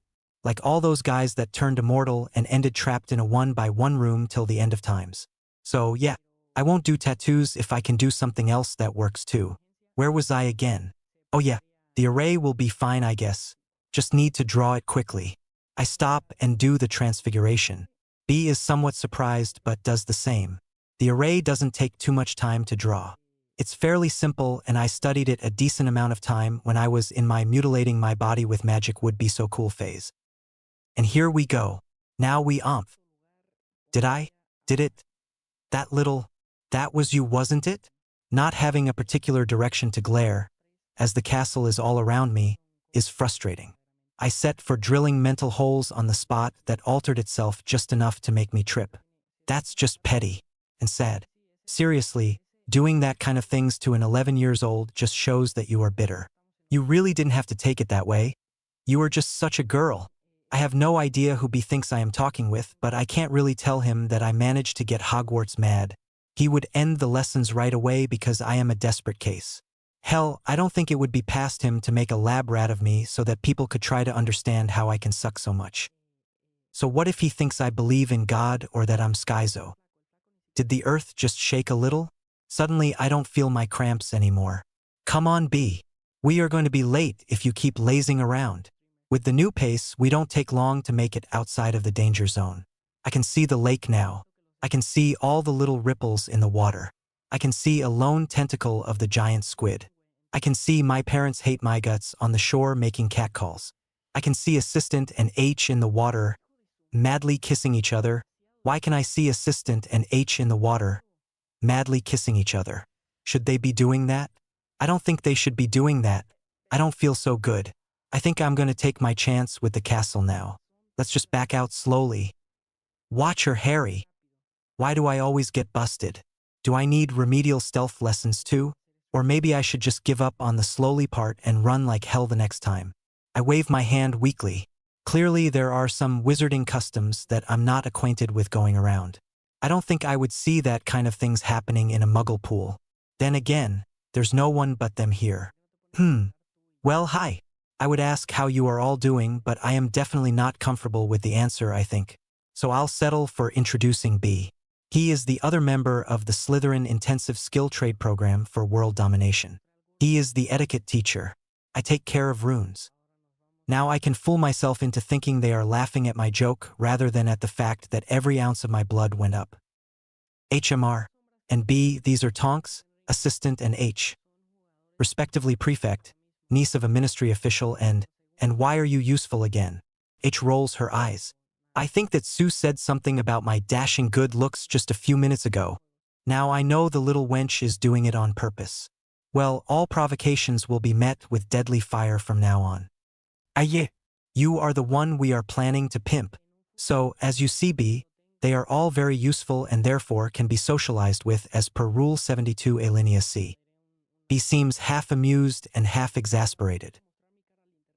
[SPEAKER 1] Like all those guys that turned immortal and ended trapped in a 1-by-1 room till the end of times. So yeah, I won't do tattoos if I can do something else that works too. Where was I again? Oh yeah, the array will be fine, I guess. Just need to draw it quickly. I stop and do the transfiguration. B is somewhat surprised but does the same. The array doesn't take too much time to draw. It's fairly simple, and I studied it a decent amount of time when I was in my mutilating my body with magic would be so cool phase. And here we go. Now we umph. Did it? That was you, wasn't it? Not having a particular direction to glare, as the castle is all around me, is frustrating. I set for drilling mental holes on the spot that altered itself just enough to make me trip. That's just petty and sad. Seriously, doing that kind of things to an 11 years old just shows that you are bitter. You really didn't have to take it that way. You are just such a girl. I have no idea who B thinks I am talking with, but I can't really tell him that I managed to get Hogwarts mad. He would end the lessons right away because I am a desperate case. Hell, I don't think it would be past him to make a lab rat of me so that people could try to understand how I can suck so much. So what if he thinks I believe in God or that I'm schizo? Did the earth just shake a little? Suddenly I don't feel my cramps anymore. Come on, B. We are going to be late if you keep lazing around. With the new pace, we don't take long to make it outside of the danger zone. I can see the lake now. I can see all the little ripples in the water. I can see a lone tentacle of the giant squid. I can see my parents hate my guts on the shore making catcalls. I can see Assistant and H in the water, madly kissing each other. Why can I see Assistant and H in the water, madly kissing each other? Should they be doing that? I don't think they should be doing that. I don't feel so good. I think I'm going to take my chance with the castle now. Let's just back out slowly. Watch her, Harry. Why do I always get busted? Do I need remedial stealth lessons too? Or maybe I should just give up on the slowly part and run like hell the next time. I wave my hand weakly. Clearly there are some wizarding customs that I'm not acquainted with going around. I don't think I would see that kind of things happening in a muggle pool. Then again, there's no one but them here. Well, hi. I would ask how you are all doing, but I am definitely not comfortable with the answer, I think. So I'll settle for introducing B. He is the other member of the Slytherin Intensive Skill Trade Program for World Domination. He is the etiquette teacher. I take care of runes. Now I can fool myself into thinking they are laughing at my joke rather than at the fact that every ounce of my blood went up. HMR and B, these are Tonks, Assistant, and H, respectively prefect, niece of a ministry official, and why are you useful again? H rolls her eyes. I think that Sue said something about my dashing good looks just a few minutes ago. Now I know the little wench is doing it on purpose. Well, all provocations will be met with deadly fire from now on. Aye. You are the one we are planning to pimp. So, as you see, B, they are all very useful and therefore can be socialized with as per Rule 72 Alinea C. B seems half amused and half exasperated.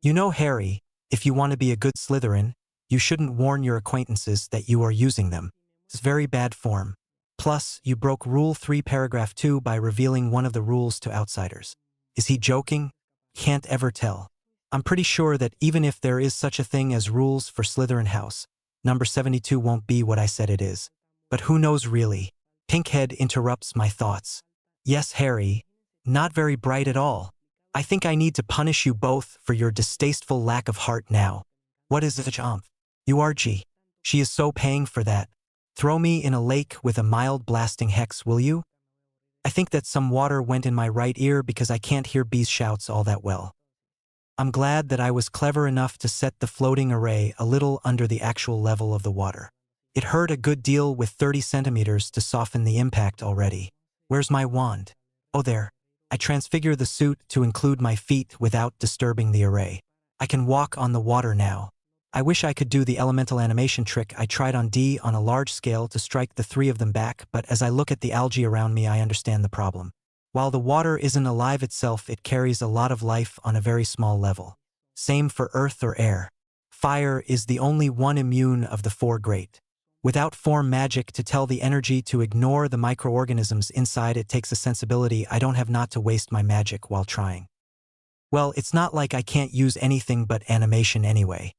[SPEAKER 1] You know, Harry, if you want to be a good Slytherin, you shouldn't warn your acquaintances that you are using them. It's very bad form. Plus, you broke Rule 3 Paragraph 2 by revealing one of the rules to outsiders. Is he joking? Can't ever tell. I'm pretty sure that even if there is such a thing as rules for Slytherin House, number 72 won't be what I said it is. But who knows really? Pinkhead interrupts my thoughts. Yes, Harry. Not very bright at all. I think I need to punish you both for your distasteful lack of heart now. What is it, You are G. She is so paying for that. Throw me in a lake with a mild blasting hex, will you? I think that some water went in my right ear because I can't hear bees' shouts all that well. I'm glad that I was clever enough to set the floating array a little under the actual level of the water. It hurt a good deal with 30 centimeters to soften the impact already. Where's my wand? Oh, there. I transfigure the suit to include my feet without disturbing the array. I can walk on the water now. I wish I could do the elemental animation trick I tried on D on a large scale to strike the three of them back, but as I look at the algae around me, I understand the problem. While the water isn't alive itself, it carries a lot of life on a very small level. Same for earth or air. Fire is the only one immune of the four great. Without form magic to tell the energy to ignore the microorganisms inside, it takes a sensibility I don't have not to waste my magic while trying. Well, it's not like I can't use anything but animation anyway.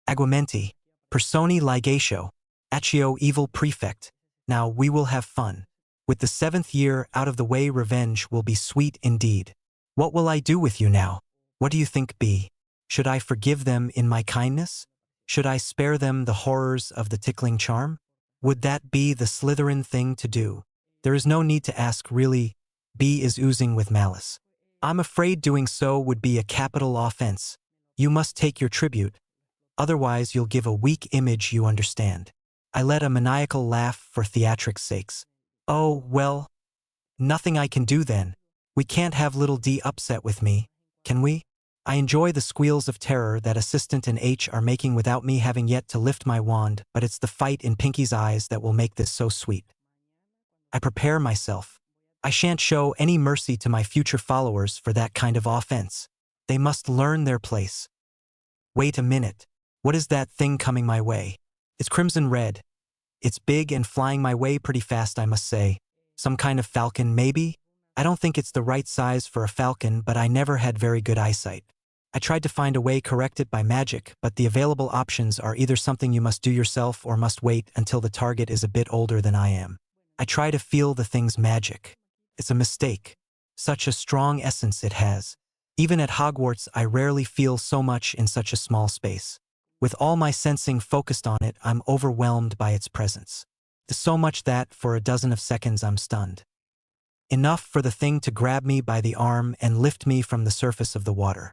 [SPEAKER 1] Aguamenti, Personi Ligatio, Accio Evil Prefect. Now we will have fun. With the 7th year out of the way, revenge will be sweet indeed. What will I do with you now? What do you think, B? Should I forgive them in my kindness? Should I spare them the horrors of the tickling charm? Would that be the Slytherin thing to do? There is no need to ask, really. B is oozing with malice. I'm afraid doing so would be a capital offense. You must take your tribute. Otherwise you'll give a weak image, you understand. I let a maniacal laugh for theatric's sakes. Oh, well, nothing I can do then. We can't have little D upset with me, can we? I enjoy the squeals of terror that Assistant and H are making without me having yet to lift my wand, but it's the fight in Pinky's eyes that will make this so sweet. I prepare myself. I shan't show any mercy to my future followers for that kind of offense. They must learn their place. Wait a minute. What is that thing coming my way? It's crimson red. It's big and flying my way pretty fast, I must say. Some kind of falcon, maybe? I don't think it's the right size for a falcon, but I never had very good eyesight. I tried to find a way to correct it by magic, but the available options are either something you must do yourself or must wait until the target is a bit older than I am. I try to feel the thing's magic. It's a mistake. Such a strong essence it has. Even at Hogwarts, I rarely feel so much in such a small space. With all my sensing focused on it, I'm overwhelmed by its presence. So much that, for a dozen of seconds, I'm stunned. Enough for the thing to grab me by the arm and lift me from the surface of the water.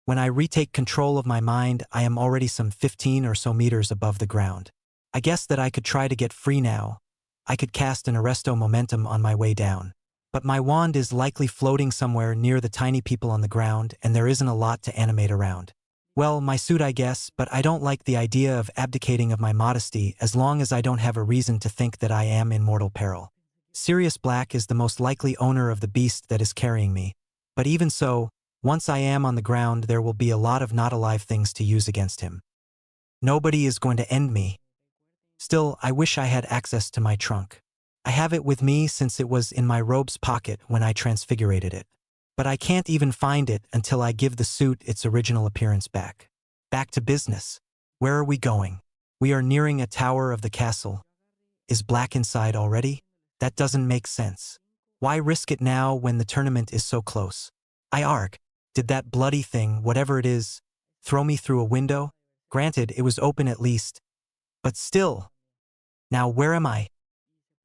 [SPEAKER 1] When I retake control of my mind, I am already some 15 or so meters above the ground. I guess that I could try to get free now. I could cast an Arresto Momentum on my way down. But my wand is likely floating somewhere near the tiny people on the ground, and there isn't a lot to animate around. Well, my suit, I guess, but I don't like the idea of abdicating of my modesty as long as I don't have a reason to think that I am in mortal peril. Sirius Black is the most likely owner of the beast that is carrying me. But even so, once I am on the ground, there will be a lot of not alive things to use against him. Nobody is going to end me. Still, I wish I had access to my trunk. I have it with me since it was in my robe's pocket when I transfigurated it. But I can't even find it until I give the suit its original appearance back. Back to business. Where are we going? We are nearing a tower of the castle. Is Black inside already? That doesn't make sense. Why risk it now when the tournament is so close? I arg. Did that bloody thing, whatever it is, throw me through a window? Granted, it was open at least. But still. Now where am I?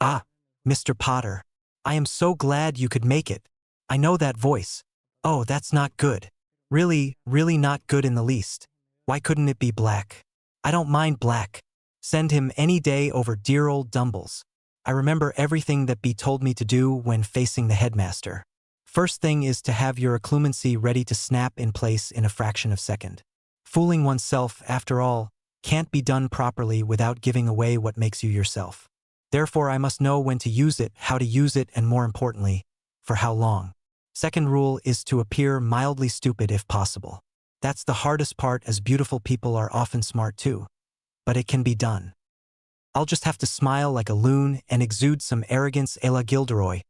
[SPEAKER 1] Ah, Mr. Potter. I am so glad you could make it. I know that voice. Oh, that's not good. Really, really not good in the least. Why couldn't it be Black? I don't mind Black. Send him any day over dear old Dumbles. I remember everything that B told me to do when facing the headmaster. First thing is to have your occlumency ready to snap in place in a fraction of a second. Fooling oneself, after all, can't be done properly without giving away what makes you yourself. Therefore, I must know when to use it, how to use it, and more importantly, for how long. Second rule is to appear mildly stupid if possible. That's the hardest part, as beautiful people are often smart too. But it can be done. I'll just have to smile like a loon and exude some arrogance a la Gilderoy.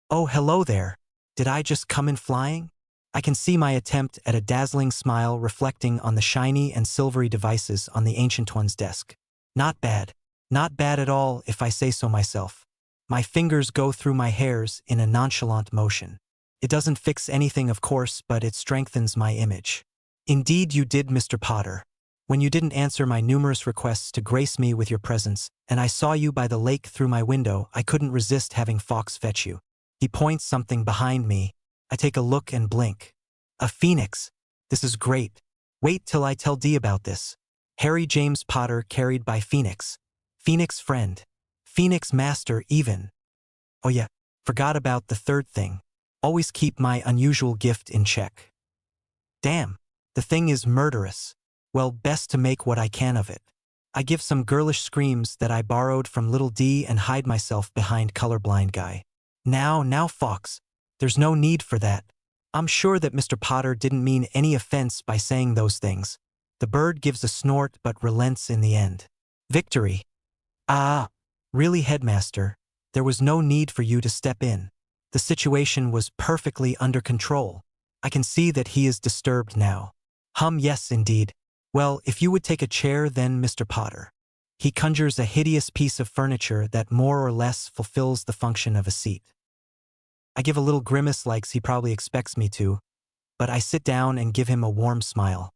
[SPEAKER 1] Oh, hello there. Did I just come in flying? I can see my attempt at a dazzling smile reflecting on the shiny and silvery devices on the Ancient One's desk. Not bad. Not bad at all, if I say so myself. My fingers go through my hairs in a nonchalant motion. It doesn't fix anything, of course, but it strengthens my image. Indeed you did, Mr. Potter. When you didn't answer my numerous requests to grace me with your presence, and I saw you by the lake through my window, I couldn't resist having Fawkes fetch you. He points something behind me. I take a look and blink. A phoenix. This is great. Wait till I tell Dee about this. Harry James Potter carried by Phoenix. Phoenix friend. Phoenix master even. Oh yeah, forgot about the third thing. Always keep my unusual gift in check. Damn, the thing is murderous. Well, best to make what I can of it. I give some girlish screams that I borrowed from little D and hide myself behind colorblind guy. Now Fawkes, there's no need for that. I'm sure that Mr. Potter didn't mean any offense by saying those things. The bird gives a snort but relents in the end. Victory. Ah, really, Headmaster, there was no need for you to step in. The situation was perfectly under control. I can see that he is disturbed now. Yes, indeed. Well, if you would take a chair then, Mr. Potter. He conjures a hideous piece of furniture that more or less fulfills the function of a seat. I give a little grimace like he probably expects me to, but I sit down and give him a warm smile.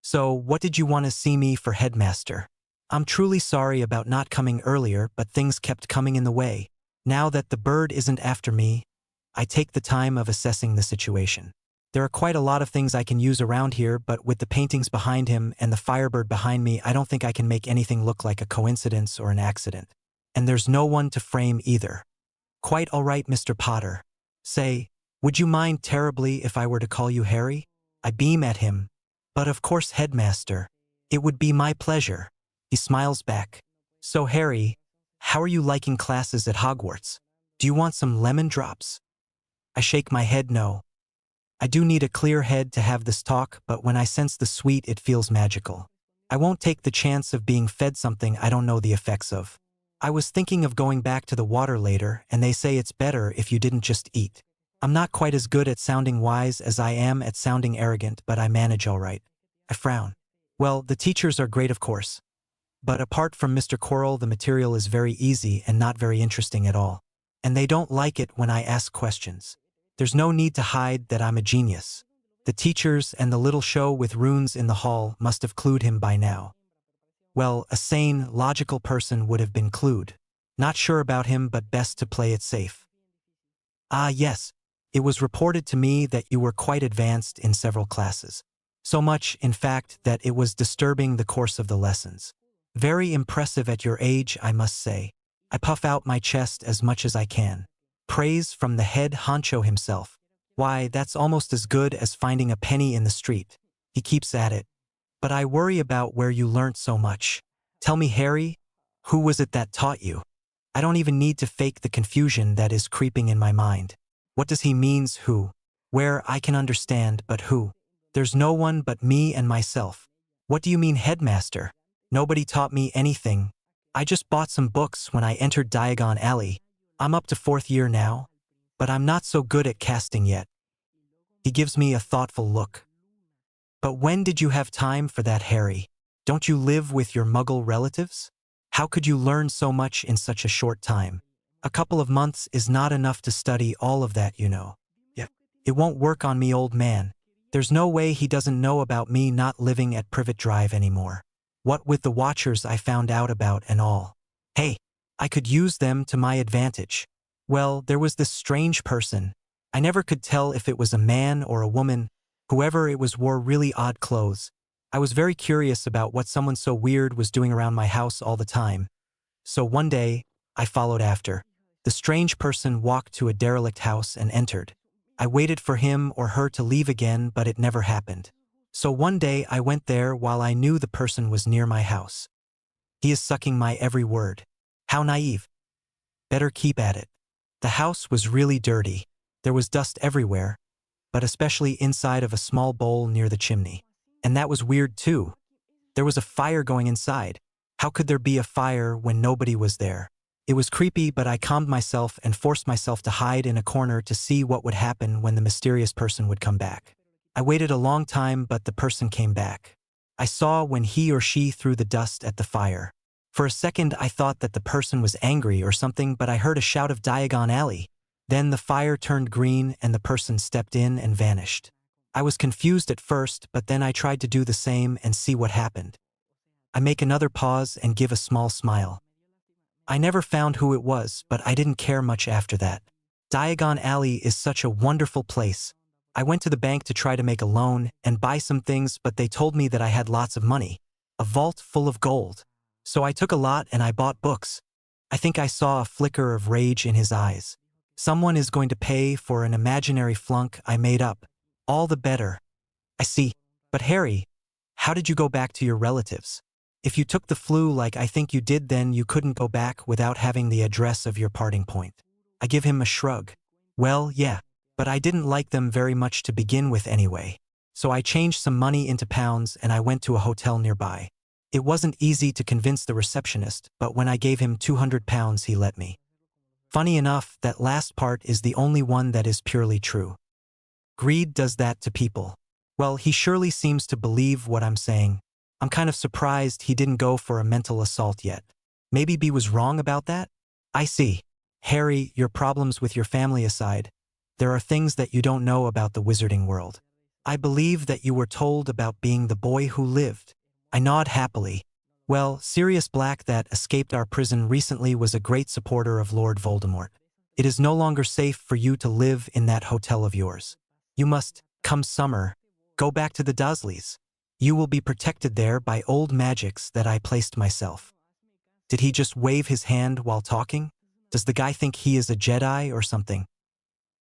[SPEAKER 1] So, what did you want to see me for, Headmaster? I'm truly sorry about not coming earlier, but things kept coming in the way. Now that the bird isn't after me, I take the time of assessing the situation. There are quite a lot of things I can use around here, but with the paintings behind him and the firebird behind me, I don't think I can make anything look like a coincidence or an accident. And there's no one to frame either. Quite all right, Mr. Potter. Say, would you mind terribly if I were to call you Harry? I beam at him. But of course, Headmaster. It would be my pleasure. He smiles back. So Harry, how are you liking classes at Hogwarts? Do you want some lemon drops? I shake my head no. I do need a clear head to have this talk, but when I sense the sweet, it feels magical. I won't take the chance of being fed something I don't know the effects of. I was thinking of going back to the water later, and they say it's better if you didn't just eat. I'm not quite as good at sounding wise as I am at sounding arrogant, but I manage all right. I frown. Well, the teachers are great, of course. But apart from Mr. Quirrell, the material is very easy and not very interesting at all. And they don't like it when I ask questions. There's no need to hide that I'm a genius. The teachers and the little show with runes in the hall must have clued him by now. Well, a sane, logical person would have been clued. Not sure about him, but best to play it safe. Ah, yes. It was reported to me that you were quite advanced in several classes. So much, in fact, that it was disturbing the course of the lessons. Very impressive at your age, I must say. I puff out my chest as much as I can. Praise from the head honcho himself. Why, that's almost as good as finding a penny in the street. He keeps at it. But I worry about where you learnt so much. Tell me, Harry, who was it that taught you? I don't even need to fake the confusion that is creeping in my mind. What does he means who? Where I can understand, but who? There's no one but me and myself. What do you mean, Headmaster? Nobody taught me anything. I just bought some books when I entered Diagon Alley. I'm up to 4th year now, but I'm not so good at casting yet. He gives me a thoughtful look. But when did you have time for that, Harry? Don't you live with your Muggle relatives? How could you learn so much in such a short time? A couple of months is not enough to study all of that, you know. Yeah. It won't work on me, old man. There's no way he doesn't know about me not living at Privet Drive anymore. What with the Watchers I found out about and all. Hey, I could use them to my advantage. Well, there was this strange person. I never could tell if it was a man or a woman. Whoever it was wore really odd clothes. I was very curious about what someone so weird was doing around my house all the time. So one day, I followed after. The strange person walked to a derelict house and entered. I waited for him or her to leave again, but it never happened. So one day I went there while I knew the person was near my house. He is sucking my every word. How naive. Better keep at it. The house was really dirty. There was dust everywhere, but especially inside of a small bowl near the chimney. And that was weird too. There was a fire going inside. How could there be a fire when nobody was there? It was creepy, but I calmed myself and forced myself to hide in a corner to see what would happen when the mysterious person would come back. I waited a long time, but the person came back. I saw when he or she threw the dust at the fire. For a second, I thought that the person was angry or something, but I heard a shout of Diagon Alley. Then the fire turned green and the person stepped in and vanished. I was confused at first, but then I tried to do the same and see what happened. I make another pause and give a small smile. I never found who it was, but I didn't care much after that. Diagon Alley is such a wonderful place. I went to the bank to try to make a loan and buy some things, but they told me that I had lots of money. A vault full of gold. So I took a lot and I bought books. I think I saw a flicker of rage in his eyes. Someone is going to pay for an imaginary flunk I made up. All the better. I see. But Harry, how did you go back to your relatives? If you took the flu like I think you did, then you couldn't go back without having the address of your parting point. I give him a shrug. Well, yeah, but I didn't like them very much to begin with anyway. So I changed some money into pounds and I went to a hotel nearby. It wasn't easy to convince the receptionist, but when I gave him £200 he let me. Funny enough, that last part is the only one that is purely true. Greed does that to people. Well, he surely seems to believe what I'm saying. I'm kind of surprised he didn't go for a mental assault yet. Maybe B was wrong about that? I see. Harry, your problems with your family aside, there are things that you don't know about the wizarding world. I believe that you were told about being the boy who lived. I nod happily. Well, Sirius Black that escaped our prison recently was a great supporter of Lord Voldemort. It is no longer safe for you to live in that hotel of yours. You must, come summer, go back to the Dursleys. You will be protected there by old magics that I placed myself. Did he just wave his hand while talking? Does the guy think he is a Jedi or something?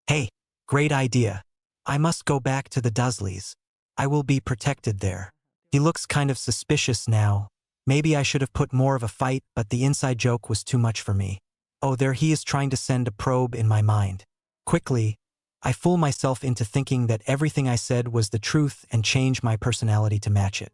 [SPEAKER 1] Hey, great idea. I must go back to the Dursleys. I will be protected there. He looks kind of suspicious now. Maybe I should have put more of a fight, but the inside joke was too much for me. Oh, there he is trying to send a probe in my mind. Quickly, I fool myself into thinking that everything I said was the truth and change my personality to match it.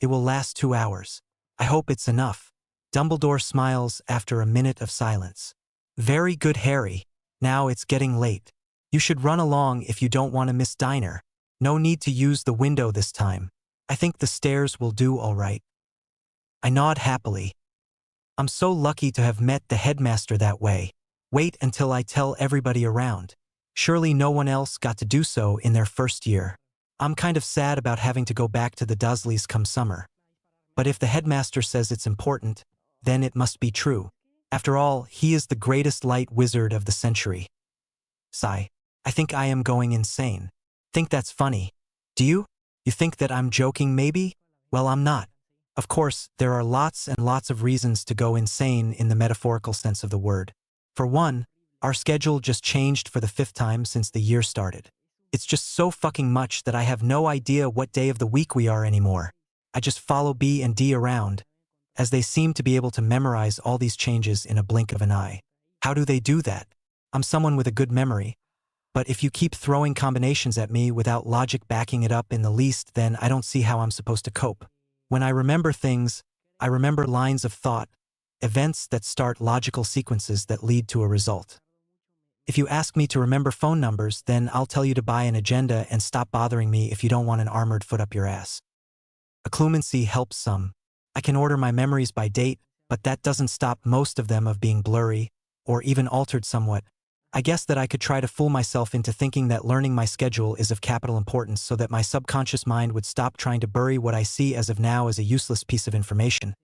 [SPEAKER 1] It will last 2 hours. I hope it's enough. Dumbledore smiles after a minute of silence. Very good, Harry. Now it's getting late. You should run along if you don't want to miss dinner. No need to use the window this time. I think the stairs will do all right. I nod happily. I'm so lucky to have met the headmaster that way. Wait until I tell everybody around. Surely no one else got to do so in their first year. I'm kind of sad about having to go back to the Dursleys come summer. But if the headmaster says it's important, then it must be true. After all, he is the greatest light wizard of the century. Sigh. I think I am going insane. Think that's funny. Do you? You think that I'm joking maybe? Well, I'm not. Of course, there are lots and lots of reasons to go insane in the metaphorical sense of the word. For one, our schedule just changed for the 5th time since the year started. It's just so fucking much that I have no idea what day of the week we are anymore. I just follow B and D around, as they seem to be able to memorize all these changes in a blink of an eye. How do they do that? I'm someone with a good memory, but if you keep throwing combinations at me without logic backing it up in the least, then I don't see how I'm supposed to cope. When I remember things, I remember lines of thought, events that start logical sequences that lead to a result. If you ask me to remember phone numbers, then I'll tell you to buy an agenda and stop bothering me if you don't want an armored foot up your ass. Occlumency helps some. I can order my memories by date, but that doesn't stop most of them of being blurry, or even altered somewhat. I guess that I could try to fool myself into thinking that learning my schedule is of capital importance so that my subconscious mind would stop trying to bury what I see as of now as a useless piece of information.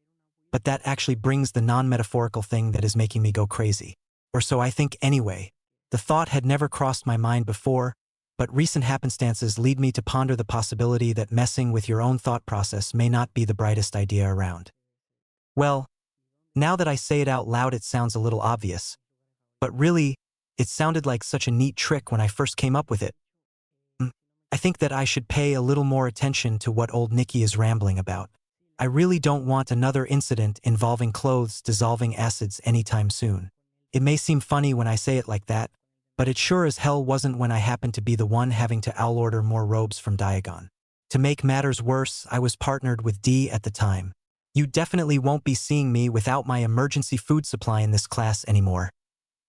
[SPEAKER 1] But that actually brings the non-metaphorical thing that is making me go crazy. Or so I think anyway. The thought had never crossed my mind before, but recent happenstances lead me to ponder the possibility that messing with your own thought process may not be the brightest idea around. Well, now that I say it out loud it sounds a little obvious. But really, it sounded like such a neat trick when I first came up with it. I think that I should pay a little more attention to what old Nicky is rambling about. I really don't want another incident involving clothes dissolving acids anytime soon. It may seem funny when I say it like that, but it sure as hell wasn't when I happened to be the one having to order more robes from Diagon. To make matters worse, I was partnered with D at the time. You definitely won't be seeing me without my emergency food supply in this class anymore.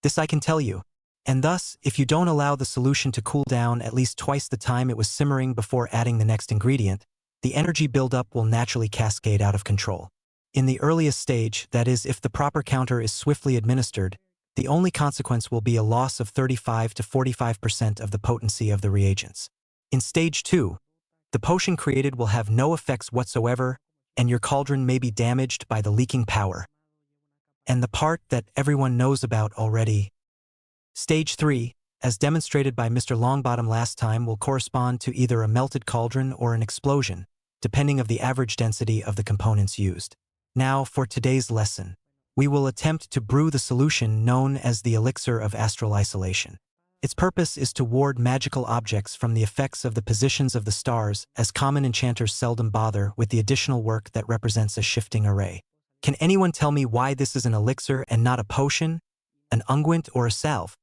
[SPEAKER 1] This I can tell you. And thus, if you don't allow the solution to cool down at least twice the time it was simmering before adding the next ingredient, the energy buildup will naturally cascade out of control. In the earliest stage, that is, if the proper counter is swiftly administered, the only consequence will be a loss of 35 to 45% of the potency of the reagents. In Stage 2, the potion created will have no effects whatsoever, and your cauldron may be damaged by the leaking power. And the part that everyone knows about already. Stage 3, as demonstrated by Mr. Longbottom last time, will correspond to either a melted cauldron or an explosion, depending on the average density of the components used. Now, for today's lesson, we will attempt to brew the solution known as the elixir of astral isolation. Its purpose is to ward magical objects from the effects of the positions of the stars, as common enchanters seldom bother with the additional work that represents a shifting array. Can anyone tell me why this is an elixir and not a potion, an unguent, or a salve?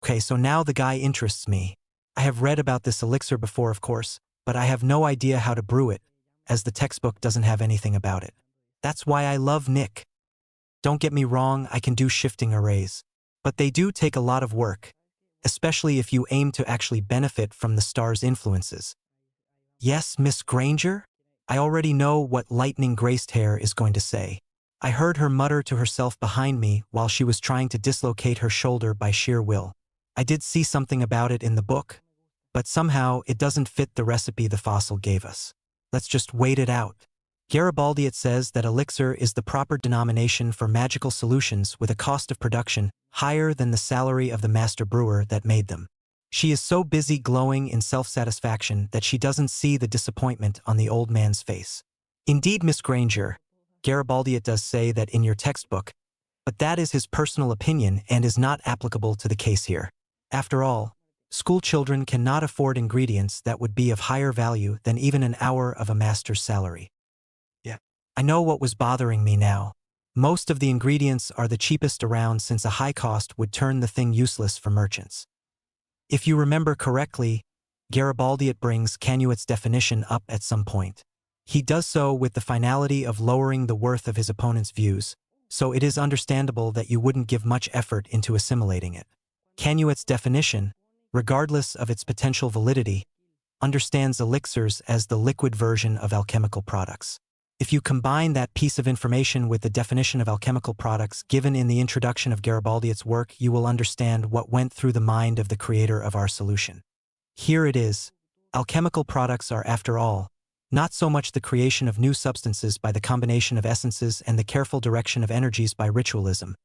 [SPEAKER 1] Okay, so now the guy interests me. I have read about this elixir before, of course, but I have no idea how to brew it, as the textbook doesn't have anything about it. That's why I love Nick. Don't get me wrong, I can do shifting arrays, but they do take a lot of work, especially if you aim to actually benefit from the star's influences. Yes, Miss Granger? I already know what lightning-graced hair is going to say. I heard her mutter to herself behind me while she was trying to dislocate her shoulder by sheer will. I did see something about it in the book, but somehow it doesn't fit the recipe the fossil gave us. Let's just wait it out. Garibaldi it says that elixir is the proper denomination for magical solutions with a cost of production higher than the salary of the master brewer that made them. She is so busy glowing in self-satisfaction that she doesn't see the disappointment on the old man's face. Indeed, Miss Granger, Garibaldi it does say that in your textbook, but that is his personal opinion and is not applicable to the case here. After all, school children cannot afford ingredients that would be of higher value than even an hour of a master's salary. Yeah, I know what was bothering me now. Most of the ingredients are the cheapest around since a high cost would turn the thing useless for merchants. If you remember correctly, Garibaldi it brings Canuet's definition up at some point. He does so with the finality of lowering the worth of his opponent's views, so it is understandable that you wouldn't give much effort into assimilating it. Canuet's definition, regardless of its potential validity, understands elixirs as the liquid version of alchemical products. If you combine that piece of information with the definition of alchemical products given in the introduction of Garibaldi's work, you will understand what went through the mind of the creator of our solution. Here it is. Alchemical products are, after all, not so much the creation of new substances by the combination of essences and the careful direction of energies by ritualism,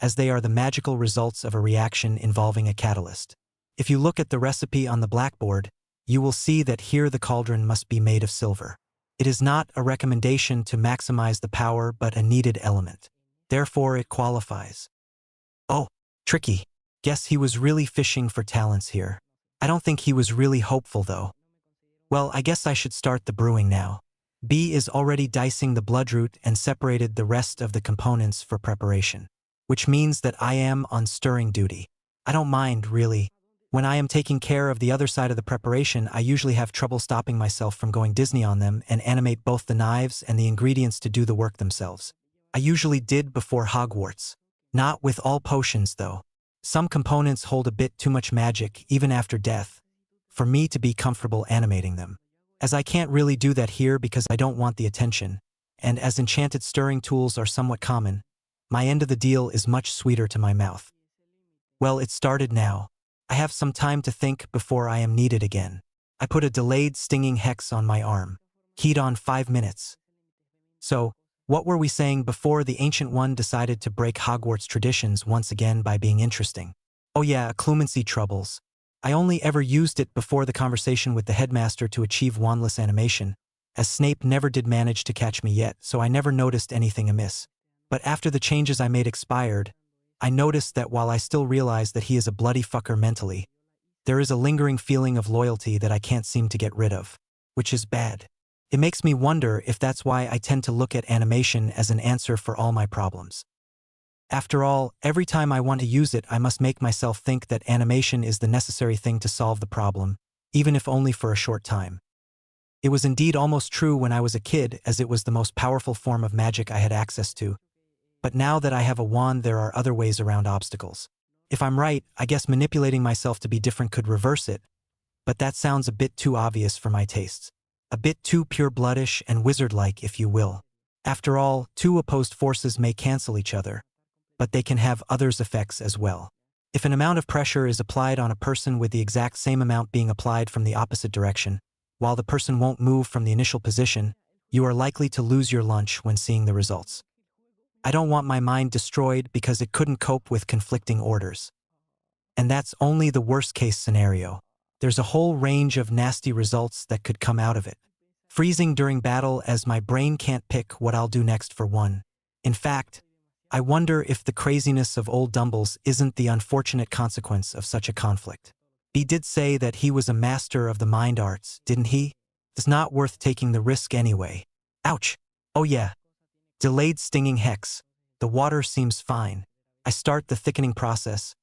[SPEAKER 1] as they are the magical results of a reaction involving a catalyst. If you look at the recipe on the blackboard, you will see that here the cauldron must be made of silver. It is not a recommendation to maximize the power but a needed element. Therefore it qualifies. Oh, tricky. Guess he was really fishing for talents here. I don't think he was really hopeful though. Well, I guess I should start the brewing now. B is already dicing the bloodroot and separated the rest of the components for preparation, which means that I am on stirring duty. I don't mind, really. When I am taking care of the other side of the preparation, I usually have trouble stopping myself from going Disney on them and animate both the knives and the ingredients to do the work themselves. I usually did before Hogwarts. Not with all potions, though. Some components hold a bit too much magic, even after death, for me to be comfortable animating them. As I can't really do that here because I don't want the attention, and as enchanted stirring tools are somewhat common, my end of the deal is much sweeter to my mouth. Well, it started now. I have some time to think before I am needed again. I put a delayed stinging hex on my arm. Keyed on 5 minutes. So, what were we saying before the Ancient One decided to break Hogwarts traditions once again by being interesting? Oh yeah, occlumency troubles. I only ever used it before the conversation with the headmaster to achieve wandless animation, as Snape never did manage to catch me yet, so I never noticed anything amiss. But after the changes I made expired, I noticed that while I still realize that he is a bloody fucker mentally, there is a lingering feeling of loyalty that I can't seem to get rid of, which is bad. It makes me wonder if that's why I tend to look at animation as an answer for all my problems. After all, every time I want to use it, I must make myself think that animation is the necessary thing to solve the problem, even if only for a short time. It was indeed almost true when I was a kid, as it was the most powerful form of magic I had access to. But now that I have a wand, there are other ways around obstacles. If I'm right, I guess manipulating myself to be different could reverse it, but that sounds a bit too obvious for my tastes. A bit too pure-bloodish and wizard-like, if you will. After all, two opposed forces may cancel each other, but they can have others' effects as well. If an amount of pressure is applied on a person with the exact same amount being applied from the opposite direction, while the person won't move from the initial position, you are likely to lose your lunch when seeing the results. I don't want my mind destroyed because it couldn't cope with conflicting orders. And that's only the worst-case scenario. There's a whole range of nasty results that could come out of it. Freezing during battle as my brain can't pick what I'll do next for one. In fact, I wonder if the craziness of old Dumbles isn't the unfortunate consequence of such a conflict. B did say that he was a master of the mind arts, didn't he? It's not worth taking the risk anyway. Ouch! Oh yeah. Delayed stinging hex. The water seems fine. I start the thickening process,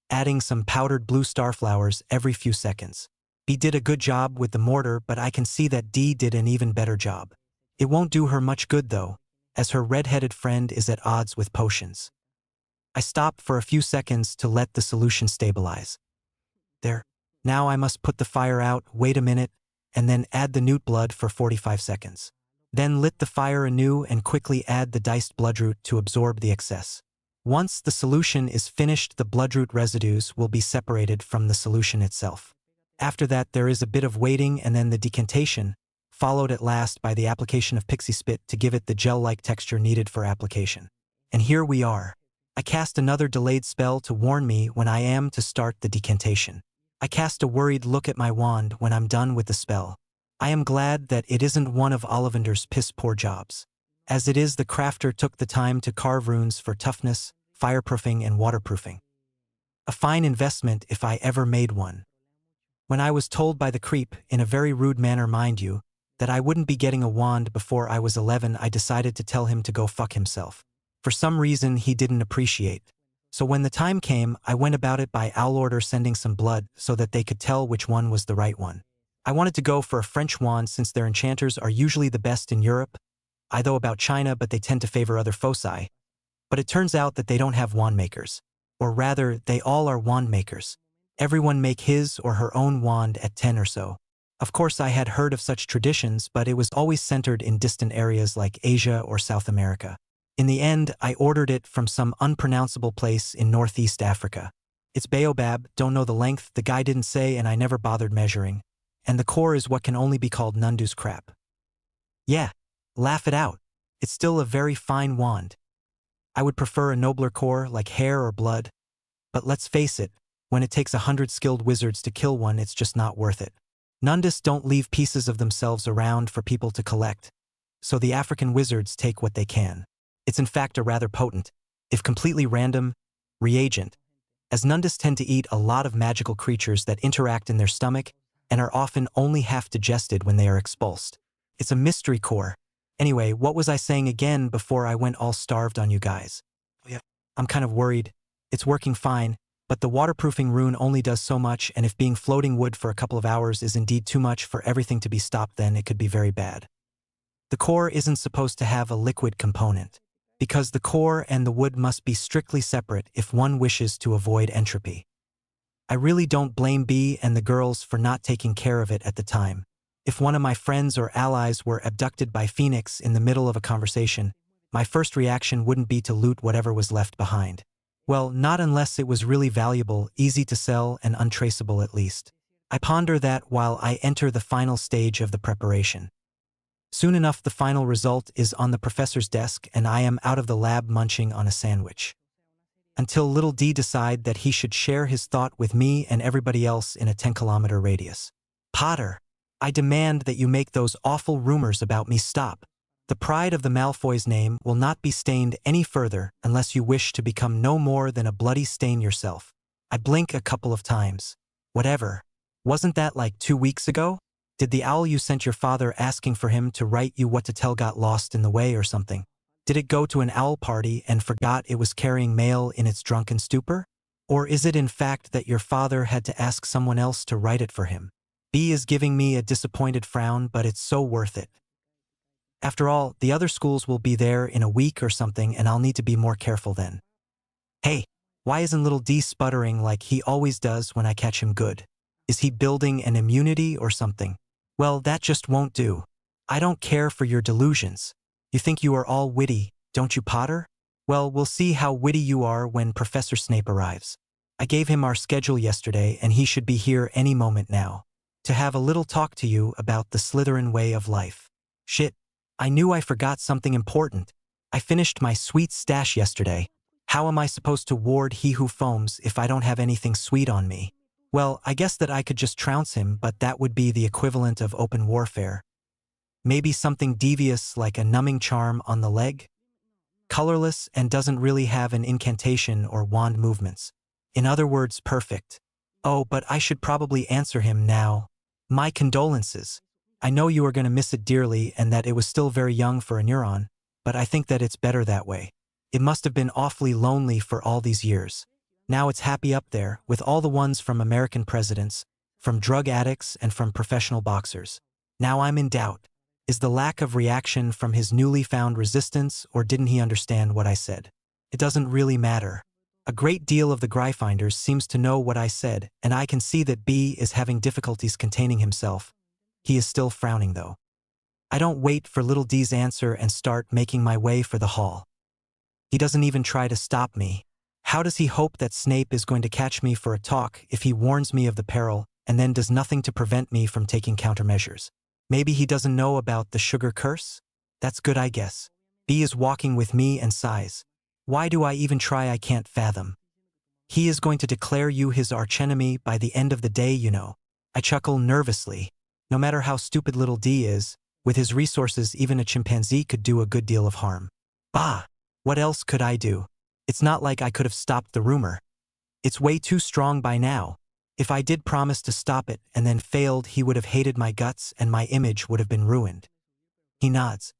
[SPEAKER 1] adding some powdered blue starflowers every few seconds. B did a good job with the mortar, but I can see that D did an even better job. It won't do her much good though, as her red-headed friend is at odds with potions. I stop for a few seconds to let the solution stabilize. There. Now I must put the fire out, wait a minute, and then add the newt blood for 45 seconds. Then lit the fire anew and quickly add the diced bloodroot to absorb the excess. Once the solution is finished, the bloodroot residues will be separated from the solution itself. After that, there is a bit of waiting and then the decantation, followed at last by the application of pixie spit to give it the gel-like texture needed for application. And here we are. I cast another delayed spell to warn me when I am to start the decantation. I cast a worried look at my wand when I'm done with the spell. I am glad that it isn't one of Ollivander's piss-poor jobs. As it is, the crafter took the time to carve runes for toughness, fireproofing, and waterproofing. A fine investment if I ever made one. When I was told by the creep, in a very rude manner mind you, that I wouldn't be getting a wand before I was 11, I decided to tell him to go fuck himself. For some reason he didn't appreciate. So when the time came, I went about it by owl order sending some blood so that they could tell which one was the right one. I wanted to go for a French wand since their enchanters are usually the best in Europe. I know about China, but they tend to favor other foci. But it turns out that they don't have wand makers. Or rather, they all are wand makers. Everyone make his or her own wand at 10 or so. Of course I had heard of such traditions, but it was always centered in distant areas like Asia or South America. In the end, I ordered it from some unpronounceable place in Northeast Africa. It's baobab, don't know the length, the guy didn't say, and I never bothered measuring. And the core is what can only be called Nundu's crap. Yeah, laugh it out. It's still a very fine wand. I would prefer a nobler core like hair or blood. But let's face it, when it takes 100 skilled wizards to kill one, it's just not worth it. Nundus don't leave pieces of themselves around for people to collect. So the African wizards take what they can. It's in fact a rather potent, if completely random, reagent, as Nundus tend to eat a lot of magical creatures that interact in their stomach and are often only half digested when they are expulsed. It's a mystery core. Anyway, what was I saying again before I went all starved on you guys? Yeah, I'm kind of worried. It's working fine, but the waterproofing rune only does so much, and if being floating wood for a couple of hours is indeed too much for everything to be stopped, then it could be very bad. The core isn't supposed to have a liquid component, because the core and the wood must be strictly separate if one wishes to avoid entropy. I really don't blame B and the girls for not taking care of it at the time. If one of my friends or allies were abducted by Phoenix in the middle of a conversation, my first reaction wouldn't be to loot whatever was left behind. Well, not unless it was really valuable, easy to sell, and untraceable at least. I ponder that while I enter the final stage of the preparation. Soon enough, the final result is on the professor's desk, and I am out of the lab munching on a sandwich. Until little D decide that he should share his thought with me and everybody else in a 10-kilometer radius. Potter, I demand that you make those awful rumors about me stop. The pride of the Malfoy's name will not be stained any further unless you wish to become no more than a bloody stain yourself. I blink a couple of times. Whatever. Wasn't that like 2 weeks ago? Did the owl you sent your father asking for him to write you what to tell got lost in the way or something? Did it go to an owl party and forgot it was carrying mail in its drunken stupor? Or is it in fact that your father had to ask someone else to write it for him? B is giving me a disappointed frown, but it's so worth it. After all, the other schools will be there in a week or something, and I'll need to be more careful then. Hey, why isn't little D sputtering like he always does when I catch him good? Is he building an immunity or something? Well, that just won't do. I don't care for your delusions. You think you are all witty, don't you, Potter? Well, we'll see how witty you are when Professor Snape arrives. I gave him our schedule yesterday and he should be here any moment now. To have a little talk to you about the Slytherin way of life. Shit. I knew I forgot something important. I finished my sweet stash yesterday. How am I supposed to ward he who foams if I don't have anything sweet on me? Well, I guess that I could just trounce him, but that would be the equivalent of open warfare. Maybe something devious like a numbing charm on the leg? Colorless and doesn't really have an incantation or wand movements. In other words, perfect. Oh, but I should probably answer him now. My condolences. I know you are going to miss it dearly and that it was still very young for a neuron, but I think that it's better that way. It must have been awfully lonely for all these years. Now it's happy up there, with all the ones from American presidents, from drug addicts and from professional boxers. Now I'm in doubt. Is the lack of reaction from his newly found resistance, or didn't he understand what I said? It doesn't really matter. A great deal of the Gryffindors seems to know what I said, and I can see that B is having difficulties containing himself. He is still frowning though. I don't wait for little D's answer and start making my way for the hall. He doesn't even try to stop me. How does he hope that Snape is going to catch me for a talk if he warns me of the peril and then does nothing to prevent me from taking countermeasures? Maybe he doesn't know about the sugar curse? That's good, I guess. B is walking with me and sighs. Why do I even try? I can't fathom. He is going to declare you his archenemy by the end of the day, you know. I chuckle nervously. No matter how stupid little D is, with his resources even a chimpanzee could do a good deal of harm. Bah! What else could I do? It's not like I could have stopped the rumor. It's way too strong by now. If I did promise to stop it and then failed, he would have hated my guts and my image would have been ruined. He nods.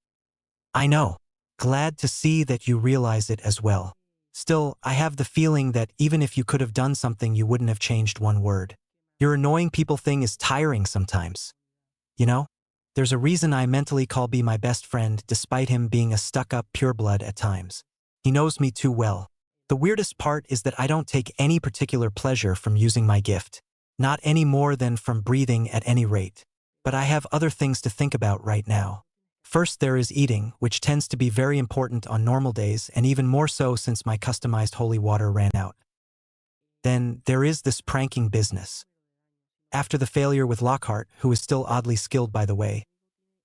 [SPEAKER 1] I know. Glad to see that you realize it as well. Still, I have the feeling that even if you could have done something, you wouldn't have changed one word. Your annoying people thing is tiring sometimes. You know? There's a reason I mentally call B my best friend, despite him being a stuck-up pureblood at times. He knows me too well. The weirdest part is that I don't take any particular pleasure from using my gift. Not any more than from breathing at any rate. But I have other things to think about right now. First there is eating, which tends to be very important on normal days and even more so since my customized holy water ran out. Then there is this pranking business. After the failure with Lockhart, who is still oddly skilled by the way,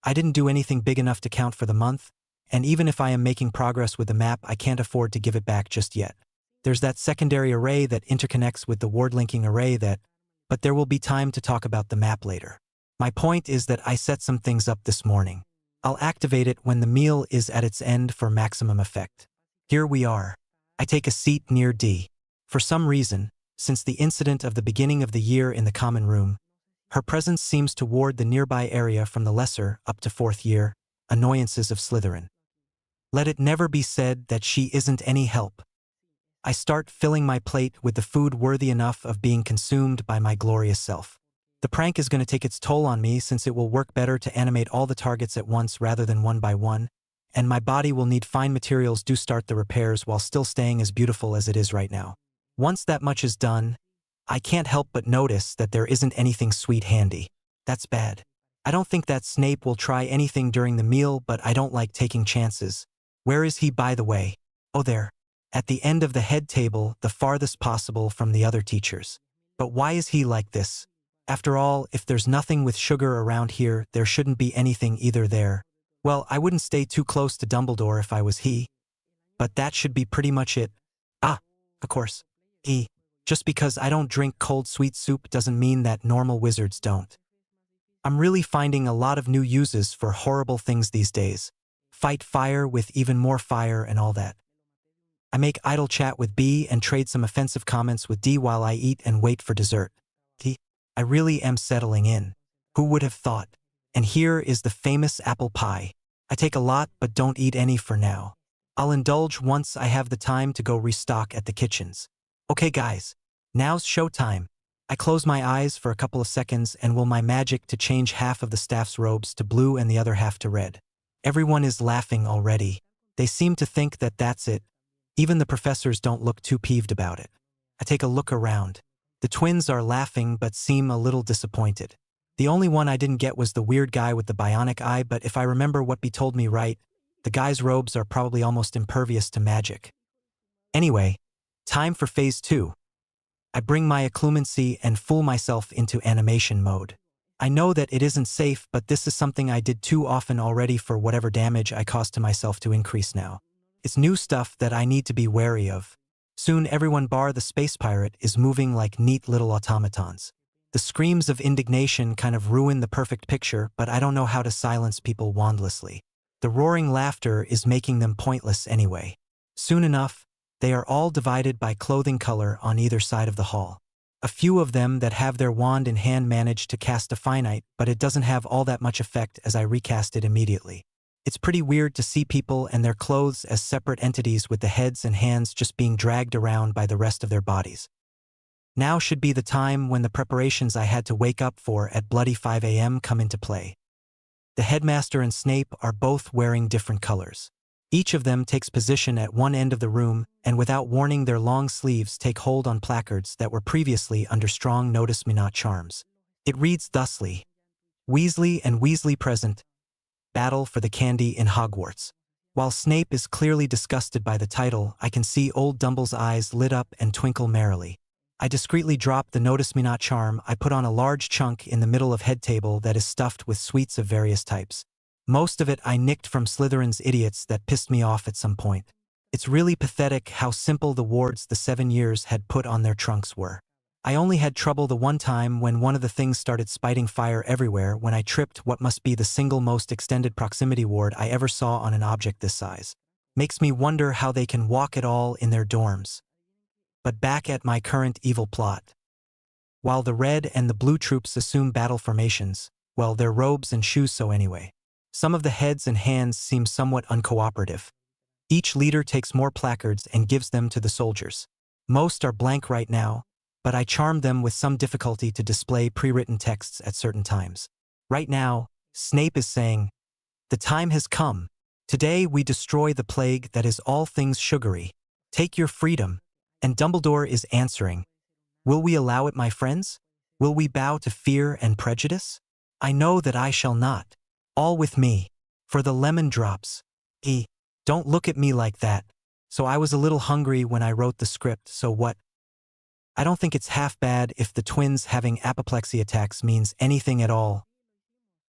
[SPEAKER 1] I didn't do anything big enough to count for the month, and even if I am making progress with the map, I can't afford to give it back just yet. There's that secondary array that interconnects with the ward-linking array but there will be time to talk about the map later. My point is that I set some things up this morning. I'll activate it when the meal is at its end for maximum effect. Here we are. I take a seat near D. For some reason, since the incident of the beginning of the year in the common room, her presence seems to ward the nearby area from the lesser, up to 4th year, annoyances of Slytherin. Let it never be said that she isn't any help. I start filling my plate with the food worthy enough of being consumed by my glorious self. The prank is going to take its toll on me since it will work better to animate all the targets at once rather than one by one, and my body will need fine materials to start the repairs while still staying as beautiful as it is right now. Once that much is done, I can't help but notice that there isn't anything sweet handy. That's bad. I don't think that Snape will try anything during the meal, but I don't like taking chances. Where is he, by the way? Oh, there. At the end of the head table, the farthest possible from the other teachers. But why is he like this? After all, if there's nothing with sugar around here, there shouldn't be anything either there. Well, I wouldn't stay too close to Dumbledore if I was he. But that should be pretty much it. Ah, of course. Just because I don't drink cold sweet soup doesn't mean that normal wizards don't. I'm really finding a lot of new uses for horrible things these days. Fight fire with even more fire and all that. I make idle chat with B and trade some offensive comments with D while I eat and wait for dessert. I really am settling in. Who would have thought? And here is the famous apple pie. I take a lot but don't eat any for now. I'll indulge once I have the time to go restock at the kitchens. Okay guys, now's showtime. I close my eyes for a couple of seconds and will my magic to change half of the staff's robes to blue and the other half to red. Everyone is laughing already. They seem to think that that's it. Even the professors don't look too peeved about it. I take a look around. The twins are laughing but seem a little disappointed. The only one I didn't get was the weird guy with the bionic eye, but if I remember what B told me right, the guy's robes are probably almost impervious to magic. Anyway, time for phase 2. I bring my occlumency and fool myself into animation mode. I know that it isn't safe, but this is something I did too often already for whatever damage I caused to myself to increase now. It's new stuff that I need to be wary of. Soon everyone bar the space pirate is moving like neat little automatons. The screams of indignation kind of ruin the perfect picture, but I don't know how to silence people wandlessly. The roaring laughter is making them pointless anyway. Soon enough, they are all divided by clothing color on either side of the hall. A few of them that have their wand in hand manage to cast a finite, but it doesn't have all that much effect as I recast it immediately. It's pretty weird to see people and their clothes as separate entities with the heads and hands just being dragged around by the rest of their bodies. Now should be the time when the preparations I had to wake up for at bloody 5 a.m. come into play. The headmaster and Snape are both wearing different colors. Each of them takes position at one end of the room, and without warning their long sleeves take hold on placards that were previously under strong notice me not charms. It reads thusly: Weasley and Weasley present. Battle for the candy in Hogwarts. While Snape is clearly disgusted by the title, I can see old Dumble's eyes lit up and twinkle merrily. I discreetly drop the notice me not charm I put on a large chunk in the middle of head table that is stuffed with sweets of various types. Most of it I nicked from Slytherin's idiots that pissed me off at some point. It's really pathetic how simple the wards the 7 years had put on their trunks were. I only had trouble the one time when one of the things started spiting fire everywhere when I tripped what must be the single most extended proximity ward I ever saw on an object this size. Makes me wonder how they can walk at all in their dorms. But back at my current evil plot. While the red and the blue troops assume battle formations, well, their robes and shoes so anyway. Some of the heads and hands seem somewhat uncooperative. Each leader takes more placards and gives them to the soldiers. Most are blank right now, but I charmed them with some difficulty to display pre-written texts at certain times. Right now, Snape is saying, "The time has come. Today we destroy the plague that is all things sugary. Take your freedom." And Dumbledore is answering, "Will we allow it, my friends? Will we bow to fear and prejudice? I know that I shall not. All with me. For the lemon drops. Don't look at me like that. So I was a little hungry when I wrote the script, so what? I don't think it's half bad if the twins having apoplexy attacks means anything at all.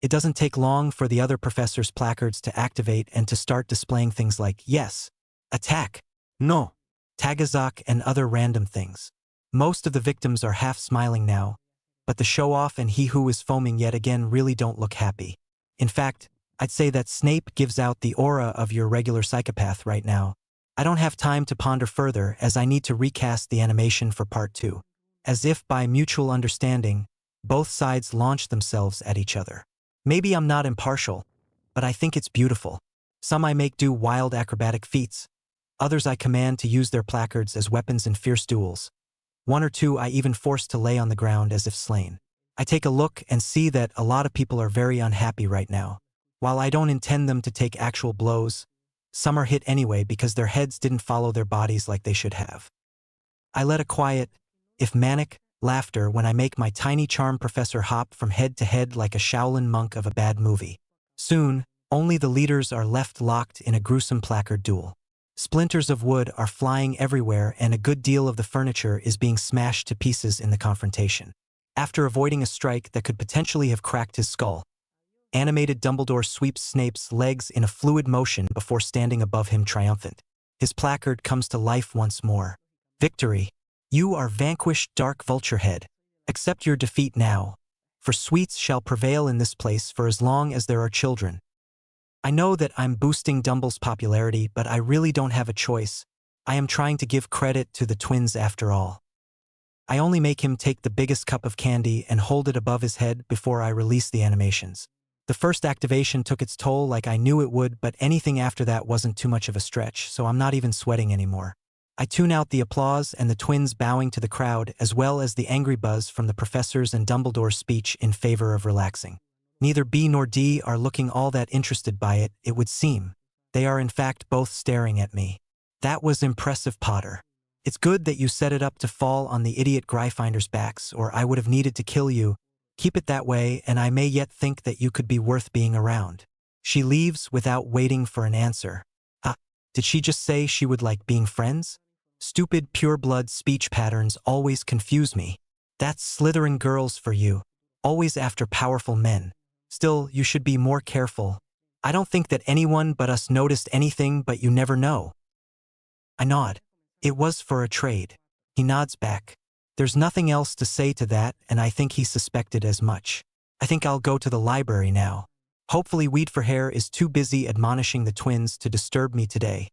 [SPEAKER 1] It doesn't take long for the other professors' placards to activate and to start displaying things like, yes, attack, no, Tagazok, and other random things. Most of the victims are half smiling now, but the show-off and he who is foaming yet again really don't look happy. In fact, I'd say that Snape gives out the aura of your regular psychopath right now. I don't have time to ponder further as I need to recast the animation for part 2. As if by mutual understanding, both sides launch themselves at each other. Maybe I'm not impartial, but I think it's beautiful. Some I make do wild acrobatic feats. Others I command to use their placards as weapons in fierce duels. One or two I even force to lay on the ground as if slain. I take a look and see that a lot of people are very unhappy right now. While I don't intend them to take actual blows, some are hit anyway because their heads didn't follow their bodies like they should have. I let a quiet, if manic, laughter when I make my tiny charm professor hop from head to head like a Shaolin monk of a bad movie. Soon, only the leaders are left locked in a gruesome placard duel. Splinters of wood are flying everywhere and a good deal of the furniture is being smashed to pieces in the confrontation. After avoiding a strike that could potentially have cracked his skull, animated Dumbledore sweeps Snape's legs in a fluid motion before standing above him triumphant. His placard comes to life once more. Victory! You are vanquished, Dark Vulturehead. Accept your defeat now, for sweets shall prevail in this place for as long as there are children. I know that I'm boosting Dumble's popularity, but I really don't have a choice. I am trying to give credit to the twins after all. I only make him take the biggest cup of candy and hold it above his head before I release the animations. The first activation took its toll like I knew it would, but anything after that wasn't too much of a stretch, so I'm not even sweating anymore. I tune out the applause and the twins bowing to the crowd, as well as the angry buzz from the professors and Dumbledore's speech in favor of relaxing. Neither B nor D are looking all that interested by it, it would seem. They are in fact both staring at me. That was impressive, Potter. It's good that you set it up to fall on the idiot Gryffindors' backs, or I would have needed to kill you. Keep it that way, and I may yet think that you could be worth being around. She leaves without waiting for an answer. Did she just say she would like being friends? Stupid pure-blood speech patterns always confuse me. That's Slytherin girls for you. Always after powerful men. Still, you should be more careful. I don't think that anyone but us noticed anything, but you never know. I nod. It was for a trade. He nods back. There's nothing else to say to that, and I think he suspected as much. I think I'll go to the library now. Hopefully Weed for Hair is too busy admonishing the twins to disturb me today.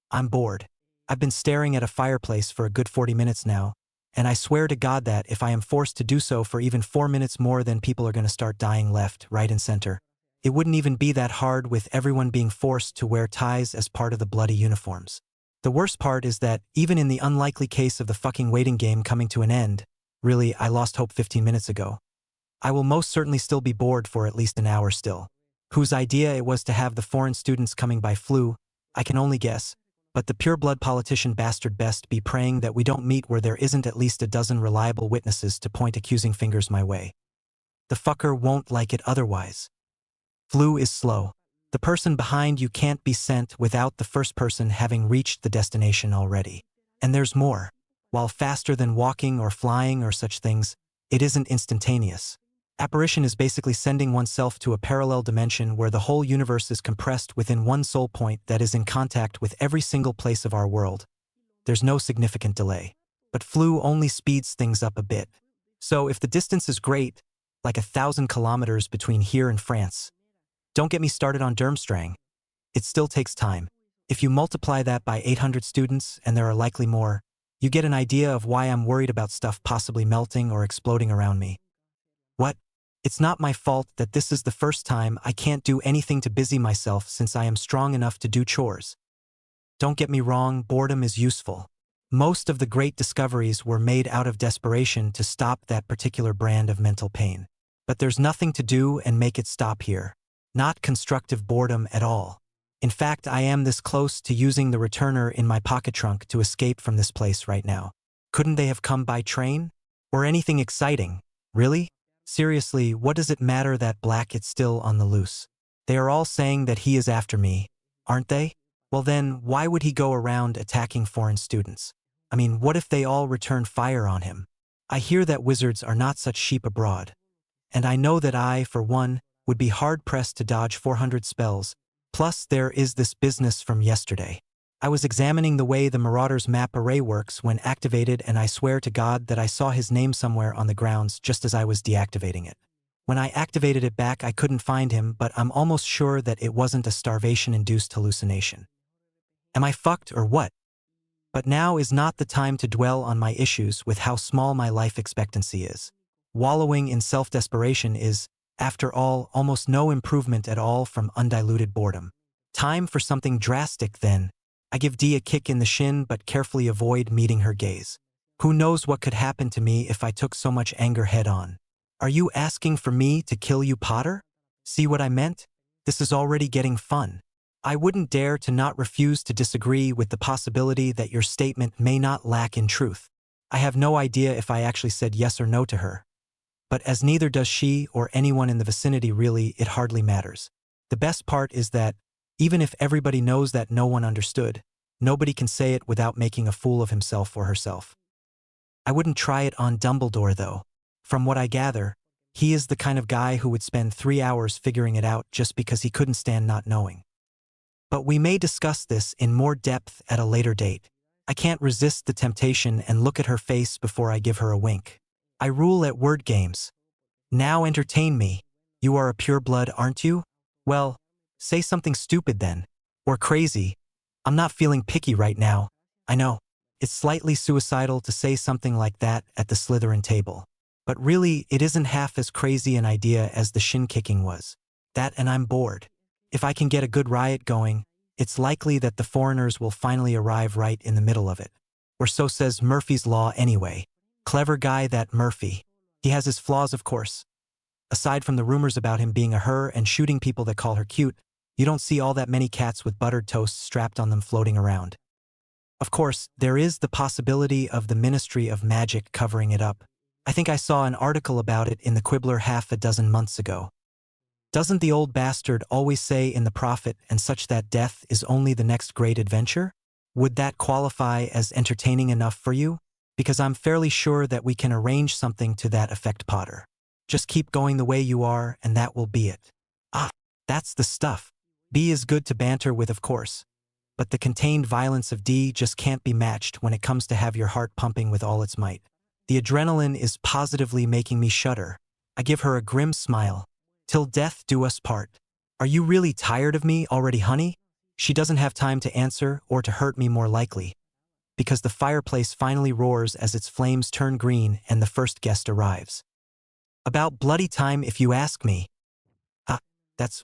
[SPEAKER 1] I'm bored. I've been staring at a fireplace for a good 40 minutes now, and I swear to God that if I am forced to do so for even 4 minutes more, then people are going to start dying left, right, and center. It wouldn't even be that hard with everyone being forced to wear ties as part of the bloody uniforms. The worst part is that, even in the unlikely case of the fucking waiting game coming to an end, really, I lost hope 15 minutes ago, I will most certainly still be bored for at least an hour still. Whose idea it was to have the foreign students coming by flu, I can only guess, but the pure-blood politician bastard best be praying that we don't meet where there isn't at least a dozen reliable witnesses to point accusing fingers my way. The fucker won't like it otherwise. Flu is slow. The person behind you can't be sent without the first person having reached the destination already. And there's more. While faster than walking or flying or such things, it isn't instantaneous. Apparition is basically sending oneself to a parallel dimension where the whole universe is compressed within one sole point that is in contact with every single place of our world. There's no significant delay. But flu only speeds things up a bit. So if the distance is great, like 1,000 kilometers between here and France, don't get me started on Durmstrang. It still takes time. If you multiply that by 800 students, and there are likely more, you get an idea of why I'm worried about stuff possibly melting or exploding around me. What? It's not my fault that this is the first time I can't do anything to busy myself since I am strong enough to do chores. Don't get me wrong, boredom is useful. Most of the great discoveries were made out of desperation to stop that particular brand of mental pain. But there's nothing to do and make it stop here. Not constructive boredom at all. In fact, I am this close to using the returner in my pocket trunk to escape from this place right now. Couldn't they have come by train? Or anything exciting? Really? Seriously, what does it matter that Blackett's still on the loose? They are all saying that he is after me, aren't they? Well then, why would he go around attacking foreign students? I mean, what if they all return fire on him? I hear that wizards are not such sheep abroad. And I know that I, for one, would be hard-pressed to dodge 400 spells. Plus, there is this business from yesterday. I was examining the way the Marauder's map array works when activated, and I swear to God that I saw his name somewhere on the grounds just as I was deactivating it. When I activated it back, I couldn't find him, but I'm almost sure that it wasn't a starvation-induced hallucination. Am I fucked or what? But now is not the time to dwell on my issues with how small my life expectancy is. Wallowing in self-desperation is, after all, almost no improvement at all from undiluted boredom. Time for something drastic then. I give Dee a kick in the shin but carefully avoid meeting her gaze. Who knows what could happen to me if I took so much anger head on? Are you asking for me to kill you, Potter? See what I meant? This is already getting fun. I wouldn't dare to not refuse to disagree with the possibility that your statement may not lack in truth. I have no idea if I actually said yes or no to her. But as neither does she or anyone in the vicinity really, it hardly matters. The best part is that, even if everybody knows that no one understood, nobody can say it without making a fool of himself or herself. I wouldn't try it on Dumbledore though. From what I gather, he is the kind of guy who would spend 3 hours figuring it out just because he couldn't stand not knowing. But we may discuss this in more depth at a later date. I can't resist the temptation and look at her face before I give her a wink. I rule at word games. Now entertain me. You are a pureblood, aren't you? Well, say something stupid then. Or crazy. I'm not feeling picky right now. I know. It's slightly suicidal to say something like that at the Slytherin table. But really, it isn't half as crazy an idea as the shin-kicking was. That and I'm bored. If I can get a good riot going, it's likely that the foreigners will finally arrive right in the middle of it. Or so says Murphy's Law anyway. Clever guy that Murphy. He has his flaws, of course. Aside from the rumors about him being a her and shooting people that call her cute, you don't see all that many cats with buttered toast strapped on them floating around. Of course, there is the possibility of the Ministry of Magic covering it up. I think I saw an article about it in the Quibbler half a dozen months ago. Doesn't the old bastard always say in the Prophet and such that death is only the next great adventure? Would that qualify as entertaining enough for you? Because I'm fairly sure that we can arrange something to that effect, Potter. Just keep going the way you are, and that will be it. Ah, that's the stuff. B is good to banter with, of course. But the contained violence of D just can't be matched when it comes to have your heart pumping with all its might. The adrenaline is positively making me shudder. I give her a grim smile. Till death do us part. Are you really tired of me already, honey? She doesn't have time to answer or to hurt me, more likely, because the fireplace finally roars as its flames turn green and the first guest arrives. About bloody time, if you ask me. Ah, that's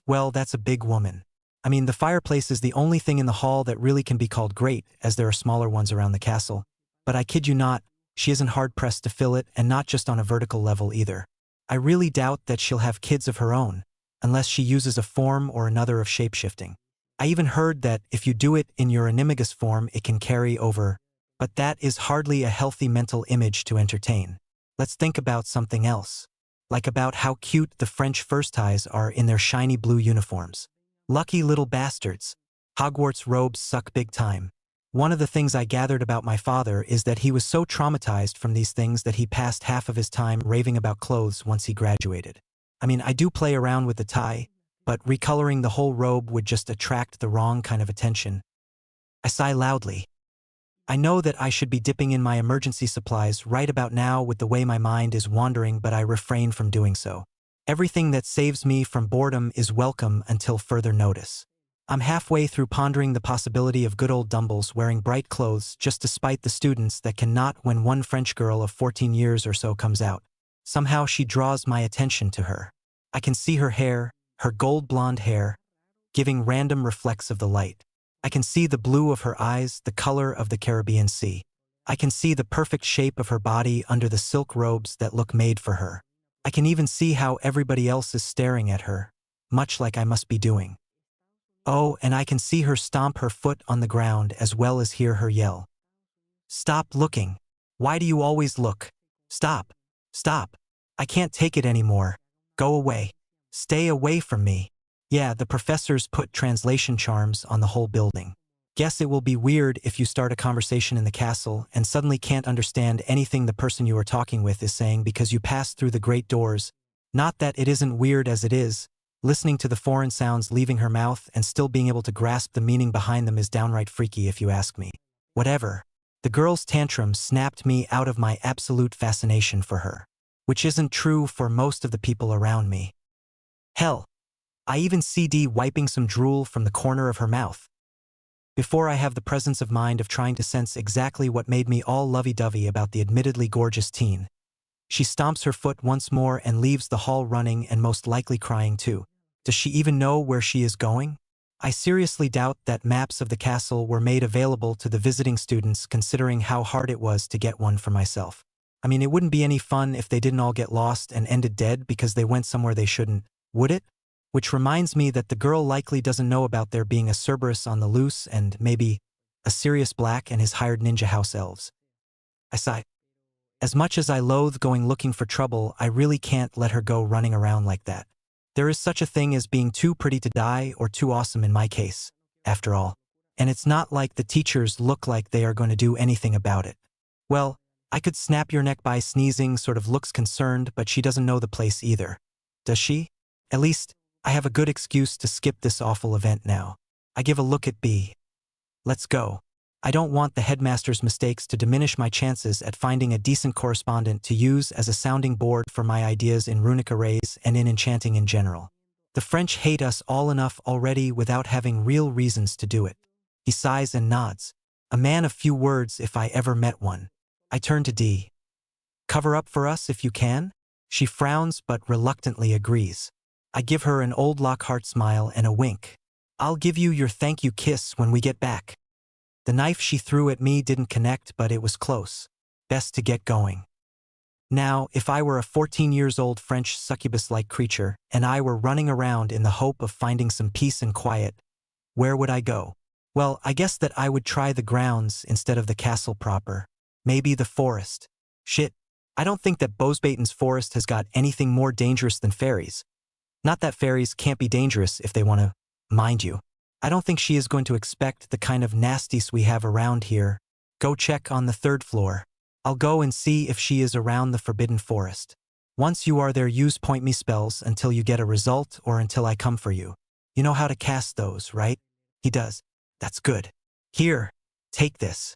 [SPEAKER 1] a big woman. I mean, the fireplace is the only thing in the hall that really can be called great, as there are smaller ones around the castle. But I kid you not, she isn't hard-pressed to fill it, and not just on a vertical level either. I really doubt that she'll have kids of her own, unless she uses a form or another of shapeshifting. I even heard that if you do it in your animagus form, it can carry over, but that is hardly a healthy mental image to entertain. Let's think about something else. Like about how cute the French firsties are in their shiny blue uniforms. Lucky little bastards. Hogwarts robes suck big time. One of the things I gathered about my father is that he was so traumatized from these things that he passed half of his time raving about clothes once he graduated. I mean, I do play around with the tie, but recoloring the whole robe would just attract the wrong kind of attention. I sigh loudly. I know that I should be dipping in my emergency supplies right about now with the way my mind is wandering, but I refrain from doing so. Everything that saves me from boredom is welcome until further notice. I'm halfway through pondering the possibility of good old Dumbles wearing bright clothes just to spite the students that cannot when one French girl of 14 years or so comes out. Somehow she draws my attention to her. I can see her hair, her gold blonde hair, giving random reflects of the light. I can see the blue of her eyes, the color of the Caribbean Sea. I can see the perfect shape of her body under the silk robes that look made for her. I can even see how everybody else is staring at her, much like I must be doing. Oh, and I can see her stomp her foot on the ground as well as hear her yell. Stop looking. Why do you always look? Stop. Stop. I can't take it anymore. Go away. Stay away from me. Yeah, the professors put translation charms on the whole building. Guess it will be weird if you start a conversation in the castle and suddenly can't understand anything the person you are talking with is saying because you passed through the great doors. Not that it isn't weird as it is. Listening to the foreign sounds leaving her mouth and still being able to grasp the meaning behind them is downright freaky if you ask me. Whatever. The girl's tantrum snapped me out of my absolute fascination for her, which isn't true for most of the people around me. Hell, I even see Dee wiping some drool from the corner of her mouth. Before I have the presence of mind of trying to sense exactly what made me all lovey-dovey about the admittedly gorgeous teen, she stomps her foot once more and leaves the hall running and most likely crying too. Does she even know where she is going? I seriously doubt that maps of the castle were made available to the visiting students, considering how hard it was to get one for myself. I mean, it wouldn't be any fun if they didn't all get lost and ended dead because they went somewhere they shouldn't, would it? Which reminds me that the girl likely doesn't know about there being a Cerberus on the loose and maybe a Sirius Black and his hired ninja house elves. I sigh. As much as I loathe going looking for trouble, I really can't let her go running around like that. There is such a thing as being too pretty to die or too awesome in my case, after all. And it's not like the teachers look like they are going to do anything about it. Well, I could snap your neck by sneezing, sort of looks concerned, but she doesn't know the place either. Does she? At least, I have a good excuse to skip this awful event now. I give a look at B. Let's go. I don't want the headmaster's mistakes to diminish my chances at finding a decent correspondent to use as a sounding board for my ideas in runic arrays and in enchanting in general. The French hate us all enough already without having real reasons to do it. He sighs and nods. A man of few words if I ever met one. I turn to D. Cover up for us if you can? She frowns but reluctantly agrees. I give her an old Lockhart smile and a wink. I'll give you your thank you kiss when we get back. The knife she threw at me didn't connect, but it was close. Best to get going. Now, if I were a 14-year-old French succubus-like creature, and I were running around in the hope of finding some peace and quiet, where would I go? Well, I guess that I would try the grounds instead of the castle proper. Maybe the forest. Shit, I don't think that Bosbaton's forest has got anything more dangerous than fairies. Not that fairies can't be dangerous if they want to, mind you. I don't think she is going to expect the kind of nasties we have around here. Go check on the 3rd floor. I'll go and see if she is around the Forbidden Forest. Once you are there, use point me spells until you get a result or until I come for you. You know how to cast those, right? He does. That's good. Here, take this.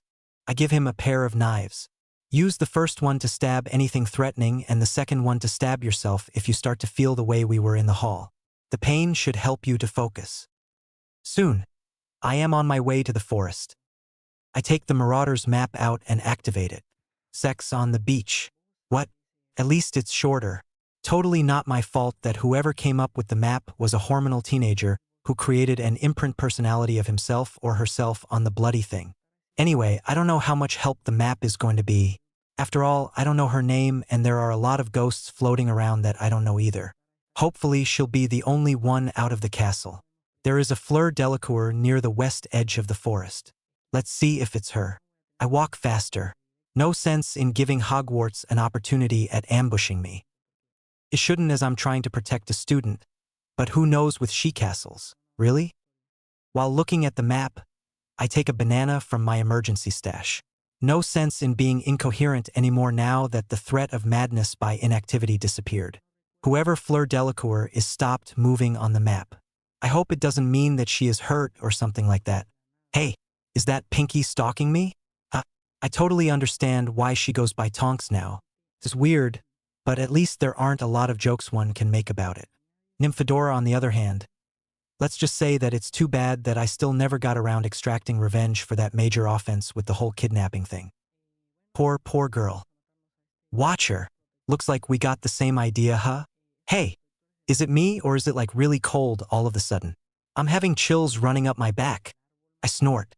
[SPEAKER 1] I give him a pair of knives. Use the first one to stab anything threatening and the second one to stab yourself if you start to feel the way we were in the hall. The pain should help you to focus. Soon, I am on my way to the forest. I take the Marauder's map out and activate it. Sex on the beach. What? At least it's shorter. Totally not my fault that whoever came up with the map was a hormonal teenager who created an imprint personality of himself or herself on the bloody thing. Anyway, I don't know how much help the map is going to be. After all, I don't know her name and there are a lot of ghosts floating around that I don't know either. Hopefully she'll be the only one out of the castle. There is a Fleur Delacour near the west edge of the forest. Let's see if it's her. I walk faster. No sense in giving Hogwarts an opportunity at ambushing me. It shouldn't, as I'm trying to protect a student. But who knows with she-castles, really? While looking at the map, I take a banana from my emergency stash. No sense in being incoherent anymore now that the threat of madness by inactivity disappeared. Whoever Fleur Delacour is stopped moving on the map. I hope it doesn't mean that she is hurt or something like that. Hey, is that Pinky stalking me? I totally understand why she goes by Tonks now. It's weird, but at least there aren't a lot of jokes one can make about it. Nymphadora, on the other hand, let's just say that it's too bad that I still never got around extracting revenge for that major offense with the whole kidnapping thing. Poor girl. Watch her. Looks like we got the same idea, huh? Hey, is it me or is it like really cold all of a sudden? I'm having chills running up my back. I snort.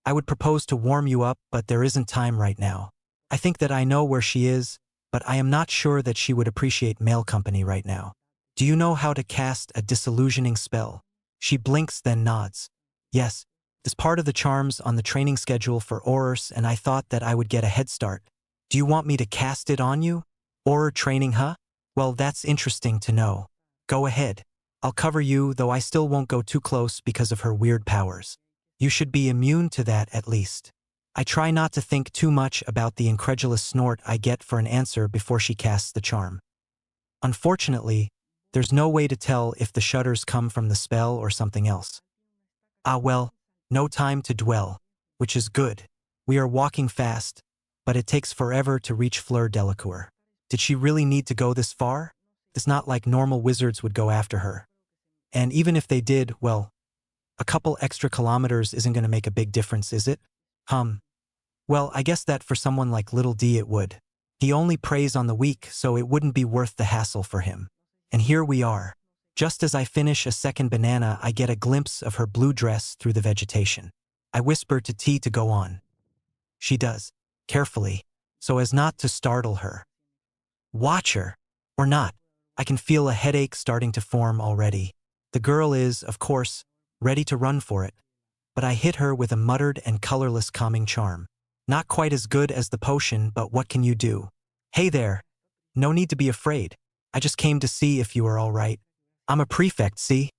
[SPEAKER 1] I would propose to warm you up, but there isn't time right now. I think that I know where she is, but I am not sure that she would appreciate male company right now. Do you know how to cast a disillusioning spell? She blinks, then nods. Yes, it's part of the charms on the training schedule for Aurors, and I thought that I would get a head start. Do you want me to cast it on you? Auror training, huh? Well, that's interesting to know. Go ahead. I'll cover you, though I still won't go too close because of her weird powers. You should be immune to that at least. I try not to think too much about the incredulous snort I get for an answer before she casts the charm. Unfortunately, there's no way to tell if the shudders come from the spell or something else. Ah well, no time to dwell, which is good. We are walking fast, but it takes forever to reach Fleur Delacour. Did she really need to go this far? It's not like normal wizards would go after her. And even if they did, well, a couple extra kilometers isn't going to make a big difference, is it? Well, I guess that for someone like Little D it would. He only preys on the weak, so it wouldn't be worth the hassle for him. And here we are. Just as I finish a second banana, I get a glimpse of her blue dress through the vegetation. I whisper to T to go on. She does, carefully, so as not to startle her. Watch her, or not. I can feel a headache starting to form already. The girl is, of course, ready to run for it, but I hit her with a muttered and colorless calming charm. Not quite as good as the potion, but what can you do? Hey there. No need to be afraid. I just came to see if you are all right. I'm a prefect, see?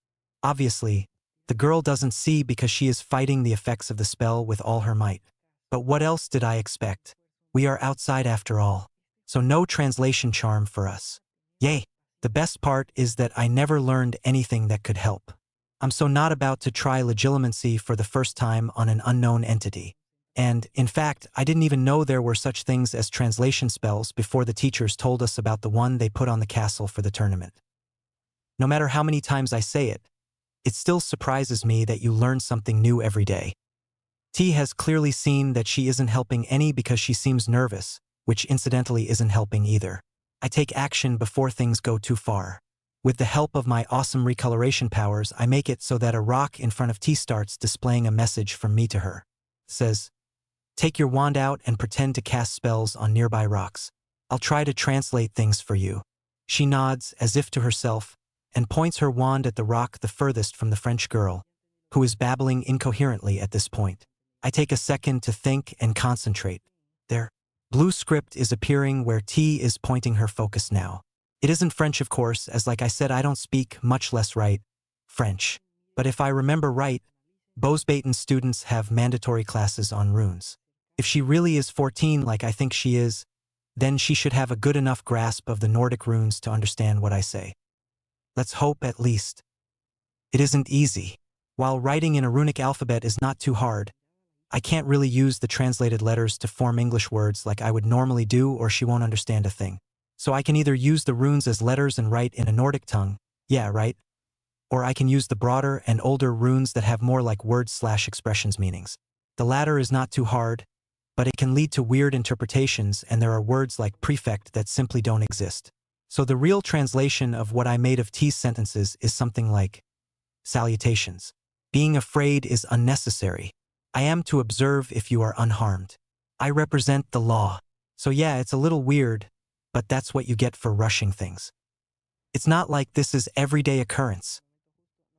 [SPEAKER 1] Obviously, the girl doesn't see because she is fighting the effects of the spell with all her might. But what else did I expect? We are outside after all, so no translation charm for us. Yay! The best part is that I never learned anything that could help. I'm so not about to try legilimency for the first time on an unknown entity. And, in fact, I didn't even know there were such things as translation spells before the teachers told us about the one they put on the castle for the tournament. No matter how many times I say it, it still surprises me that you learn something new every day. T has clearly seen that she isn't helping any because she seems nervous, which incidentally isn't helping either. I take action before things go too far. With the help of my awesome recoloration powers, I make it so that a rock in front of T starts displaying a message from me to her. It says, "Take your wand out and pretend to cast spells on nearby rocks. I'll try to translate things for you." She nods, as if to herself, and points her wand at the rock the furthest from the French girl, who is babbling incoherently at this point. I take a second to think and concentrate. There. Blue script is appearing where T is pointing her focus now. It isn't French, of course, as like I said, I don't speak, much less write, French. But if I remember right, Bosbaton students have mandatory classes on runes. If she really is 14 like I think she is, then she should have a good enough grasp of the Nordic runes to understand what I say. Let's hope at least. It isn't easy. While writing in a runic alphabet is not too hard, I can't really use the translated letters to form English words like I would normally do, or she won't understand a thing. So I can either use the runes as letters and write in a Nordic tongue, yeah, right? Or I can use the broader and older runes that have more like words/expressions meanings. The latter is not too hard, but it can lead to weird interpretations, and there are words like prefect that simply don't exist. So the real translation of what I made of T's sentences is something like, salutations. Being afraid is unnecessary. I am to observe if you are unharmed. I represent the law. So yeah, it's a little weird, but that's what you get for rushing things. It's not like this is everyday occurrence.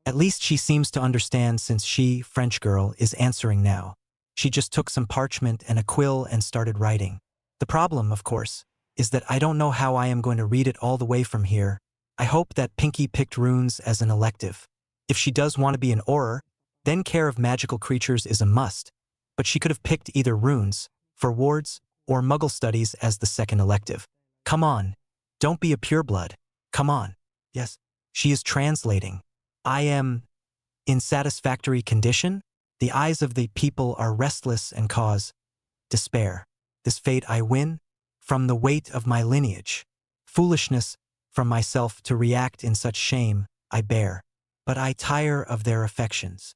[SPEAKER 1] At least she seems to understand, since she, French girl, is answering now. She just took some parchment and a quill and started writing. The problem, of course, is that I don't know how I am going to read it all the way from here. I hope that Pinky picked runes as an elective. If she does want to be an Auror, then care of magical creatures is a must, but she could have picked either runes, for wards, or Muggle studies as the second elective. Come on, don't be a pureblood. Come on. Yes, she is translating. I am in satisfactory condition. The eyes of the people are restless and cause despair. This fate I win from the weight of my lineage. Foolishness from myself to react in such shame I bear, but I tire of their affections.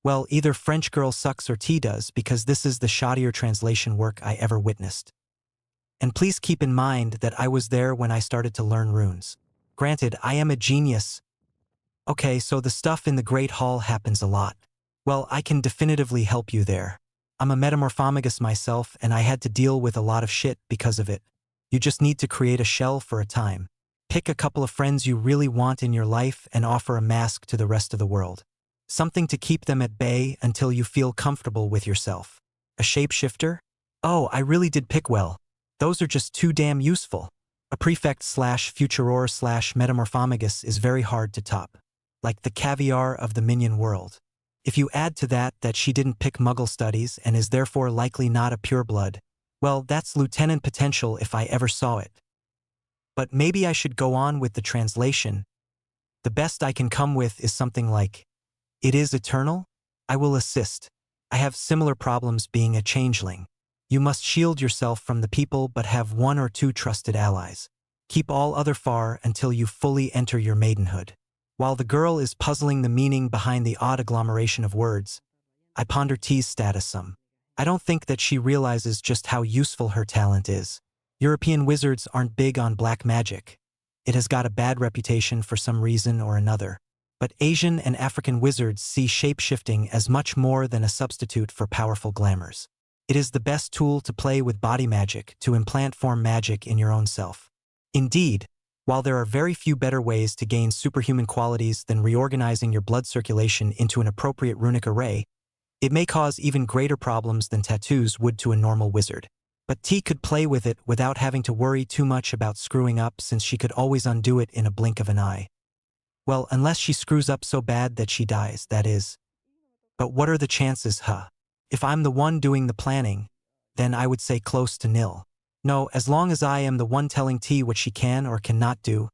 [SPEAKER 1] Well, either French girl sucks or T does, because this is the shoddier translation work I ever witnessed. And please keep in mind that I was there when I started to learn runes. Granted, I am a genius. Okay, so the stuff in the Great Hall happens a lot. Well, I can definitively help you there. I'm a metamorphomagus myself, and I had to deal with a lot of shit because of it. You just need to create a shell for a time. Pick a couple of friends you really want in your life and offer a mask to the rest of the world. Something to keep them at bay until you feel comfortable with yourself. A shapeshifter? Oh, I really did pick well. Those are just too damn useful. A prefect/futuror/metamorphomagus is very hard to top. Like the caviar of the minion world. If you add to that she didn't pick Muggle studies and is therefore likely not a pureblood, well, that's lieutenant potential if I ever saw it. But maybe I should go on with the translation. The best I can come with is something like, it is eternal? I will assist. I have similar problems being a changeling. You must shield yourself from the people but have one or two trusted allies. Keep all other far until you fully enter your maidenhood. While the girl is puzzling the meaning behind the odd agglomeration of words, I ponder T's status some. I don't think that she realizes just how useful her talent is. European wizards aren't big on black magic. It has got a bad reputation for some reason or another. But Asian and African wizards see shape-shifting as much more than a substitute for powerful glamours. It is the best tool to play with body magic, to implant form magic in your own self. Indeed, while there are very few better ways to gain superhuman qualities than reorganizing your blood circulation into an appropriate runic array, it may cause even greater problems than tattoos would to a normal wizard. But T could play with it without having to worry too much about screwing up, since she could always undo it in a blink of an eye. Well, unless she screws up so bad that she dies, that is. But what are the chances, huh? If I'm the one doing the planning, then I would say close to nil. No, as long as I am the one telling T what she can or cannot do,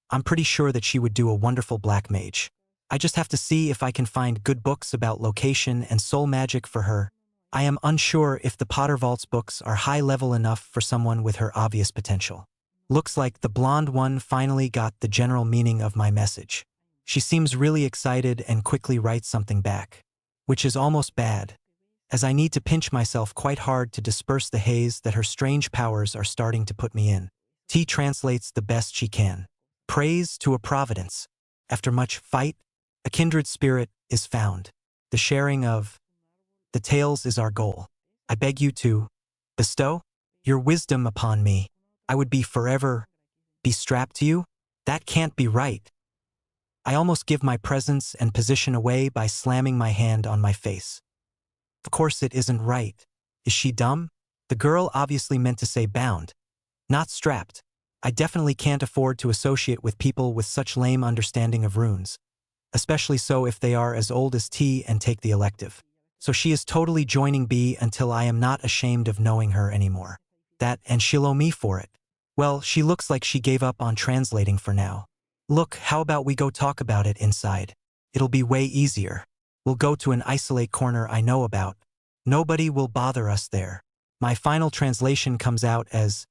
[SPEAKER 1] I'm pretty sure that she would do a wonderful black mage. I just have to see if I can find good books about location and soul magic for her. I am unsure if the Potter Vault's books are high level enough for someone with her obvious potential. Looks like the blonde one finally got the general meaning of my message. She seems really excited and quickly writes something back, which is almost bad, as I need to pinch myself quite hard to disperse the haze that her strange powers are starting to put me in. T translates the best she can. Praise to a providence. After much fight, a kindred spirit is found. The sharing of the tales is our goal. I beg you to bestow your wisdom upon me. I would be forever be strapped to you? That can't be right. I almost give my presence and position away by slamming my hand on my face. Of course it isn't right. Is she dumb? The girl obviously meant to say bound, not strapped. I definitely can't afford to associate with people with such lame understanding of runes. especially so if they are as old as T and take the elective. So she is totally joining B until I am not ashamed of knowing her anymore. That, and she'll owe me for it. Well, she looks like she gave up on translating for now. Look, how about we go talk about it inside? It'll be way easier. We'll go to an isolate corner I know about. Nobody will bother us there. My final translation comes out as,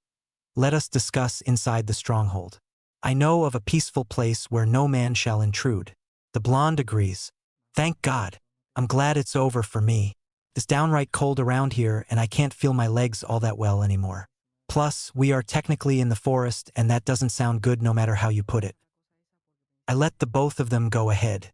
[SPEAKER 1] let us discuss inside the stronghold. I know of a peaceful place where no man shall intrude. The blonde agrees. Thank God. I'm glad it's over for me. It's downright cold around here and I can't feel my legs all that well anymore. Plus, we are technically in the forest and that doesn't sound good no matter how you put it. I let the both of them go ahead.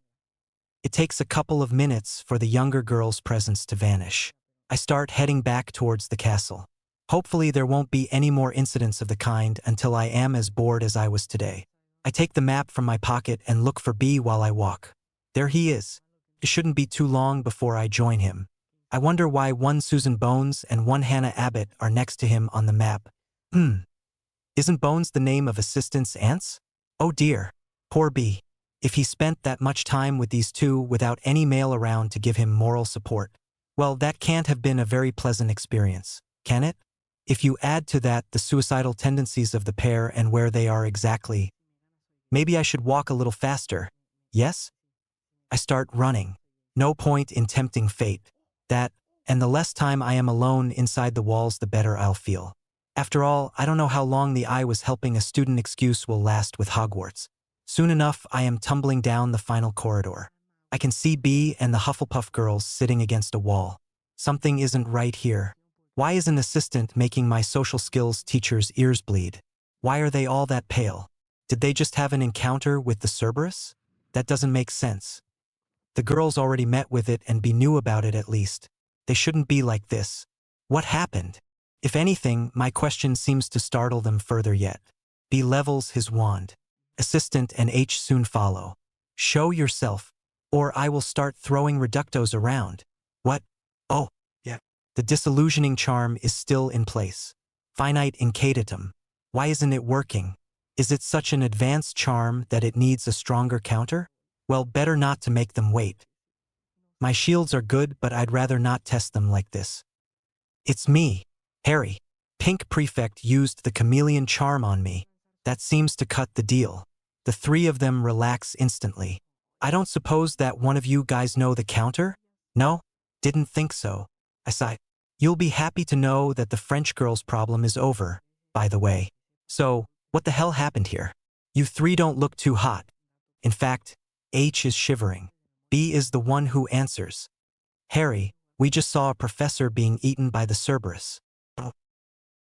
[SPEAKER 1] It takes a couple of minutes for the younger girl's presence to vanish. I start heading back towards the castle. Hopefully there won't be any more incidents of the kind until I am as bored as I was today. I take the map from my pocket and look for B while I walk. There he is. It shouldn't be too long before I join him. I wonder why one Susan Bones and one Hannah Abbott are next to him on the map. Isn't Bones the name of assistant's aunts? Oh dear. Poor B. If he spent that much time with these two without any male around to give him moral support, well, that can't have been a very pleasant experience, can it? If you add to that the suicidal tendencies of the pair and where they are exactly, maybe I should walk a little faster, yes? I start running. No point in tempting fate. That, and the less time I am alone inside the walls, the better I'll feel. After all, I don't know how long the I was helping a student excuse will last with Hogwarts. Soon enough, I am tumbling down the final corridor. I can see B and the Hufflepuff girls sitting against a wall. Something isn't right here. Why is an assistant making my social skills teacher's ears bleed? Why are they all that pale? Did they just have an encounter with the Cerberus? That doesn't make sense. The girls already met with it and B knew about it at least. They shouldn't be like this. What happened? If anything, my question seems to startle them further yet. B levels his wand. Assistant and H soon follow. Show yourself, or I will start throwing reductos around. What? Oh, yeah. The disillusioning charm is still in place. Finite incaditum. Why isn't it working? Is it such an advanced charm that it needs a stronger counter? Well, better not to make them wait. My shields are good, but I'd rather not test them like this. It's me, Harry. Pink Prefect used the chameleon charm on me. That seems to cut the deal. The three of them relax instantly. I don't suppose that one of you guys know the counter? No? Didn't think so. I sigh. You'll be happy to know that the French girl's problem is over, by the way. So, what the hell happened here? You three don't look too hot. In fact, H is shivering. B is the one who answers. Harry, we just saw a professor being eaten by the Cerberus.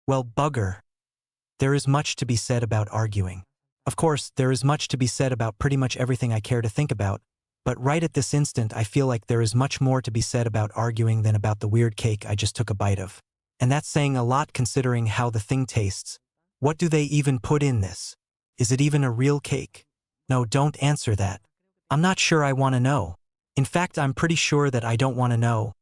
[SPEAKER 1] Well, bugger. There is much to be said about arguing. Of course, there is much to be said about pretty much everything I care to think about, but right at this instant I feel like there is much more to be said about arguing than about the weird cake I just took a bite of. And that's saying a lot considering how the thing tastes. What do they even put in this? Is it even a real cake? No, don't answer that. I'm not sure I want to know. In fact, I'm pretty sure that I don't want to know.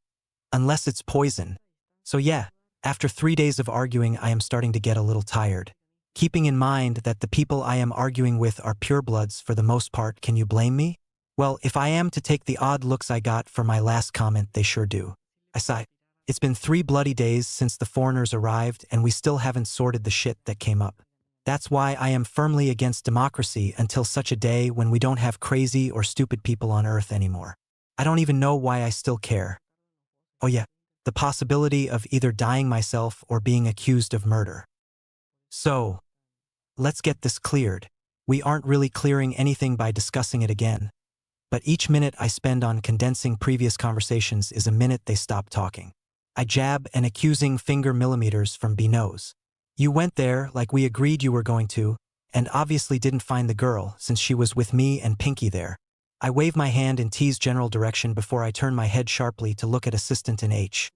[SPEAKER 1] Unless it's poison. So yeah, after 3 days of arguing, I am starting to get a little tired. Keeping in mind that the people I am arguing with are purebloods for the most part, can you blame me? Well, if I am to take the odd looks I got for my last comment, they sure do. I sigh. It's been 3 bloody days since the foreigners arrived and we still haven't sorted the shit that came up. That's why I am firmly against democracy until such a day when we don't have crazy or stupid people on Earth anymore. I don't even know why I still care. Oh yeah, the possibility of either dying myself or being accused of murder. So, let's get this cleared. We aren't really clearing anything by discussing it again. But each minute I spend on condensing previous conversations is a minute they stop talking. I jab an accusing finger millimeters from B nose. You went there like we agreed you were going to, and obviously didn't find the girl since she was with me and Pinky there. I wave my hand in T's general direction before I turn my head sharply to look at assistant in H.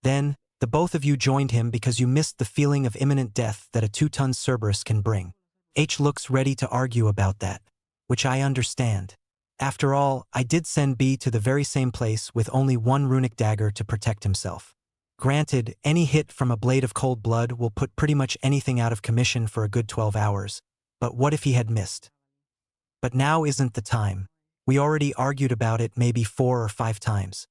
[SPEAKER 1] Then, the both of you joined him because you missed the feeling of imminent death that a 2-ton Cerberus can bring. H looks ready to argue about that, which I understand. After all, I did send B to the very same place with only one runic dagger to protect himself. Granted, any hit from a blade of cold blood will put pretty much anything out of commission for a good 12 hours, but what if he had missed? But now isn't the time. We already argued about it maybe 4 or 5 times.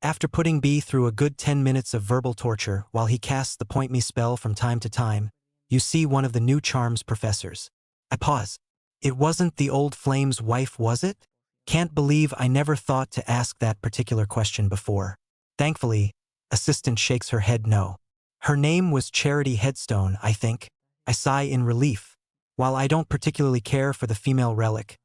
[SPEAKER 1] After putting B through a good 10 minutes of verbal torture while he casts the point me spell from time to time, you see one of the new charms professors. I pause. It wasn't the old flame's wife, was it? Can't believe I never thought to ask that particular question before. Thankfully, assistant shakes her head no. Her name was Charity Headstone, I think. I sigh in relief. While I don't particularly care for the female relic,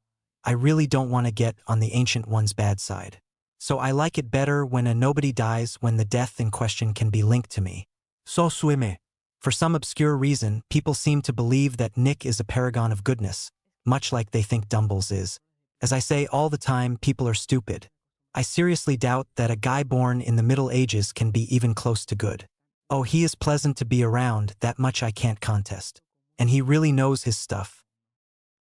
[SPEAKER 1] I really don't want to get on the ancient one's bad side. So I like it better when a nobody dies when the death in question can be linked to me. So suime. For some obscure reason, people seem to believe that Nick is a paragon of goodness, much like they think Dumbles is. As I say all the time, people are stupid. I seriously doubt that a guy born in the Middle Ages can be even close to good. Oh, he is pleasant to be around, that much I can't contest. And he really knows his stuff.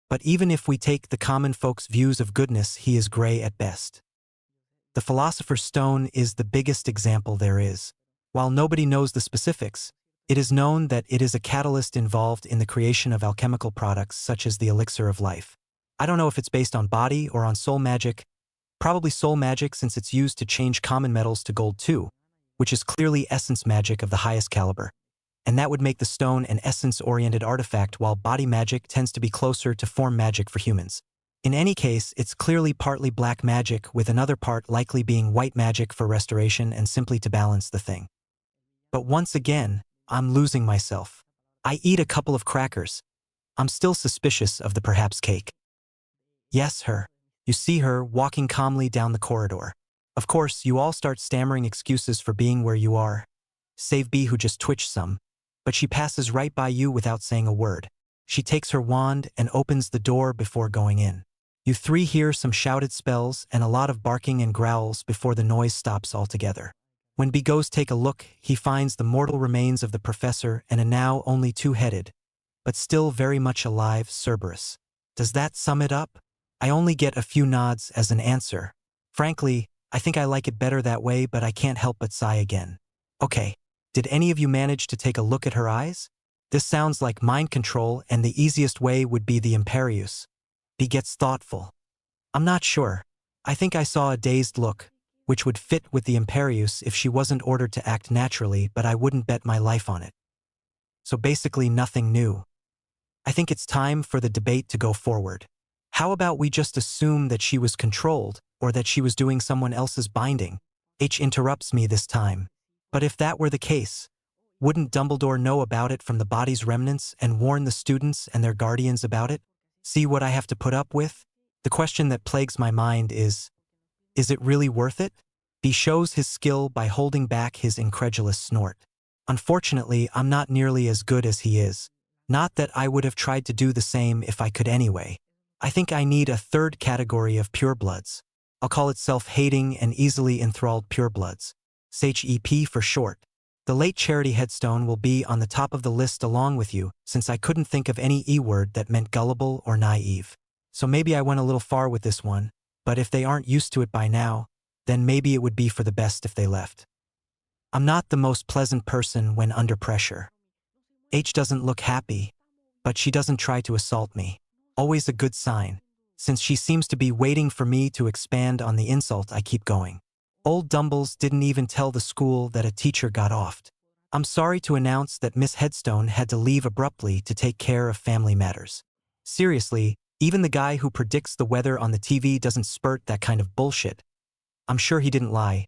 [SPEAKER 1] But even if we take the common folks' views of goodness, he is gray at best. The Philosopher's Stone is the biggest example there is. While nobody knows the specifics, it is known that it is a catalyst involved in the creation of alchemical products such as the elixir of life. I don't know if it's based on body or on soul magic, probably soul magic since it's used to change common metals to gold too, which is clearly essence magic of the highest caliber. And that would make the stone an essence-oriented artifact while body magic tends to be closer to form magic for humans. In any case, it's clearly partly black magic with another part likely being white magic for restoration and simply to balance the thing. But once again, I'm losing myself. I eat a couple of crackers. I'm still suspicious of the perhaps cake. Yes, her. You see her walking calmly down the corridor. Of course, you all start stammering excuses for being where you are, save B who just twitched some, but she passes right by you without saying a word. She takes her wand and opens the door before going in. You three hear some shouted spells and a lot of barking and growls before the noise stops altogether. When B goes take a look, he finds the mortal remains of the professor and a now only two-headed, but still very much alive Cerberus. Does that sum it up? I only get a few nods as an answer. Frankly, I think I like it better that way, but I can't help but sigh again. Okay, did any of you manage to take a look at her eyes? This sounds like mind control, and the easiest way would be the Imperius. B gets thoughtful. I'm not sure. I think I saw a dazed look, which would fit with the Imperius if she wasn't ordered to act naturally, but I wouldn't bet my life on it. So basically nothing new. I think it's time for the debate to go forward. How about we just assume that she was controlled, or that she was doing someone else's binding? H interrupts me this time. But if that were the case, wouldn't Dumbledore know about it from the body's remnants and warn the students and their guardians about it? See what I have to put up with? The question that plagues my mind is it really worth it? B shows his skill by holding back his incredulous snort. Unfortunately, I'm not nearly as good as he is. Not that I would have tried to do the same if I could anyway. I think I need a third category of purebloods. I'll call it self-hating and easily enthralled purebloods. SHEP for short. The late Charity Headstone will be on the top of the list along with you, since I couldn't think of any E-word that meant gullible or naive. So maybe I went a little far with this one, but if they aren't used to it by now, then maybe it would be for the best if they left. I'm not the most pleasant person when under pressure. H doesn't look happy, but she doesn't try to assault me. Always a good sign, since she seems to be waiting for me to expand on the insult I keep going. Old Dumbles didn't even tell the school that a teacher got offed. I'm sorry to announce that Miss Headstone had to leave abruptly to take care of family matters. Seriously, even the guy who predicts the weather on the TV doesn't spurt that kind of bullshit. I'm sure he didn't lie.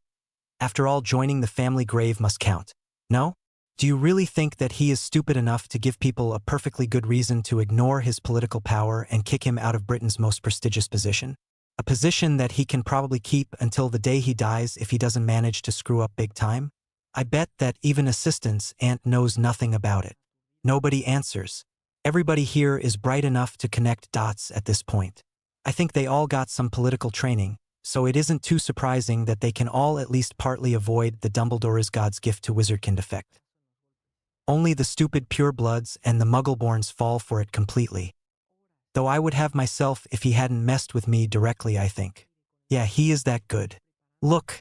[SPEAKER 1] After all, joining the family grave must count. No? Do you really think that he is stupid enough to give people a perfectly good reason to ignore his political power and kick him out of Britain's most prestigious position? A position that he can probably keep until the day he dies if he doesn't manage to screw up big time? I bet that even assistant's aunt knows nothing about it. Nobody answers. Everybody here is bright enough to connect dots at this point. I think they all got some political training, so it isn't too surprising that they can all at least partly avoid the Dumbledore is God's gift to wizardkind effect. Only the stupid purebloods and the muggleborns fall for it completely. Though I would have myself if he hadn't messed with me directly, I think. Yeah, he is that good. Look,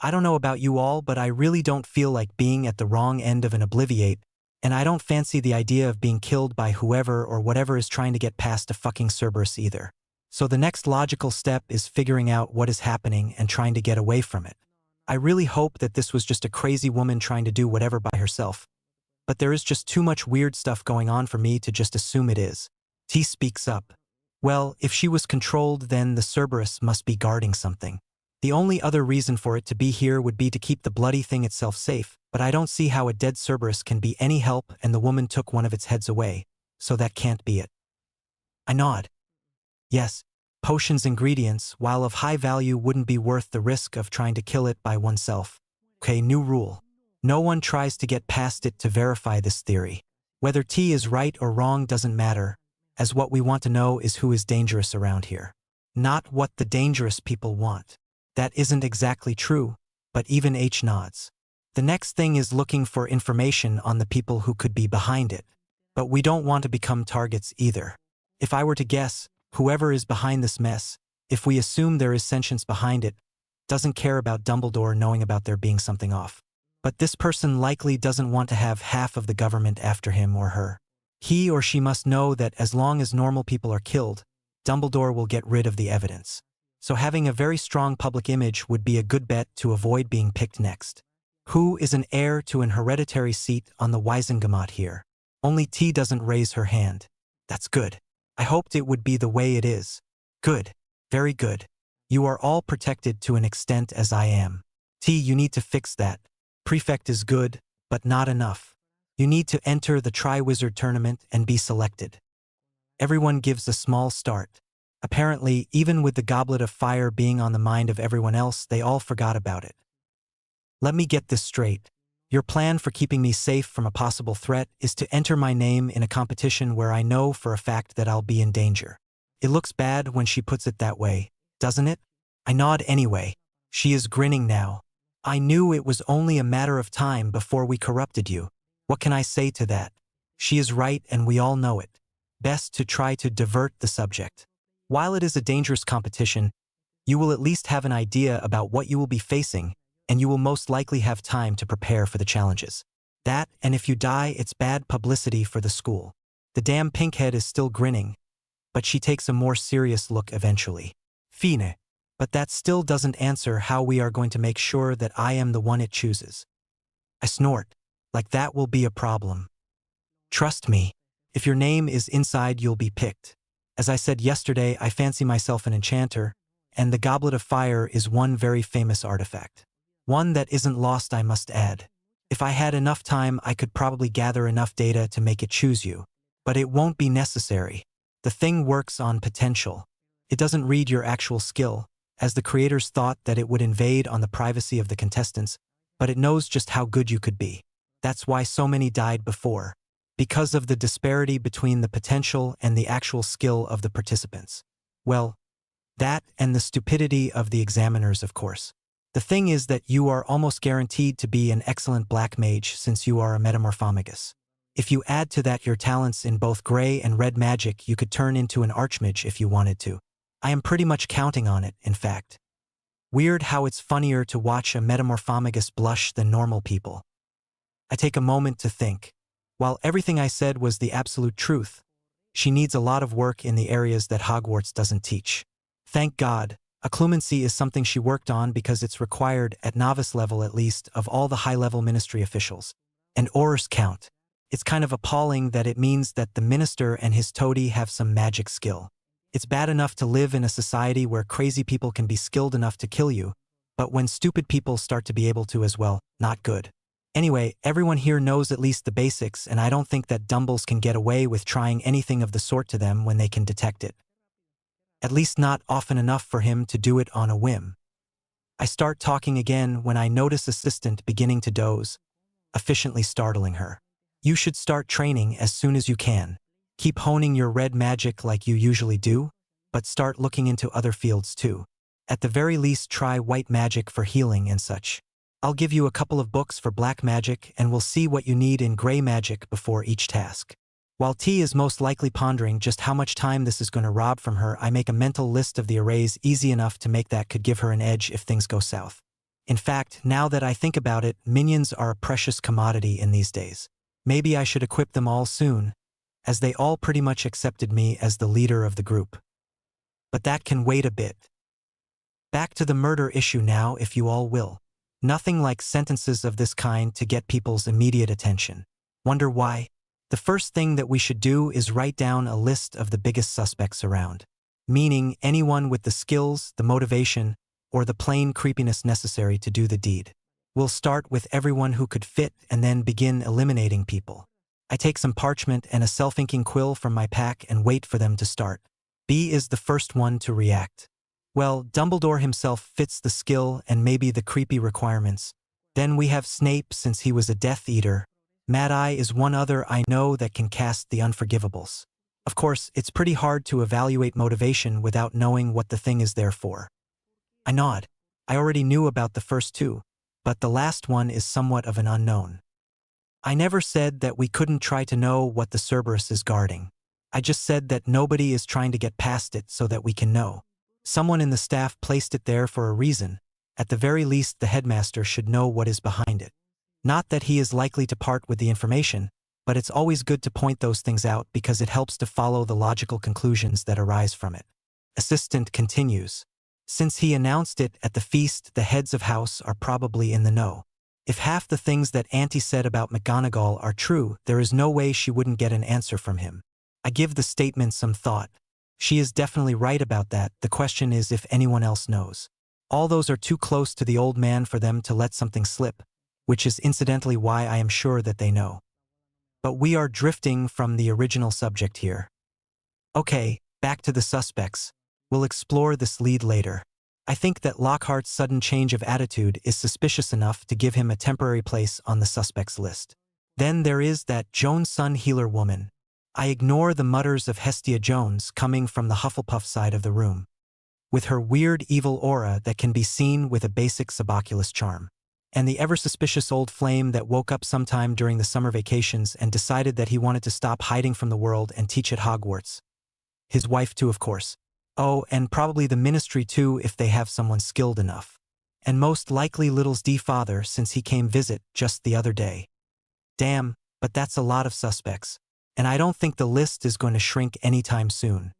[SPEAKER 1] I don't know about you all, but I really don't feel like being at the wrong end of an obliviate, and I don't fancy the idea of being killed by whoever or whatever is trying to get past a fucking Cerberus either. So the next logical step is figuring out what is happening and trying to get away from it. I really hope that this was just a crazy woman trying to do whatever by herself. But there is just too much weird stuff going on for me to just assume it is. T speaks up. Well, if she was controlled, then the Cerberus must be guarding something. The only other reason for it to be here would be to keep the bloody thing itself safe, but I don't see how a dead Cerberus can be any help, and the woman took one of its heads away, so that can't be it. I nod. Yes, potions ingredients, while of high value, wouldn't be worth the risk of trying to kill it by oneself. Okay, new rule. No one tries to get past it to verify this theory. Whether T is right or wrong doesn't matter, as what we want to know is who is dangerous around here. Not what the dangerous people want. That isn't exactly true, but even H nods. The next thing is looking for information on the people who could be behind it. But we don't want to become targets either. If I were to guess, whoever is behind this mess, if we assume there is sentience behind it, doesn't care about Dumbledore knowing about there being something off. But this person likely doesn't want to have half of the government after him or her. He or she must know that as long as normal people are killed, Dumbledore will get rid of the evidence. So having a very strong public image would be a good bet to avoid being picked next. Who is an heir to an hereditary seat on the Wisengamot here? Only T doesn't raise her hand. That's good. I hoped it would be the way it is. Good. Very good. You are all protected to an extent as I am. T, you need to fix that. Prefect is good, but not enough. You need to enter the Triwizard Tournament and be selected. Everyone gives a small start. Apparently, even with the Goblet of Fire being on the mind of everyone else, they all forgot about it. Let me get this straight. Your plan for keeping me safe from a possible threat is to enter my name in a competition where I know for a fact that I'll be in danger. It looks bad when she puts it that way, doesn't it? I nod anyway. She is grinning now. I knew it was only a matter of time before we corrupted you. What can I say to that? She is right and we all know it. Best to try to divert the subject. While it is a dangerous competition, you will at least have an idea about what you will be facing, and you will most likely have time to prepare for the challenges. That, and if you die, it's bad publicity for the school. The damn pinkhead is still grinning, but she takes a more serious look eventually. Fine. But that still doesn't answer how we are going to make sure that I am the one it chooses. I snort. Like that will be a problem. Trust me. If your name is inside, you'll be picked. As I said yesterday, I fancy myself an enchanter, and the Goblet of Fire is one very famous artifact. One that isn't lost, I must add. If I had enough time, I could probably gather enough data to make it choose you. But it won't be necessary. The thing works on potential. It doesn't read your actual skill, as the creators thought that it would invade on the privacy of the contestants, but it knows just how good you could be. That's why so many died before. Because of the disparity between the potential and the actual skill of the participants. Well, that and the stupidity of the examiners, of course. The thing is that you are almost guaranteed to be an excellent black mage since you are a metamorphomagus. If you add to that your talents in both gray and red magic, you could turn into an archmage if you wanted to. I am pretty much counting on it, in fact. Weird how it's funnier to watch a metamorphomagus blush than normal people. I take a moment to think. While everything I said was the absolute truth, she needs a lot of work in the areas that Hogwarts doesn't teach. Thank God, occlumency is something she worked on because it's required at novice level at least of all the high-level ministry officials. And Aurors count. It's kind of appalling that it means that the minister and his toady have some magic skill. It's bad enough to live in a society where crazy people can be skilled enough to kill you, but when stupid people start to be able to as well, not good. Anyway, everyone here knows at least the basics, and I don't think that Dumbles can get away with trying anything of the sort to them when they can detect it. At least not often enough for him to do it on a whim. I start talking again when I notice assistant beginning to doze, efficiently startling her. You should start training as soon as you can. Keep honing your red magic like you usually do, but start looking into other fields too. At the very least, try white magic for healing and such. I'll give you a couple of books for black magic and we'll see what you need in gray magic before each task. While T is most likely pondering just how much time this is going to rob from her, I make a mental list of the arrays easy enough to make that could give her an edge if things go south. In fact, now that I think about it, minions are a precious commodity in these days. Maybe I should equip them all soon, as they all pretty much accepted me as the leader of the group. But that can wait a bit. Back to the murder issue now, if you all will. Nothing like sentences of this kind to get people's immediate attention. Wonder why? The first thing that we should do is write down a list of the biggest suspects around. Meaning anyone with the skills, the motivation, or the plain creepiness necessary to do the deed. We'll start with everyone who could fit and then begin eliminating people. I take some parchment and a self-inking quill from my pack and wait for them to start. B is the first one to react. Well, Dumbledore himself fits the skill and maybe the creepy requirements. Then we have Snape since he was a Death Eater. Mad Eye is one other I know that can cast the unforgivables. Of course, it's pretty hard to evaluate motivation without knowing what the thing is there for. I nod. I already knew about the first two, but the last one is somewhat of an unknown. I never said that we couldn't try to know what the Cerberus is guarding. I just said that nobody is trying to get past it so that we can know. Someone in the staff placed it there for a reason. At the very least, the headmaster should know what is behind it. Not that he is likely to part with the information, but it's always good to point those things out because it helps to follow the logical conclusions that arise from it. Assistant continues. Since he announced it at the feast, the heads of house are probably in the know. If half the things that Auntie said about McGonagall are true, there is no way she wouldn't get an answer from him. I give the statement some thought. She is definitely right about that. The question is if anyone else knows. All those are too close to the old man for them to let something slip, which is incidentally why I am sure that they know. But we are drifting from the original subject here. Okay, back to the suspects. We'll explore this lead later. I think that Lockhart's sudden change of attitude is suspicious enough to give him a temporary place on the suspects list. Then there is that Jones Sun healer woman. I ignore the mutters of Hestia Jones coming from the Hufflepuff side of the room. With her weird evil aura that can be seen with a basic suboculus charm. And the ever-suspicious old flame that woke up sometime during the summer vacations and decided that he wanted to stop hiding from the world and teach at Hogwarts. His wife too, of course. Oh, and probably the ministry too if they have someone skilled enough. And most likely Little's father since he came visit just the other day. Damn, but that's a lot of suspects. And I don't think the list is going to shrink anytime soon.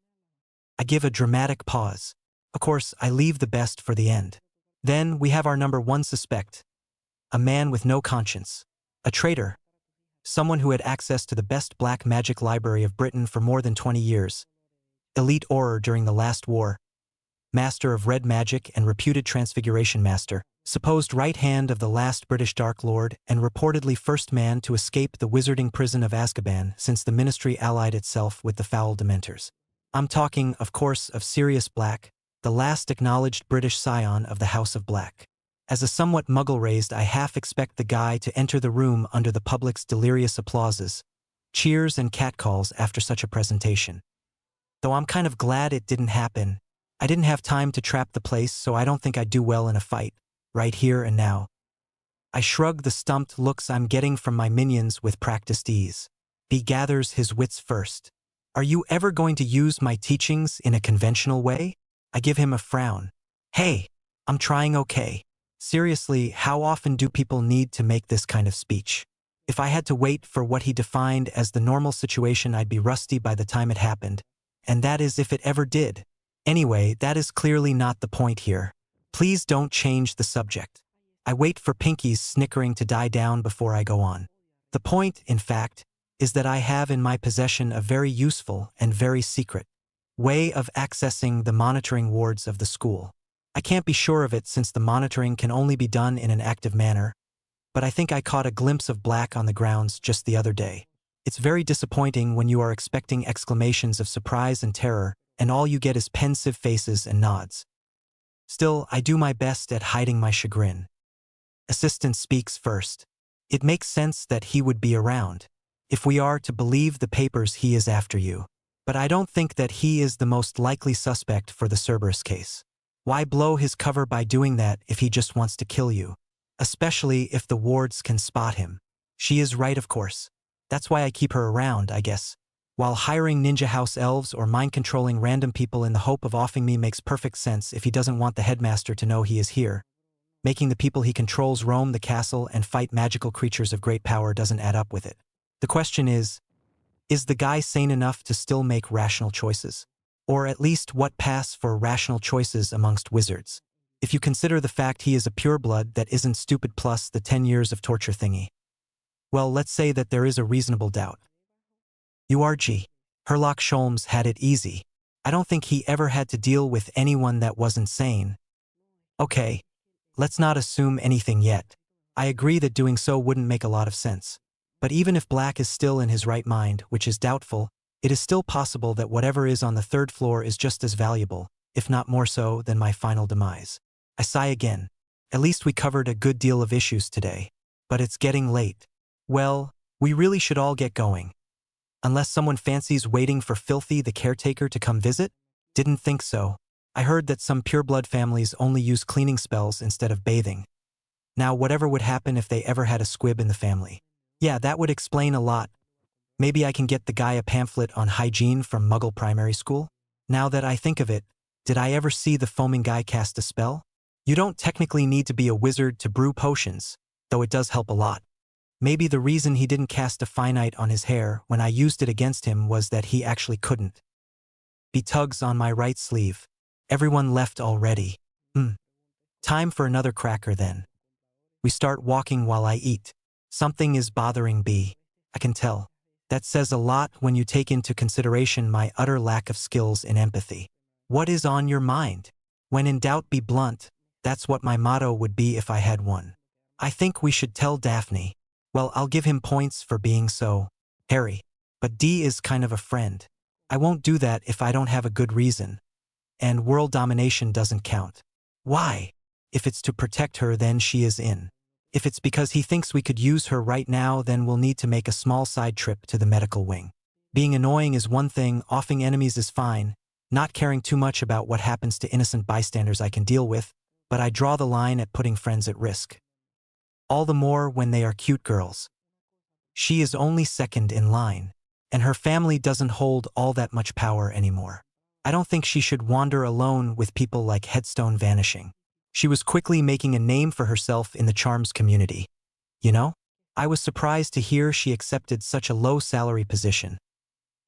[SPEAKER 1] I give a dramatic pause. Of course, I leave the best for the end. Then we have our number one suspect. A man with no conscience. A traitor. Someone who had access to the best black magic library of Britain for more than 20 years. Elite Auror during the last war. Master of red magic and reputed transfiguration master. Supposed right hand of the last British Dark Lord and reportedly first man to escape the wizarding prison of Azkaban since the Ministry allied itself with the foul Dementors. I'm talking, of course, of Sirius Black, the last acknowledged British scion of the House of Black. As a somewhat muggle-raised, I half expect the guy to enter the room under the public's delirious applauses, cheers and catcalls after such a presentation. Though I'm kind of glad it didn't happen. I didn't have time to trap the place, so I don't think I'd do well in a fight. Right here and now. I shrug the stumped looks I'm getting from my minions with practiced ease. B gathers his wits first. Are you ever going to use my teachings in a conventional way? I give him a frown. Hey, I'm trying okay. Seriously, how often do people need to make this kind of speech? If I had to wait for what he defined as the normal situation, I'd be rusty by the time it happened. And that is if it ever did. Anyway, that is clearly not the point here. Please don't change the subject. I wait for Pinky's snickering to die down before I go on. The point, in fact, is that I have in my possession a very useful and very secret way of accessing the monitoring wards of the school. I can't be sure of it since the monitoring can only be done in an active manner, but I think I caught a glimpse of Black on the grounds just the other day. It's very disappointing when you are expecting exclamations of surprise and terror, and all you get is pensive faces and nods. Still, I do my best at hiding my chagrin. Assistant speaks first. It makes sense that he would be around. If we are to believe the papers, he is after you. But I don't think that he is the most likely suspect for the Cerberus case. Why blow his cover by doing that if he just wants to kill you? Especially if the wards can spot him. She is right, of course. That's why I keep her around, I guess. While hiring ninja house elves or mind-controlling random people in the hope of offing me makes perfect sense if he doesn't want the headmaster to know he is here. Making the people he controls roam the castle and fight magical creatures of great power doesn't add up with it. The question is the guy sane enough to still make rational choices? Or at least what pass for rational choices amongst wizards. If you consider the fact he is a pureblood that isn't stupid plus the 10 years of torture thingy. Well, let's say that there is a reasonable doubt. URG. Herlock Sholmes had it easy. I don't think he ever had to deal with anyone that wasn't sane. Okay, let's not assume anything yet. I agree that doing so wouldn't make a lot of sense. But even if Black is still in his right mind, which is doubtful, it is still possible that whatever is on the third floor is just as valuable, if not more so, than my final demise. I sigh again. At least we covered a good deal of issues today. But it's getting late. Well, we really should all get going. Unless someone fancies waiting for Filthy the caretaker to come visit? Didn't think so. I heard that some pureblood families only use cleaning spells instead of bathing. Now whatever would happen if they ever had a squib in the family? Yeah, that would explain a lot. Maybe I can get the guy a pamphlet on hygiene from Muggle Primary School? Now that I think of it, did I ever see the foaming guy cast a spell? You don't technically need to be a wizard to brew potions, though it does help a lot. Maybe the reason he didn't cast a finite on his hair when I used it against him was that he actually couldn't. He tugs on my right sleeve. Everyone left already. Time for another cracker then. We start walking while I eat. Something is bothering B. I can tell. That says a lot when you take into consideration my utter lack of skills in empathy. What is on your mind? When in doubt, be blunt. That's what my motto would be if I had one. I think we should tell Daphne. Well, I'll give him points for being so hairy. But D is kind of a friend. I won't do that if I don't have a good reason. And world domination doesn't count. Why? If it's to protect her, then she is in. If it's because he thinks we could use her right now, then we'll need to make a small side trip to the medical wing. Being annoying is one thing, offing enemies is fine. Not caring too much about what happens to innocent bystanders I can deal with, but I draw the line at putting friends at risk. All the more when they are cute girls. She is only second in line, and her family doesn't hold all that much power anymore. I don't think she should wander alone with people like Headstone vanishing. She was quickly making a name for herself in the charms community. You know? I was surprised to hear she accepted such a low salary position.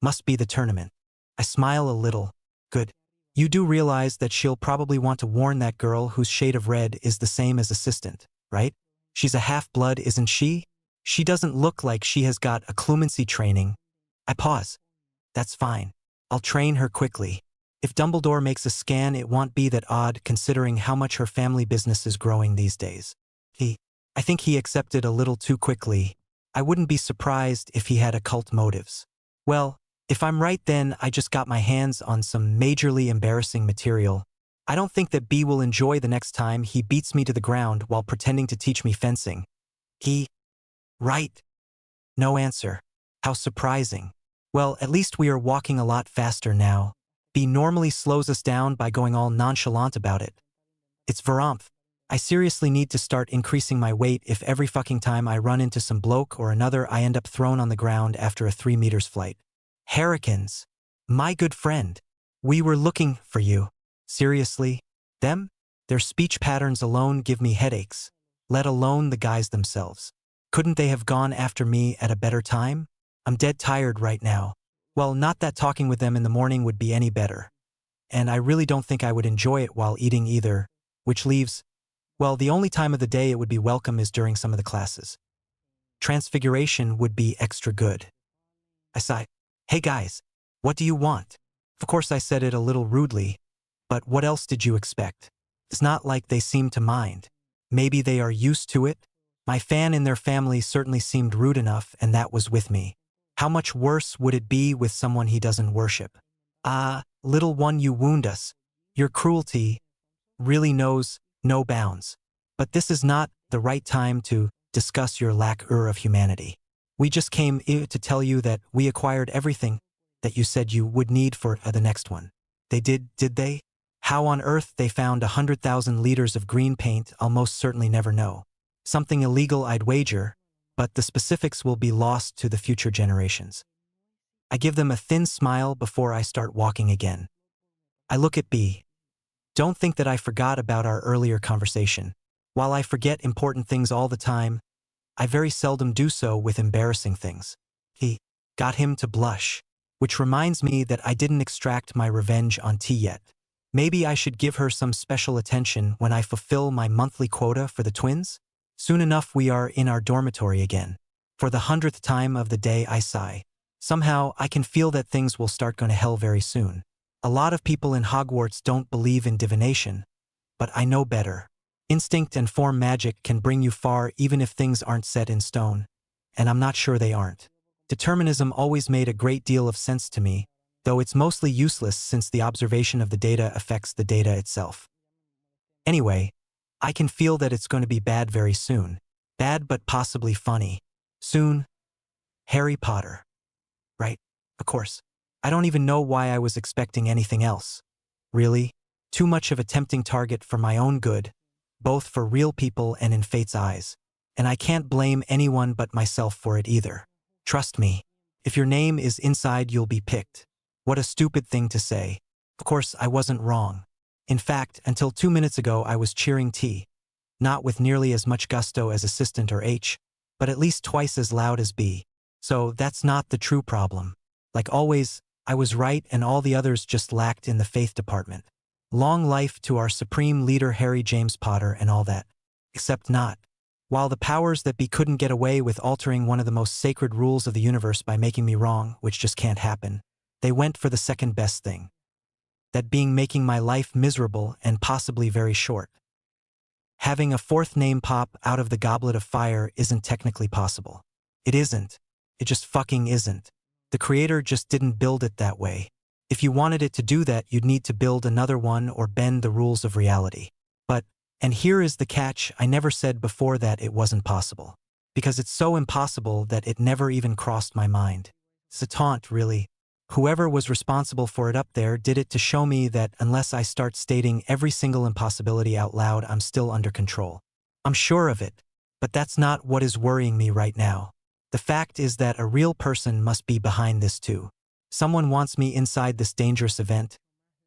[SPEAKER 1] Must be the tournament. I smile a little. Good. You do realize that she'll probably want to warn that girl whose shade of red is the same as assistant, right? She's a half-blood, isn't she? She doesn't look like she has got a clumency training. I pause. That's fine. I'll train her quickly. If Dumbledore makes a scan, it won't be that odd considering how much her family business is growing these days. I think he accepted a little too quickly. I wouldn't be surprised if he had occult motives. Well, if I'm right, then I just got my hands on some majorly embarrassing material. I don't think that B will enjoy the next time he beats me to the ground while pretending to teach me fencing. Right. No answer. How surprising. Well, at least we are walking a lot faster now. B normally slows us down by going all nonchalant about it. It's Varamph. I seriously need to start increasing my weight if every fucking time I run into some bloke or another I end up thrown on the ground after a 3 meters flight. Harrikins. My good friend. We were looking for you. Seriously? Them? Their speech patterns alone give me headaches, let alone the guys themselves. Couldn't they have gone after me at a better time? I'm dead tired right now. Well, not that talking with them in the morning would be any better. And I really don't think I would enjoy it while eating either, which leaves, well, the only time of the day it would be welcome is during some of the classes. Transfiguration would be extra good. I sigh. Hey guys, what do you want? Of course I said it a little rudely, but what else did you expect? It's not like they seem to mind. Maybe they are used to it? My fan in their family certainly seemed rude enough, and that was with me. How much worse would it be with someone he doesn't worship? Ah, little one, you wound us. Your cruelty really knows no bounds. But this is not the right time to discuss your lack of humanity. We just came to tell you that we acquired everything that you said you would need for the next one. They did they? How on earth they found 100,000 liters of green paint, I'll most certainly never know. Something illegal, I'd wager, but the specifics will be lost to the future generations. I give them a thin smile before I start walking again. I look at B. Don't think that I forgot about our earlier conversation. While I forget important things all the time, I very seldom do so with embarrassing things. He got him to blush, which reminds me that I didn't extract my revenge on T yet. Maybe I should give her some special attention when I fulfill my monthly quota for the twins? Soon enough we are in our dormitory again. For the 100th time of the day I sigh. Somehow I can feel that things will start going to hell very soon. A lot of people in Hogwarts don't believe in divination, but I know better. Instinct and form magic can bring you far even if things aren't set in stone, and I'm not sure they aren't. Determinism always made a great deal of sense to me, though it's mostly useless since the observation of the data affects the data itself. Anyway, I can feel that it's going to be bad very soon. Bad but possibly funny. Soon. Harry Potter. Right, of course. I don't even know why I was expecting anything else. Really? Too much of a tempting target for my own good, both for real people and in fate's eyes. And I can't blame anyone but myself for it either. Trust me, if your name is inside you'll be picked. What a stupid thing to say. Of course, I wasn't wrong. In fact, until 2 minutes ago I was cheering T. Not with nearly as much gusto as assistant or H, but at least twice as loud as B. So that's not the true problem. Like always, I was right and all the others just lacked in the faith department. Long life to our supreme leader Harry James Potter and all that. Except not. While the powers that be couldn't get away with altering one of the most sacred rules of the universe by making me wrong, which just can't happen, they went for the second best thing. That being making my life miserable and possibly very short. Having a fourth name pop out of the goblet of fire isn't technically possible. It isn't. It just fucking isn't. The creator just didn't build it that way. If you wanted it to do that, you'd need to build another one or bend the rules of reality. But, and here is the catch, I never said before that it wasn't possible. Because it's so impossible that it never even crossed my mind. It's a taunt, really. Whoever was responsible for it up there did it to show me that unless I start stating every single impossibility out loud, I'm still under control. I'm sure of it, but that's not what is worrying me right now. The fact is that a real person must be behind this too. Someone wants me inside this dangerous event,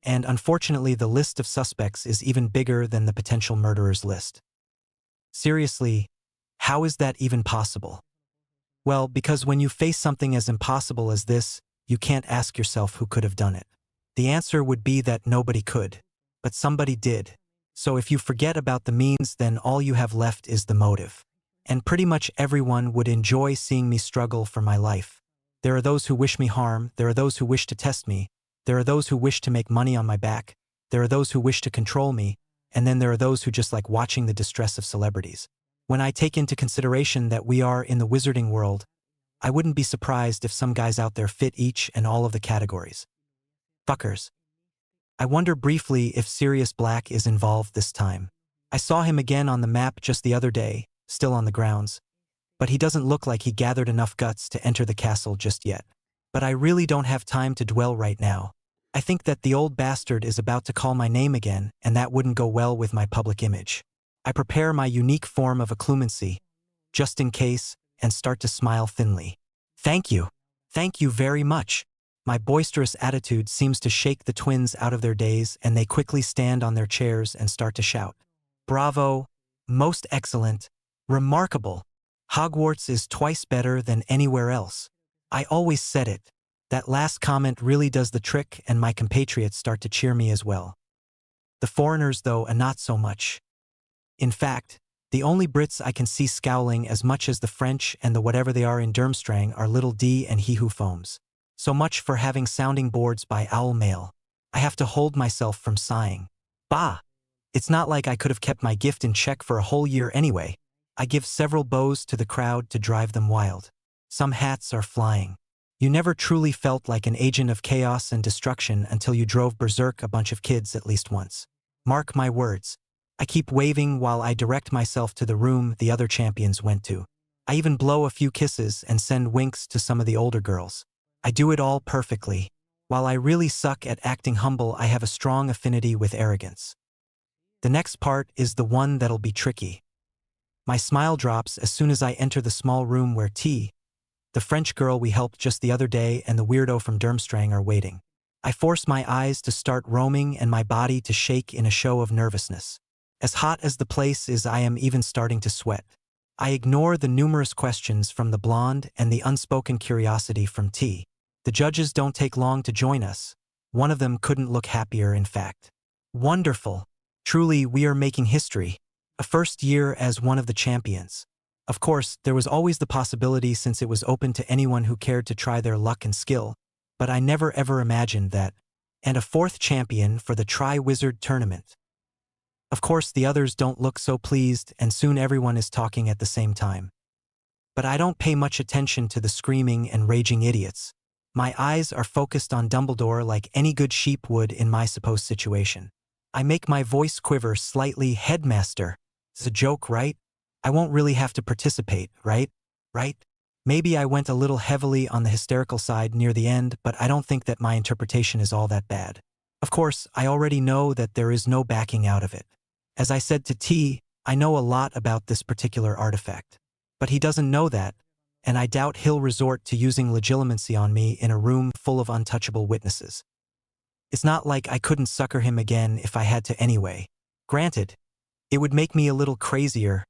[SPEAKER 1] and unfortunately the list of suspects is even bigger than the potential murderers list. Seriously, how is that even possible? Well, because when you face something as impossible as this, you can't ask yourself who could have done it. The answer would be that nobody could, but somebody did. So if you forget about the means, then all you have left is the motive. And pretty much everyone would enjoy seeing me struggle for my life. There are those who wish me harm, there are those who wish to test me, there are those who wish to make money on my back, there are those who wish to control me, and then there are those who just like watching the distress of celebrities. When I take into consideration that we are in the wizarding world, I wouldn't be surprised if some guys out there fit each and all of the categories. Fuckers. I wonder briefly if Sirius Black is involved this time. I saw him again on the map just the other day, still on the grounds, but he doesn't look like he gathered enough guts to enter the castle just yet. But I really don't have time to dwell right now. I think that the old bastard is about to call my name again, and that wouldn't go well with my public image. I prepare my unique form of occlumency, just in case, and start to smile thinly. Thank you. Thank you very much. My boisterous attitude seems to shake the twins out of their daze, and they quickly stand on their chairs and start to shout. Bravo. Most excellent. Remarkable. Hogwarts is twice better than anywhere else. I always said it. That last comment really does the trick, and my compatriots start to cheer me as well. The foreigners, though, not so much. In fact, the only Brits I can see scowling as much as the French and the whatever they are in Durmstrang are Little D and He Who Foams. So much for having sounding boards by Owl Mail. I have to hold myself from sighing. Bah! It's not like I could have kept my gift in check for a whole year anyway. I give several bows to the crowd to drive them wild. Some hats are flying. You never truly felt like an agent of chaos and destruction until you drove berserk a bunch of kids at least once. Mark my words. I keep waving while I direct myself to the room the other champions went to. I even blow a few kisses and send winks to some of the older girls. I do it all perfectly. While I really suck at acting humble, I have a strong affinity with arrogance. The next part is the one that'll be tricky. My smile drops as soon as I enter the small room where T, the French girl we helped just the other day, and the weirdo from Durmstrang are waiting. I force my eyes to start roaming and my body to shake in a show of nervousness. As hot as the place is, I am even starting to sweat. I ignore the numerous questions from the blonde and the unspoken curiosity from T. The judges don't take long to join us. One of them couldn't look happier, in fact. Wonderful. Truly, we are making history. A first year as one of the champions. Of course, there was always the possibility since it was open to anyone who cared to try their luck and skill, but I never ever imagined that. And a fourth champion for the Tri-Wizard tournament. Of course, the others don't look so pleased, and soon everyone is talking at the same time. But I don't pay much attention to the screaming and raging idiots. My eyes are focused on Dumbledore like any good sheep would in my supposed situation. I make my voice quiver slightly. Headmaster. It's a joke, right? I won't really have to participate, right? Right? Maybe I went a little heavily on the hysterical side near the end, but I don't think that my interpretation is all that bad. Of course, I already know that there is no backing out of it. As I said to T, I know a lot about this particular artifact. But he doesn't know that, and I doubt he'll resort to using legilimency on me in a room full of untouchable witnesses. It's not like I couldn't sucker him again if I had to anyway. Granted, it would make me a little crazier.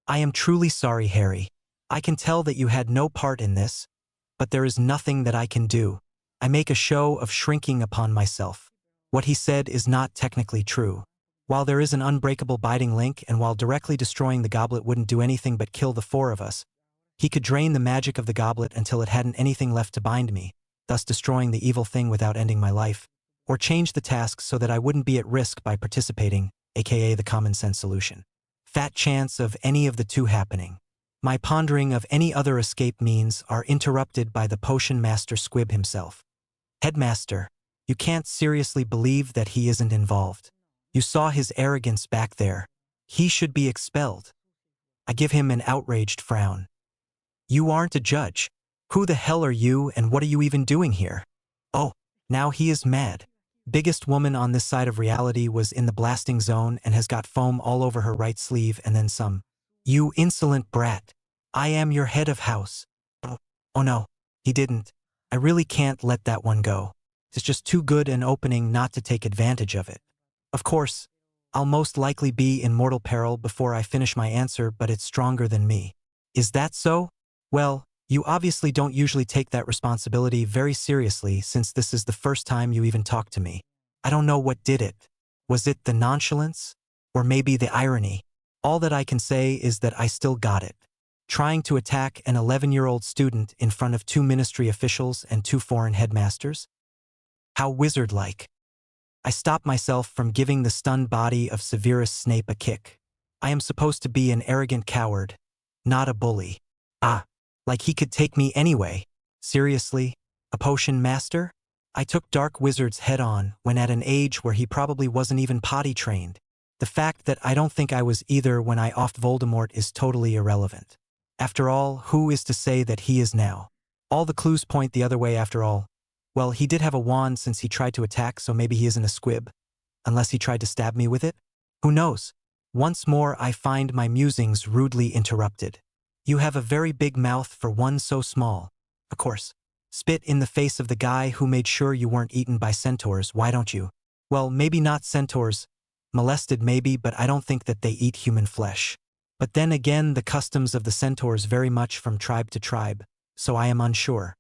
[SPEAKER 1] I am truly sorry, Harry. I can tell that you had no part in this, but there is nothing that I can do. I make a show of shrinking upon myself. What he said is not technically true. While there is an unbreakable binding link, and while directly destroying the goblet wouldn't do anything but kill the four of us, he could drain the magic of the goblet until it hadn't anything left to bind me, thus destroying the evil thing without ending my life, or change the task so that I wouldn't be at risk by participating, aka the common sense solution. Fat chance of any of the two happening. My pondering of any other escape means are interrupted by the potion master Squib himself. Headmaster, you can't seriously believe that he isn't involved. You saw his arrogance back there. He should be expelled. I give him an outraged frown. You aren't a judge. Who the hell are you, and what are you even doing here? Oh, now he is mad. Biggest woman on this side of reality was in the blasting zone and has got foam all over her right sleeve and then some. You insolent brat. I am your head of house. Oh no, he didn't. I really can't let that one go. It's just too good an opening not to take advantage of it. Of course, I'll most likely be in mortal peril before I finish my answer, but it's stronger than me. Is that so? Well, you obviously don't usually take that responsibility very seriously since this is the first time you even talked to me. I don't know what did it. Was it the nonchalance? Or maybe the irony? All that I can say is that I still got it. Trying to attack an 11-year-old student in front of 2 ministry officials and 2 foreign headmasters? How wizard-like. I stop myself from giving the stunned body of Severus Snape a kick. I am supposed to be an arrogant coward, not a bully. Ah, like he could take me anyway. Seriously? A potion master? I took Dark Wizard's head on when at an age where he probably wasn't even potty trained. The fact that I don't think I was either when I offed Voldemort is totally irrelevant. After all, who is to say that he is now? All the clues point the other way after all. Well, he did have a wand since he tried to attack, so maybe he isn't a squib. Unless he tried to stab me with it? Who knows? Once more I find my musings rudely interrupted. You have a very big mouth for one so small. Of course. Spit in the face of the guy who made sure you weren't eaten by centaurs, why don't you? Well, maybe not centaurs. Molested maybe, but I don't think that they eat human flesh. But then again, the customs of the centaurs vary much from tribe to tribe, so I am unsure.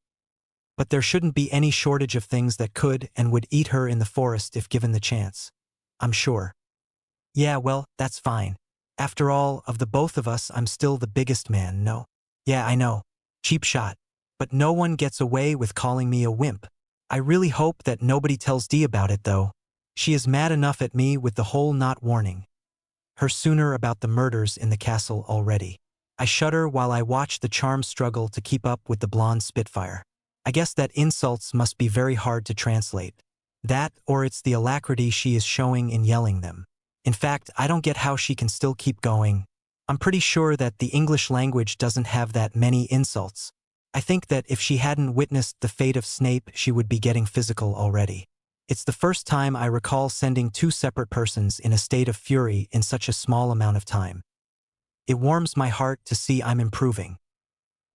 [SPEAKER 1] But there shouldn't be any shortage of things that could and would eat her in the forest if given the chance. I'm sure. Yeah, well, that's fine. After all, of the both of us, I'm still the biggest man, no? Yeah, I know. Cheap shot. But no one gets away with calling me a wimp. I really hope that nobody tells Dee about it, though. She is mad enough at me with the whole not warning her sooner about the murders in the castle already. I shudder while I watch the charm struggle to keep up with the blonde Spitfire. I guess that insults must be very hard to translate. That, or it's the alacrity she is showing in yelling them. In fact, I don't get how she can still keep going. I'm pretty sure that the English language doesn't have that many insults. I think that if she hadn't witnessed the fate of Snape, she would be getting physical already. It's the first time I recall sending 2 separate persons in a state of fury in such a small amount of time. It warms my heart to see I'm improving.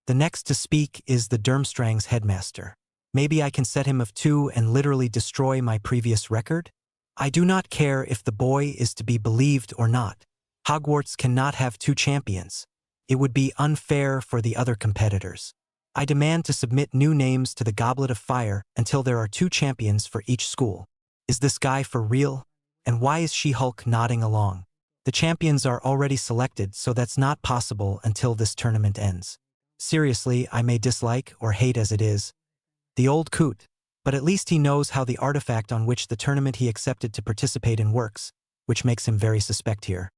[SPEAKER 1] The next to speak is the Durmstrang's headmaster. Maybe I can set him of 2 and literally destroy my previous record? I do not care if the boy is to be believed or not. Hogwarts cannot have 2 champions. It would be unfair for the other competitors. I demand to submit new names to the Goblet of Fire until there are 2 champions for each school. Is this guy for real? And why is She-Hulk nodding along? The champions are already selected, so that's not possible until this tournament ends. Seriously, I may dislike or hate as it is the old coot, but at least he knows how the artifact on which the tournament he accepted to participate in works, which makes him very suspect here.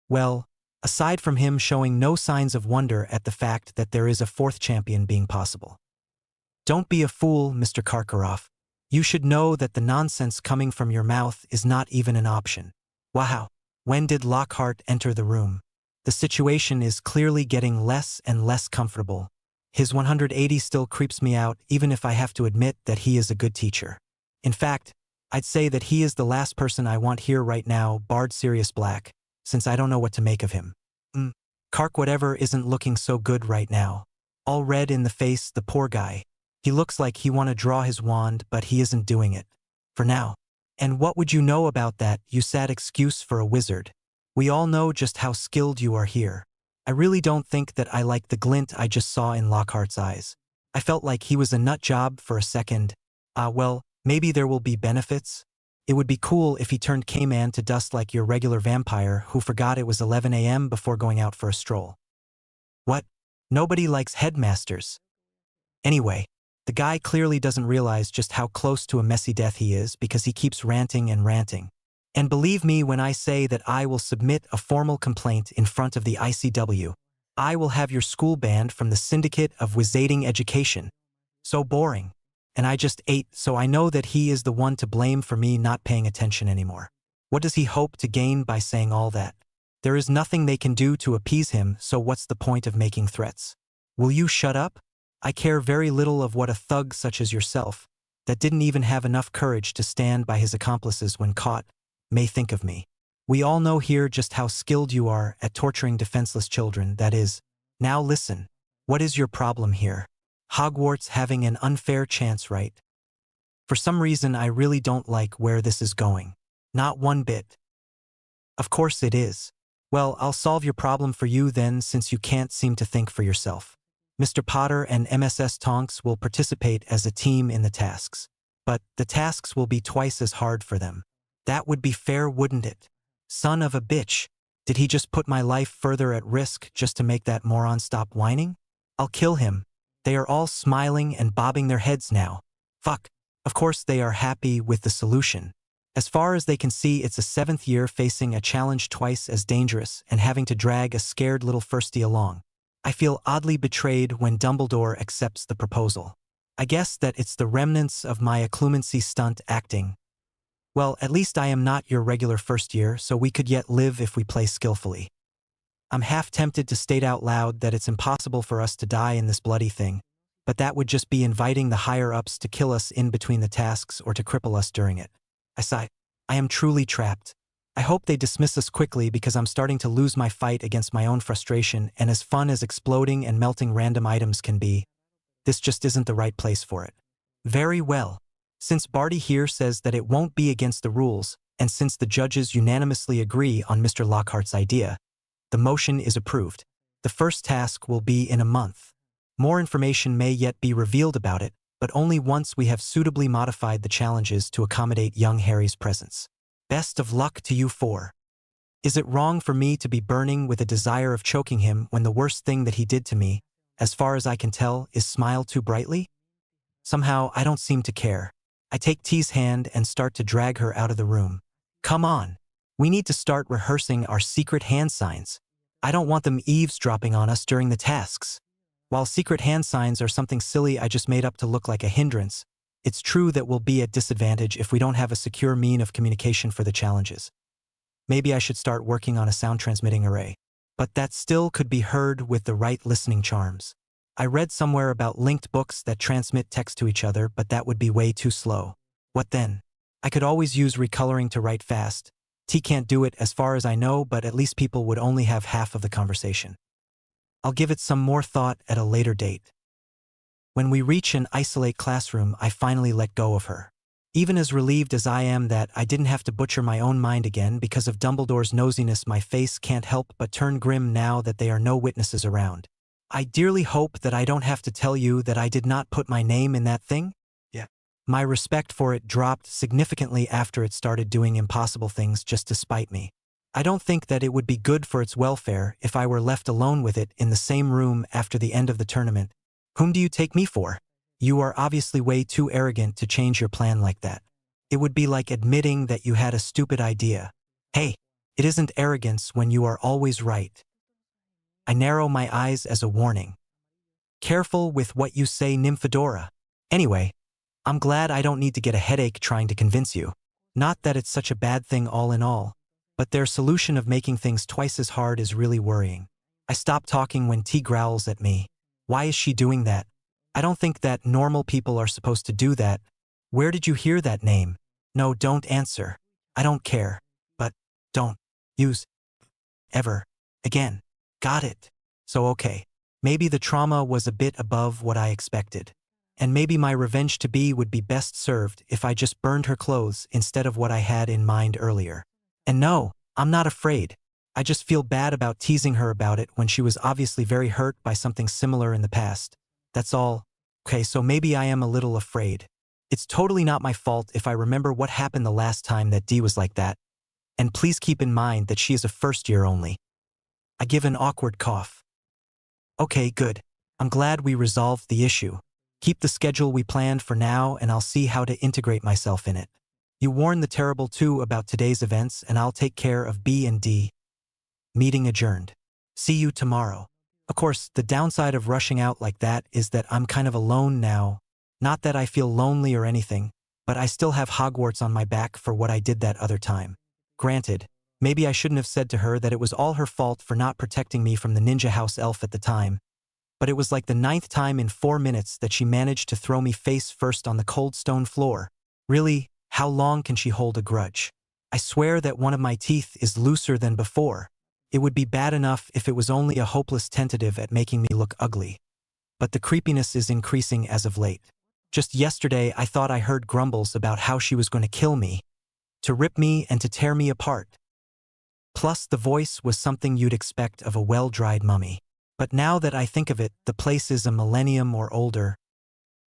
[SPEAKER 1] Well, aside from him showing no signs of wonder at the fact that there is a 4th champion being possible. Don't be a fool, Mr. Karkaroff. You should know that the nonsense coming from your mouth is not even an option. Wow. When did Lockhart enter the room? The situation is clearly getting less and less comfortable. His 180 still creeps me out, even if I have to admit that he is a good teacher. In fact, I'd say that he is the last person I want here right now, barred Sirius Black, since I don't know what to make of him. Kark whatever isn't looking so good right now. All red in the face, the poor guy. He looks like he want to draw his wand, but he isn't doing it. For now. And what would you know about that, you sad excuse for a wizard? We all know just how skilled you are here. I really don't think that I like the glint I just saw in Lockhart's eyes. I felt like he was a nut job for a second. Well, maybe there will be benefits. It would be cool if he turned K-Man to dust like your regular vampire who forgot it was 11 a.m. before going out for a stroll. What? Nobody likes headmasters. Anyway, the guy clearly doesn't realize just how close to a messy death he is because he keeps ranting and ranting. And believe me when I say that I will submit a formal complaint in front of the ICW. I will have your school banned from the Syndicate of Wizarding Education. So boring. And I just ate, so I know that he is the one to blame for me not paying attention anymore. What does he hope to gain by saying all that? There is nothing they can do to appease him, so what's the point of making threats? Will you shut up? I care very little of what a thug such as yourself, that didn't even have enough courage to stand by his accomplices when caught, may think of me. We all know here just how skilled you are at torturing defenseless children, that is. Now listen, what is your problem here? Hogwarts having an unfair chance, right? For some reason I really don't like where this is going. Not one bit. Of course it is. Well, I'll solve your problem for you then, since you can't seem to think for yourself. Mr. Potter and MSS Tonks will participate as a team in the tasks. But the tasks will be twice as hard for them. That would be fair, wouldn't it? Son of a bitch. Did he just put my life further at risk just to make that moron stop whining? I'll kill him. They are all smiling and bobbing their heads now. Fuck. Of course they are happy with the solution. As far as they can see, it's a 7th year facing a challenge twice as dangerous and having to drag a scared little firstie along. I feel oddly betrayed when Dumbledore accepts the proposal. I guess that it's the remnants of my occlumency stunt acting. Well, at least I am not your regular first year, so we could yet live if we play skillfully. I'm half tempted to state out loud that it's impossible for us to die in this bloody thing, but that would just be inviting the higher-ups to kill us in between the tasks or to cripple us during it. I sigh. I am truly trapped. I hope they dismiss us quickly because I'm starting to lose my fight against my own frustration, and as fun as exploding and melting random items can be, this just isn't the right place for it. Very well. Since Barty here says that it won't be against the rules, and since the judges unanimously agree on Mr. Lockhart's idea, the motion is approved. The first task will be in a month. More information may yet be revealed about it, but only once we have suitably modified the challenges to accommodate young Harry's presence. Best of luck to you four. Is it wrong for me to be burning with a desire of choking him when the worst thing that he did to me, as far as I can tell, is smile too brightly? Somehow, I don't seem to care. I take T's hand and start to drag her out of the room. Come on. We need to start rehearsing our secret hand signs. I don't want them eavesdropping on us during the tasks. While secret hand signs are something silly I just made up to look like a hindrance, it's true that we'll be at disadvantage if we don't have a secure mean of communication for the challenges. Maybe I should start working on a sound transmitting array. But that still could be heard with the right listening charms. I read somewhere about linked books that transmit text to each other, but that would be way too slow. What then? I could always use recoloring to write fast. T can't do it as far as I know, but at least people would only have half of the conversation. I'll give it some more thought at a later date. When we reach an isolate classroom, I finally let go of her. Even as relieved as I am that I didn't have to butcher my own mind again because of Dumbledore's nosiness, my face can't help but turn grim now that there are no witnesses around. I dearly hope that I don't have to tell you that I did not put my name in that thing.
[SPEAKER 2] Yeah.
[SPEAKER 1] My respect for it dropped significantly after it started doing impossible things just to spite me. I don't think that it would be good for its welfare if I were left alone with it in the same room after the end of the tournament. Whom do you take me for? You are obviously way too arrogant to change your plan like that. It would be like admitting that you had a stupid idea. Hey, it isn't arrogance when you are always right. I narrow my eyes as a warning. Careful with what you say, Nymphadora. Anyway, I'm glad I don't need to get a headache trying to convince you. Not that it's such a bad thing all in all, but their solution of making things twice as hard is really worrying. I stop talking when T growls at me. Why is she doing that? I don't think that normal people are supposed to do that. Where did you hear that name? No, don't answer. I don't care. But don't use ever again. Got it. So okay. Maybe the trauma was a bit above what I expected. And maybe my revenge to be would be best served if I just burned her clothes instead of what I had in mind earlier. And no, I'm not afraid. I just feel bad about teasing her about it when she was obviously very hurt by something similar in the past. That's all. Okay, so maybe I am a little afraid. It's totally not my fault if I remember what happened the last time that Dee was like that. And please keep in mind that she is a first year only. I give an awkward cough. Okay, good. I'm glad we resolved the issue. Keep the schedule we planned for now and I'll see how to integrate myself in it. You warn the terrible two about today's events and I'll take care of B and D. Meeting adjourned. See you tomorrow. Of course, the downside of rushing out like that is that I'm kind of alone now. Not that I feel lonely or anything, but I still have Hogwarts on my back for what I did that other time. Granted, maybe I shouldn't have said to her that it was all her fault for not protecting me from the ninja house elf at the time, but it was like the 9th time in 4 minutes that she managed to throw me face first on the cold stone floor. Really, how long can she hold a grudge? I swear that one of my teeth is looser than before. It would be bad enough if it was only a hopeless tentative at making me look ugly. But the creepiness is increasing as of late. Just yesterday I thought I heard grumbles about how she was going to kill me, to rip me and to tear me apart. Plus the voice was something you'd expect of a well-dried mummy. But now that I think of it, the place is a millennium or older.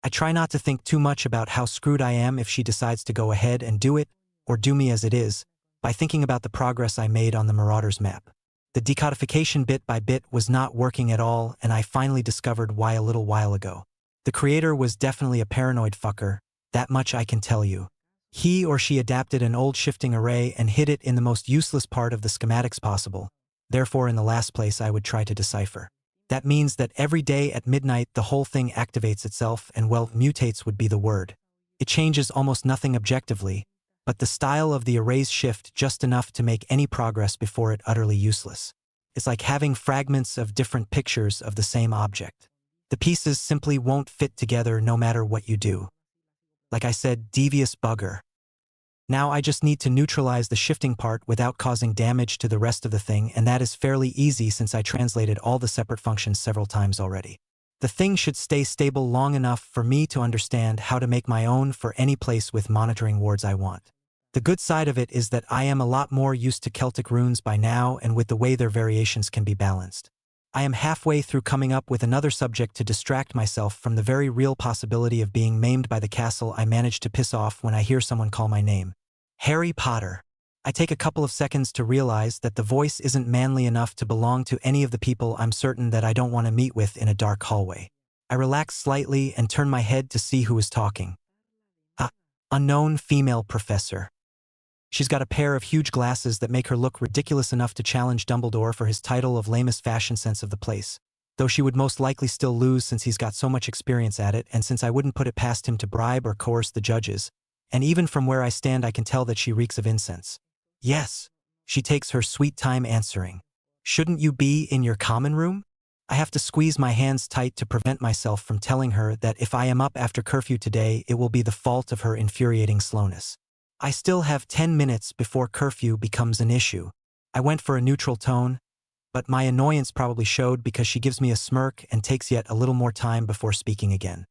[SPEAKER 1] I try not to think too much about how screwed I am if she decides to go ahead and do it, or do me as it is, by thinking about the progress I made on the Marauders map. The decodification bit by bit was not working at all, and I finally discovered why a little while ago. The creator was definitely a paranoid fucker, that much I can tell you. He or she adapted an old shifting array and hid it in the most useless part of the schematics possible. Therefore, in the last place I would try to decipher. That means that every day at midnight the whole thing activates itself and, well, mutates would be the word. It changes almost nothing objectively, but the style of the arrays shift just enough to make any progress before it utterly useless. It's like having fragments of different pictures of the same object. The pieces simply won't fit together no matter what you do. Like I said, devious bugger. Now I just need to neutralize the shifting part without causing damage to the rest of the thing, and that is fairly easy since I translated all the separate functions several times already. The thing should stay stable long enough for me to understand how to make my own for any place with monitoring wards I want. The good side of it is that I am a lot more used to Celtic runes by now and with the way their variations can be balanced. I am halfway through coming up with another subject to distract myself from the very real possibility of being maimed by the castle I managed to piss off when I hear someone call my name. Harry Potter. I take a couple of seconds to realize that the voice isn't manly enough to belong to any of the people I'm certain that I don't want to meet with in a dark hallway. I relax slightly and turn my head to see who is talking. Unknown female professor. She's got a pair of huge glasses that make her look ridiculous enough to challenge Dumbledore for his title of lamest fashion sense of the place. Though she would most likely still lose since he's got so much experience at it and since I wouldn't put it past him to bribe or coerce the judges. And even from where I stand I can tell that she reeks of incense. Yes. She takes her sweet time answering. Shouldn't you be in your common room? I have to squeeze my hands tight to prevent myself from telling her that if I am up after curfew today it will be the fault of her infuriating slowness. I still have 10 minutes before curfew becomes an issue. I went for a neutral tone, but my annoyance probably showed because she gives me a smirk and takes yet a little more time before speaking again.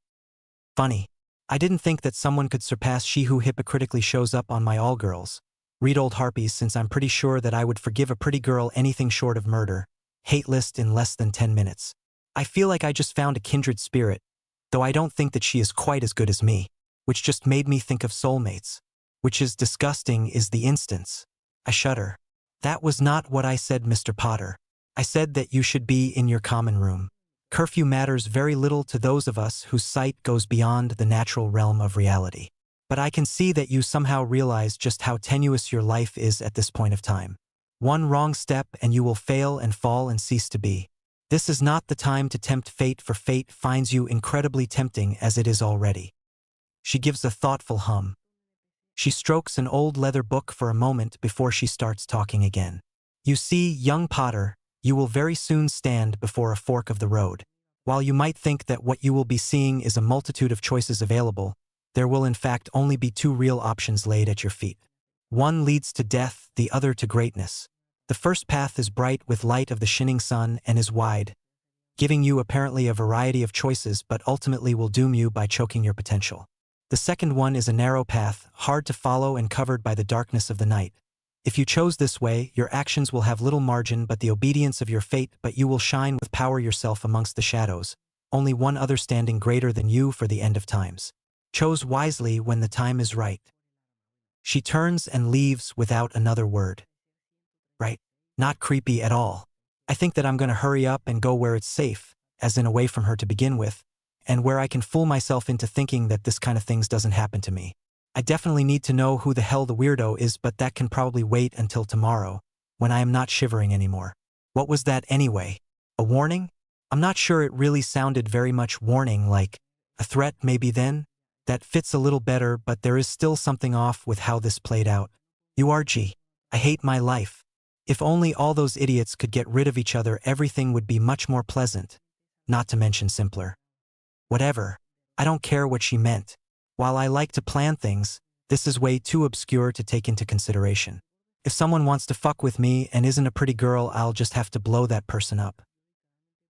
[SPEAKER 1] Funny. I didn't think that someone could surpass she who hypocritically shows up on my all girls. Read old harpies, since I'm pretty sure that I would forgive a pretty girl anything short of murder. Hate list in less than 10 minutes. I feel like I just found a kindred spirit, though I don't think that she is quite as good as me, which just made me think of soulmates. Which is disgusting is the instance. I shudder. That was not what I said, Mr. Potter. I said that you should be in your common room. Curfew matters very little to those of us whose sight goes beyond the natural realm of reality. But I can see that you somehow realize just how tenuous your life is at this point of time. One wrong step and you will fail and fall and cease to be. This is not the time to tempt fate, for fate finds you incredibly tempting as it is already. She gives a thoughtful hum. She strokes an old leather book for a moment before she starts talking again. You see, young Potter, you will very soon stand before a fork of the road. While you might think that what you will be seeing is a multitude of choices available, there will in fact only be two real options laid at your feet. One leads to death, the other to greatness. The first path is bright with light of the shining sun and is wide, giving you apparently a variety of choices but ultimately will doom you by choking your potential. The second one is a narrow path, hard to follow and covered by the darkness of the night. If you chose this way, your actions will have little margin but the obedience of your fate, but you will shine with power yourself amongst the shadows, only one other standing greater than you for the end of times. Chose wisely when the time is right. She turns and leaves without another word. Right? Not creepy at all. I think that I'm going to hurry up and go where it's safe, as in away from her to begin with, and where I can fool myself into thinking that this kind of things doesn't happen to me. I definitely need to know who the hell the weirdo is, but that can probably wait until tomorrow, when I am not shivering anymore. What was that anyway? A warning? I'm not sure it really sounded very much warning, like a threat maybe then? That fits a little better, but there is still something off with how this played out. URG. I hate my life. If only all those idiots could get rid of each other, everything would be much more pleasant. Not to mention simpler. Whatever. I don't care what she meant. While I like to plan things, this is way too obscure to take into consideration. If someone wants to fuck with me and isn't a pretty girl, I'll just have to blow that person up.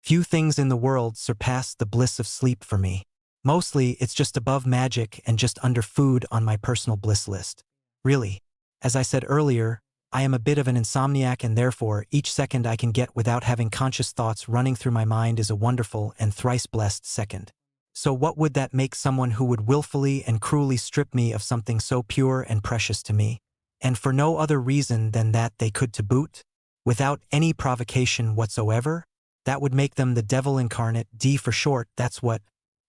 [SPEAKER 1] Few things in the world surpass the bliss of sleep for me. Mostly, it's just above magic and just under food on my personal bliss list. Really. As I said earlier, I am a bit of an insomniac, and therefore each second I can get without having conscious thoughts running through my mind is a wonderful and thrice blessed second. So what would that make someone who would willfully and cruelly strip me of something so pure and precious to me? And for no other reason than that they could to boot? Without any provocation whatsoever? That would make them the devil incarnate, D for short, that's what.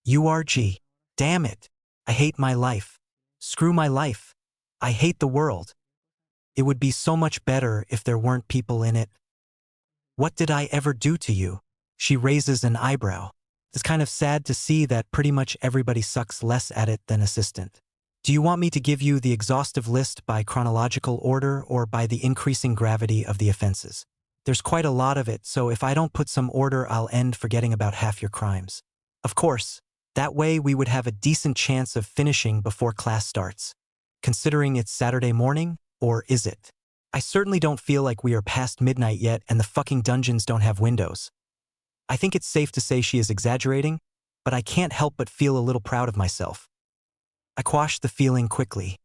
[SPEAKER 1] URG. Damn it. I hate my life. Screw my life. I hate the world. It would be so much better if there weren't people in it. What did I ever do to you? She raises an eyebrow. It's kind of sad to see that pretty much everybody sucks less at it than assistant. Do you want me to give you the exhaustive list by chronological order or by the increasing gravity of the offenses? There's quite a lot of it, so if I don't put some order, I'll end forgetting about half your crimes. Of course, that way we would have a decent chance of finishing before class starts. Considering it's Saturday morning, or is it? I certainly don't feel like we are past midnight yet and the fucking dungeons don't have windows. I think it's safe to say she is exaggerating, but I can't help but feel a little proud of myself. I quash the feeling quickly.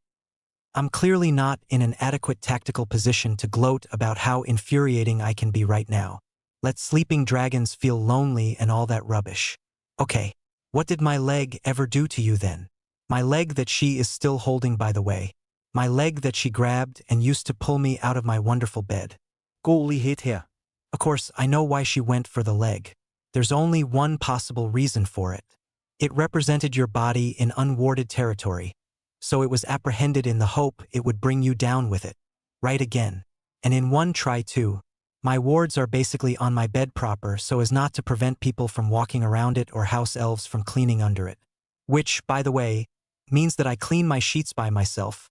[SPEAKER 1] I'm clearly not in an adequate tactical position to gloat about how infuriating I can be right now. Let sleeping dragons feel lonely and all that rubbish. Okay, what did my leg ever do to you then? My leg that she is still holding, by the way. My leg that she grabbed and used to pull me out of my wonderful bed.
[SPEAKER 2] Golly hit here.
[SPEAKER 1] Of course, I know why she went for the leg. There's only one possible reason for it. It represented your body in unwarded territory, so it was apprehended in the hope it would bring you down with it. Right again. And in one try too. My wards are basically on my bed proper so as not to prevent people from walking around it or house elves from cleaning under it. Which, by the way, means that I clean my sheets by myself,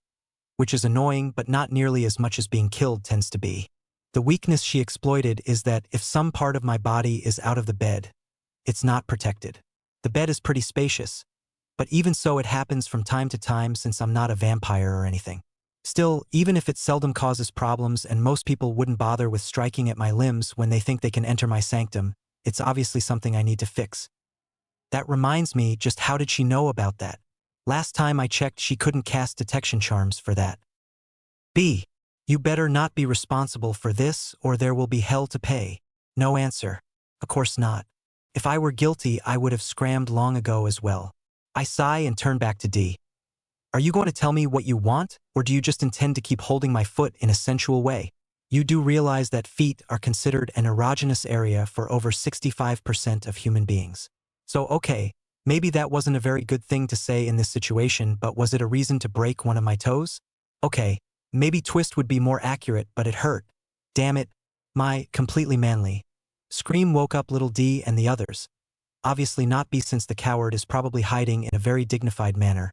[SPEAKER 1] which is annoying but not nearly as much as being killed tends to be. The weakness she exploited is that if some part of my body is out of the bed, it's not protected. The bed is pretty spacious, but even so it happens from time to time since I'm not a vampire or anything. Still, even if it seldom causes problems and most people wouldn't bother with striking at my limbs when they think they can enter my sanctum, it's obviously something I need to fix. That reminds me, just how did she know about that? Last time I checked, she couldn't cast detection charms for that. B. You better not be responsible for this or there will be hell to pay. No answer. Of course not. If I were guilty, I would have scrammed long ago as well. I sigh and turn back to D. Are you going to tell me what you want, or do you just intend to keep holding my foot in a sensual way? You do realize that feet are considered an erogenous area for over 65% of human beings. So okay, maybe that wasn't a very good thing to say in this situation, but was it a reason to break one of my toes? Okay, maybe twist would be more accurate, but it hurt. Damn it. My completely manly scream woke up little D and the others. Obviously not B, since the coward is probably hiding in a very dignified manner,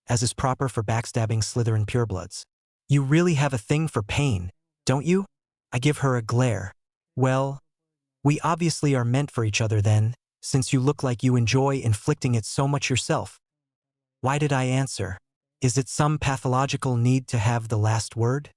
[SPEAKER 1] as is proper for backstabbing Slytherin purebloods. You really have a thing for pain, don't you? I give her a glare. Well, we obviously are meant for each other then, since you look like you enjoy inflicting it so much yourself. Why did I answer? Is it some pathological need to have the last word?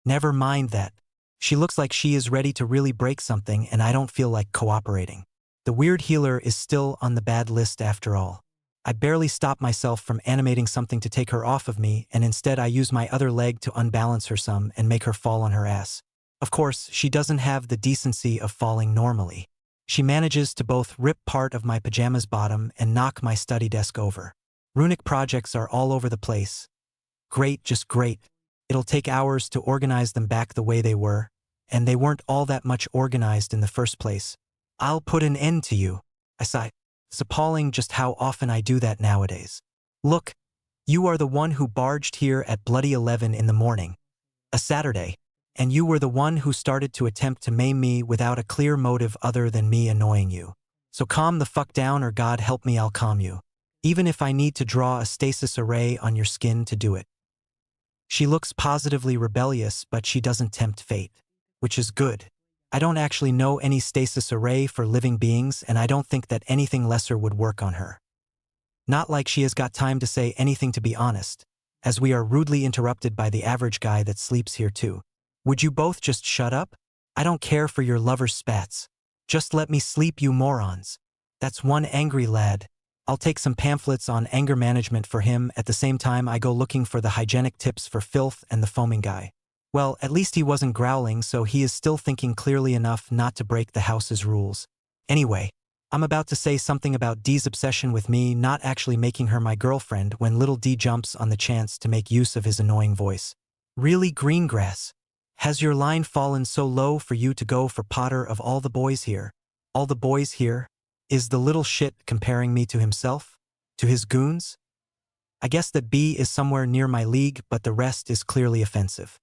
[SPEAKER 1] Never mind that. She looks like she is ready to really break something, and I don't feel like cooperating. The weird healer is still on the bad list after all. I barely stop myself from animating something to take her off of me, and instead I use my other leg to unbalance her some and make her fall on her ass. Of course, she doesn't have the decency of falling normally. She manages to both rip part of my pajamas bottom and knock my study desk over. Runic projects are all over the place. Great, just great. It'll take hours to organize them back the way they were, and they weren't all that much organized in the first place. I'll put an end to you, I sigh. It's appalling just how often I do that nowadays. Look, you are the one who barged here at bloody 11 in the morning, a Saturday, and you were the one who started to attempt to maim me without a clear motive other than me annoying you. So calm the fuck down, or God help me, I'll calm you. Even if I need to draw a stasis array on your skin to do it. She looks positively rebellious, but she doesn't tempt fate, which is good. I don't actually know any stasis array for living beings, and I don't think that anything lesser would work on her. Not like she has got time to say anything, to be honest, as we are rudely interrupted by the average guy that sleeps here too. Would you both just shut up? I don't care for your lover's spats. Just let me sleep, you morons. That's one angry lad. I'll take some pamphlets on anger management for him. At the same time, I go looking for the hygienic tips for filth and the foaming guy. Well, at least he wasn't growling, so he is still thinking clearly enough not to break the house's rules. Anyway, I'm about to say something about D's obsession with me not actually making her my girlfriend when little D jumps on the chance to make use of his annoying voice. Really, Greengrass? Has your line fallen so low for you to go for Potter of all the boys here? All the boys here? Is the little shit comparing me to himself? To his goons? I guess that B is somewhere near my league, but the rest is clearly offensive.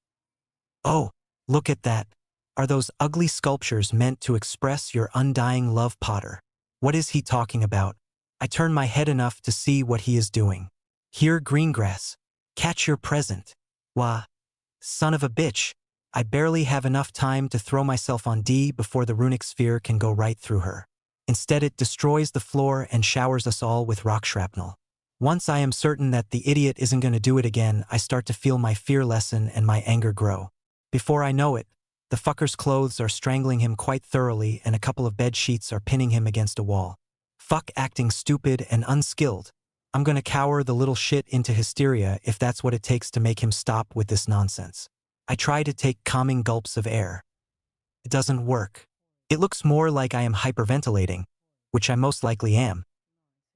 [SPEAKER 1] Oh, look at that. Are those ugly sculptures meant to express your undying love, Potter? What is he talking about? I turn my head enough to see what he is doing. Here, Greengrass. Catch your present. Wah. Son of a bitch. I barely have enough time to throw myself on D before the runic sphere can go right through her. Instead, it destroys the floor and showers us all with rock shrapnel. Once I am certain that the idiot isn't going to do it again, I start to feel my fear lessen and my anger grow. Before I know it, the fucker's clothes are strangling him quite thoroughly, and a couple of bed sheets are pinning him against a wall. Fuck acting stupid and unskilled. I'm gonna cower the little shit into hysteria if that's what it takes to make him stop with this nonsense. I try to take calming gulps of air. It doesn't work. It looks more like I am hyperventilating, which I most likely am.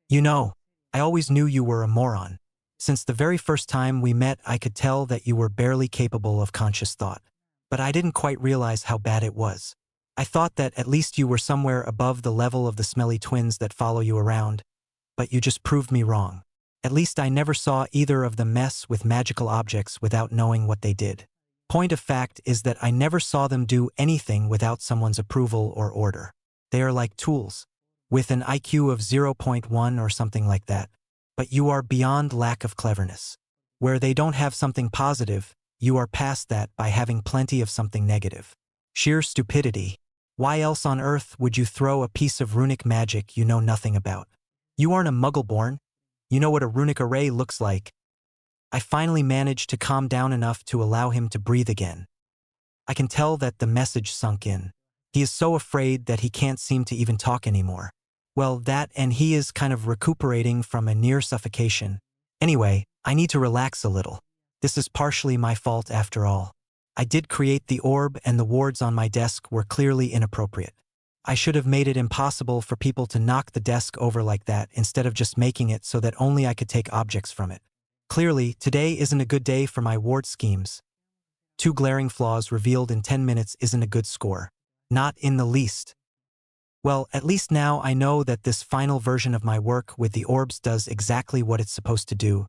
[SPEAKER 1] You know, I always knew you were a moron. Since the very first time we met, I could tell that you were barely capable of conscious thought. But I didn't quite realize how bad it was. I thought that at least you were somewhere above the level of the smelly twins that follow you around, but you just proved me wrong. At least I never saw either of them mess with magical objects without knowing what they did. Point of fact is that I never saw them do anything without someone's approval or order. They are like tools, with an IQ of 0.1 or something like that. But you are beyond lack of cleverness. Where they don't have something positive, you are past that by having plenty of something negative. Sheer stupidity. Why else on earth would you throw a piece of runic magic you know nothing about? You aren't a muggle-born. You know what a runic array looks like. I finally managed to calm down enough to allow him to breathe again. I can tell that the message sunk in. He is so afraid that he can't seem to even talk anymore. Well, that and he is kind of recuperating from a near suffocation. Anyway, I need to relax a little. This is partially my fault after all. I did create the orb, and the wards on my desk were clearly inappropriate. I should have made it impossible for people to knock the desk over like that instead of just making it so that only I could take objects from it. Clearly, today isn't a good day for my ward schemes. 2 glaring flaws revealed in 10 minutes isn't a good score. Not in the least. Well, at least now I know that this final version of my work with the orbs does exactly what it's supposed to do.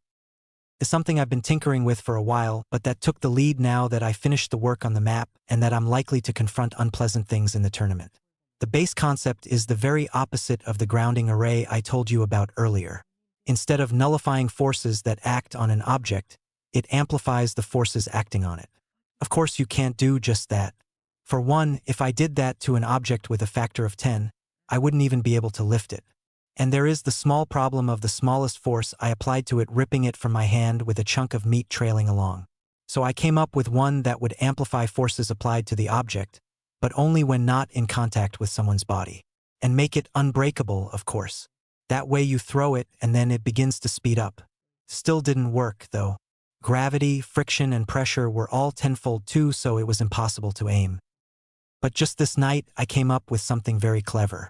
[SPEAKER 1] It's something I've been tinkering with for a while, but that took the lead now that I finished the work on the map and that I'm likely to confront unpleasant things in the tournament. The base concept is the very opposite of the grounding array I told you about earlier. Instead of nullifying forces that act on an object, it amplifies the forces acting on it. Of course, you can't do just that. For one, if I did that to an object with a factor of 10, I wouldn't even be able to lift it. And there is the small problem of the smallest force I applied to it ripping it from my hand with a chunk of meat trailing along. So I came up with one that would amplify forces applied to the object, but only when not in contact with someone's body. And make it unbreakable, of course. That way you throw it and then it begins to speed up. Still didn't work, though. Gravity, friction, and pressure were all tenfold too, so it was impossible to aim. But just this night, I came up with something very clever.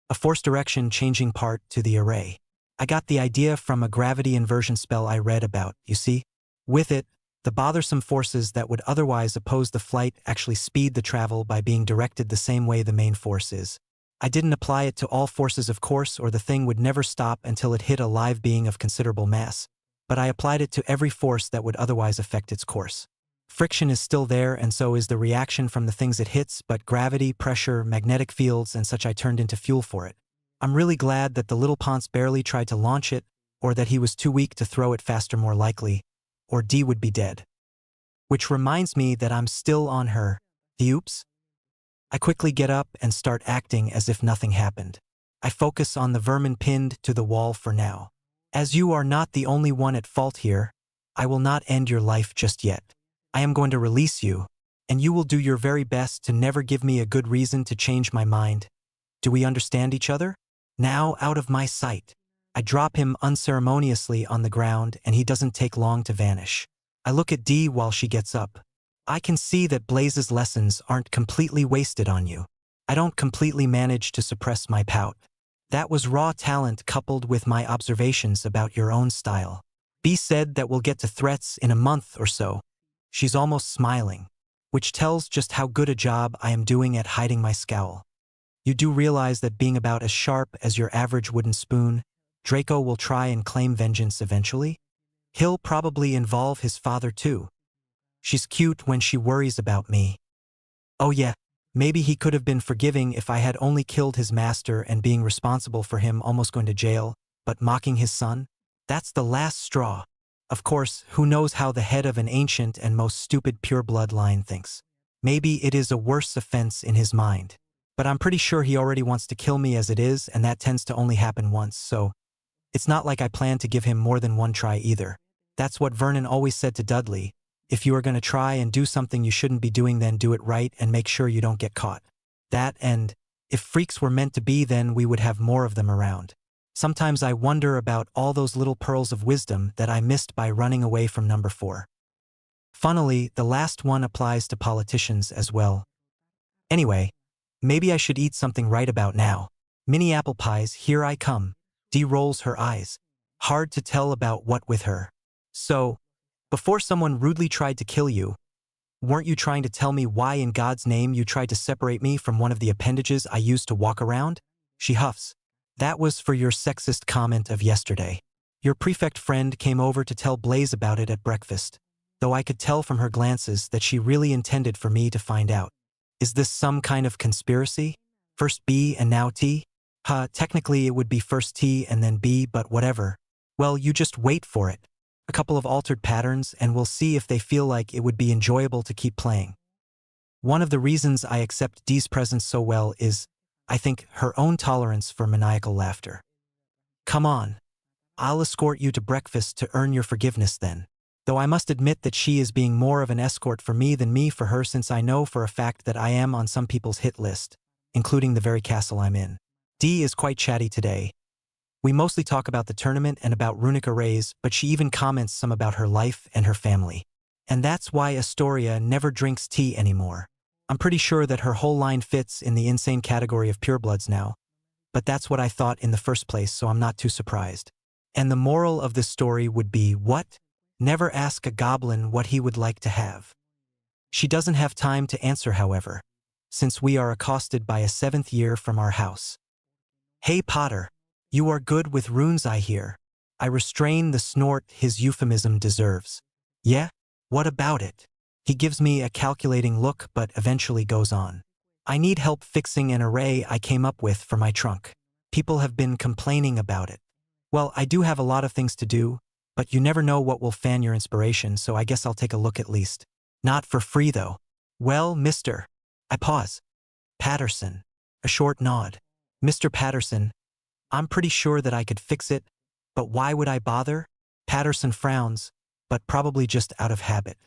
[SPEAKER 1] A force direction changing part to the array. I got the idea from a gravity inversion spell I read about, you see? With it, the bothersome forces that would otherwise oppose the flight actually speed the travel by being directed the same way the main force is. I didn't apply it to all forces, of course, or the thing would never stop until it hit a live being of considerable mass, but I applied it to every force that would otherwise affect its course. Friction is still there, and so is the reaction from the things it hits, but gravity, pressure, magnetic fields, and such I turned into fuel for it. I'm really glad that the little Ponce barely tried to launch it, or that he was too weak to throw it faster, more likely, or D would be dead. Which reminds me that I'm still on her. Oops. I quickly get up and start acting as if nothing happened. I focus on the vermin pinned to the wall for now. As you are not the only one at fault here, I will not end your life just yet. I am going to release you, and you will do your very best to never give me a good reason to change my mind. Do we understand each other? Now out of my sight. I drop him unceremoniously on the ground, and he doesn't take long to vanish. I look at Dee while she gets up. I can see that Blaze's lessons aren't completely wasted on you. I don't completely manage to suppress my pout. That was raw talent coupled with my observations about your own style. B said that we'll get to threats in a month or so. She's almost smiling, which tells just how good a job I am doing at hiding my scowl. You do realize that being about as sharp as your average wooden spoon, Draco will try and claim vengeance eventually? He'll probably involve his father too. She's cute when she worries about me. Oh yeah, maybe he could have been forgiving if I had only killed his master and being responsible for him almost going to jail, but mocking his son? That's the last straw. Of course, who knows how the head of an ancient and most stupid pure-blood line thinks. Maybe it is a worse offense in his mind. But I'm pretty sure he already wants to kill me as it is, and that tends to only happen once, so it's not like I plan to give him more than one try either. That's what Vernon always said to Dudley. If you are going to try and do something you shouldn't be doing, then do it right and make sure you don't get caught. That, and if freaks were meant to be, then we would have more of them around. Sometimes I wonder about all those little pearls of wisdom that I missed by running away from number 4. Funnily, the last one applies to politicians as well. Anyway, maybe I should eat something right about now. Mini apple pies, here I come. Dee rolls her eyes. Hard to tell about what with her. So, before someone rudely tried to kill you, weren't you trying to tell me why in God's name you tried to separate me from one of the appendages I used to walk around? She huffs. That was for your sexist comment of yesterday. Your prefect friend came over to tell Blaze about it at breakfast, though I could tell from her glances that she really intended for me to find out. Is this some kind of conspiracy? First B and now T? Technically it would be first T and then B, but whatever. Well, you just wait for it. A couple of altered patterns, and we'll see if they feel like it would be enjoyable to keep playing. One of the reasons I accept Dee's presence so well is, I think, her own tolerance for maniacal laughter. Come on. I'll escort you to breakfast to earn your forgiveness then. Though I must admit that she is being more of an escort for me than me for her, since I know for a fact that I am on some people's hit list, including the very castle I'm in. Dee is quite chatty today. We mostly talk about the tournament and about runic arrays, but she even comments some about her life and her family. And that's why Astoria never drinks tea anymore. I'm pretty sure that her whole line fits in the insane category of purebloods now, but that's what I thought in the first place, so I'm not too surprised. And the moral of this story would be, what? Never ask a goblin what he would like to have. She doesn't have time to answer, however, since we are accosted by a seventh year from our house. Hey Potter, you are good with runes, I hear. I restrain the snort his euphemism deserves. Yeah? What about it? He gives me a calculating look but eventually goes on. I need help fixing an array I came up with for my trunk. People have been complaining about it. Well, I do have a lot of things to do, but you never know what will fan your inspiration, so I guess I'll take a look at least. Not for free though. Well, Mr. I pause. Patterson. A short nod. Mr. Patterson, I'm pretty sure that I could fix it, but why would I bother? Patterson frowns, but probably just out of habit.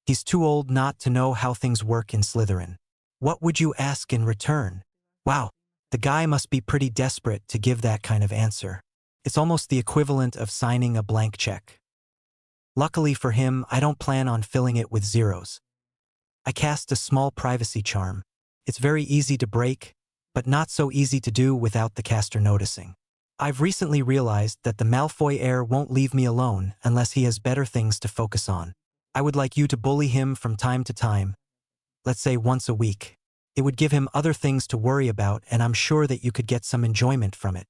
[SPEAKER 1] He's too old not to know how things work in Slytherin. What would you ask in return? Wow, the guy must be pretty desperate to give that kind of answer. It's almost the equivalent of signing a blank check. Luckily for him, I don't plan on filling it with zeros. I cast a small privacy charm. It's very easy to break, but not so easy to do without the caster noticing. I've recently realized that the Malfoy heir won't leave me alone unless he has better things to focus on. I would like you to bully him from time to time, let's say once a week. It would give him other things to worry about, and I'm sure that you could get some enjoyment from it.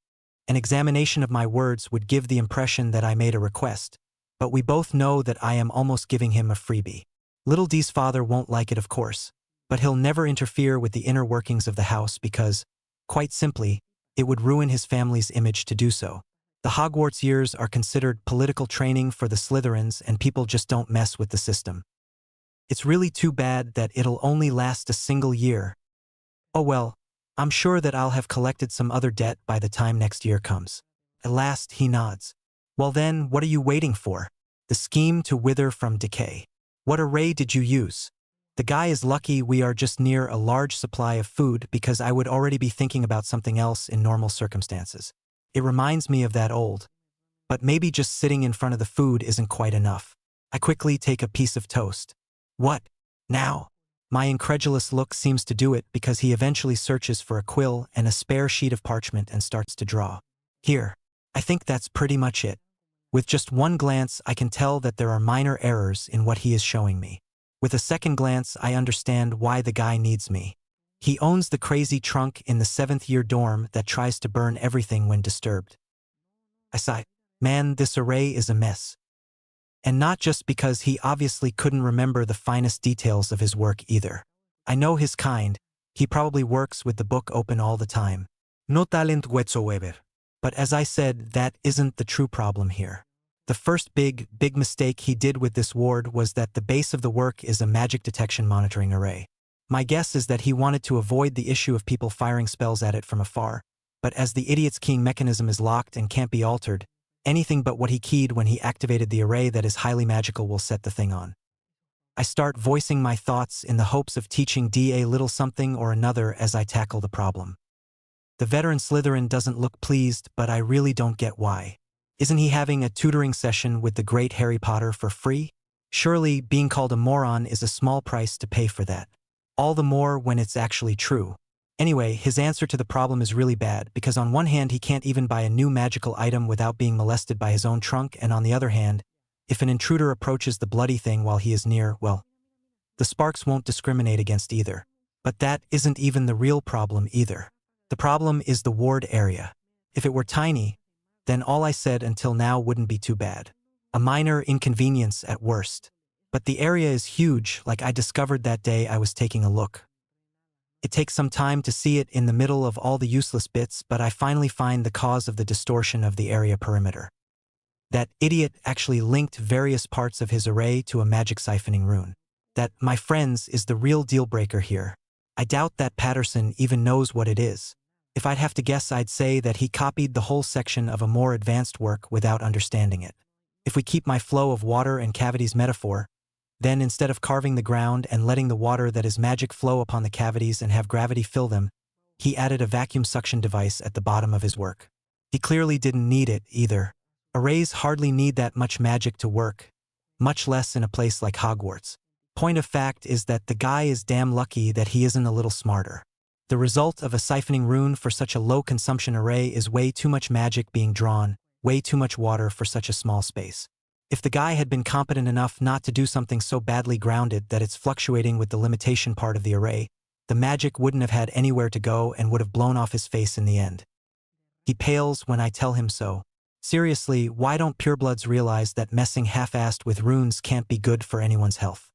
[SPEAKER 1] An examination of my words would give the impression that I made a request, but we both know that I am almost giving him a freebie. Little D's father won't like it, of course, but he'll never interfere with the inner workings of the house because, quite simply, it would ruin his family's image to do so. The Hogwarts years are considered political training for the Slytherins, and people just don't mess with the system. It's really too bad that it'll only last a single year. Oh well, I'm sure that I'll have collected some other debt by the time next year comes. At last, he nods. Well then, what are you waiting for? The scheme to wither from decay. What array did you use? The guy is lucky we are just near a large supply of food, because I would already be thinking about something else in normal circumstances. It reminds me of that old. But maybe just sitting in front of the food isn't quite enough. I quickly take a piece of toast. What? Now? My incredulous look seems to do it, because he eventually searches for a quill and a spare sheet of parchment and starts to draw. Here. I think that's pretty much it. With just one glance, I can tell that there are minor errors in what he is showing me. With a second glance, I understand why the guy needs me. He owns the crazy trunk in the 7th year dorm that tries to burn everything when disturbed. I sigh. Man, this array is a mess. And not just because he obviously couldn't remember the finest details of his work either. I know his kind. He probably works with the book open all the time. No talent whatsoever. But as I said, that isn't the true problem here. The first big mistake he did with this ward was that the base of the work is a magic detection monitoring array. My guess is that he wanted to avoid the issue of people firing spells at it from afar, but as the idiot's keying mechanism is locked and can't be altered, anything but what he keyed when he activated the array that is highly magical will set the thing on. I start voicing my thoughts in the hopes of teaching D a little something or another as I tackle the problem. The veteran Slytherin doesn't look pleased, but I really don't get why. Isn't he having a tutoring session with the great Harry Potter for free? Surely, being called a moron is a small price to pay for that. All the more when it's actually true. Anyway, his answer to the problem is really bad, because on one hand he can't even buy a new magical item without being molested by his own trunk, and on the other hand, if an intruder approaches the bloody thing while he is near, well, the sparks won't discriminate against either. But that isn't even the real problem either. The problem is the ward area. If it were tiny, then all I said until now wouldn't be too bad. A minor inconvenience at worst. But the area is huge, like I discovered that day I was taking a look. It takes some time to see it in the middle of all the useless bits, but I finally find the cause of the distortion of the area perimeter. That idiot actually linked various parts of his array to a magic siphoning rune. That, my friends, is the real deal breaker here. I doubt that Patterson even knows what it is. If I'd have to guess, I'd say that he copied the whole section of a more advanced work without understanding it. If we keep my flow of water and cavities metaphor, then instead of carving the ground and letting the water that is magic flow upon the cavities and have gravity fill them, he added a vacuum suction device at the bottom of his work. He clearly didn't need it either. Arrays hardly need that much magic to work, much less in a place like Hogwarts. Point of fact is that the guy is damn lucky that he isn't a little smarter. The result of a siphoning rune for such a low consumption array is way too much magic being drawn, way too much water for such a small space. If the guy had been competent enough not to do something so badly grounded that it's fluctuating with the limitation part of the array, the magic wouldn't have had anywhere to go and would have blown off his face in the end. He pales when I tell him so. Seriously, why don't purebloods realize that messing half-assed with runes can't be good for anyone's health?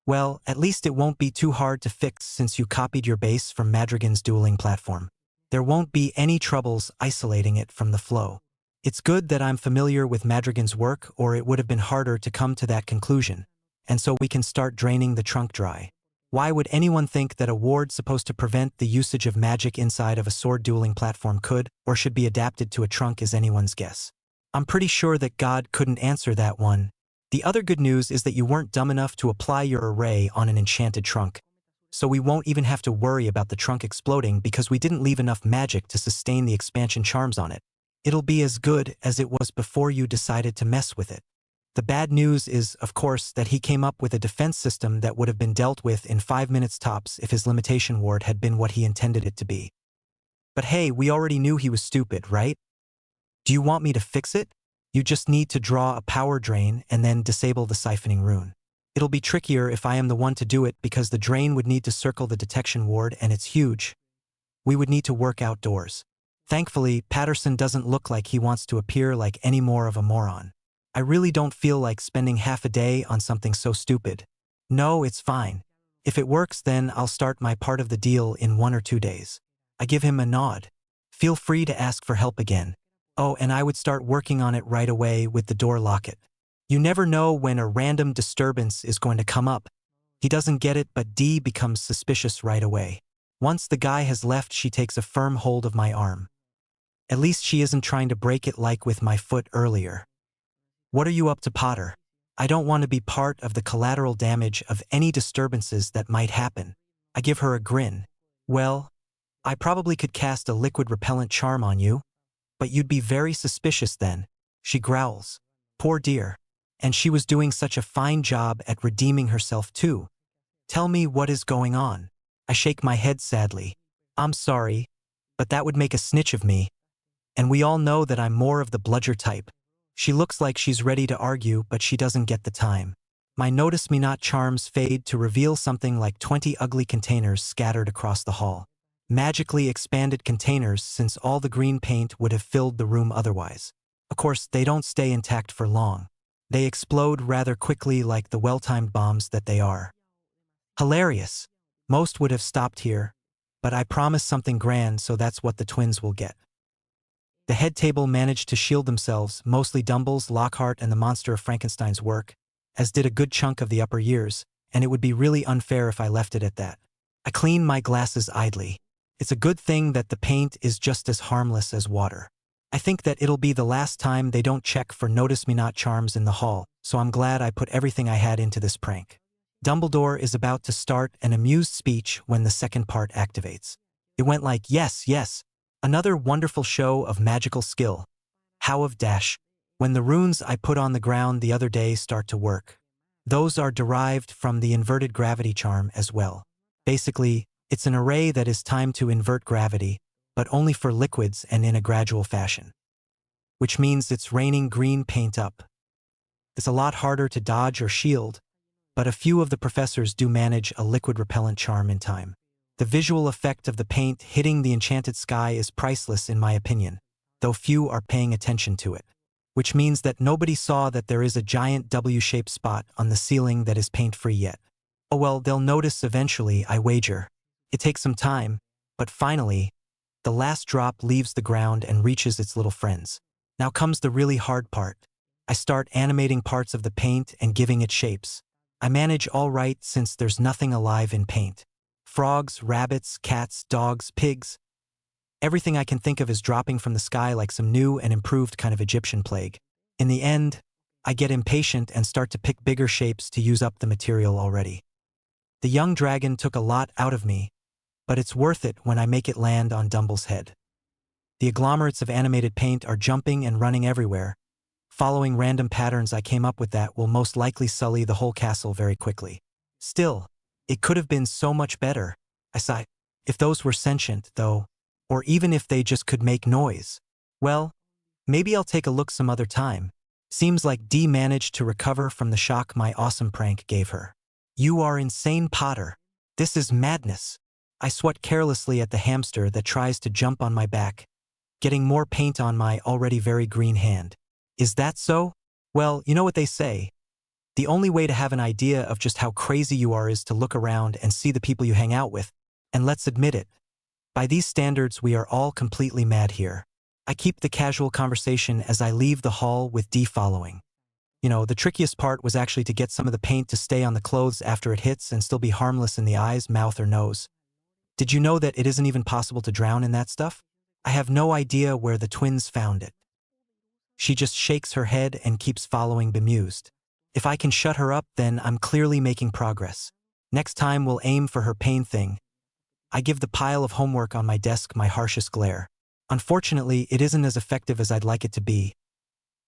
[SPEAKER 1] Well, at least it won't be too hard to fix since you copied your base from Madrigan's dueling platform. There won't be any troubles isolating it from the flow. It's good that I'm familiar with Madrigan's work, or it would have been harder to come to that conclusion, and so we can start draining the trunk dry. Why would anyone think that a ward supposed to prevent the usage of magic inside of a sword dueling platform could or should be adapted to a trunk is anyone's guess. I'm pretty sure that God couldn't answer that one. The other good news is that you weren't dumb enough to apply your array on an enchanted trunk, so we won't even have to worry about the trunk exploding because we didn't leave enough magic to sustain the expansion charms on it. It'll be as good as it was before you decided to mess with it. The bad news is, of course, that he came up with a defense system that would have been dealt with in 5 minutes tops if his limitation ward had been what he intended it to be. But hey, we already knew he was stupid, right? Do you want me to fix it? You just need to draw a power drain and then disable the siphoning rune. It'll be trickier if I am the one to do it because the drain would need to circle the detection ward and it's huge. We would need to work outdoors. Thankfully, Patterson doesn't look like he wants to appear like any more of a moron. I really don't feel like spending half a day on something so stupid. No, it's fine. If it works, then I'll start my part of the deal in 1 or 2 days. I give him a nod. Feel free to ask for help again. Oh, and I would start working on it right away with the door locket. You never know when a random disturbance is going to come up. He doesn't get it, but Dee becomes suspicious right away. Once the guy has left, she takes a firm hold of my arm. At least she isn't trying to break it like with my foot earlier. What are you up to, Potter? I don't want to be part of the collateral damage of any disturbances that might happen. I give her a grin. Well, I probably could cast a liquid repellent charm on you. But you'd be very suspicious then, she growls. Poor dear. And she was doing such a fine job at redeeming herself too. Tell me what is going on. I shake my head sadly. I'm sorry, but that would make a snitch of me. And we all know that I'm more of the bludger type. She looks like she's ready to argue, but she doesn't get the time. My notice-me-not charms fade to reveal something like 20 ugly containers scattered across the hall. Magically expanded containers since all the green paint would have filled the room otherwise. Of course, they don't stay intact for long. They explode rather quickly like the well-timed bombs that they are. Hilarious. Most would have stopped here, but I promised something grand, so that's what the twins will get. The head table managed to shield themselves, mostly Dumble's, Lockhart, and the Monster of Frankenstein's work, as did a good chunk of the upper years, and it would be really unfair if I left it at that. I clean my glasses idly. It's a good thing that the paint is just as harmless as water. I think that it'll be the last time they don't check for notice-me-not charms in the hall, so I'm glad I put everything I had into this prank. Dumbledore is about to start an amused speech when the second part activates. It went like, yes, yes, another wonderful show of magical skill. How of dash. When the runes I put on the ground the other day start to work. Those are derived from the inverted gravity charm as well. Basically, it's an array that is timed to invert gravity, but only for liquids and in a gradual fashion. Which means it's raining green paint up. It's a lot harder to dodge or shield, but a few of the professors do manage a liquid repellent charm in time. The visual effect of the paint hitting the enchanted sky is priceless in my opinion, though few are paying attention to it. Which means that nobody saw that there is a giant W-shaped spot on the ceiling that is paint-free yet. Oh well, they'll notice eventually, I wager. It takes some time, but finally, the last drop leaves the ground and reaches its little friends. Now comes the really hard part. I start animating parts of the paint and giving it shapes. I manage all right since there's nothing alive in paint. Frogs, rabbits, cats, dogs, pigs. Everything I can think of is dropping from the sky like some new and improved kind of Egyptian plague. In the end, I get impatient and start to pick bigger shapes to use up the material already. The young dragon took a lot out of me, but it's worth it when I make it land on Dumble's head. The agglomerates of animated paint are jumping and running everywhere, Following random patterns I came up with that will most likely sully the whole castle very quickly. Still, it could have been so much better. I sighed. If those were sentient, though, or even if they just could make noise. Well, maybe I'll take a look some other time. Seems like Dee managed to recover from the shock my awesome prank gave her. You are insane, Potter. This is madness. I swat carelessly at the hamster that tries to jump on my back, getting more paint on my already very green hand. Is that so? Well, you know what they say. The only way to have an idea of just how crazy you are is to look around and see the people you hang out with, and let's admit it. By these standards, we are all completely mad here. I keep the casual conversation as I leave the hall with Dee following. You know, the trickiest part was actually to get some of the paint to stay on the clothes after it hits and still be harmless in the eyes, mouth, or nose. Did you know that it isn't even possible to drown in that stuff? I have no idea where the twins found it. She just shakes her head and keeps following bemused. If I can shut her up, then I'm clearly making progress. Next time we'll aim for her pain thing. I give the pile of homework on my desk my harshest glare. Unfortunately, it isn't as effective as I'd like it to be.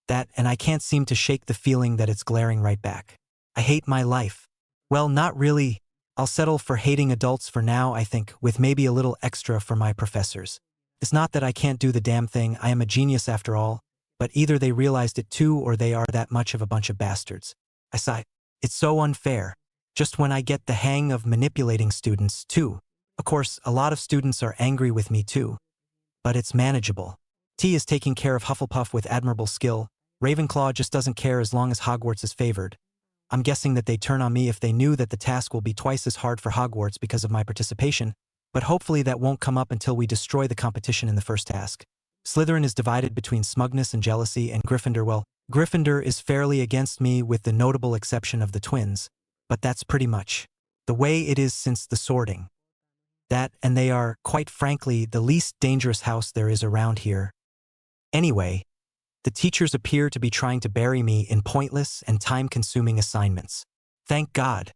[SPEAKER 1] That, and I can't seem to shake the feeling that it's glaring right back. I hate my life. Well, not really. I'll settle for hating adults for now, I think, with maybe a little extra for my professors. It's not that I can't do the damn thing, I am a genius after all, but either they realized it too or they are that much of a bunch of bastards. I sigh. It's so unfair. Just when I get the hang of manipulating students, too. Of course, a lot of students are angry with me too. But it's manageable. T is taking care of Hufflepuff with admirable skill. Ravenclaw just doesn't care as long as Hogwarts is favored. I'm guessing that they'd turn on me if they knew that the task will be twice as hard for Hogwarts because of my participation, but hopefully that won't come up until we destroy the competition in the first task. Slytherin is divided between smugness and jealousy, and Gryffindor, well, Gryffindor is fairly against me with the notable exception of the twins, but that's pretty much the way it is since the sorting. That, and they are, quite frankly, the least dangerous house there is around here. Anyway, the teachers appear to be trying to bury me in pointless and time-consuming assignments. Thank God.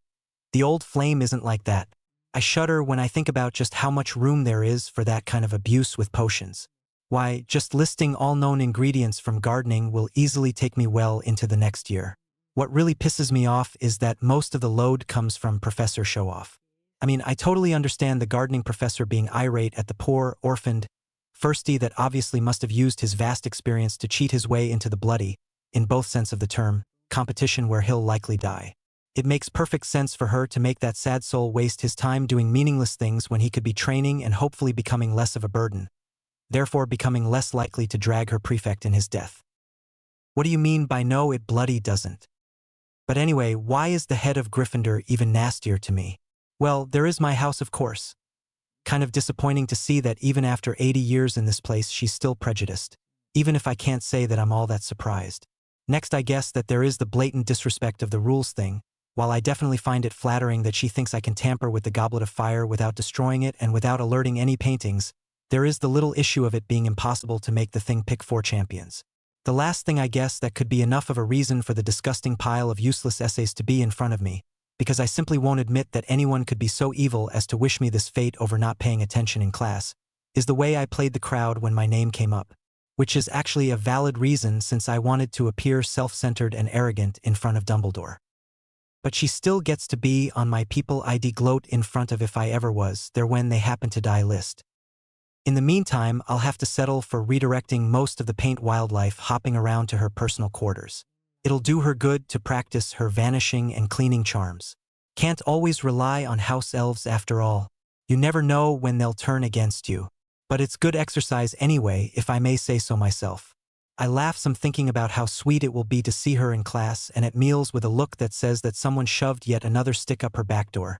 [SPEAKER 1] The old flame isn't like that. I shudder when I think about just how much room there is for that kind of abuse with potions. Why, just listing all known ingredients from gardening will easily take me well into the next year. What really pisses me off is that most of the load comes from Professor Showoff. I mean, I totally understand the gardening professor being irate at the poor, orphaned firstie that obviously must have used his vast experience to cheat his way into the bloody, in both sense of the term, competition where he'll likely die. It makes perfect sense for her to make that sad soul waste his time doing meaningless things when he could be training and hopefully becoming less of a burden, therefore becoming less likely to drag her prefect in his death. What do you mean by no, it bloody doesn't? But anyway, why is the head of Gryffindor even nastier to me? Well, there is my house, of course. Kind of disappointing to see that even after 80 years in this place she's still prejudiced, even if I can't say that I'm all that surprised. Next, I guess that there is the blatant disrespect of the rules thing. While I definitely find it flattering that she thinks I can tamper with the Goblet of Fire without destroying it and without alerting any paintings, there is the little issue of it being impossible to make the thing pick 4 champions. The last thing, I guess, that could be enough of a reason for the disgusting pile of useless essays to be in front of me, because I simply won't admit that anyone could be so evil as to wish me this fate over not paying attention in class, is the way I played the crowd when my name came up, which is actually a valid reason since I wanted to appear self-centered and arrogant in front of Dumbledore. But she still gets to be on my people ID gloat in front of if I ever was there when they happen to die list. In the meantime, I'll have to settle for redirecting most of the paint wildlife hopping around to her personal quarters. It'll do her good to practice her vanishing and cleaning charms. Can't always rely on house elves after all. You never know when they'll turn against you. But it's good exercise anyway, if I may say so myself. I laugh some thinking about how sweet it will be to see her in class and at meals with a look that says that someone shoved yet another stick up her back door,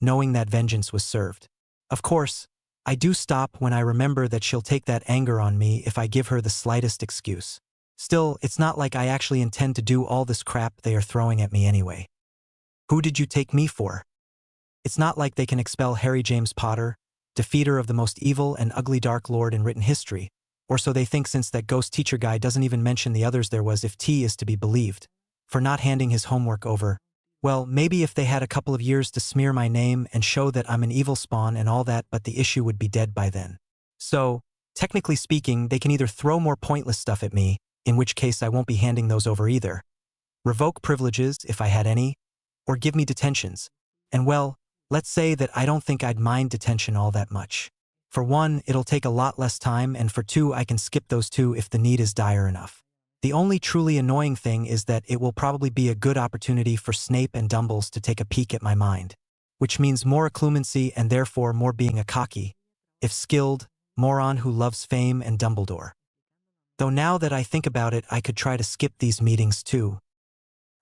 [SPEAKER 1] knowing that vengeance was served. Of course, I do stop when I remember that she'll take that anger on me if I give her the slightest excuse. Still, it's not like I actually intend to do all this crap they are throwing at me anyway. Who did you take me for? It's not like they can expel Harry James Potter, defeater of the most evil and ugly Dark Lord in written history, or so they think since that ghost teacher guy doesn't even mention the others there was if T is to be believed, for not handing his homework over. Well, maybe if they had a couple of years to smear my name and show that I'm an evil spawn and all that, but the issue would be dead by then. So, technically speaking, they can either throw more pointless stuff at me, in which case I won't be handing those over either. Revoke privileges, if I had any, or give me detentions. And well, let's say that I don't think I'd mind detention all that much. For one, it'll take a lot less time, and for two, I can skip those two if the need is dire enough. The only truly annoying thing is that it will probably be a good opportunity for Snape and Dumbles to take a peek at my mind, which means more occlumency and therefore more being a cocky, if skilled, moron who loves fame and Dumbledore. Though now that I think about it, I could try to skip these meetings too.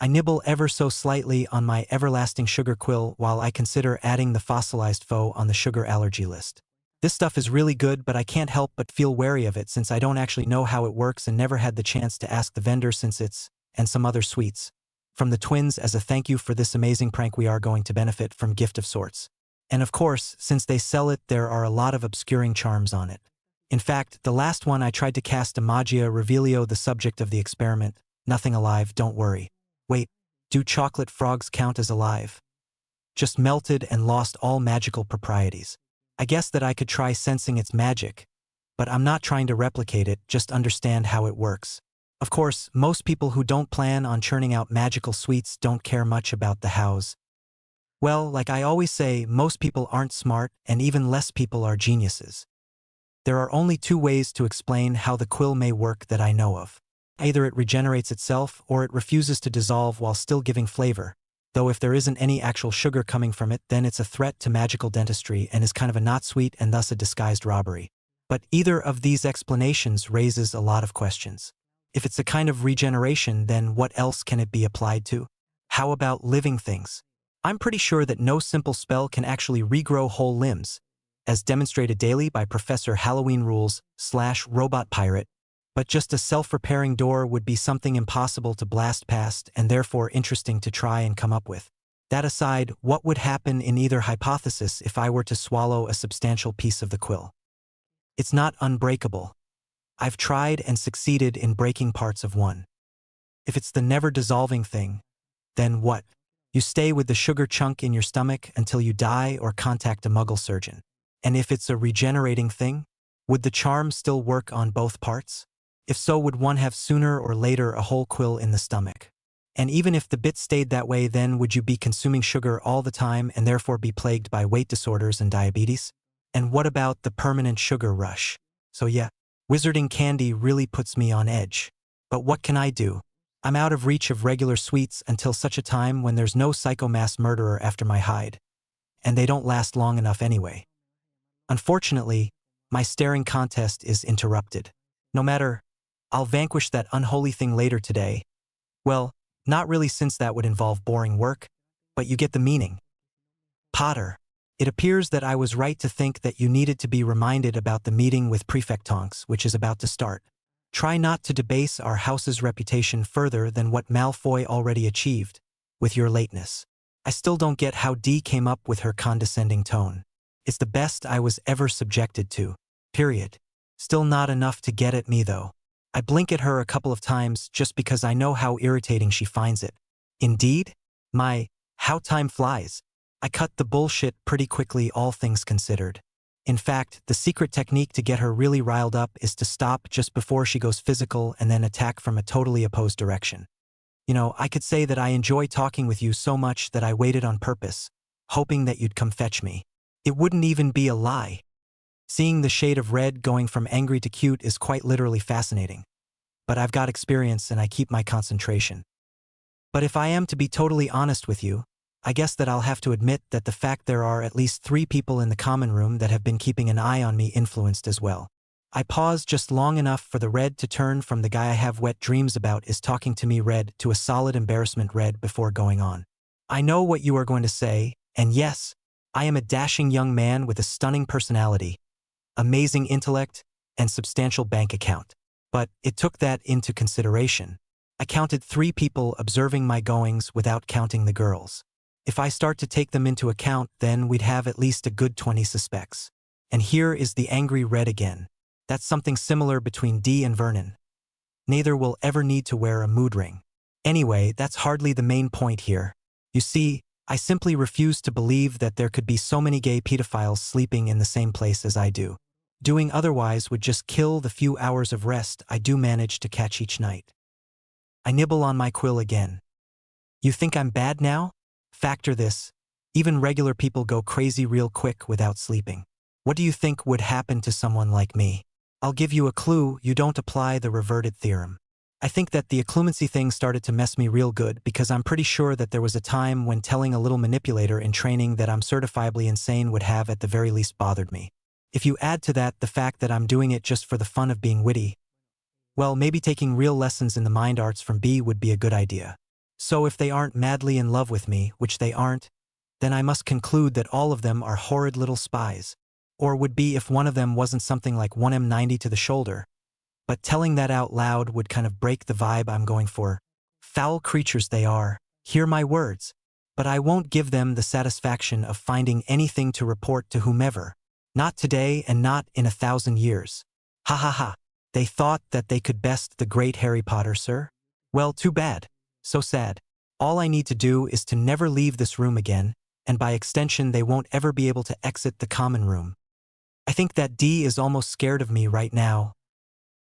[SPEAKER 1] I nibble ever so slightly on my everlasting sugar quill while I consider adding the fossilized foe on the sugar allergy list. This stuff is really good, but I can't help but feel wary of it since I don't actually know how it works and never had the chance to ask the vendor since it's, and some other sweets. From the twins as a thank you for this amazing prank, we are going to benefit from gift of sorts. And of course, since they sell it, there are a lot of obscuring charms on it. In fact, the last one I tried to cast a Magia Revelio, the subject of the experiment. Nothing alive, don't worry. Wait, do chocolate frogs count as alive? Just melted and lost all magical proprieties. I guess that I could try sensing its magic, but I'm not trying to replicate it, just understand how it works. Of course, most people who don't plan on churning out magical sweets don't care much about the hows. Well, like I always say, most people aren't smart, and even less people are geniuses. There are only two ways to explain how the quill may work that I know of. Either it regenerates itself, or it refuses to dissolve while still giving flavor. Though if there isn't any actual sugar coming from it, then it's a threat to magical dentistry and is kind of a not sweet and thus a disguised robbery. But either of these explanations raises a lot of questions. If it's a kind of regeneration, then what else can it be applied to? How about living things? I'm pretty sure that no simple spell can actually regrow whole limbs, as demonstrated daily by Professor Halloween Rules / Robot Pirate, but just a self-repairing door would be something impossible to blast past and therefore interesting to try and come up with. That aside, what would happen in either hypothesis if I were to swallow a substantial piece of the quill? It's not unbreakable. I've tried and succeeded in breaking parts of one. If it's the never-dissolving thing, then what? You stay with the sugar chunk in your stomach until you die or contact a muggle surgeon. And if it's a regenerating thing, would the charm still work on both parts? If so, would one have sooner or later a whole quill in the stomach? And even if the bit stayed that way, then would you be consuming sugar all the time and therefore be plagued by weight disorders and diabetes? And what about the permanent sugar rush? So yeah, wizarding candy really puts me on edge. But what can I do? I'm out of reach of regular sweets until such a time when there's no psychomass murderer after my hide. And they don't last long enough anyway. Unfortunately, my staring contest is interrupted. No matter, I'll vanquish that unholy thing later today. Well, not really, since that would involve boring work, but you get the meaning. Potter, it appears that I was right to think that you needed to be reminded about the meeting with Prefect Tonks, which is about to start. Try not to debase our house's reputation further than what Malfoy already achieved, with your lateness. I still don't get how Dee came up with her condescending tone. It's the best I was ever subjected to. Period. Still not enough to get at me, though. I blink at her a couple of times just because I know how irritating she finds it. Indeed? How time flies. I cut the bullshit pretty quickly, all things considered. In fact, the secret technique to get her really riled up is to stop just before she goes physical and then attack from a totally opposed direction. You know, I could say that I enjoy talking with you so much that I waited on purpose, hoping that you'd come fetch me. It wouldn't even be a lie. Seeing the shade of red going from angry to cute is quite literally fascinating. But I've got experience and I keep my concentration. But if I am to be totally honest with you, I guess that I'll have to admit that the fact there are at least 3 people in the common room that have been keeping an eye on me influenced as well. I pause just long enough for the red to turn from the guy I have wet dreams about is talking to me red to a solid embarrassment red before going on. I know what you are going to say, and yes, I am a dashing young man with a stunning personality, amazing intellect, and substantial bank account. But it took that into consideration. I counted 3 people observing my goings without counting the girls. If I start to take them into account, then we'd have at least a good 20 suspects. And here is the angry red again. That's something similar between Dee and Vernon. Neither will ever need to wear a mood ring. Anyway, that's hardly the main point here. You see, I simply refuse to believe that there could be so many gay pedophiles sleeping in the same place as I do. Doing otherwise would just kill the few hours of rest I do manage to catch each night. I nibble on my quill again. You think I'm bad now? Factor this. Even regular people go crazy real quick without sleeping. What do you think would happen to someone like me? I'll give you a clue: you don't apply the reverted theorem. I think that the occlumency thing started to mess me real good because I'm pretty sure that there was a time when telling a little manipulator in training that I'm certifiably insane would have at the very least bothered me. If you add to that the fact that I'm doing it just for the fun of being witty, well, maybe taking real lessons in the mind arts from B would be a good idea. So if they aren't madly in love with me, which they aren't, then I must conclude that all of them are horrid little spies. Or would be if one of them wasn't something like 1M90 to the shoulder. But telling that out loud would kind of break the vibe I'm going for. Foul creatures they are, hear my words. But I won't give them the satisfaction of finding anything to report to whomever. Not today and not in 1,000 years. Ha ha ha. They thought that they could best the great Harry Potter, sir? Well, too bad. So sad. All I need to do is to never leave this room again, and by extension they won't ever be able to exit the common room. I think that D is almost scared of me right now.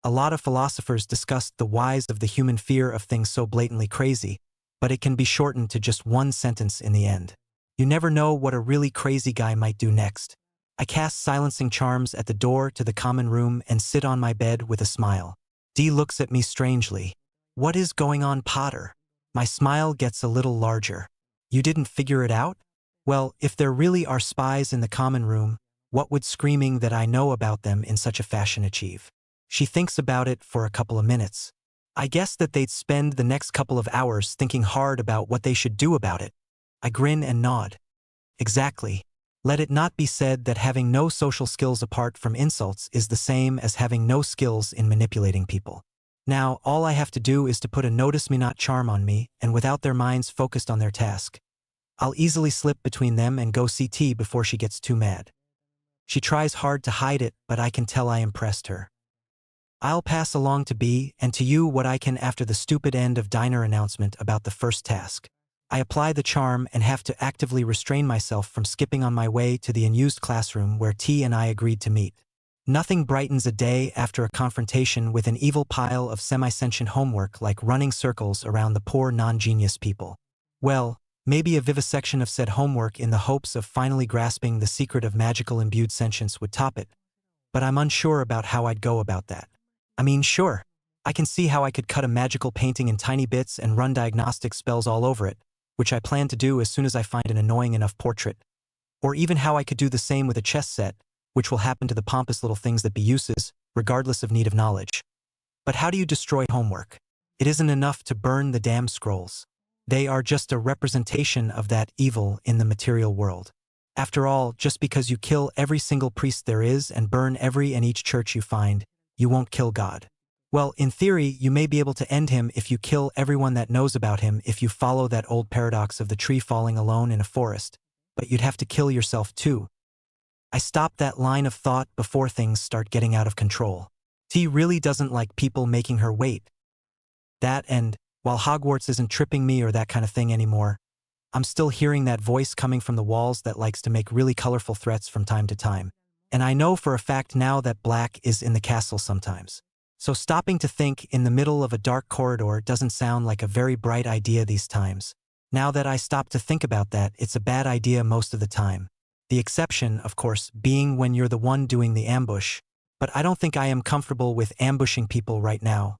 [SPEAKER 1] A lot of philosophers discussed the whys of the human fear of things so blatantly crazy, but it can be shortened to just one sentence in the end. You never know what a really crazy guy might do next. I cast silencing charms at the door to the common room and sit on my bed with a smile. D looks at me strangely. What is going on, Potter? My smile gets a little larger. You didn't figure it out? Well, if there really are spies in the common room, what would screaming that I know about them in such a fashion achieve? She thinks about it for a couple of minutes. I guess that they'd spend the next couple of hours thinking hard about what they should do about it. I grin and nod. Exactly. Let it not be said that having no social skills apart from insults is the same as having no skills in manipulating people. Now, all I have to do is to put a notice me not charm on me, and without their minds focused on their task, I'll easily slip between them and go CT before she gets too mad. She tries hard to hide it, but I can tell I impressed her. I'll pass along to B and to you what I can after the stupid end of diner announcement about the first task. I apply the charm and have to actively restrain myself from skipping on my way to the unused classroom where T and I agreed to meet. Nothing brightens a day after a confrontation with an evil pile of semi-sentient homework like running circles around the poor non-genius people. Well, maybe a vivisection of said homework in the hopes of finally grasping the secret of magical imbued sentience would top it. But I'm unsure about how I'd go about that. I mean, sure, I can see how I could cut a magical painting in tiny bits and run diagnostic spells all over it, which I plan to do as soon as I find an annoying enough portrait. Or even how I could do the same with a chess set, which will happen to the pompous little things that be uses, regardless of need of knowledge. But how do you destroy homework? It isn't enough to burn the damn scrolls. They are just a representation of that evil in the material world. After all, just because you kill every single priest there is and burn every and each church you find, you won't kill God. Well, in theory, you may be able to end him if you kill everyone that knows about him if you follow that old paradox of the tree falling alone in a forest, but you'd have to kill yourself too. I stop that line of thought before things start getting out of control. T really doesn't like people making her wait. That and, while Hogwarts isn't tripping me or that kind of thing anymore, I'm still hearing that voice coming from the walls that likes to make really colorful threats from time to time. And I know for a fact now that black is in the castle sometimes. So stopping to think in the middle of a dark corridor doesn't sound like a very bright idea these times. Now that I stop to think about that, it's a bad idea most of the time. The exception, of course, being when you're the one doing the ambush. But I don't think I am comfortable with ambushing people right now.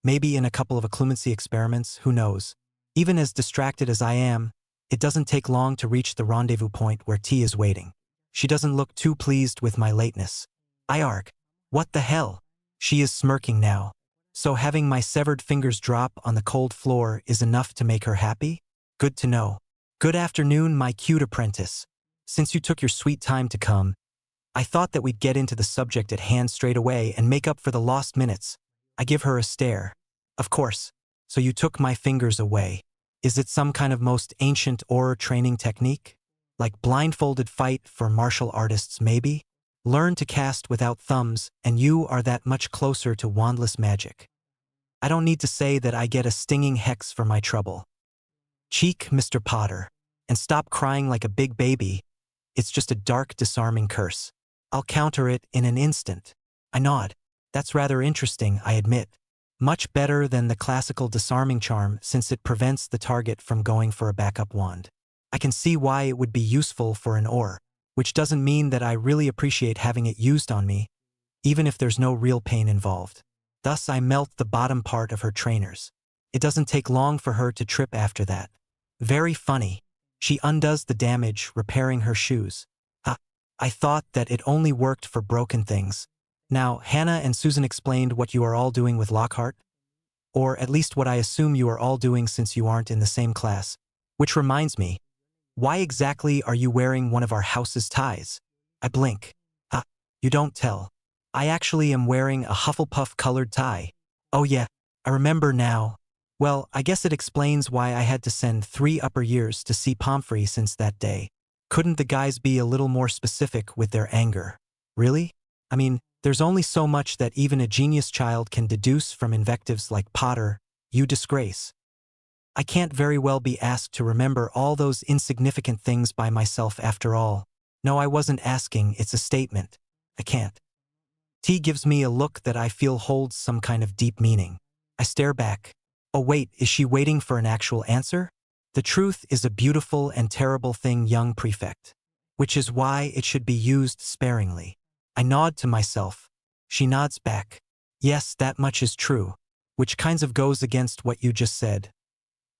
[SPEAKER 1] Maybe in a couple of occlumency experiments, who knows. Even as distracted as I am, it doesn't take long to reach the rendezvous point where T is waiting. She doesn't look too pleased with my lateness. I arg. What the hell? She is smirking now. So having my severed fingers drop on the cold floor is enough to make her happy? Good to know. Good afternoon, my cute apprentice. Since you took your sweet time to come, I thought that we'd get into the subject at hand straight away and make up for the lost minutes. I give her a stare. Of course. So you took my fingers away. Is it some kind of most ancient aura training technique? Like blindfolded fight for martial artists, maybe? Learn to cast without thumbs, and you are that much closer to wandless magic. I don't need to say that I get a stinging hex for my trouble. Cheek, Mr. Potter. And stop crying like a big baby. It's just a dark, disarming curse. I'll counter it in an instant. I nod. That's rather interesting, I admit. Much better than the classical disarming charm since it prevents the target from going for a backup wand. I can see why it would be useful for an or, which doesn't mean that I really appreciate having it used on me, even if there's no real pain involved. Thus I melt the bottom part of her trainers. It doesn't take long for her to trip after that. Very funny. She undoes the damage, repairing her shoes. I thought that it only worked for broken things. Now, Hannah and Susan explained what you are all doing with Lockhart? Or at least what I assume you are all doing since you aren't in the same class. Which reminds me, why exactly are you wearing one of our house's ties? I blink. You don't tell. I actually am wearing a Hufflepuff-colored tie. Oh yeah, I remember now. Well, I guess it explains why I had to send 3 upper years to see Pomfrey since that day. Couldn't the guys be a little more specific with their anger? Really? I mean, there's only so much that even a genius child can deduce from invectives like Potter, you disgrace. I can't very well be asked to remember all those insignificant things by myself after all. No, I wasn't asking, it's a statement. I can't. T gives me a look that I feel holds some kind of deep meaning. I stare back. Oh wait, is she waiting for an actual answer? The truth is a beautiful and terrible thing, young prefect. Which is why it should be used sparingly. I nod to myself. She nods back. Yes, that much is true. Which kinds of goes against what you just said.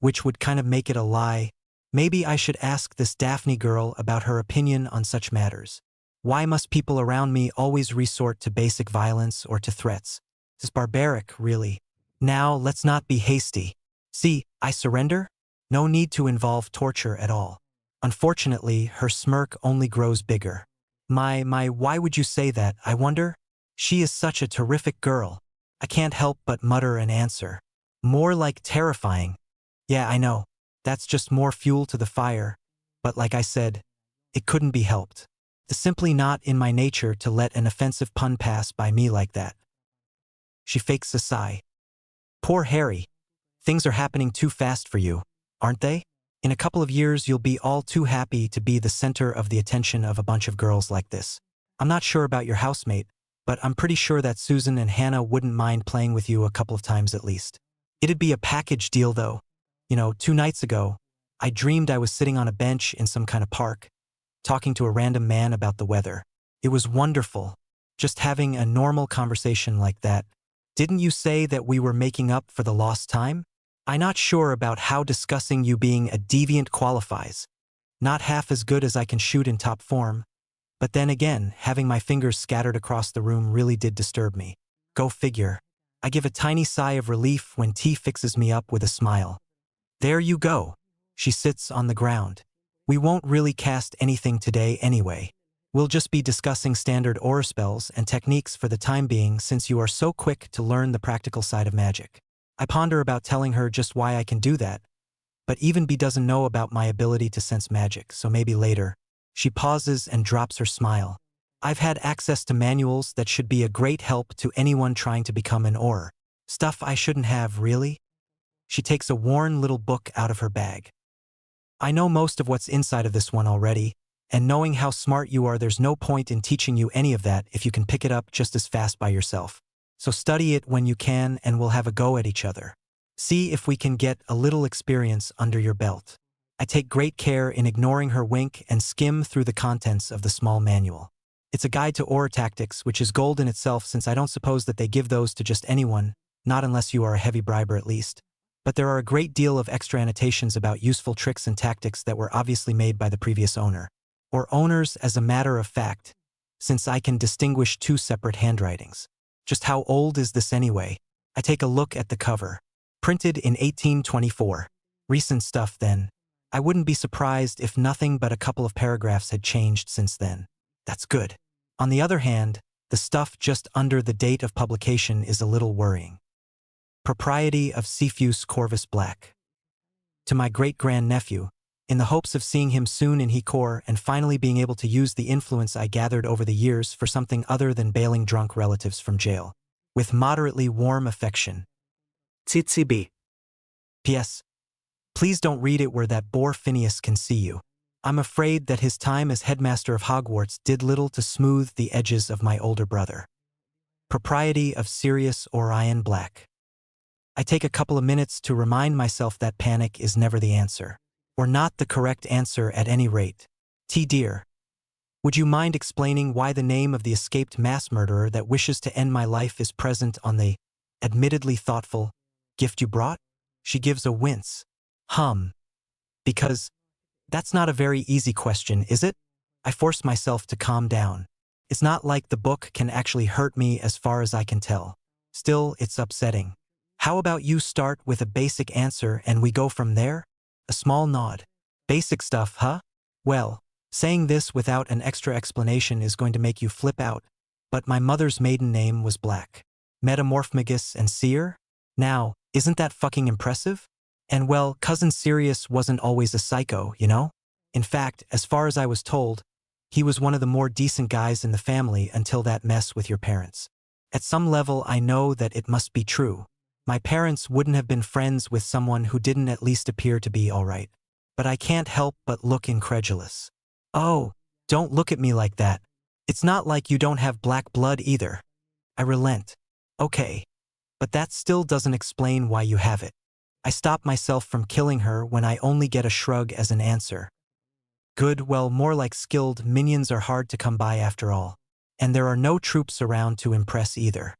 [SPEAKER 1] Which would kind of make it a lie. Maybe I should ask this Daphne girl about her opinion on such matters. Why must people around me always resort to basic violence or to threats? It's barbaric, really. Now, let's not be hasty. See, I surrender? No need to involve torture at all. Unfortunately, her smirk only grows bigger. Why would you say that, I wonder? She is such a terrific girl. I can't help but mutter an answer. More like terrifying. Yeah, I know. That's just more fuel to the fire. But like I said, it couldn't be helped. It's simply not in my nature to let an offensive pun pass by me like that. She fakes a sigh. Poor Harry. Things are happening too fast for you, aren't they? In a couple of years you'll be all too happy to be the center of the attention of a bunch of girls like this. I'm not sure about your housemate, but I'm pretty sure that Susan and Hannah wouldn't mind playing with you a couple of times at least. It'd be a package deal though. 2 nights ago, I dreamed I was sitting on a bench in some kind of park, talking to a random man about the weather. It was wonderful, just having a normal conversation like that. Didn't you say that we were making up for the lost time? I'm not sure about how discussing you being a deviant qualifies. Not half as good as I can shoot in top form. But then again, having my fingers scattered across the room really did disturb me. Go figure. I give a tiny sigh of relief when T fixes me up with a smile. There you go. She sits on the ground. We won't really cast anything today anyway. We'll just be discussing standard aura spells and techniques for the time being since you are so quick to learn the practical side of magic. I ponder about telling her just why I can do that, but even B doesn't know about my ability to sense magic, so maybe later. She pauses and drops her smile. I've had access to manuals that should be a great help to anyone trying to become an aura. Stuff I shouldn't have, really? She takes a worn little book out of her bag. I know most of what's inside of this one already, and knowing how smart you are, there's no point in teaching you any of that if you can pick it up just as fast by yourself. So study it when you can and we'll have a go at each other. See if we can get a little experience under your belt. I take great care in ignoring her wink and skim through the contents of the small manual. It's a guide to aura tactics, which is gold in itself since I don't suppose that they give those to just anyone, not unless you are a heavy briber at least. But there are a great deal of extra annotations about useful tricks and tactics that were obviously made by the previous owner. Or owners, as a matter of fact, since I can distinguish 2 separate handwritings. Just how old is this anyway? I take a look at the cover. Printed in 1824. Recent stuff then. I wouldn't be surprised if nothing but a couple of paragraphs had changed since then. That's good. On the other hand, the stuff just under the date of publication is a little worrying. Propriety of Cepheus Corvus Black. To my great-grandnephew, in the hopes of seeing him soon in Hecor and finally being able to use the influence I gathered over the years for something other than bailing drunk relatives from jail. With moderately warm affection. Tsitsi B. P.S. Please don't read it where that boar Phineas can see you. I'm afraid that his time as headmaster of Hogwarts did little to smooth the edges of my older brother. Propriety of Sirius Orion Black. I take a couple of minutes to remind myself that panic is never the answer. Or not the correct answer at any rate. T. Dear, would you mind explaining why the name of the escaped mass murderer that wishes to end my life is present on the, admittedly thoughtful, gift you brought? She gives a wince. Because that's not a very easy question, is it? I force myself to calm down. It's not like the book can actually hurt me as far as I can tell. Still, it's upsetting. How about you start with a basic answer and we go from there? A small nod. Basic stuff, huh? Well, saying this without an extra explanation is going to make you flip out. But my mother's maiden name was Black. Metamorphmagus and Seer? Now, isn't that fucking impressive? And well, cousin Sirius wasn't always a psycho, you know? In fact, as far as I was told, he was one of the more decent guys in the family until that mess with your parents. At some level, I know that it must be true. My parents wouldn't have been friends with someone who didn't at least appear to be all right. But I can't help but look incredulous. Oh, don't look at me like that. It's not like you don't have black blood either. I relent. Okay. But that still doesn't explain why you have it. I stop myself from killing her when I only get a shrug as an answer. Good, well, more like skilled minions are hard to come by after all. And there are no troops around to impress either.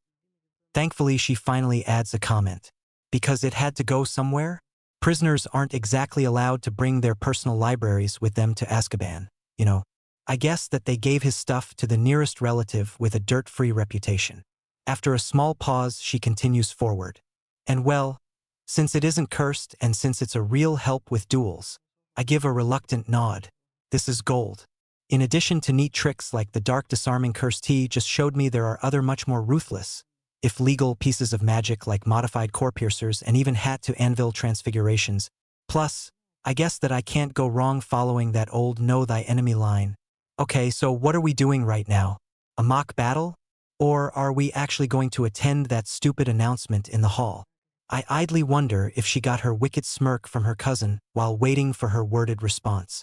[SPEAKER 1] Thankfully, she finally adds a comment. Because it had to go somewhere? Prisoners aren't exactly allowed to bring their personal libraries with them to Azkaban, you know. I guess that they gave his stuff to the nearest relative with a dirt-free reputation. After a small pause, she continues forward. And well, since it isn't cursed and since it's a real help with duels, I give a reluctant nod. This is gold. In addition to neat tricks like the dark disarming curse T just showed me there are other much more ruthless, if legal, pieces of magic like modified core piercers and even hat to anvil transfigurations. Plus, I guess that I can't go wrong following that old know thy enemy line. Okay, so what are we doing right now? A mock battle? Or are we actually going to attend that stupid announcement in the hall? I idly wonder if she got her wicked smirk from her cousin while waiting for her worded response.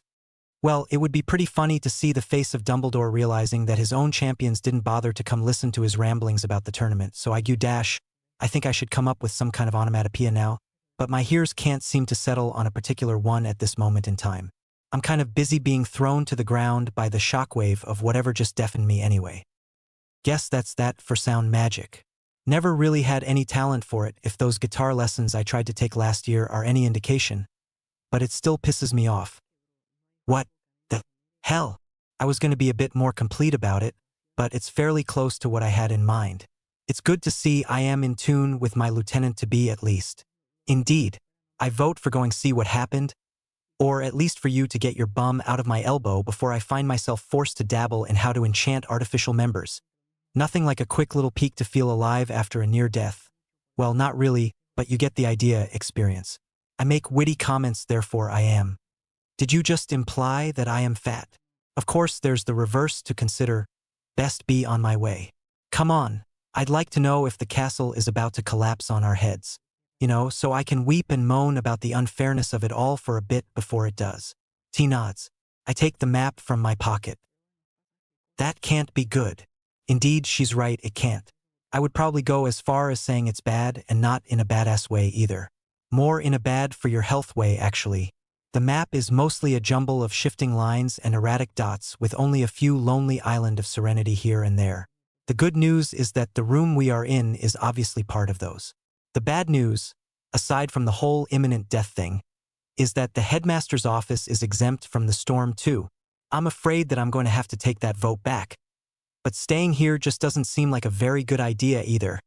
[SPEAKER 1] Well, it would be pretty funny to see the face of Dumbledore realizing that his own champions didn't bother to come listen to his ramblings about the tournament, so I think I should come up with some kind of onomatopoeia now, but my ears can't seem to settle on a particular one at this moment in time. I'm kind of busy being thrown to the ground by the shockwave of whatever just deafened me anyway. Guess that's that for sound magic. Never really had any talent for it if those guitar lessons I tried to take last year are any indication, but it still pisses me off. What the hell? I was going to be a bit more complete about it, but it's fairly close to what I had in mind. It's good to see I am in tune with my lieutenant-to-be at least. Indeed, I vote for going see what happened, or at least for you to get your bum out of my elbow before I find myself forced to dabble in how to enchant artificial members. Nothing like a quick little peek to feel alive after a near-death. Well, not really, but you get the idea, experience. I make witty comments, therefore I am. Did you just imply that I am fat? Of course, there's the reverse to consider. Best be on my way. Come on, I'd like to know if the castle is about to collapse on our heads. You know, so I can weep and moan about the unfairness of it all for a bit before it does. T nods. I take the map from my pocket. That can't be good. Indeed, she's right, it can't. I would probably go as far as saying it's bad and not in a badass way either. More in a bad for your health way, actually. The map is mostly a jumble of shifting lines and erratic dots with only a few lonely island of serenity here and there. The good news is that the room we are in is obviously part of those. The bad news, aside from the whole imminent death thing, is that the headmaster's office is exempt from the storm too. I'm afraid that I'm going to have to take that vote back. But staying here just doesn't seem like a very good idea either.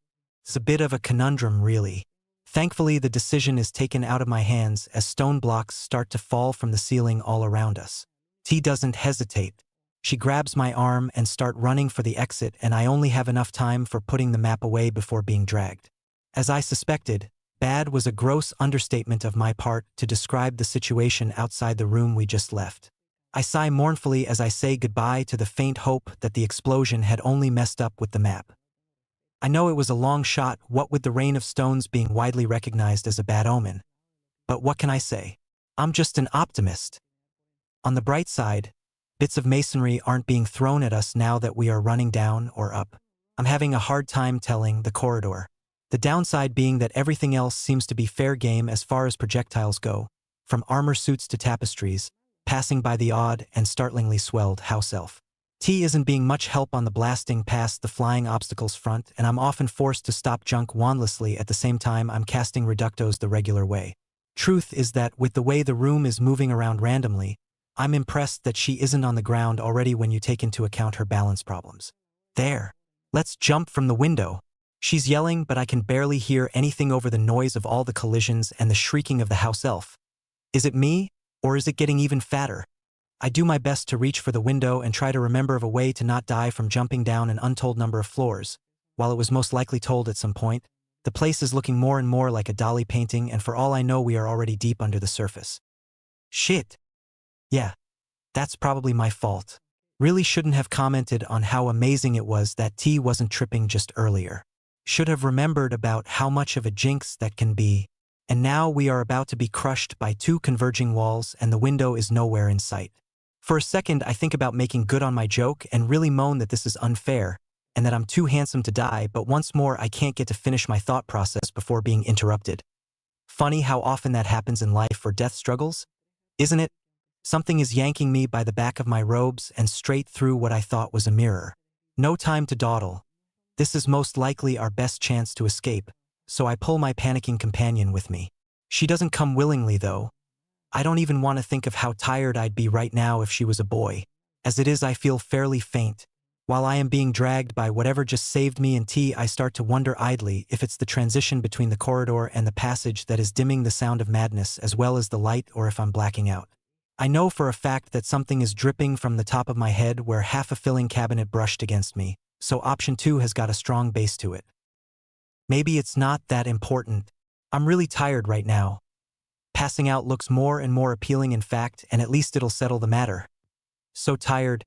[SPEAKER 1] It's a bit of a conundrum, really. Thankfully, the decision is taken out of my hands as stone blocks start to fall from the ceiling all around us. T doesn't hesitate. She grabs my arm and starts running for the exit, and I only have enough time for putting the map away before being dragged. As I suspected, bad was a gross understatement of my part to describe the situation outside the room we just left. I sigh mournfully as I say goodbye to the faint hope that the explosion had only messed up with the map. I know it was a long shot, what with the rain of stones being widely recognized as a bad omen. But what can I say? I'm just an optimist. On the bright side, bits of masonry aren't being thrown at us now that we are running down or up. I'm having a hard time telling the corridor. The downside being that everything else seems to be fair game as far as projectiles go, from armor suits to tapestries, passing by the odd and startlingly swelled house elf. T isn't being much help on the blasting past the flying obstacles front, and I'm often forced to stop junk wandlessly at the same time I'm casting reductos the regular way. Truth is that with the way the room is moving around randomly, I'm impressed that she isn't on the ground already when you take into account her balance problems. There. Let's jump from the window. She's yelling, but I can barely hear anything over the noise of all the collisions and the shrieking of the house elf. Is it me, or is it getting even fatter? I do my best to reach for the window and try to remember of a way to not die from jumping down an untold number of floors. While it was most likely told at some point, the place is looking more and more like a Dali painting, and for all I know we are already deep under the surface. Shit. Yeah. That's probably my fault. Really shouldn't have commented on how amazing it was that T wasn't tripping just earlier. Should have remembered about how much of a jinx that can be. And now we are about to be crushed by two converging walls and the window is nowhere in sight. For a second, I think about making good on my joke and really moan that this is unfair and that I'm too handsome to die, but once more I can't get to finish my thought process before being interrupted. Funny how often that happens in life or death struggles, isn't it? Something is yanking me by the back of my robes and straight through what I thought was a mirror. No time to dawdle. This is most likely our best chance to escape, so I pull my panicking companion with me. She doesn't come willingly, though. I don't even want to think of how tired I'd be right now if she was a boy. As it is, I feel fairly faint. While I am being dragged by whatever just saved me and T, I start to wonder idly if it's the transition between the corridor and the passage that is dimming the sound of madness as well as the light, or if I'm blacking out. I know for a fact that something is dripping from the top of my head where half a filling cabinet brushed against me, so option 2 has got a strong base to it. Maybe it's not that important. I'm really tired right now. Passing out looks more and more appealing in fact, and at least it'll settle the matter. So tired,